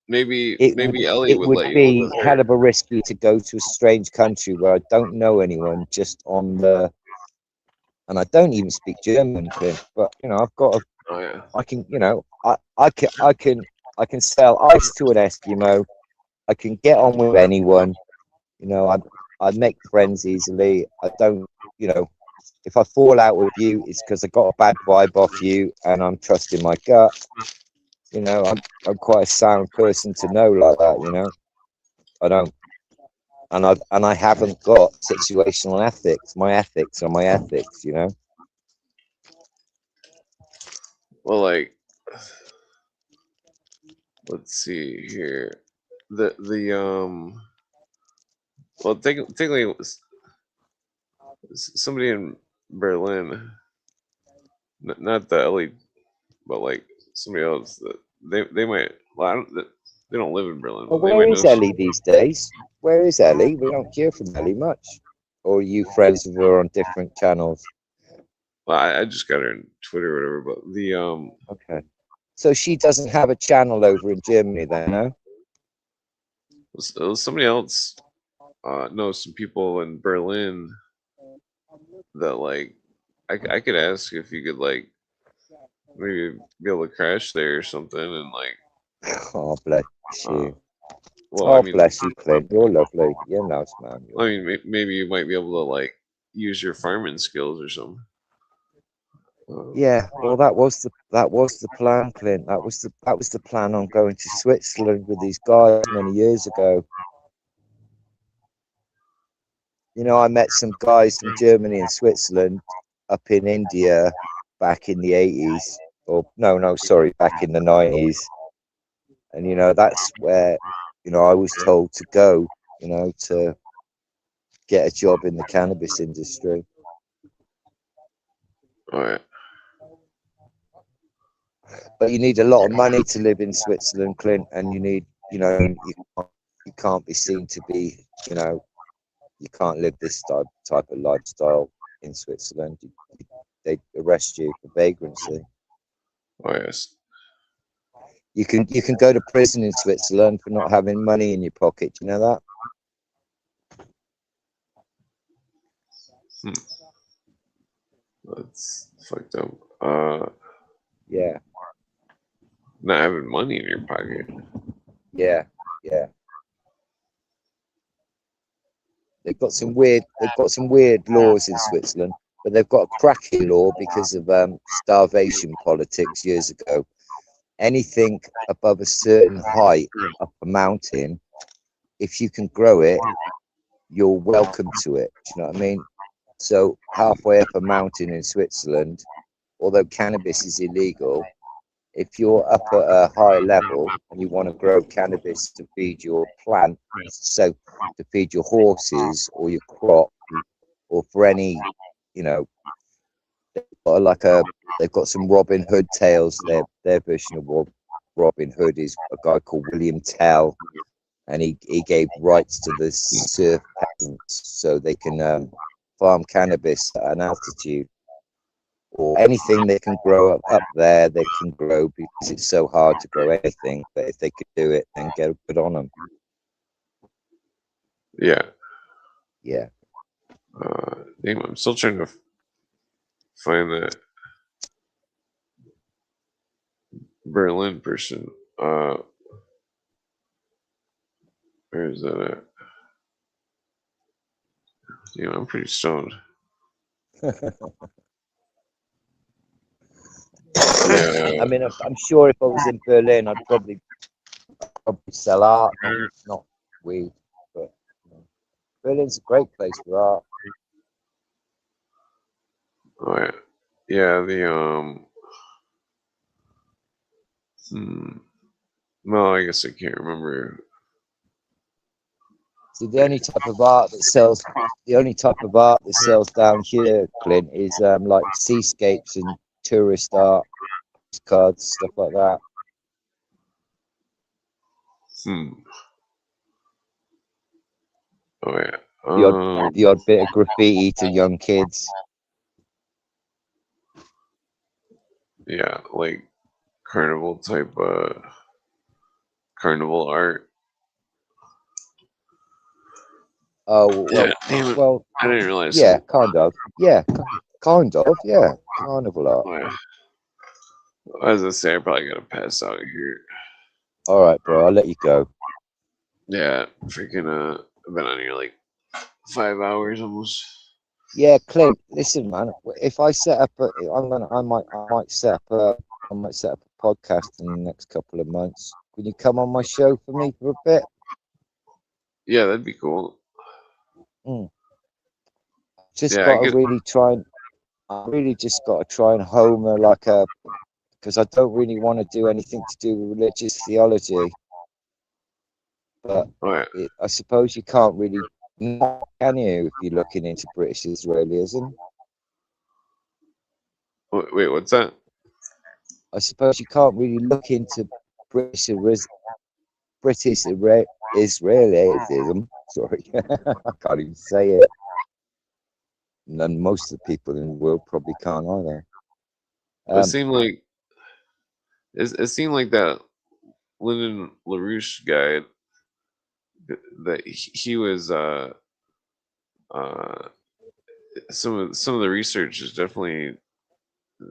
Maybe Ellie it would would let you be over there. hell of a risky to go to a strange country where I don't know anyone, just on the, and I don't even speak German, Clint. But you know, I've got a, Oh yeah. I can, you know, I can sell ice to an Eskimo. I can get on with anyone. You know, I make friends easily. I don't, you know, if I fall out with you, it's because I got a bad vibe off you, and I'm trusting my gut. You know, I'm quite a sound person to know like that. You know, I don't, and I haven't got situational ethics. My ethics are my ethics. You know. Well, like, let's see here. The well, technically, it was somebody in Berlin, not the Ellie, but like somebody else that they might. Well, I don't. They don't live in Berlin, Well, but they where might know. is Ellie these days? Where is Ellie? We don't hear from Ellie much. Or are you friends with her on different channels? Well, I just got her on Twitter or whatever. But the Okay. So she doesn't have a channel over in Germany then, no? it was somebody else knows some people in Berlin that like I could ask if you could like maybe be able to crash there or something and like Oh, bless uh, you. well I Oh, mean bless you, Clint. You're lovely. You're nice, man. You're I mean maybe you might be able to like use your farming skills or something. Yeah, well, that was the plan, Clint. That was the plan on going to Switzerland with these guys many years ago. You know, I met some guys from Germany and Switzerland up in India back in the 80s, or no, sorry, back in the 90s. And you know, that's where, you know, I was told to go, you know, to get a job in the cannabis industry. All right. But you need a lot of money to live in Switzerland, Clint, and you need, you know, you can't be seen to be, you know, you can't live this type of lifestyle in Switzerland. They arrest you for vagrancy. Oh yes. You can go to prison in Switzerland for not having money in your pocket. Do you know that? That's fucked up. Yeah, Not having money in your pocket. yeah, yeah. They've got some weird laws in Switzerland, but they've got a cracking law because of starvation politics years ago. Anything above a certain height up a mountain, if you can grow it, you're welcome to it. Do you know what I mean? So halfway up a mountain in Switzerland, although cannabis is illegal, if you're up at a high level and you want to grow cannabis to feed your plant, so to feed your horses or your crop, or for any, you know, they've got some Robin Hood tales. Their version of Robin Hood is a guy called William Tell, and he gave rights to the serf peasants so they can farm cannabis at an altitude, or anything they can grow up there they can grow, because it's so hard to grow anything. But if they could do it, then get good on them. Yeah. Yeah. Damn, I'm still trying to find that Berlin person. Where is that at? You know, I'm pretty stoned. Yeah. I mean, I'm sure if I was in Berlin, I'd probably sell art, not weed. But Berlin's a great place for art. Oh, yeah. Yeah, no, I guess I can't remember. See, the only type of art that sells down here, Clint, is like seascapes and tourist art, cards, stuff like that. Oh yeah. The odd bit of graffiti to young kids. Yeah, like carnival type carnival art. Oh well, Yeah, damn it. well, I didn't realize. yeah, kind of, yeah, carnival art. Oh, yeah. As I say, I probably gotta pass out here. All right, bro, I'll let you go. Yeah, freaking I've been on here like 5 hours almost. Yeah, Clint, listen, man. If I set up, I might set up a podcast in the next couple of months. Can you come on my show for me for a bit? Yeah, that'd be cool. Just Yeah, got to really try and. I really just got to try and home because I don't really want to do anything to do with religious theology. But I suppose you can't really, can you, if you're looking into British Israelism? Wait, what's that? I suppose you can't really look into British Israelism. Sorry, I can't even say it. And then most of the people in the world probably can't either. It seemed like that Lyndon LaRouche guy that he was some of the research is definitely.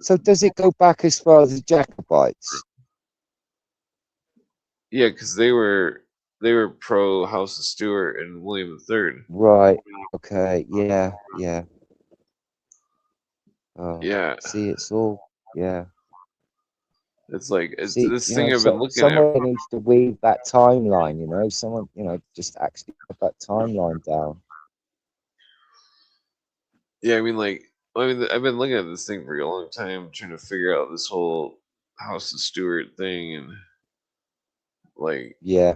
So does it go back as far as the Jacobites? Yeah, because they were pro House of Stuart and William III. Right. Okay. Yeah. Yeah. Oh, yeah. See, it's all. Yeah. It's like it's See, this thing I've been looking someone at. needs to weave that timeline. Someone just actually put that timeline down. Yeah, I mean, I've been looking at this thing for a long time, trying to figure out this whole House of Stuart thing, and like, yeah,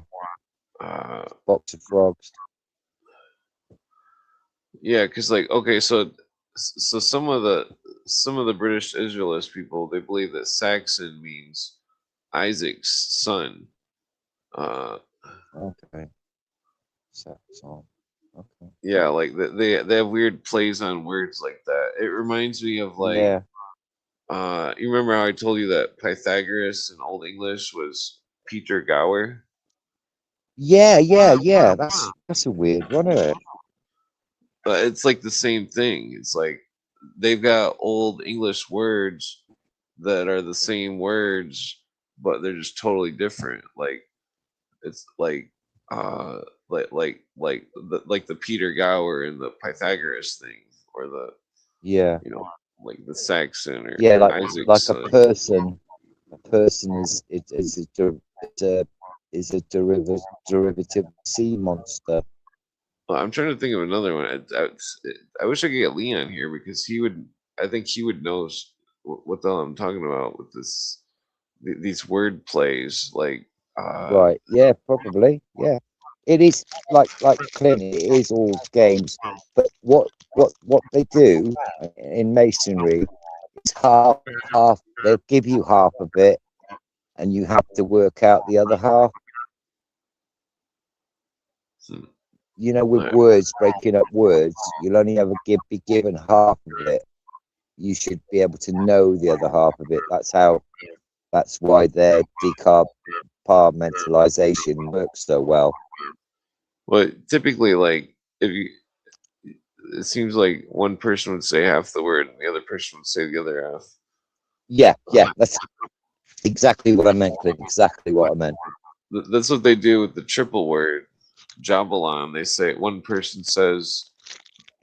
box of frogs. Yeah, because like, okay, so some of the British Israelist people, they believe that Saxon means Isaac's son. Okay. Saxon. Okay. Yeah, like they have weird plays on words like that. It reminds me of like, you remember how I told you that Pythagoras in Old English was Peter Gower? Yeah. That's a weird one, isn't it? But it's like the same thing. It's like they've got Old English words that are the same words, but they're just totally different. Like it's like the Peter Gower and the Pythagoras thing, or the like the Saxon or like Isaac's a person. A person is a derivative sea monster. Well, I'm trying to think of another one. I wish I could get Leon here because I think he would know what the hell I'm talking about with these word plays. Like, right? Yeah, probably. Yeah, it is like Clint. It is all games, but what they do in masonry is half. They'll give you half of it, and you have to work out the other half. With words, breaking up words, you'll only ever be given half of it. You should be able to know the other half of it. That's why their decompartmentalization works so well. Well, typically, like it seems like one person would say half the word and the other person would say the other half. Yeah, that's exactly what I meant, Clint. Exactly what I meant. That's what they do with the triple word, Jabalon. They say one person says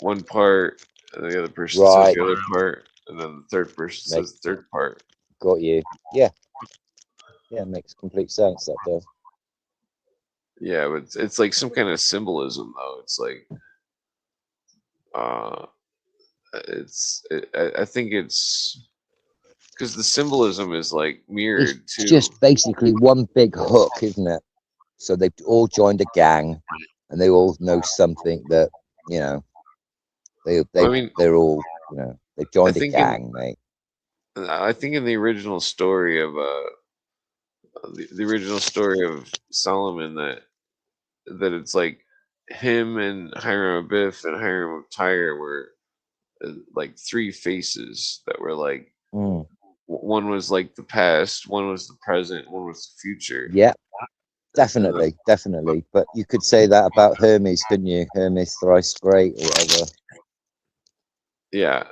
one part, and the other person says the other part, and then the third person says the third part. got you. Yeah, yeah, it makes complete sense. That does. Yeah, but it's like some kind of symbolism though. It's like I think it's because the symbolism is like It's mirrored too. just basically one big hook, isn't it? So they've all joined a gang, and they all know something that, you know, I mean, they're all, you know, they've I joined a think gang, mate. in the original story of the original story of Solomon that it's like him and Hiram Abiff and Hiram of Tyre were like three faces that were like Mm. one was like the past, one was the present, one was the future. Yeah, And then, definitely. But you could say that about Hermes, couldn't you? Hermes thrice great or whatever. yeah.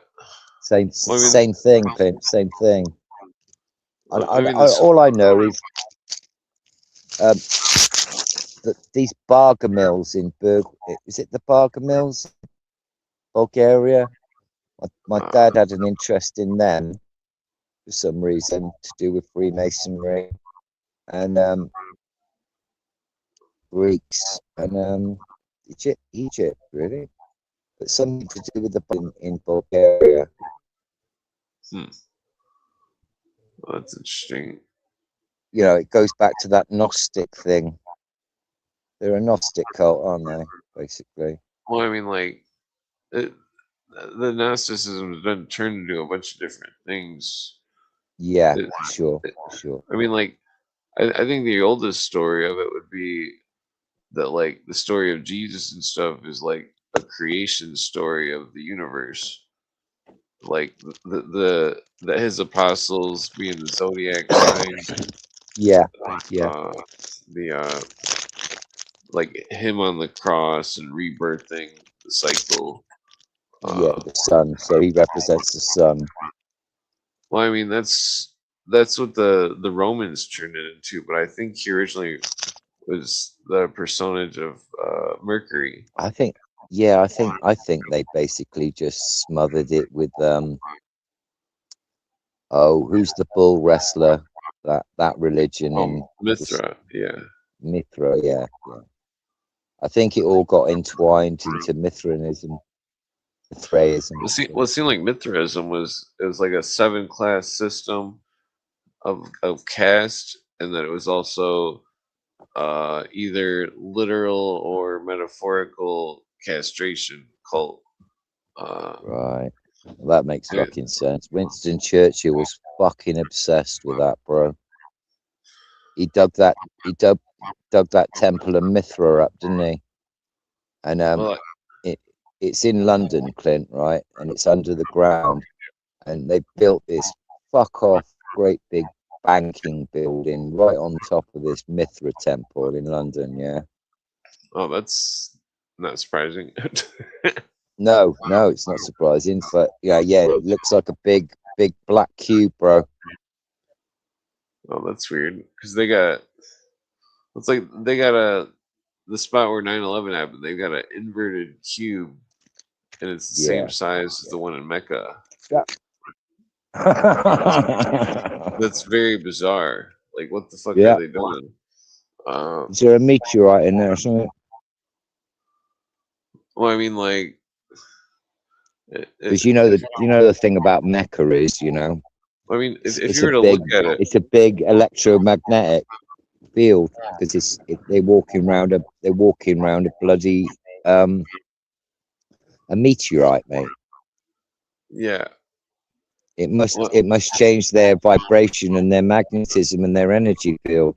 Same Well, I mean, same thing, Clint. Same thing. And I mean, this, all I know is that these Barger mills in is it the Barger mills, Bulgaria? My dad had an interest in them for some reason to do with Freemasonry and Greeks and Egypt really, but something to do with in Bulgaria. well, that's interesting. You know, it goes back to that Gnostic thing. They're a Gnostic cult, aren't they? Basically. Well, I mean, like the Gnosticism has been turned into a bunch of different things. Yeah, It, sure. I mean, like I think the oldest story of it would be that like the story of Jesus and stuff is like a creation story of the universe. Like the his apostles being the zodiac sign. Yeah. The like him on the cross and rebirthing the cycle. Yeah, the sun. So he represents the sun. Well, I mean that's what the Romans turned it into, but I think he originally was the personage of Mercury. I think they basically just smothered it with who's the bull wrestler? That religion in Mithra, yeah. Mithra, yeah. I think it all got entwined into Mithraism. Mithraism. Well, it seemed like Mithraism was like a 7-class system of caste, and that it was also either literal or metaphorical castration cult. Right. Well, that makes fucking sense. Winston Churchill was fucking obsessed with that, bro. He dug that temple of Mithra up, didn't he? And it's in London, Clint, right? And it's under the ground. And they built this fuck off great big banking building right on top of this Mithra temple in London, yeah. Oh, that's not surprising. No, it's not surprising, but yeah, it looks like a big black cube, bro. Oh, that's weird because they got the spot where 9/11 happened. They've got an inverted cube, and it's the same size as the one in Mecca. Yeah. That's very bizarre. Like, what the fuck are they doing? Is there a meteorite in there or something? Well, I mean, like, because the thing about Mecca is, I mean, if you were to look at it, it's a big electromagnetic field because they're walking around a bloody a meteorite, mate. Yeah. It must change their vibration and their magnetism and their energy field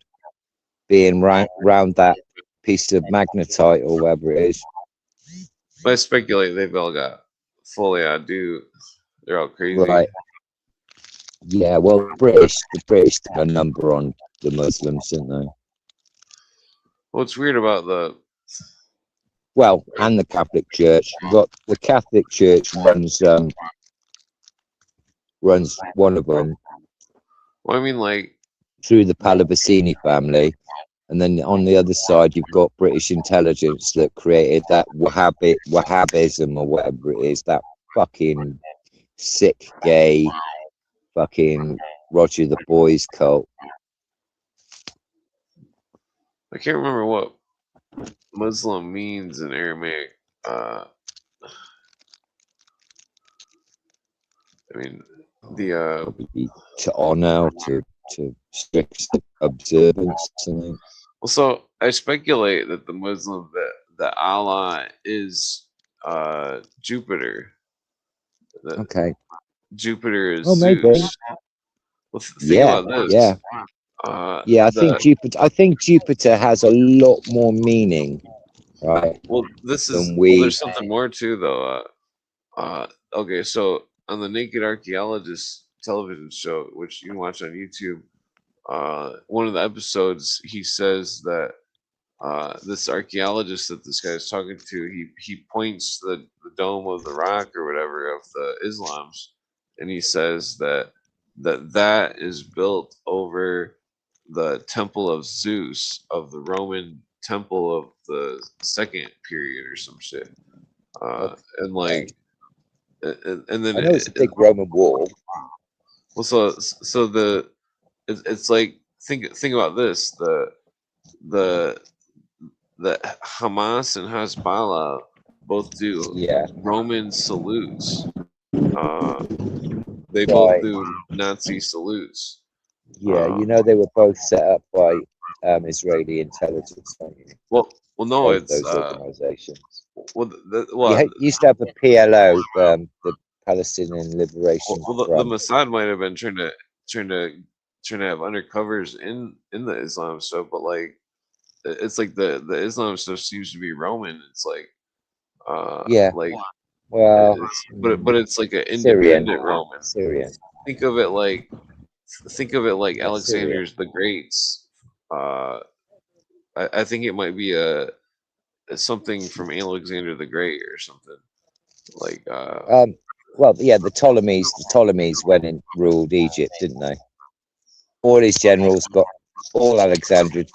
being round that piece of magnetite or whatever it is. I speculate they've all got fully do. They're all crazy. Right. Yeah, well, the British took a number on the Muslims, didn't they? What's weird about and the Catholic Church. The Catholic Church runs one of them. Well, I mean, like, through the Pallavicini family, and then on the other side you've got British intelligence that created that Wahhabism or whatever it is, that fucking sick gay fucking Roger the Boys cult. I can't remember what Muslim means in Aramaic. I mean, the Probably to honor, to strict observance, something. well, so I speculate that the Muslim that Allah is Jupiter. That Okay. Jupiter is Oh, maybe. Zeus. Well, think Yeah, about this. yeah. Yeah, I think Jupiter has a lot more meaning, right? Well, this is Than we. there's something more too, though. Okay, so on the Naked Archaeologist television show, which you can watch on YouTube, one of the episodes he says that this archaeologist that this guy is talking to, he points the dome of the rock or whatever of the Islams, and he says that is built over the temple of Zeus of the Roman temple of the second period or some shit. And like, and then I know it's a big Roman wall. well, so it's like think about this: the Hamas and Hezbollah both do Roman salutes. They both do Nazi salutes. Yeah, you know they were both set up by Israeli intelligence. Don't you? Well, no, both it's those organizations. Well, you used to have the PLO, the Palestinian Liberation well, the Front. Mossad might have been trying to have undercovers in the Islam stuff, but like it's like the Islam stuff seems to be Roman. It's like like well, but it's like an Syrian. independent Roman. Syrian. Think of it like Alexander's Syrian. the Great's. I think it might be something from Alexander the Great or something like. Well, yeah, the Ptolemies went and ruled Egypt, didn't they? All his generals got all Alexander's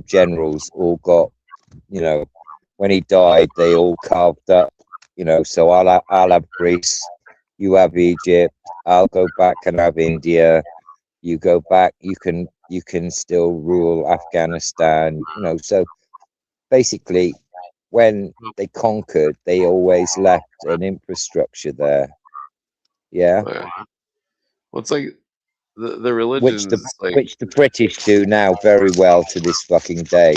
generals all got, you know, when he died, they all carved up, you know. So I'll have Greece, you have Egypt, I'll go back and have India. You go back, you can still rule Afghanistan, you know. So basically, when they conquered, they always left an infrastructure there. Yeah. Well, it's like the religions, which the British do now very well to this fucking day.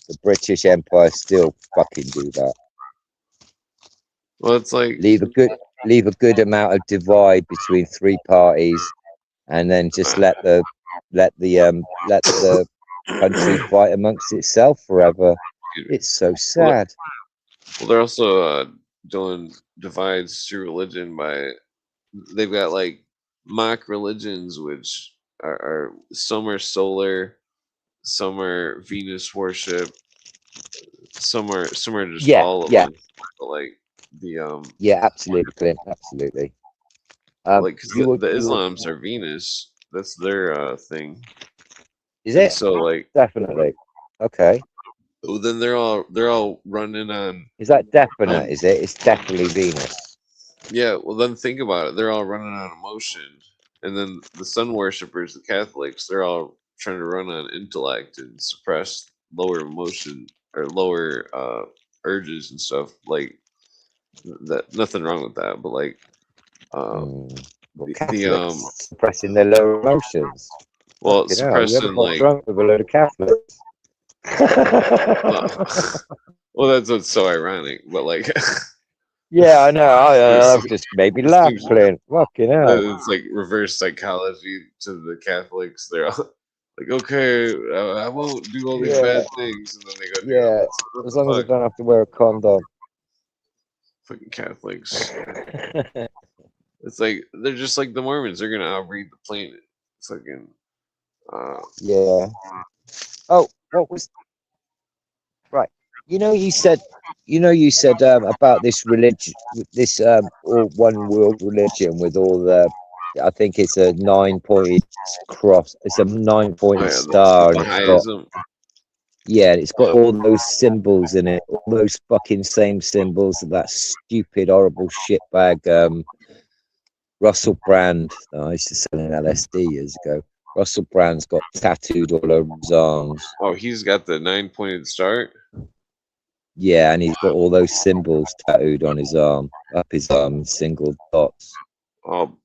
The British Empire still fucking do that. Well, it's like leave a good amount of divide between three parties, and then just let the country fight amongst itself forever. It's so sad. Well, they're also doing divides through religion by they've got like mock religions, which are some are solar, some are Venus worship, some are just all of them. But like the absolutely, Clint, absolutely. Like the Islams are Venus. That's their thing. Is it? And so like definitely. Okay. Well, then they're all running on. Is that definite? Is it? It's definitely Venus. Yeah. Well, then think about it. They're all running on emotion, and then the sun worshippers, the Catholics, they're all trying to run on intellect and suppress lower emotion or lower urges and stuff. Like that. Nothing wrong with that, but like suppressing their lower emotions. Well, suppressing like drunk with a load of Catholics. Well, that's what's so ironic, but like, yeah, I know. That just made me laugh, Clint. Fucking hell. It's like reverse psychology to the Catholics. They're all like, okay, I won't do all these bad things, and then they go, yeah, as long as I don't have to wear a condom. Fucking Catholics. It's like they're just like the Mormons. They're gonna outbreed the planet. Fucking. Yeah. Oh, what was right? You said about this religion, this all one world religion with all the. I think it's a 9-pointed cross. It's a 9-pointed star, and it's got all those symbols in it, all those fucking same symbols of that stupid, horrible shitbag Russell Brand. I used to sell in LSD years ago. Russell Brand's got tattooed all over his arms. Oh, he's got the 9-pointed star. Yeah, and he's got all those symbols tattooed on his arm, up his arm, in single dots. Oh,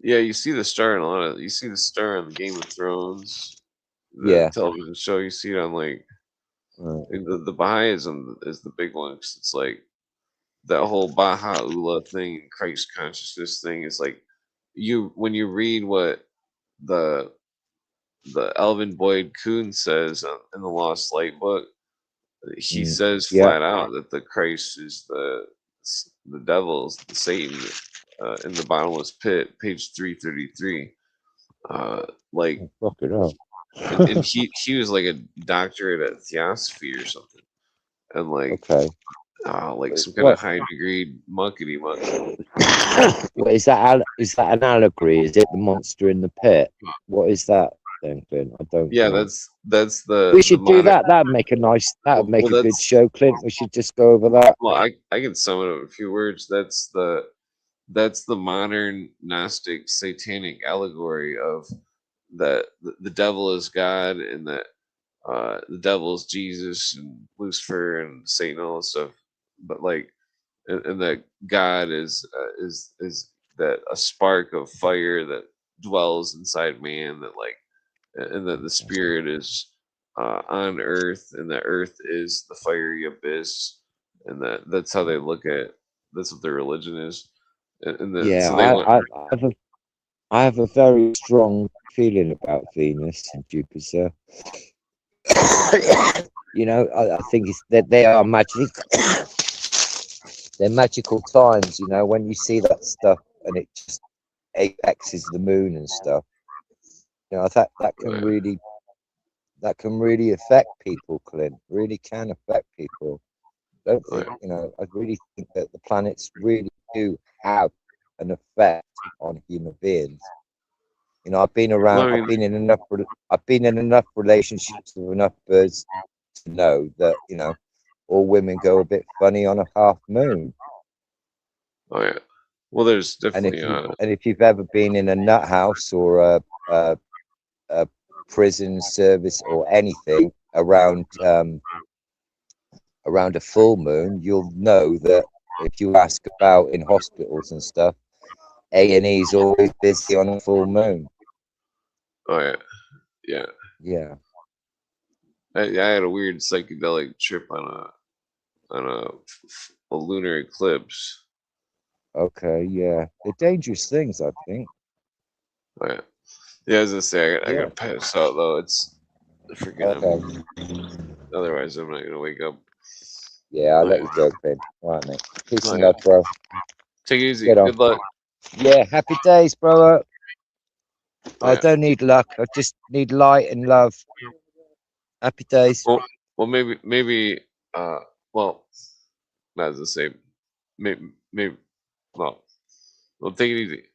yeah. You see the star in a lot of. You see the star on the Game of Thrones, the television show. You see it on like the Baha'ism is the big one. 'Cause it's like that whole Baha'u'llah thing, Christ consciousness thing is like when you read what the Alvin Boyd Kuhn says in the Lost Light book, he says flat out that the Christ is the devil's the Satan in the bottomless pit, page 333. Like fuck it up. and he was like a doctorate at theosophy or something, and like like some kind of high degree muckety muck. What is that? Is that an allegory? Is it the monster in the pit? What is that then, Clint? I don't. Yeah, know. that's the. We should do that. That'd make a nice. That would make a good show, Clint. We should just go over that. Well, I can sum it up in a few words. That's the modern Gnostic satanic allegory of that the devil is God and that the devil is Jesus and Lucifer and Satan and all that stuff. But like, and that God is that a spark of fire that dwells inside man, that like, and that the spirit is on earth, and the earth is the fiery abyss, and that's how they look at. That's what their religion is. And so they I have a very strong feeling about Venus and Jupiter. You know, I think it's that they are magic. They're magical times, you know, when you see that stuff and it just apexes the moon and stuff. You know, that can really affect people, Clint. Really can affect people. Don't think, you know, I really think that the planets really do have an effect on human beings. You know, I've been around. I've been in enough relationships with enough birds to know that, you know, all women go a bit funny on a half moon. Oh yeah. Well, there's definitely. And if you've ever been in a nut house or a prison service or anything around a full moon, you'll know that if you ask about in hospitals and stuff, A&E is always busy on a full moon. Oh yeah. I had a weird psychedelic trip on a lunar eclipse. Okay, yeah, they're dangerous things, I think. Oh, yeah. Yeah, as I say, I gotta pass out though. It's freaking. Otherwise, I'm not gonna wake up. Yeah, I'll let you go, Ben. All right, mate. Peace and love, bro. Take it easy. Good luck. Yeah, happy days, brother. I don't need luck. I just need light and love. Happy days. Well, maybe. Well, not as I say. Maybe. Well, take it easy.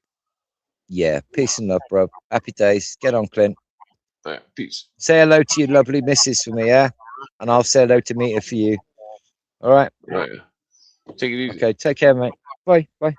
Yeah, peace and love, bro. Happy days. Get on, Clint. All right, peace. Say hello to your lovely missus for me, yeah? And I'll say hello to Mita for you. All right? Right. Take it easy. Okay, take care, mate. Bye. Bye.